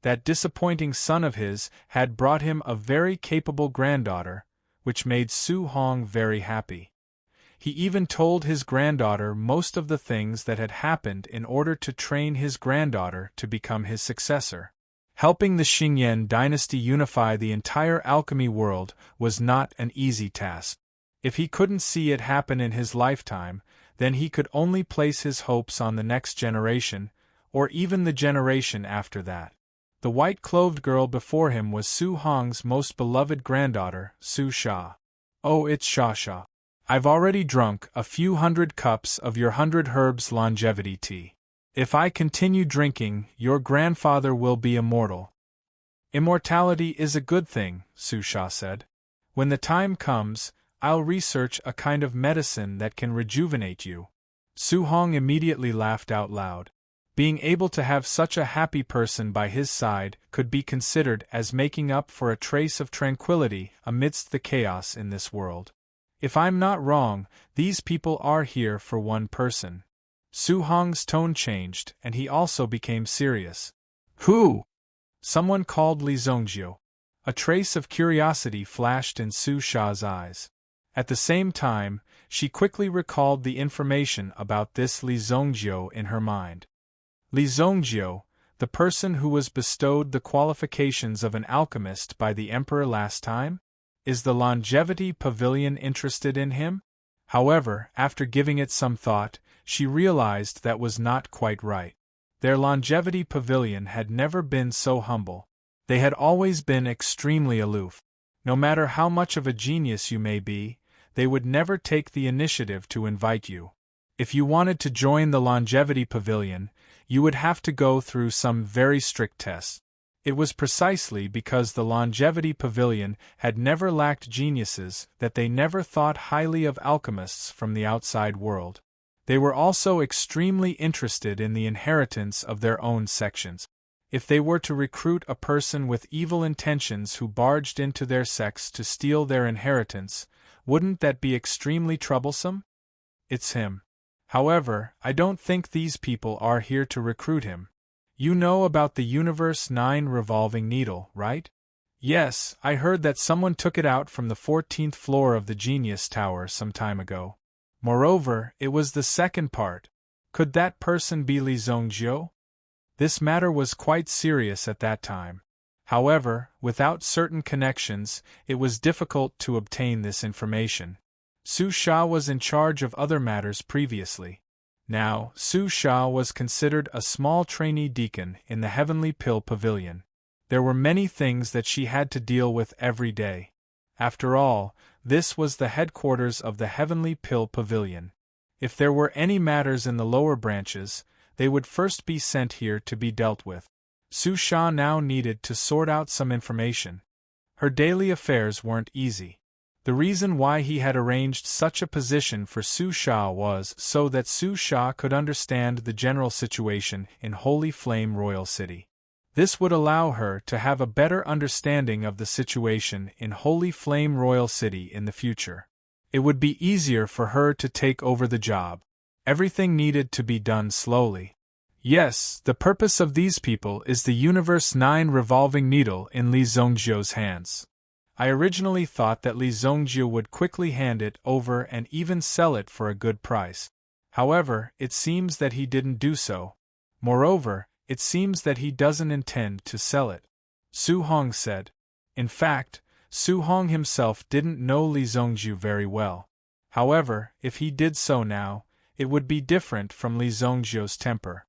That disappointing son of his had brought him a very capable granddaughter, which made Su Hong very happy. He even told his granddaughter most of the things that had happened in order to train his granddaughter to become his successor. Helping the Xingyan dynasty unify the entire alchemy world was not an easy task. If he couldn't see it happen in his lifetime, then he could only place his hopes on the next generation, or even the generation after that. The white-clothed girl before him was Su Hong's most beloved granddaughter, Su Sha. Oh, it's Sha Sha. I've already drunk a few 100 cups of your 100 herbs longevity tea. If I continue drinking, your grandfather will be immortal. Immortality is a good thing, Su Sha said. When the time comes, I'll research a kind of medicine that can rejuvenate you. Su Hong immediately laughed out loud. Being able to have such a happy person by his side could be considered as making up for a trace of tranquility amidst the chaos in this world. If I'm not wrong, these people are here for one person. Su Hong's tone changed, and he also became serious. Who? Someone called Li Zhongjiu. A trace of curiosity flashed in Su Sha's eyes. At the same time, she quickly recalled the information about this Li Zhongjiu in her mind. Li Zhongjiu, the person who was bestowed the qualifications of an alchemist by the emperor last time? Is the Longevity Pavilion interested in him? However, after giving it some thought, she realized that was not quite right. Their Longevity Pavilion had never been so humble. They had always been extremely aloof. No matter how much of a genius you may be, they would never take the initiative to invite you. If you wanted to join the Longevity Pavilion, you would have to go through some very strict tests. It was precisely because the Longevity Pavilion had never lacked geniuses that they never thought highly of alchemists from the outside world. They were also extremely interested in the inheritance of their own sections. If they were to recruit a person with evil intentions who barged into their sects to steal their inheritance, wouldn't that be extremely troublesome? It's him. However, I don't think these people are here to recruit him. You know about the Universe 9 revolving needle, right? Yes, I heard that someone took it out from the 14th floor of the Genius Tower some time ago. Moreover, it was the second part. Could that person be Li Zhongjiu? This matter was quite serious at that time. However, without certain connections, it was difficult to obtain this information. Su Sha was in charge of other matters previously. Now, Su Sha was considered a small trainee deacon in the Heavenly Pill Pavilion. There were many things that she had to deal with every day. After all, this was the headquarters of the Heavenly Pill Pavilion. If there were any matters in the lower branches, they would first be sent here to be dealt with. Su Sha now needed to sort out some information. Her daily affairs weren't easy. The reason why he had arranged such a position for Su Sha was so that Su Sha could understand the general situation in Holy Flame Royal City. This would allow her to have a better understanding of the situation in Holy Flame Royal City in the future. It would be easier for her to take over the job. Everything needed to be done slowly. Yes, the purpose of these people is the Universe 9 revolving needle in Li Zhongjiu's hands. I originally thought that Li Zhongjiu would quickly hand it over and even sell it for a good price. However, it seems that he didn't do so. Moreover, it seems that he doesn't intend to sell it. Su Hong said. In fact, Su Hong himself didn't know Li Zhongjiu very well. However, if he did so now, it would be different from Li Zhongjiu's temper.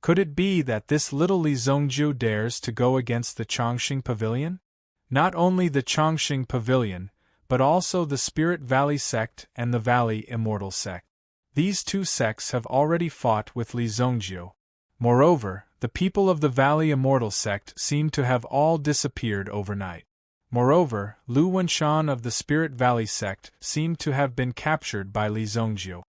Could it be that this little Li Zhongjiu dares to go against the Chongqing Pavilion? Not only the Chongqing Pavilion, but also the Spirit Valley sect and the Valley Immortal sect. These two sects have already fought with Li Zhongjiu. Moreover, the people of the Valley Immortal sect seem to have all disappeared overnight. Moreover, Lu Wenshan of the Spirit Valley sect seemed to have been captured by Li Zhongjiu.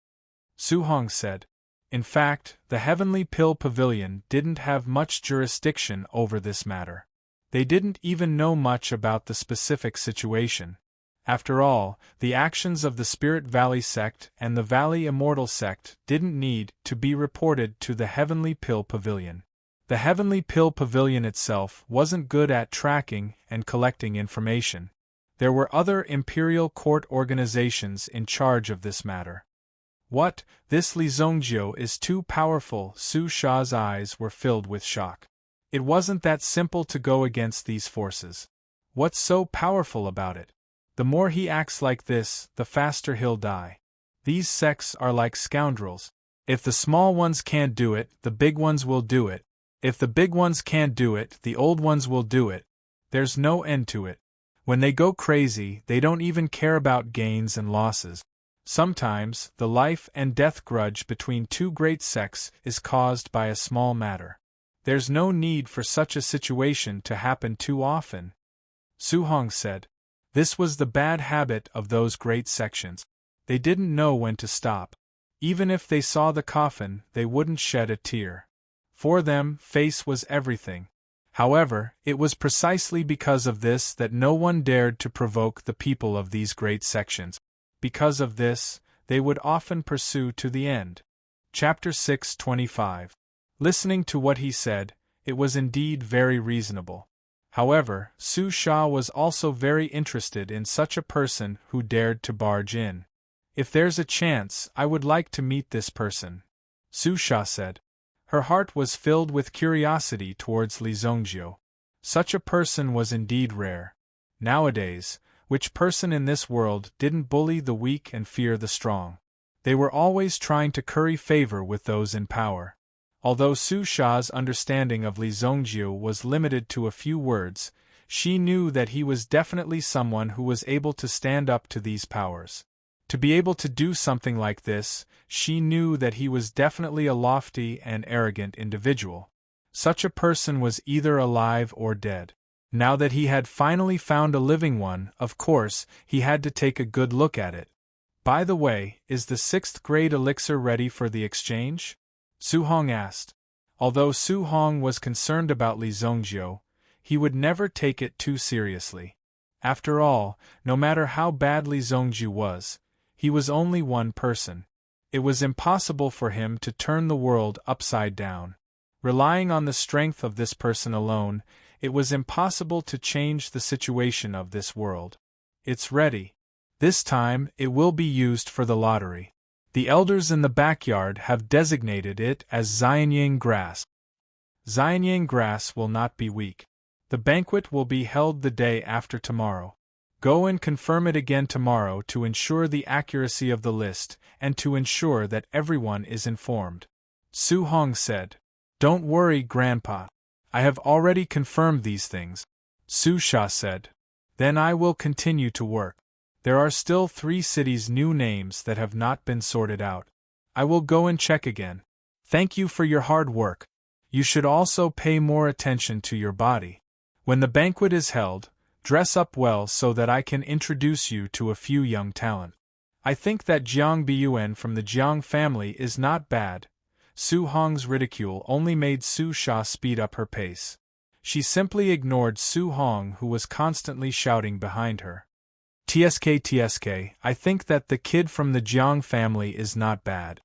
Su Hong said. In fact, the Heavenly Pill Pavilion didn't have much jurisdiction over this matter. They didn't even know much about the specific situation. After all, the actions of the Spirit Valley sect and the Valley Immortal sect didn't need to be reported to the Heavenly Pill Pavilion. The Heavenly Pill Pavilion itself wasn't good at tracking and collecting information. There were other Imperial Court organizations in charge of this matter. What, this Li Zhongjiu is too powerful. Su Sha's eyes were filled with shock. It wasn't that simple to go against these forces. What's so powerful about it? The more he acts like this, the faster he'll die. These sects are like scoundrels. If the small ones can't do it, the big ones will do it. If the big ones can't do it, the old ones will do it. There's no end to it. When they go crazy, they don't even care about gains and losses. Sometimes, the life and death grudge between two great sects is caused by a small matter. There's no need for such a situation to happen too often. Su Hong said. This was the bad habit of those great sections. They didn't know when to stop. Even if they saw the coffin, they wouldn't shed a tear. For them, face was everything. However, it was precisely because of this that no one dared to provoke the people of these great sections. Because of this, they would often pursue to the end. Chapter 6:25. Listening to what he said, it was indeed very reasonable. However, Su Sha was also very interested in such a person who dared to barge in. If there's a chance, I would like to meet this person, Su Sha said. Her heart was filled with curiosity towards Li Zhongjiu. Such a person was indeed rare. Nowadays, which person in this world didn't bully the weak and fear the strong? They were always trying to curry favor with those in power. Although Su Sha's understanding of Li Zhongjiu was limited to a few words, she knew that he was definitely someone who was able to stand up to these powers. To be able to do something like this, she knew that he was definitely a lofty and arrogant individual. Such a person was either alive or dead. Now that he had finally found a living one, of course, he had to take a good look at it. By the way, is the 6th grade elixir ready for the exchange? Su Hong asked. Although Su Hong was concerned about Li Zongjiu, he would never take it too seriously. After all, no matter how bad Li Zongjiu was, he was only one person. It was impossible for him to turn the world upside down. Relying on the strength of this person alone, it was impossible to change the situation of this world. It's ready. This time, it will be used for the lottery. The elders in the backyard have designated it as Xianyang grass. Xianyang grass will not be weak. The banquet will be held the day after tomorrow. Go and confirm it again tomorrow to ensure the accuracy of the list and to ensure that everyone is informed. Su Hong said. Don't worry, Grandpa. I have already confirmed these things. Su Sha said. Then I will continue to work. There are still 3 cities' new names that have not been sorted out. I will go and check again. Thank you for your hard work. You should also pay more attention to your body. When the banquet is held, dress up well so that I can introduce you to a few young talent. I think that Jiang Biyuan from the Jiang family is not bad. Su Hong's ridicule only made Su Sha speed up her pace. She simply ignored Su Hong, who was constantly shouting behind her. TSK, I think that the kid from the Jiang family is not bad.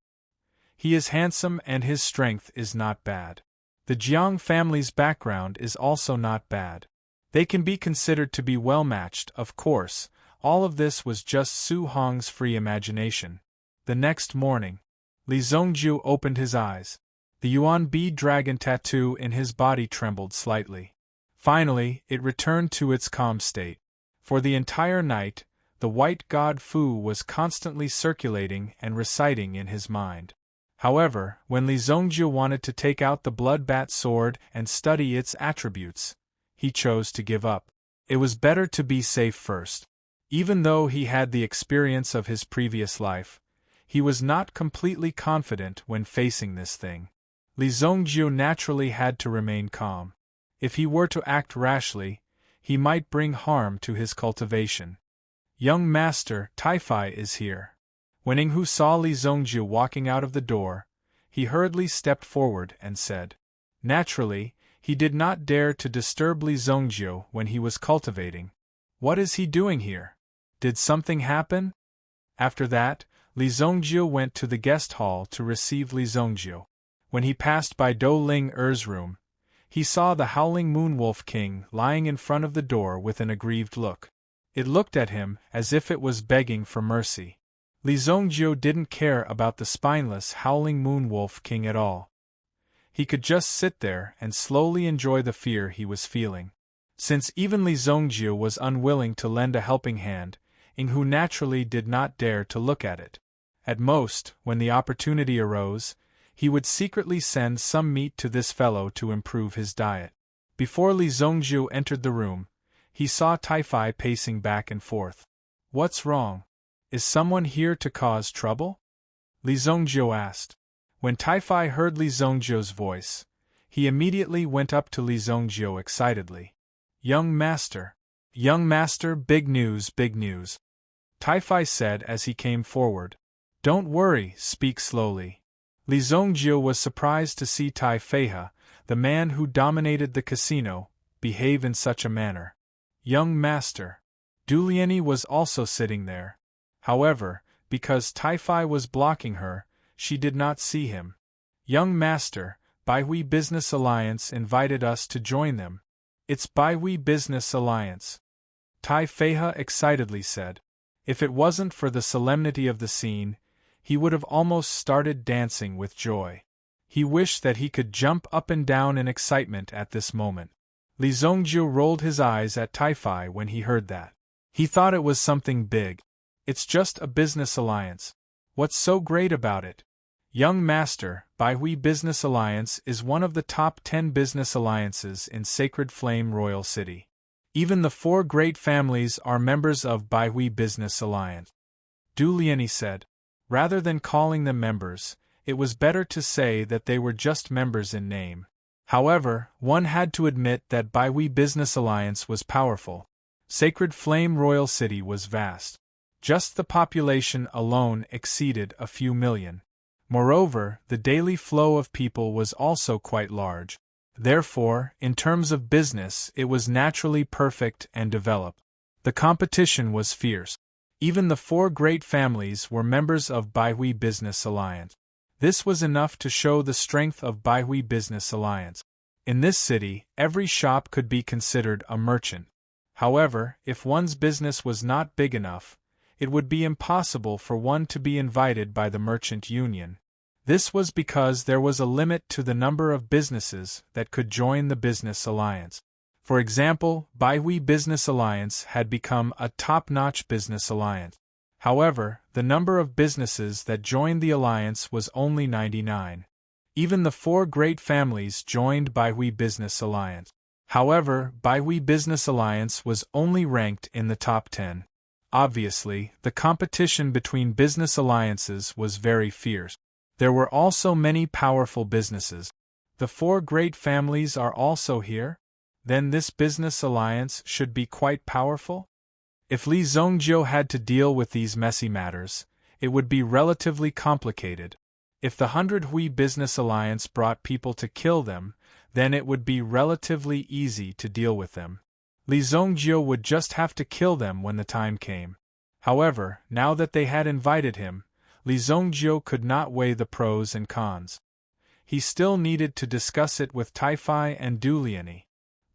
He is handsome and his strength is not bad. The Jiang family's background is also not bad. They can be considered to be well-matched, of course. All of this was just Su Hong's free imagination. The next morning, Li Zongjiu opened his eyes. The Yuan bead dragon tattoo in his body trembled slightly. Finally, it returned to its calm state. For the entire night, the white god Fu was constantly circulating and reciting in his mind. However, when Li Zongjiu wanted to take out the blood bat sword and study its attributes, he chose to give up. It was better to be safe first. Even though he had the experience of his previous life, he was not completely confident when facing this thing. Li Zongjiu naturally had to remain calm. If he were to act rashly, he might bring harm to his cultivation. Young Master, Taifai is here. When Yinghu saw Li Zongjiu walking out of the door, he hurriedly stepped forward and said. Naturally, he did not dare to disturb Li Zongjiu when he was cultivating. What is he doing here? Did something happen? After that, Li Zongjiu went to the guest hall to receive Li Zongjiu. When he passed by Dou Ling Er's room, he saw the howling Moonwolf King lying in front of the door with an aggrieved look. It looked at him as if it was begging for mercy. Li Zongjiu didn't care about the spineless howling Moonwolf King at all. He could just sit there and slowly enjoy the fear he was feeling. Since even Li Zongjiu was unwilling to lend a helping hand, Yinghu naturally did not dare to look at it. At most, when the opportunity arose, he would secretly send some meat to this fellow to improve his diet. Before Li Zongjiu entered the room, he saw Taifai pacing back and forth. What's wrong? Is someone here to cause trouble? Li Zongjiu asked. When Taifai heard Li Zongjiu's voice, he immediately went up to Li Zongjiu excitedly. Young Master, big news, big news. Taifai said as he came forward. Don't worry, speak slowly. Li Zongjiu was surprised to see Taifei, the man who dominated the casino, behave in such a manner. Young Master. Du Lianyi was also sitting there. However, because Taifai was blocking her, she did not see him. Young Master, Baihui Business Alliance invited us to join them. It's Baihui Business Alliance. Taifei excitedly said. If it wasn't for the solemnity of the scene, he would have almost started dancing with joy. He wished that he could jump up and down in excitement at this moment. Li Zongjiu rolled his eyes at Taifai when he heard that. He thought it was something big. It's just a business alliance. What's so great about it? Young Master, Baihui Business Alliance is one of the top 10 business alliances in Sacred Flame Royal City. Even the 4 great families are members of Baihui Business Alliance. Du Lianyi said. Rather than calling them members, it was better to say that they were just members in name. However, one had to admit that Baihui Business Alliance was powerful. Sacred Flame Royal City was vast. Just the population alone exceeded a few million. Moreover, the daily flow of people was also quite large. Therefore, in terms of business, it was naturally perfect and developed. The competition was fierce. Even the four great families were members of Baihui Business Alliance. This was enough to show the strength of Baihui Business Alliance. In this city, every shop could be considered a merchant. However, if one's business was not big enough, it would be impossible for one to be invited by the merchant union. This was because there was a limit to the number of businesses that could join the business alliance. For example, Baihui Business Alliance had become a top-notch business alliance. However, the number of businesses that joined the alliance was only 99. Even the four great families joined Baihui Business Alliance. However, Baihui Business Alliance was only ranked in the top 10. Obviously, the competition between business alliances was very fierce. There were also many powerful businesses. The four great families are also here? Then this business alliance should be quite powerful? If Li Zongjiu had to deal with these messy matters, it would be relatively complicated. If the 100 Hui Business Alliance brought people to kill them, then it would be relatively easy to deal with them. Li Zongjiu would just have to kill them when the time came. However, now that they had invited him, Li Zongjiu could not weigh the pros and cons. He still needed to discuss it with Taifai and Du Liani.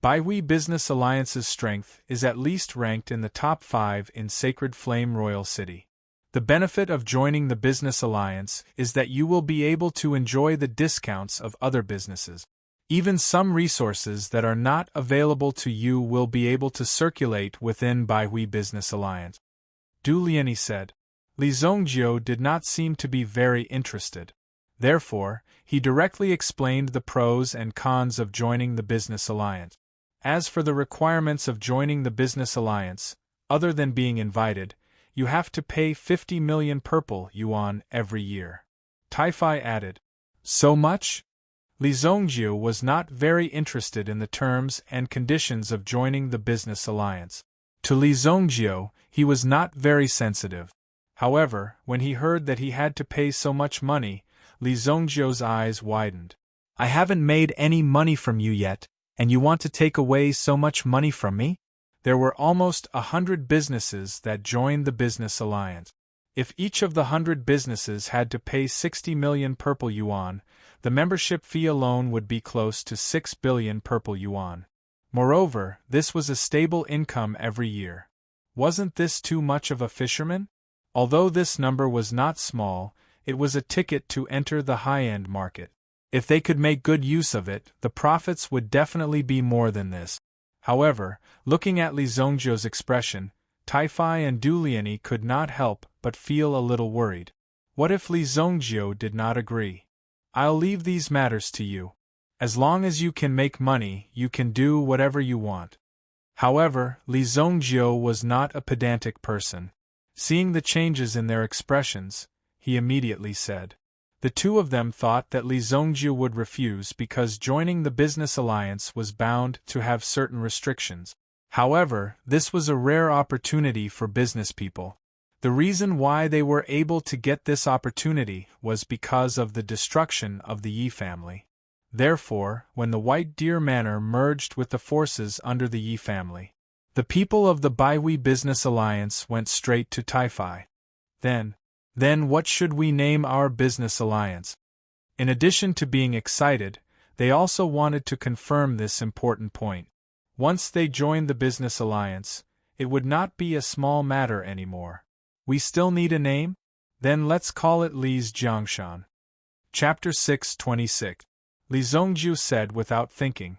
Baihui Business Alliance's strength is at least ranked in the top 5 in Sacred Flame Royal City. The benefit of joining the business alliance is that you will be able to enjoy the discounts of other businesses. Even some resources that are not available to you will be able to circulate within Baihui Business Alliance. Du Liani said. Li Zongjiu did not seem to be very interested. Therefore, he directly explained the pros and cons of joining the business alliance. As for the requirements of joining the business alliance, other than being invited, you have to pay 50 million purple yuan every year. Taifai added. So much? Li Zongjiu was not very interested in the terms and conditions of joining the business alliance. To Li Zongjiu, he was not very sensitive. However, when he heard that he had to pay so much money, Li Zongjiu's eyes widened. I haven't made any money from you yet, and you want to take away so much money from me? There were almost 100 businesses that joined the business alliance. If each of the 100 businesses had to pay 60 million purple yuan, the membership fee alone would be close to 6 billion purple yuan. Moreover, this was a stable income every year. Wasn't this too much of a fisherman? Although this number was not small, it was a ticket to enter the high-end market. If they could make good use of it, the profits would definitely be more than this. However, looking at Li Zongjiu's expression, Taifai and Du Liani could not help but feel a little worried. What if Li Zongjiu did not agree? I'll leave these matters to you. As long as you can make money, you can do whatever you want. However, Li Zongjiu was not a pedantic person. Seeing the changes in their expressions, he immediately said. The two of them thought that Li Zongjiu would refuse because joining the business alliance was bound to have certain restrictions. However, this was a rare opportunity for business people. The reason why they were able to get this opportunity was because of the destruction of the Yi family. Therefore, when the White Deer Manor merged with the forces under the Yi family, the people of the Baihui Business Alliance went straight to Taifai. Then what should we name our business alliance? In addition to being excited, they also wanted to confirm this important point. Once they joined the business alliance, it would not be a small matter anymore. We still need a name? Then let's call it Li's Jiangshan. Chapter 626. Li Zongjiu said without thinking.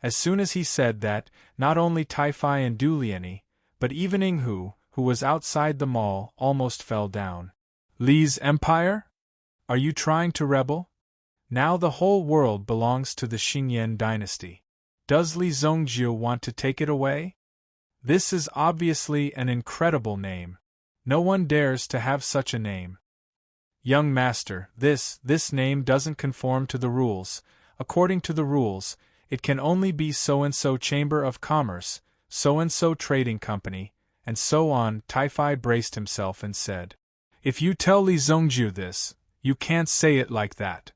As soon as he said that, not only Taifai and Du Liani, but even Yinghu, who was outside the mall, almost fell down. Li's empire? Are you trying to rebel? Now the whole world belongs to the Xingyan dynasty. Does Li Zongjiu want to take it away? This is obviously an incredible name. No one dares to have such a name. Young master, this name doesn't conform to the rules. According to the rules, it can only be so-and-so Chamber of Commerce, so-and-so Trading Company, and so on. Taifai braced himself and said. If you tell Li Zongjiu this, You can't say it like that.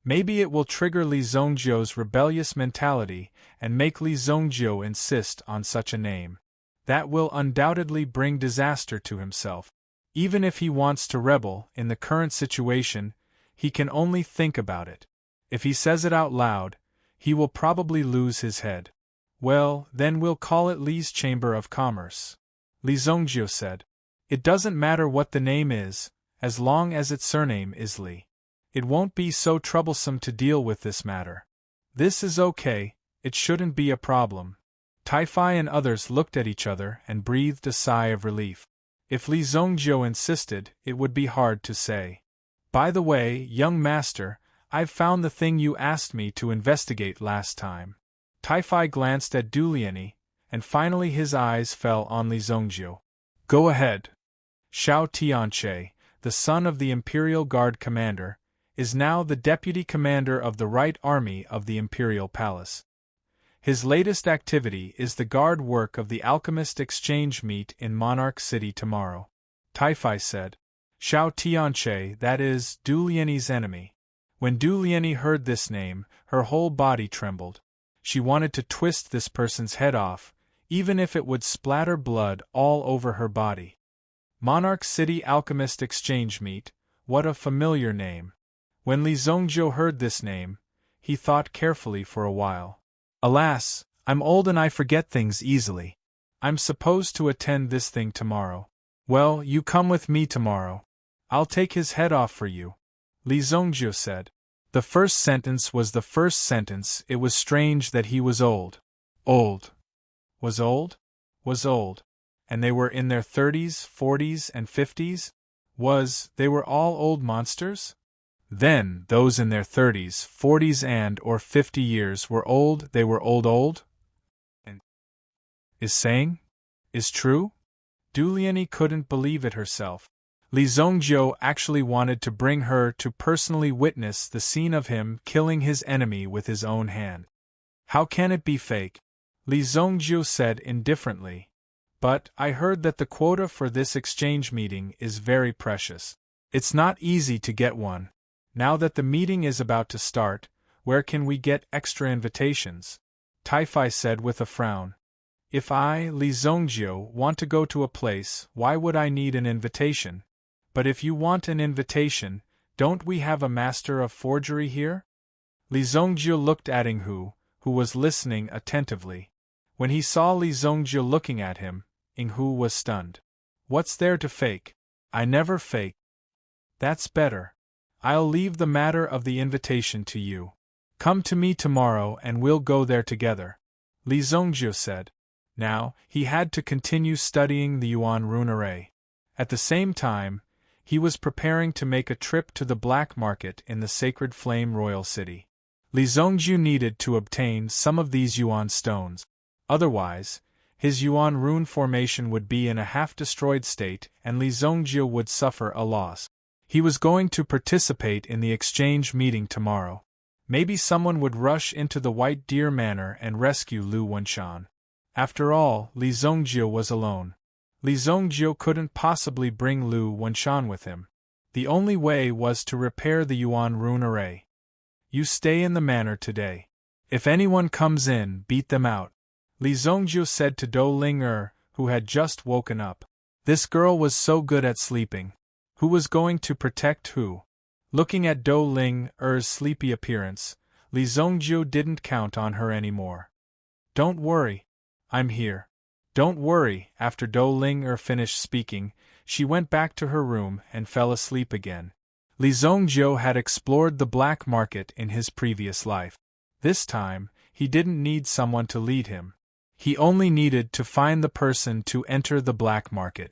Maybe it will trigger Li Zhongzhou's rebellious mentality and make Li Zhongzhou insist on such a name. That will undoubtedly bring disaster to himself. Even if he wants to rebel in the current situation, he can only think about it. If he says it out loud, he will probably lose his head. Well, then we'll call it Li's Chamber of Commerce. Li Zhongzhou said. It doesn't matter what the name is, as long as its surname is Li. It won't be so troublesome to deal with this matter. This is okay, it shouldn't be a problem. Tai-Fi and others looked at each other and breathed a sigh of relief. If Li Zhongzhou insisted, it would be hard to say. By the way, young master, I've found the thing you asked me to investigate last time. Tai-Fi glanced at Du Lianyi, and finally his eyes fell on Li Zhongzhou. Go ahead. Xiao Tianche, the son of the Imperial Guard commander, is now the deputy commander of the Right Army of the Imperial Palace. His latest activity is the guard work of the Alchemist Exchange meet in Monarch City tomorrow. Tai-Fi said. Xiao Tianche, that is, Du Lianyi's enemy. When Du Lianyi heard this name, her whole body trembled. She wanted to twist this person's head off, even if it would splatter blood all over her body. Monarch City Alchemist Exchange meet, what a familiar name. When Li Zhongzhou heard this name, he thought carefully for a while. Alas, I'm old and I forget things easily. I'm supposed to attend this thing tomorrow. Well, you come with me tomorrow. I'll take his head off for you. Li Zhongzhou said. The first sentence was the first sentence. It was strange that he was old. Old. Was old? Was old. And they were in their 30s, 40s, and 50s? They were all old monsters? Then, those in their 30s, 40s or 50 years were old, they were old? And is saying? Is true? Du Lianyi couldn't believe it herself. Li Zhongzhou actually wanted to bring her to personally witness the scene of him killing his enemy with his own hand. How can it be fake? Li Zhongzhou said indifferently. But I heard that the quota for this exchange meeting is very precious. It's not easy to get one. Now that the meeting is about to start, where can we get extra invitations? Tai-Fi said with a frown. If I, Li Zhongzhou, want to go to a place, why would I need an invitation? But if you want an invitation, don't we have a master of forgery here? Li Zhongzhou looked at Yinghu, who was listening attentively. When he saw Li Zhongzhou looking at him, Yinghu was stunned. What's there to fake? I never fake. That's better. I'll leave the matter of the invitation to you. Come to me tomorrow and we'll go there together, Li Zhongzhou said. Now, he had to continue studying the Yuan rune array. At the same time, he was preparing to make a trip to the black market in the Sacred Flame Royal City. Li Zhongzhou needed to obtain some of these Yuan stones. Otherwise, his Yuan rune formation would be in a half-destroyed state and Li Zhongzhou would suffer a loss. He was going to participate in the exchange meeting tomorrow. Maybe someone would rush into the White Deer Manor and rescue Lu Wenshan. After all, Li Zhongzhou was alone. Li Zhongzhou couldn't possibly bring Lu Wenshan with him. The only way was to repair the Yuan rune array. You stay in the manor today. If anyone comes in, beat them out, Li Zhongzhou said to Dou Ling who had just woken up. This girl was so good at sleeping. Who was going to protect who? Looking at Dou Ling-er's sleepy appearance, Li Zhongzhou didn't count on her anymore. Don't worry. I'm here. Don't worry. After Dou Ling finished speaking, she went back to her room and fell asleep again. Li Zhongzhou had explored the black market in his previous life. This time, he didn't need someone to lead him. He only needed to find the person to enter the black market.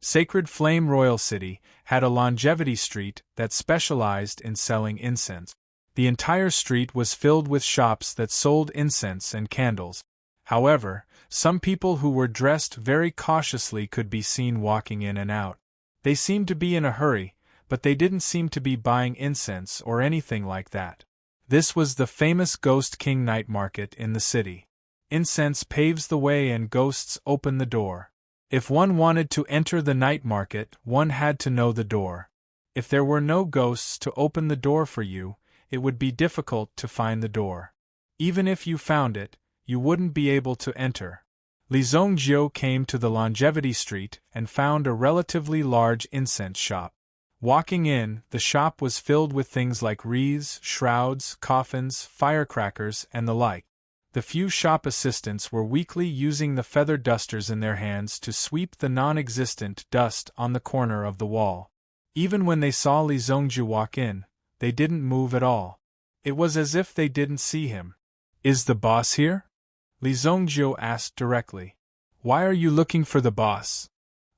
Sacred Flame Royal City had a longevity street that specialized in selling incense. The entire street was filled with shops that sold incense and candles. However, some people who were dressed very cautiously could be seen walking in and out. They seemed to be in a hurry, but they didn't seem to be buying incense or anything like that. This was the famous Ghost King night market in the city. Incense paves the way and ghosts open the door. If one wanted to enter the night market, one had to know the door. If there were no ghosts to open the door for you, it would be difficult to find the door. Even if you found it, you wouldn't be able to enter. Li Zhongjiu came to the Longevity Street and found a relatively large incense shop. Walking in, the shop was filled with things like wreaths, shrouds, coffins, firecrackers, and the like. The few shop assistants were weakly using the feather dusters in their hands to sweep the non-existent dust on the corner of the wall. Even when they saw Li Zhongjiu walk in, they didn't move at all. It was as if they didn't see him. "Is the boss here?" Li Zhongjiu asked directly. "Why are you looking for the boss?"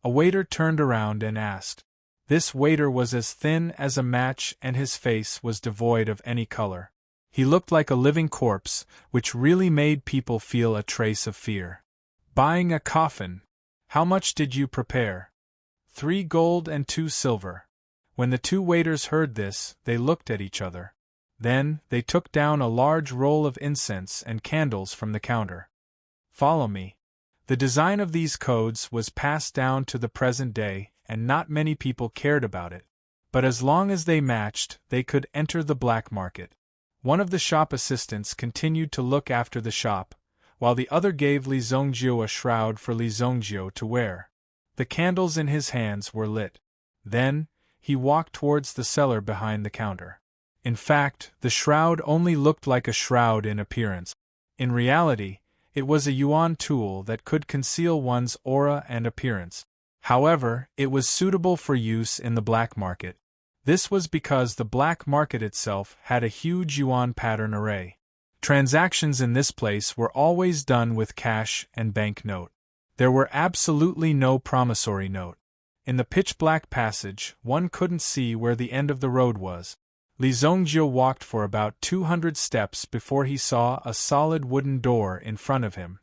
A waiter turned around and asked. This waiter was as thin as a match and his face was devoid of any color. He looked like a living corpse, which really made people feel a trace of fear. "Buying a coffin. How much did you prepare?" 3 gold and 2 silver. When the 2 waiters heard this, they looked at each other. Then, they took down a large roll of incense and candles from the counter. "Follow me." The design of these codes was passed down to the present day, and not many people cared about it. But as long as they matched, they could enter the black market. One of the shop assistants continued to look after the shop, while the other gave Li Zhongjiu a shroud for Li Zhongjiu to wear. The candles in his hands were lit. Then, he walked towards the cellar behind the counter. In fact, the shroud only looked like a shroud in appearance. In reality, it was a yuan tool that could conceal one's aura and appearance. However, it was suitable for use in the black market. This was because the black market itself had a huge yuan pattern array. Transactions in this place were always done with cash and banknote. There were absolutely no promissory note. In the pitch-black passage, one couldn't see where the end of the road was. Li Zhongjiu walked for about 200 steps before he saw a solid wooden door in front of him.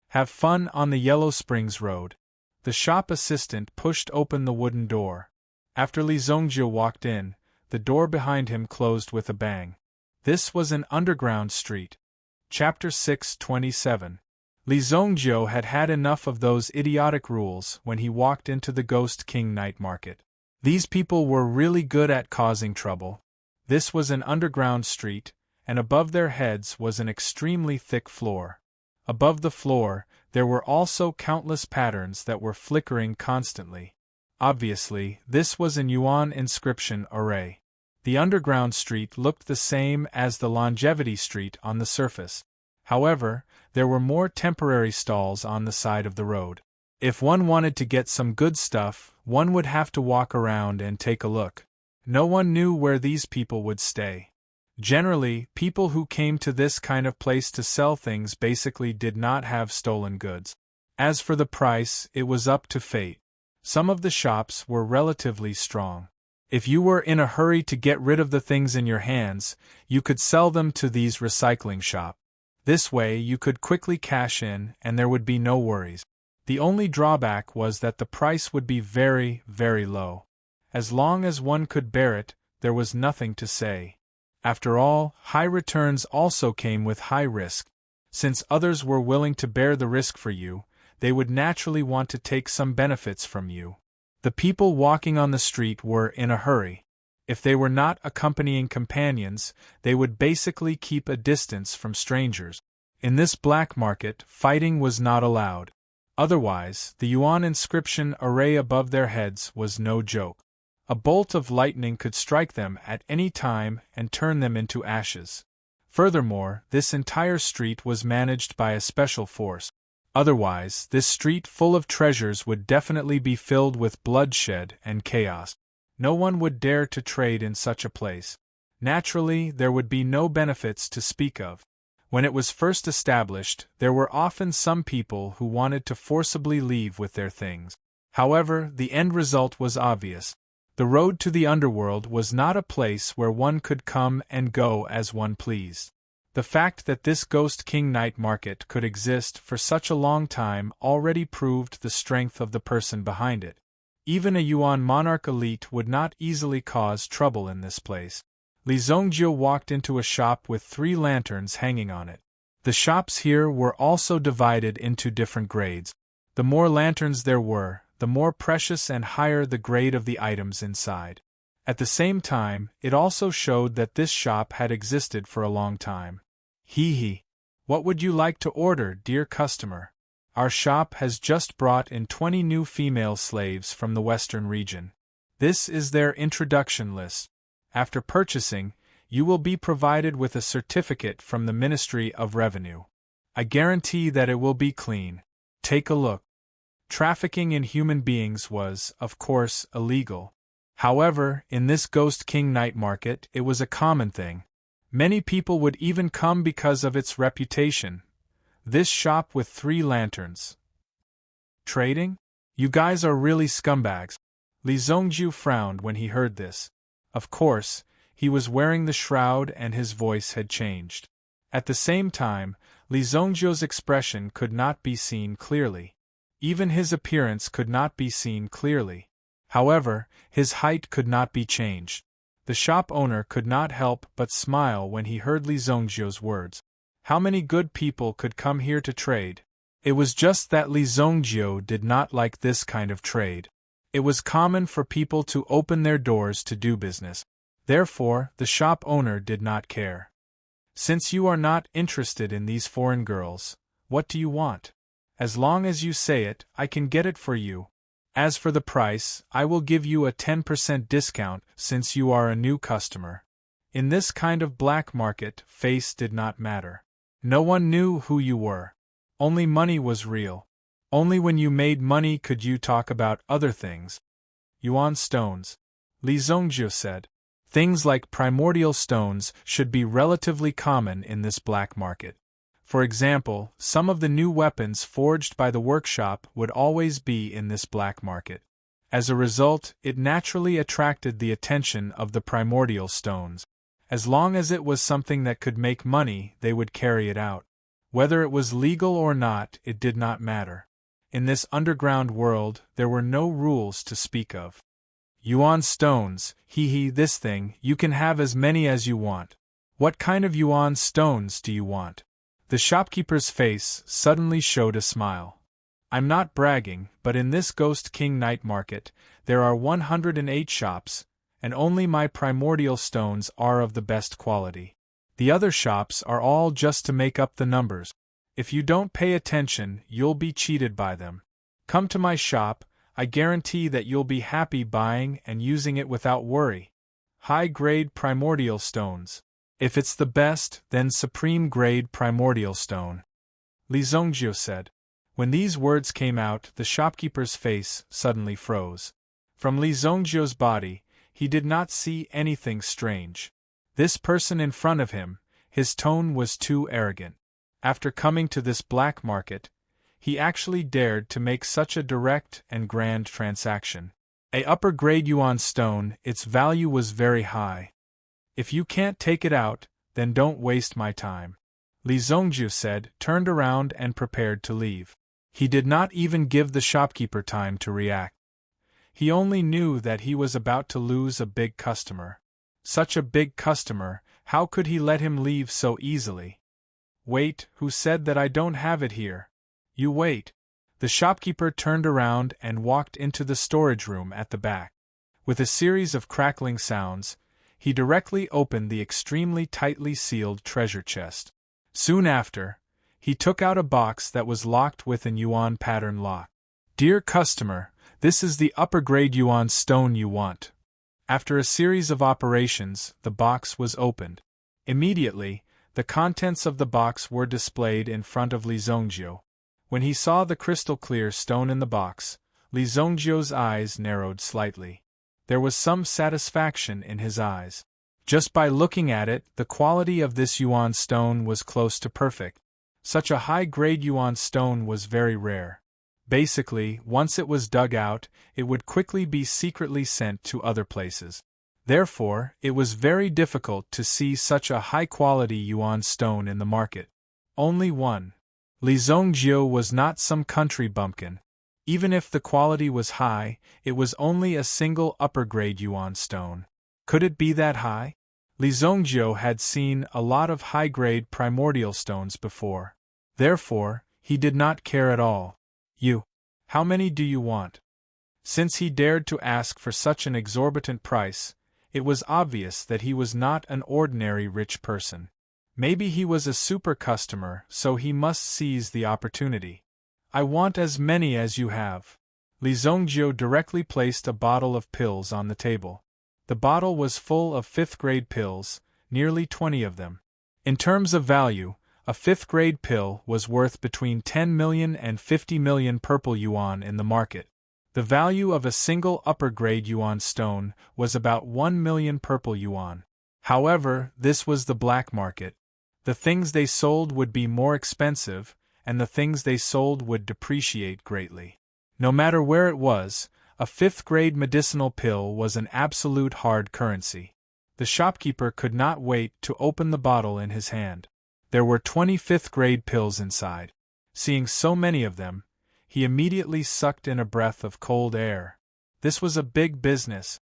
"Have fun on the Yellow Springs Road." The shop assistant pushed open the wooden door. After Li Zhongjiu walked in, the door behind him closed with a bang. This was an underground street. Chapter 627. Li Zhongjiu had had enough of those idiotic rules when he walked into the Ghost King night market. These people were really good at causing trouble. This was an underground street, and above their heads was an extremely thick floor. Above the floor, there were also countless patterns that were flickering constantly. Obviously, this was an yuan inscription array. The underground street looked the same as the Longevity Street on the surface. However, there were more temporary stalls on the side of the road. If one wanted to get some good stuff, one would have to walk around and take a look. No one knew where these people would stay. Generally, people who came to this kind of place to sell things basically did not have stolen goods. As for the price, it was up to fate. Some of the shops were relatively strong. If you were in a hurry to get rid of the things in your hands, you could sell them to these recycling shops. This way you could quickly cash in and there would be no worries. The only drawback was that the price would be very, very low. As long as one could bear it, there was nothing to say. After all, high returns also came with high risk. Since others were willing to bear the risk for you, they would naturally want to take some benefits from you. The people walking on the street were in a hurry. If they were not accompanying companions, they would basically keep a distance from strangers. In this black market, fighting was not allowed. Otherwise, the yuan inscription array above their heads was no joke. A bolt of lightning could strike them at any time and turn them into ashes. Furthermore, this entire street was managed by a special force. Otherwise, this street full of treasures would definitely be filled with bloodshed and chaos. No one would dare to trade in such a place. Naturally, there would be no benefits to speak of. When it was first established, there were often some people who wanted to forcibly leave with their things. However, the end result was obvious. The road to the underworld was not a place where one could come and go as one pleased. The fact that this Ghost King night market could exist for such a long time already proved the strength of the person behind it. Even a yuan monarch elite would not easily cause trouble in this place. Li Zhongjiu walked into a shop with 3 lanterns hanging on it. The shops here were also divided into different grades. The more lanterns there were, the more precious and higher the grade of the items inside. At the same time, it also showed that this shop had existed for a long time. Hee hee. What would you like to order, dear customer? Our shop has just brought in 20 new female slaves from the western region. This is their introduction list. After purchasing, you will be provided with a certificate from the Ministry of Revenue. I guarantee that it will be clean. Take a look. Trafficking in human beings was, of course, illegal. However, in this Ghost King night market, it was a common thing. Many people would even come because of its reputation. This shop with 3 lanterns. Trading? You guys are really scumbags. Li Zongjiu frowned when he heard this. Of course, he was wearing the shroud and his voice had changed. At the same time, Li Zongjiu's expression could not be seen clearly. Even his appearance could not be seen clearly. However, his height could not be changed. The shop owner could not help but smile when he heard Li Zongjiu's words. How many good people could come here to trade? It was just that Li Zongjiu did not like this kind of trade. It was common for people to open their doors to do business. Therefore, the shop owner did not care. Since you are not interested in these foreign girls, what do you want? As long as you say it, I can get it for you. As for the price, I will give you a 10% discount since you are a new customer. In this kind of black market, face did not matter. No one knew who you were. Only money was real. Only when you made money could you talk about other things. Yuan stones. Li Zongjiu said. Things like primordial stones should be relatively common in this black market. For example, some of the new weapons forged by the workshop would always be in this black market. As a result, it naturally attracted the attention of the primordial stones. As long as it was something that could make money, they would carry it out. Whether it was legal or not, it did not matter. In this underground world, there were no rules to speak of. Yuan stones, this thing, you can have as many as you want. What kind of yuan stones do you want? The shopkeeper's face suddenly showed a smile. I'm not bragging, but in this Ghost King night market, there are 108 shops, and only my primordial stones are of the best quality. The other shops are all just to make up the numbers. If you don't pay attention, you'll be cheated by them. Come to my shop, I guarantee that you'll be happy buying and using it without worry. High-grade primordial stones. If it's the best, then supreme-grade primordial stone. Li Zongjiu said. When these words came out, the shopkeeper's face suddenly froze. From Li Zongjiu's body, he did not see anything strange. This person in front of him, his tone was too arrogant. After coming to this black market, he actually dared to make such a direct and grand transaction. A upper-grade yuan stone, its value was very high. If you can't take it out, then don't waste my time. Li Zongjiu said, turned around and prepared to leave. He did not even give the shopkeeper time to react. He only knew that he was about to lose a big customer. Such a big customer, how could he let him leave so easily? Wait, who said that I don't have it here? You wait. The shopkeeper turned around and walked into the storage room at the back. With a series of crackling sounds, he directly opened the extremely tightly sealed treasure chest. Soon after, he took out a box that was locked with an yuan pattern lock. Dear customer, this is the upper-grade yuan stone you want. After a series of operations, the box was opened. Immediately, the contents of the box were displayed in front of Li Zongjiu. When he saw the crystal-clear stone in the box, Li Zongjiu's eyes narrowed slightly. There was some satisfaction in his eyes. Just by looking at it, the quality of this yuan stone was close to perfect. Such a high-grade yuan stone was very rare. Basically, once it was dug out, it would quickly be secretly sent to other places. Therefore, it was very difficult to see such a high-quality yuan stone in the market. Only one. Li Zongjiu was not some country bumpkin. Even if the quality was high, it was only a single upper-grade yuan stone. Could it be that high? Li Zongjiu had seen a lot of high-grade primordial stones before. Therefore, he did not care at all. How many do you want? Since he dared to ask for such an exorbitant price, It was obvious that he was not an ordinary rich person. Maybe he was a super customer, so he must seize the opportunity. I want as many as you have. Li Zhongjiu directly placed a bottle of pills on the table. The bottle was full of fifth-grade pills, nearly 20 of them. In terms of value, a fifth-grade pill was worth between 10 million and 50 million purple yuan in the market. The value of a single upper-grade yuan stone was about 1 million purple yuan. However, this was the black market. The things they sold would be more expensive, and the things they sold would depreciate greatly. No matter where it was, a fifth-grade medicinal pill was an absolute hard currency. The shopkeeper could not wait to open the bottle in his hand. There were 20 fifth-grade pills inside. Seeing so many of them, he immediately sucked in a breath of cold air. This was a big business.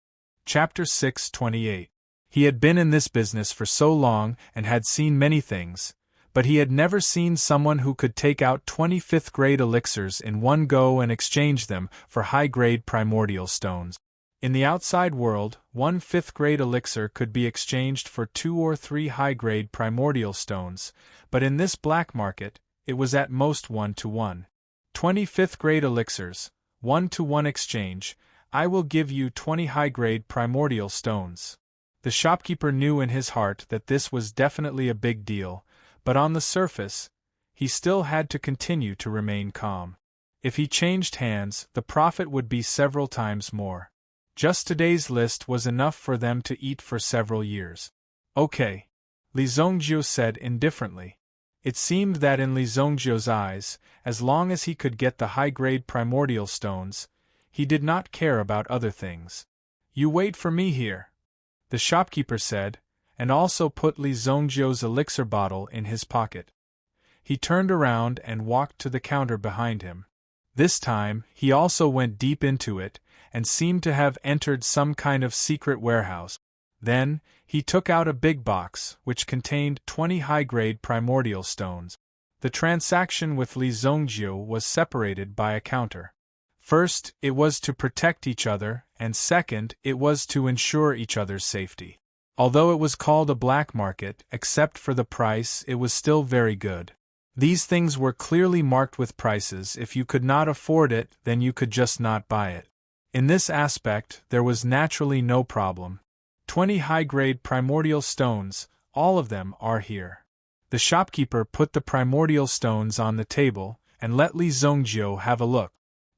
Chapter 628. He had been in this business for so long and had seen many things, but he had never seen someone who could take out 20 fifth-grade elixirs in one go and exchange them for high-grade primordial stones. In the outside world, one fifth-grade elixir could be exchanged for 2 or 3 high-grade primordial stones, but in this black market, it was at most 1-to-1. 20 fifth-grade elixirs, 1-to-1 exchange. I will give you 20 high-grade primordial stones. The shopkeeper knew in his heart that this was definitely a big deal, but on the surface, he still had to continue to remain calm. If he changed hands, the profit would be several times more. Just today's list was enough for them to eat for several years. Okay, Li Zhongjiu said indifferently. It seemed that in Li Zhongjiu's eyes, as long as he could get the high-grade primordial stones, he did not care about other things. You wait for me here, the shopkeeper said, and also put Li Zhongjiu's elixir bottle in his pocket. He turned around and walked to the counter behind him. This time, he also went deep into it, and seemed to have entered some kind of secret warehouse. Then, he took out a big box, which contained 20 high-grade primordial stones. The transaction with Li Zhongjiu was separated by a counter. First, it was to protect each other, and second, it was to ensure each other's safety. Although it was called a black market, except for the price, it was still very good. These things were clearly marked with prices. If you could not afford it, then you could just not buy it. In this aspect, there was naturally no problem. 20 high-grade primordial stones, all of them are here. The shopkeeper put the primordial stones on the table, and let Li Zhongjiu have a look.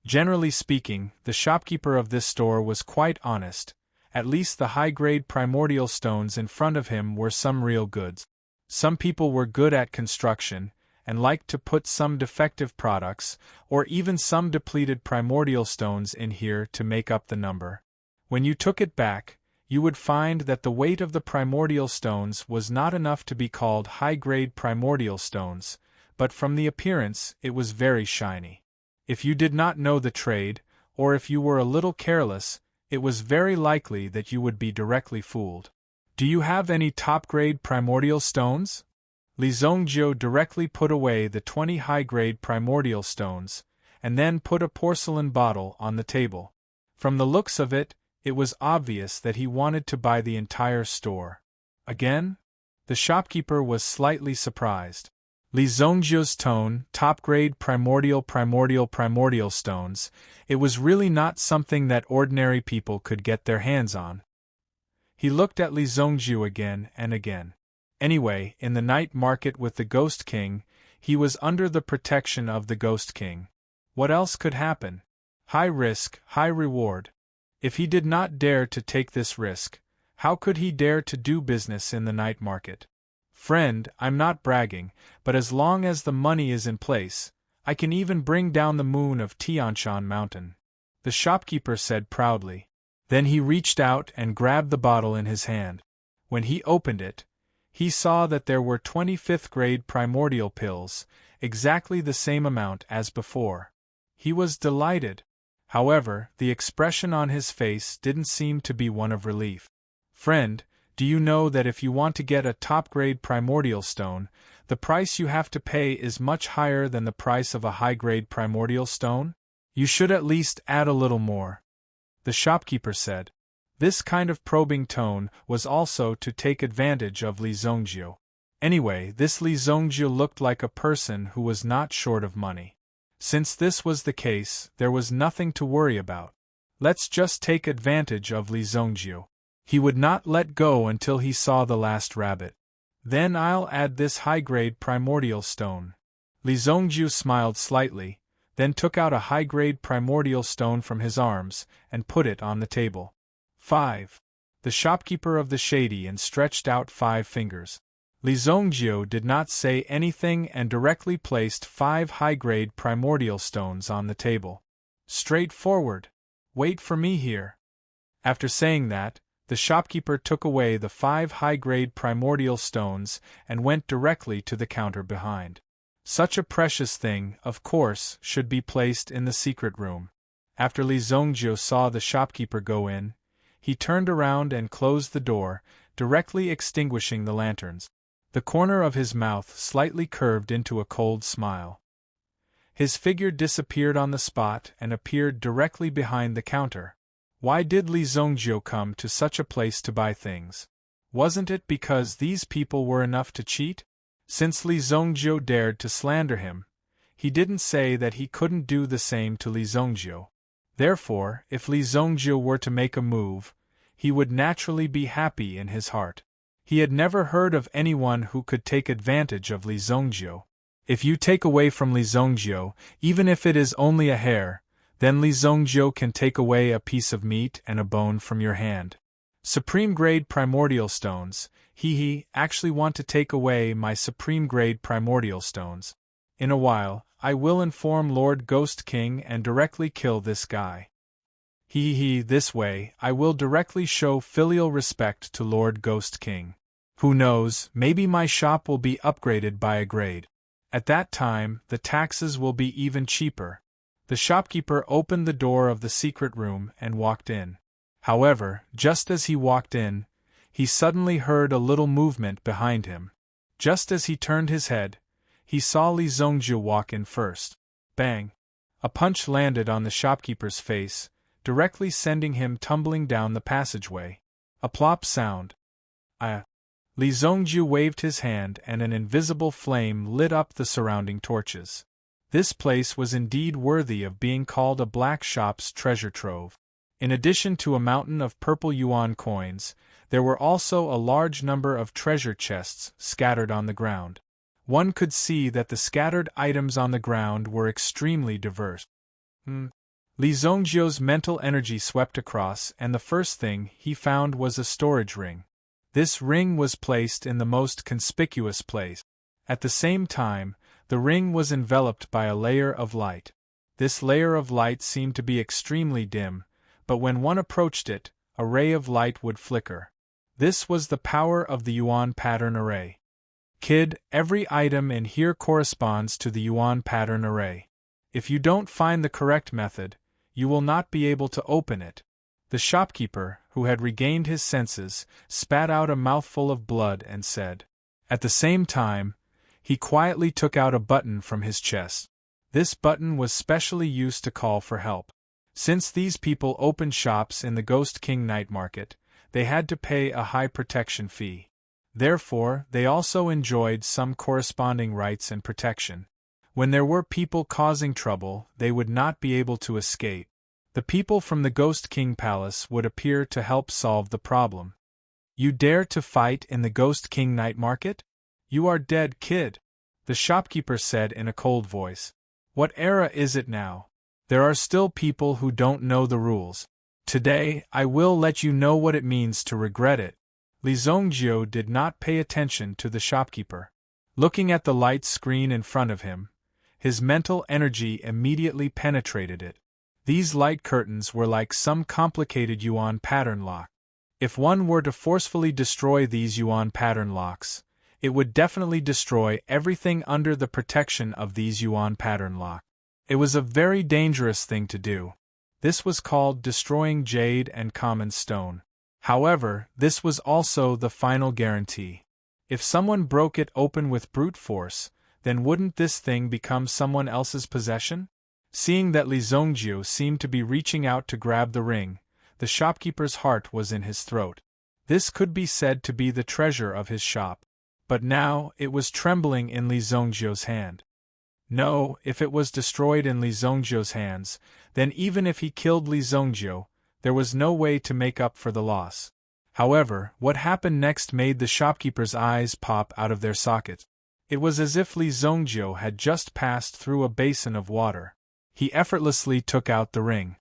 Generally speaking, the shopkeeper of this store was quite honest. At least the high-grade primordial stones in front of him were some real goods. Some people were good at construction, and liked to put some defective products, or even some depleted primordial stones in here to make up the number. When you took it back, you would find that the weight of the primordial stones was not enough to be called high-grade primordial stones, but from the appearance it was very shiny. If you did not know the trade, or if you were a little careless, it was very likely that you would be directly fooled. Do you have any top-grade primordial stones? Li Zhongjiu directly put away the 20 high-grade primordial stones, and then put a porcelain bottle on the table. From the looks of it, it was obvious that he wanted to buy the entire store. Again? The shopkeeper was slightly surprised. Li Zhongjiu's tone, top-grade primordial stones, it was really not something that ordinary people could get their hands on. He looked at Li Zhongjiu again and again. Anyway, in the night market with the Ghost King, he was under the protection of the Ghost King. What else could happen? High risk, high reward. If he did not dare to take this risk, how could he dare to do business in the night market? Friend, I'm not bragging, but as long as the money is in place, I can even bring down the moon of Tianshan Mountain, the shopkeeper said proudly. Then he reached out and grabbed the bottle in his hand. When he opened it, he saw that there were 20 fifth-grade primordial pills, exactly the same amount as before. He was delighted. However, the expression on his face didn't seem to be one of relief. Friend, do you know that if you want to get a top-grade primordial stone, the price you have to pay is much higher than the price of a high-grade primordial stone? You should at least add a little more, the shopkeeper said. This kind of probing tone was also to take advantage of Li Zongjiu. Anyway, this Li Zongjiu looked like a person who was not short of money. Since this was the case, there was nothing to worry about. Let's just take advantage of Li Zongjiu. He would not let go until he saw the last rabbit. Then I'll add this high-grade primordial stone. Li Zongjiu smiled slightly, then took out a high-grade primordial stone from his arms and put it on the table. 5. The shopkeeper of the Shady Inn stretched out 5 fingers. Li Zongjiu did not say anything and directly placed 5 high-grade primordial stones on the table. Straightforward. Wait for me here. After saying that, the shopkeeper took away the 5 high-grade primordial stones and went directly to the counter behind. Such a precious thing, of course, should be placed in the secret room. After Li Zongjiu saw the shopkeeper go in, he turned around and closed the door, directly extinguishing the lanterns. The corner of his mouth slightly curved into a cold smile. His figure disappeared on the spot and appeared directly behind the counter. Why did Li Zongjiu come to such a place to buy things? Wasn't it because these people were enough to cheat? Since Li Zongjiu dared to slander him, he didn't say that he couldn't do the same to Li Zongjiu. Therefore, if Li Zongjiu were to make a move, he would naturally be happy in his heart. He had never heard of anyone who could take advantage of Li Zongjiu. If you take away from Li Zongjiu, even if it is only a hair, then Li Zongjiu can take away a piece of meat and a bone from your hand. Supreme-grade primordial stones, he actually want to take away my supreme-grade primordial stones. In a while, I will inform Lord Ghost King and directly kill this guy. This way, I will directly show filial respect to Lord Ghost King. Who knows, maybe my shop will be upgraded by a grade. At that time, the taxes will be even cheaper. The shopkeeper opened the door of the secret room and walked in. However, just as he walked in, he suddenly heard a little movement behind him. Just as he turned his head, he saw Li Zongjiu walk in first. Bang! A punch landed on the shopkeeper's face, directly sending him tumbling down the passageway. A plop sound. Li Zongjiu waved his hand and an invisible flame lit up the surrounding torches. This place was indeed worthy of being called a black shop's treasure trove. In addition to a mountain of purple yuan coins, there were also a large number of treasure chests scattered on the ground. One could see that the scattered items on the ground were extremely diverse. Li Zongjiu's mental energy swept across, and the first thing he found was a storage ring. This ring was placed in the most conspicuous place. At the same time, the ring was enveloped by a layer of light. This layer of light seemed to be extremely dim, but when one approached it, a ray of light would flicker. This was the power of the yuan pattern array. Kid, every item in here corresponds to the yuan pattern array. If you don't find the correct method, you will not be able to open it. The shopkeeper, who had regained his senses, spat out a mouthful of blood and said. At the same time, he quietly took out a button from his chest. This button was specially used to call for help. Since these people opened shops in the Ghost King night market, they had to pay a high protection fee. Therefore, they also enjoyed some corresponding rights and protection. When there were people causing trouble, they would not be able to escape. The people from the Ghost King Palace would appear to help solve the problem. You dare to fight in the Ghost King night market? You are dead, kid, the shopkeeper said in a cold voice. What era is it now? There are still people who don't know the rules. Today, I will let you know what it means to regret it. Li Zongjiu did not pay attention to the shopkeeper. Looking at the light screen in front of him, his mental energy immediately penetrated it. These light curtains were like some complicated yuan pattern lock. If one were to forcefully destroy these yuan pattern locks, it would definitely destroy everything under the protection of these yuan pattern lock. It was a very dangerous thing to do. This was called destroying jade and common stone. However, this was also the final guarantee. If someone broke it open with brute force, then wouldn't this thing become someone else's possession? Seeing that Li Zongjiu seemed to be reaching out to grab the ring, the shopkeeper's heart was in his throat. This could be said to be the treasure of his shop. But now, it was trembling in Li Zhongzhou's hand. No, if it was destroyed in Li Zhongzhou's hands, then even if he killed Li Zhongzhou, there was no way to make up for the loss. However, what happened next made the shopkeeper's eyes pop out of their sockets. It was as if Li Zhongzhou had just passed through a basin of water. He effortlessly took out the ring.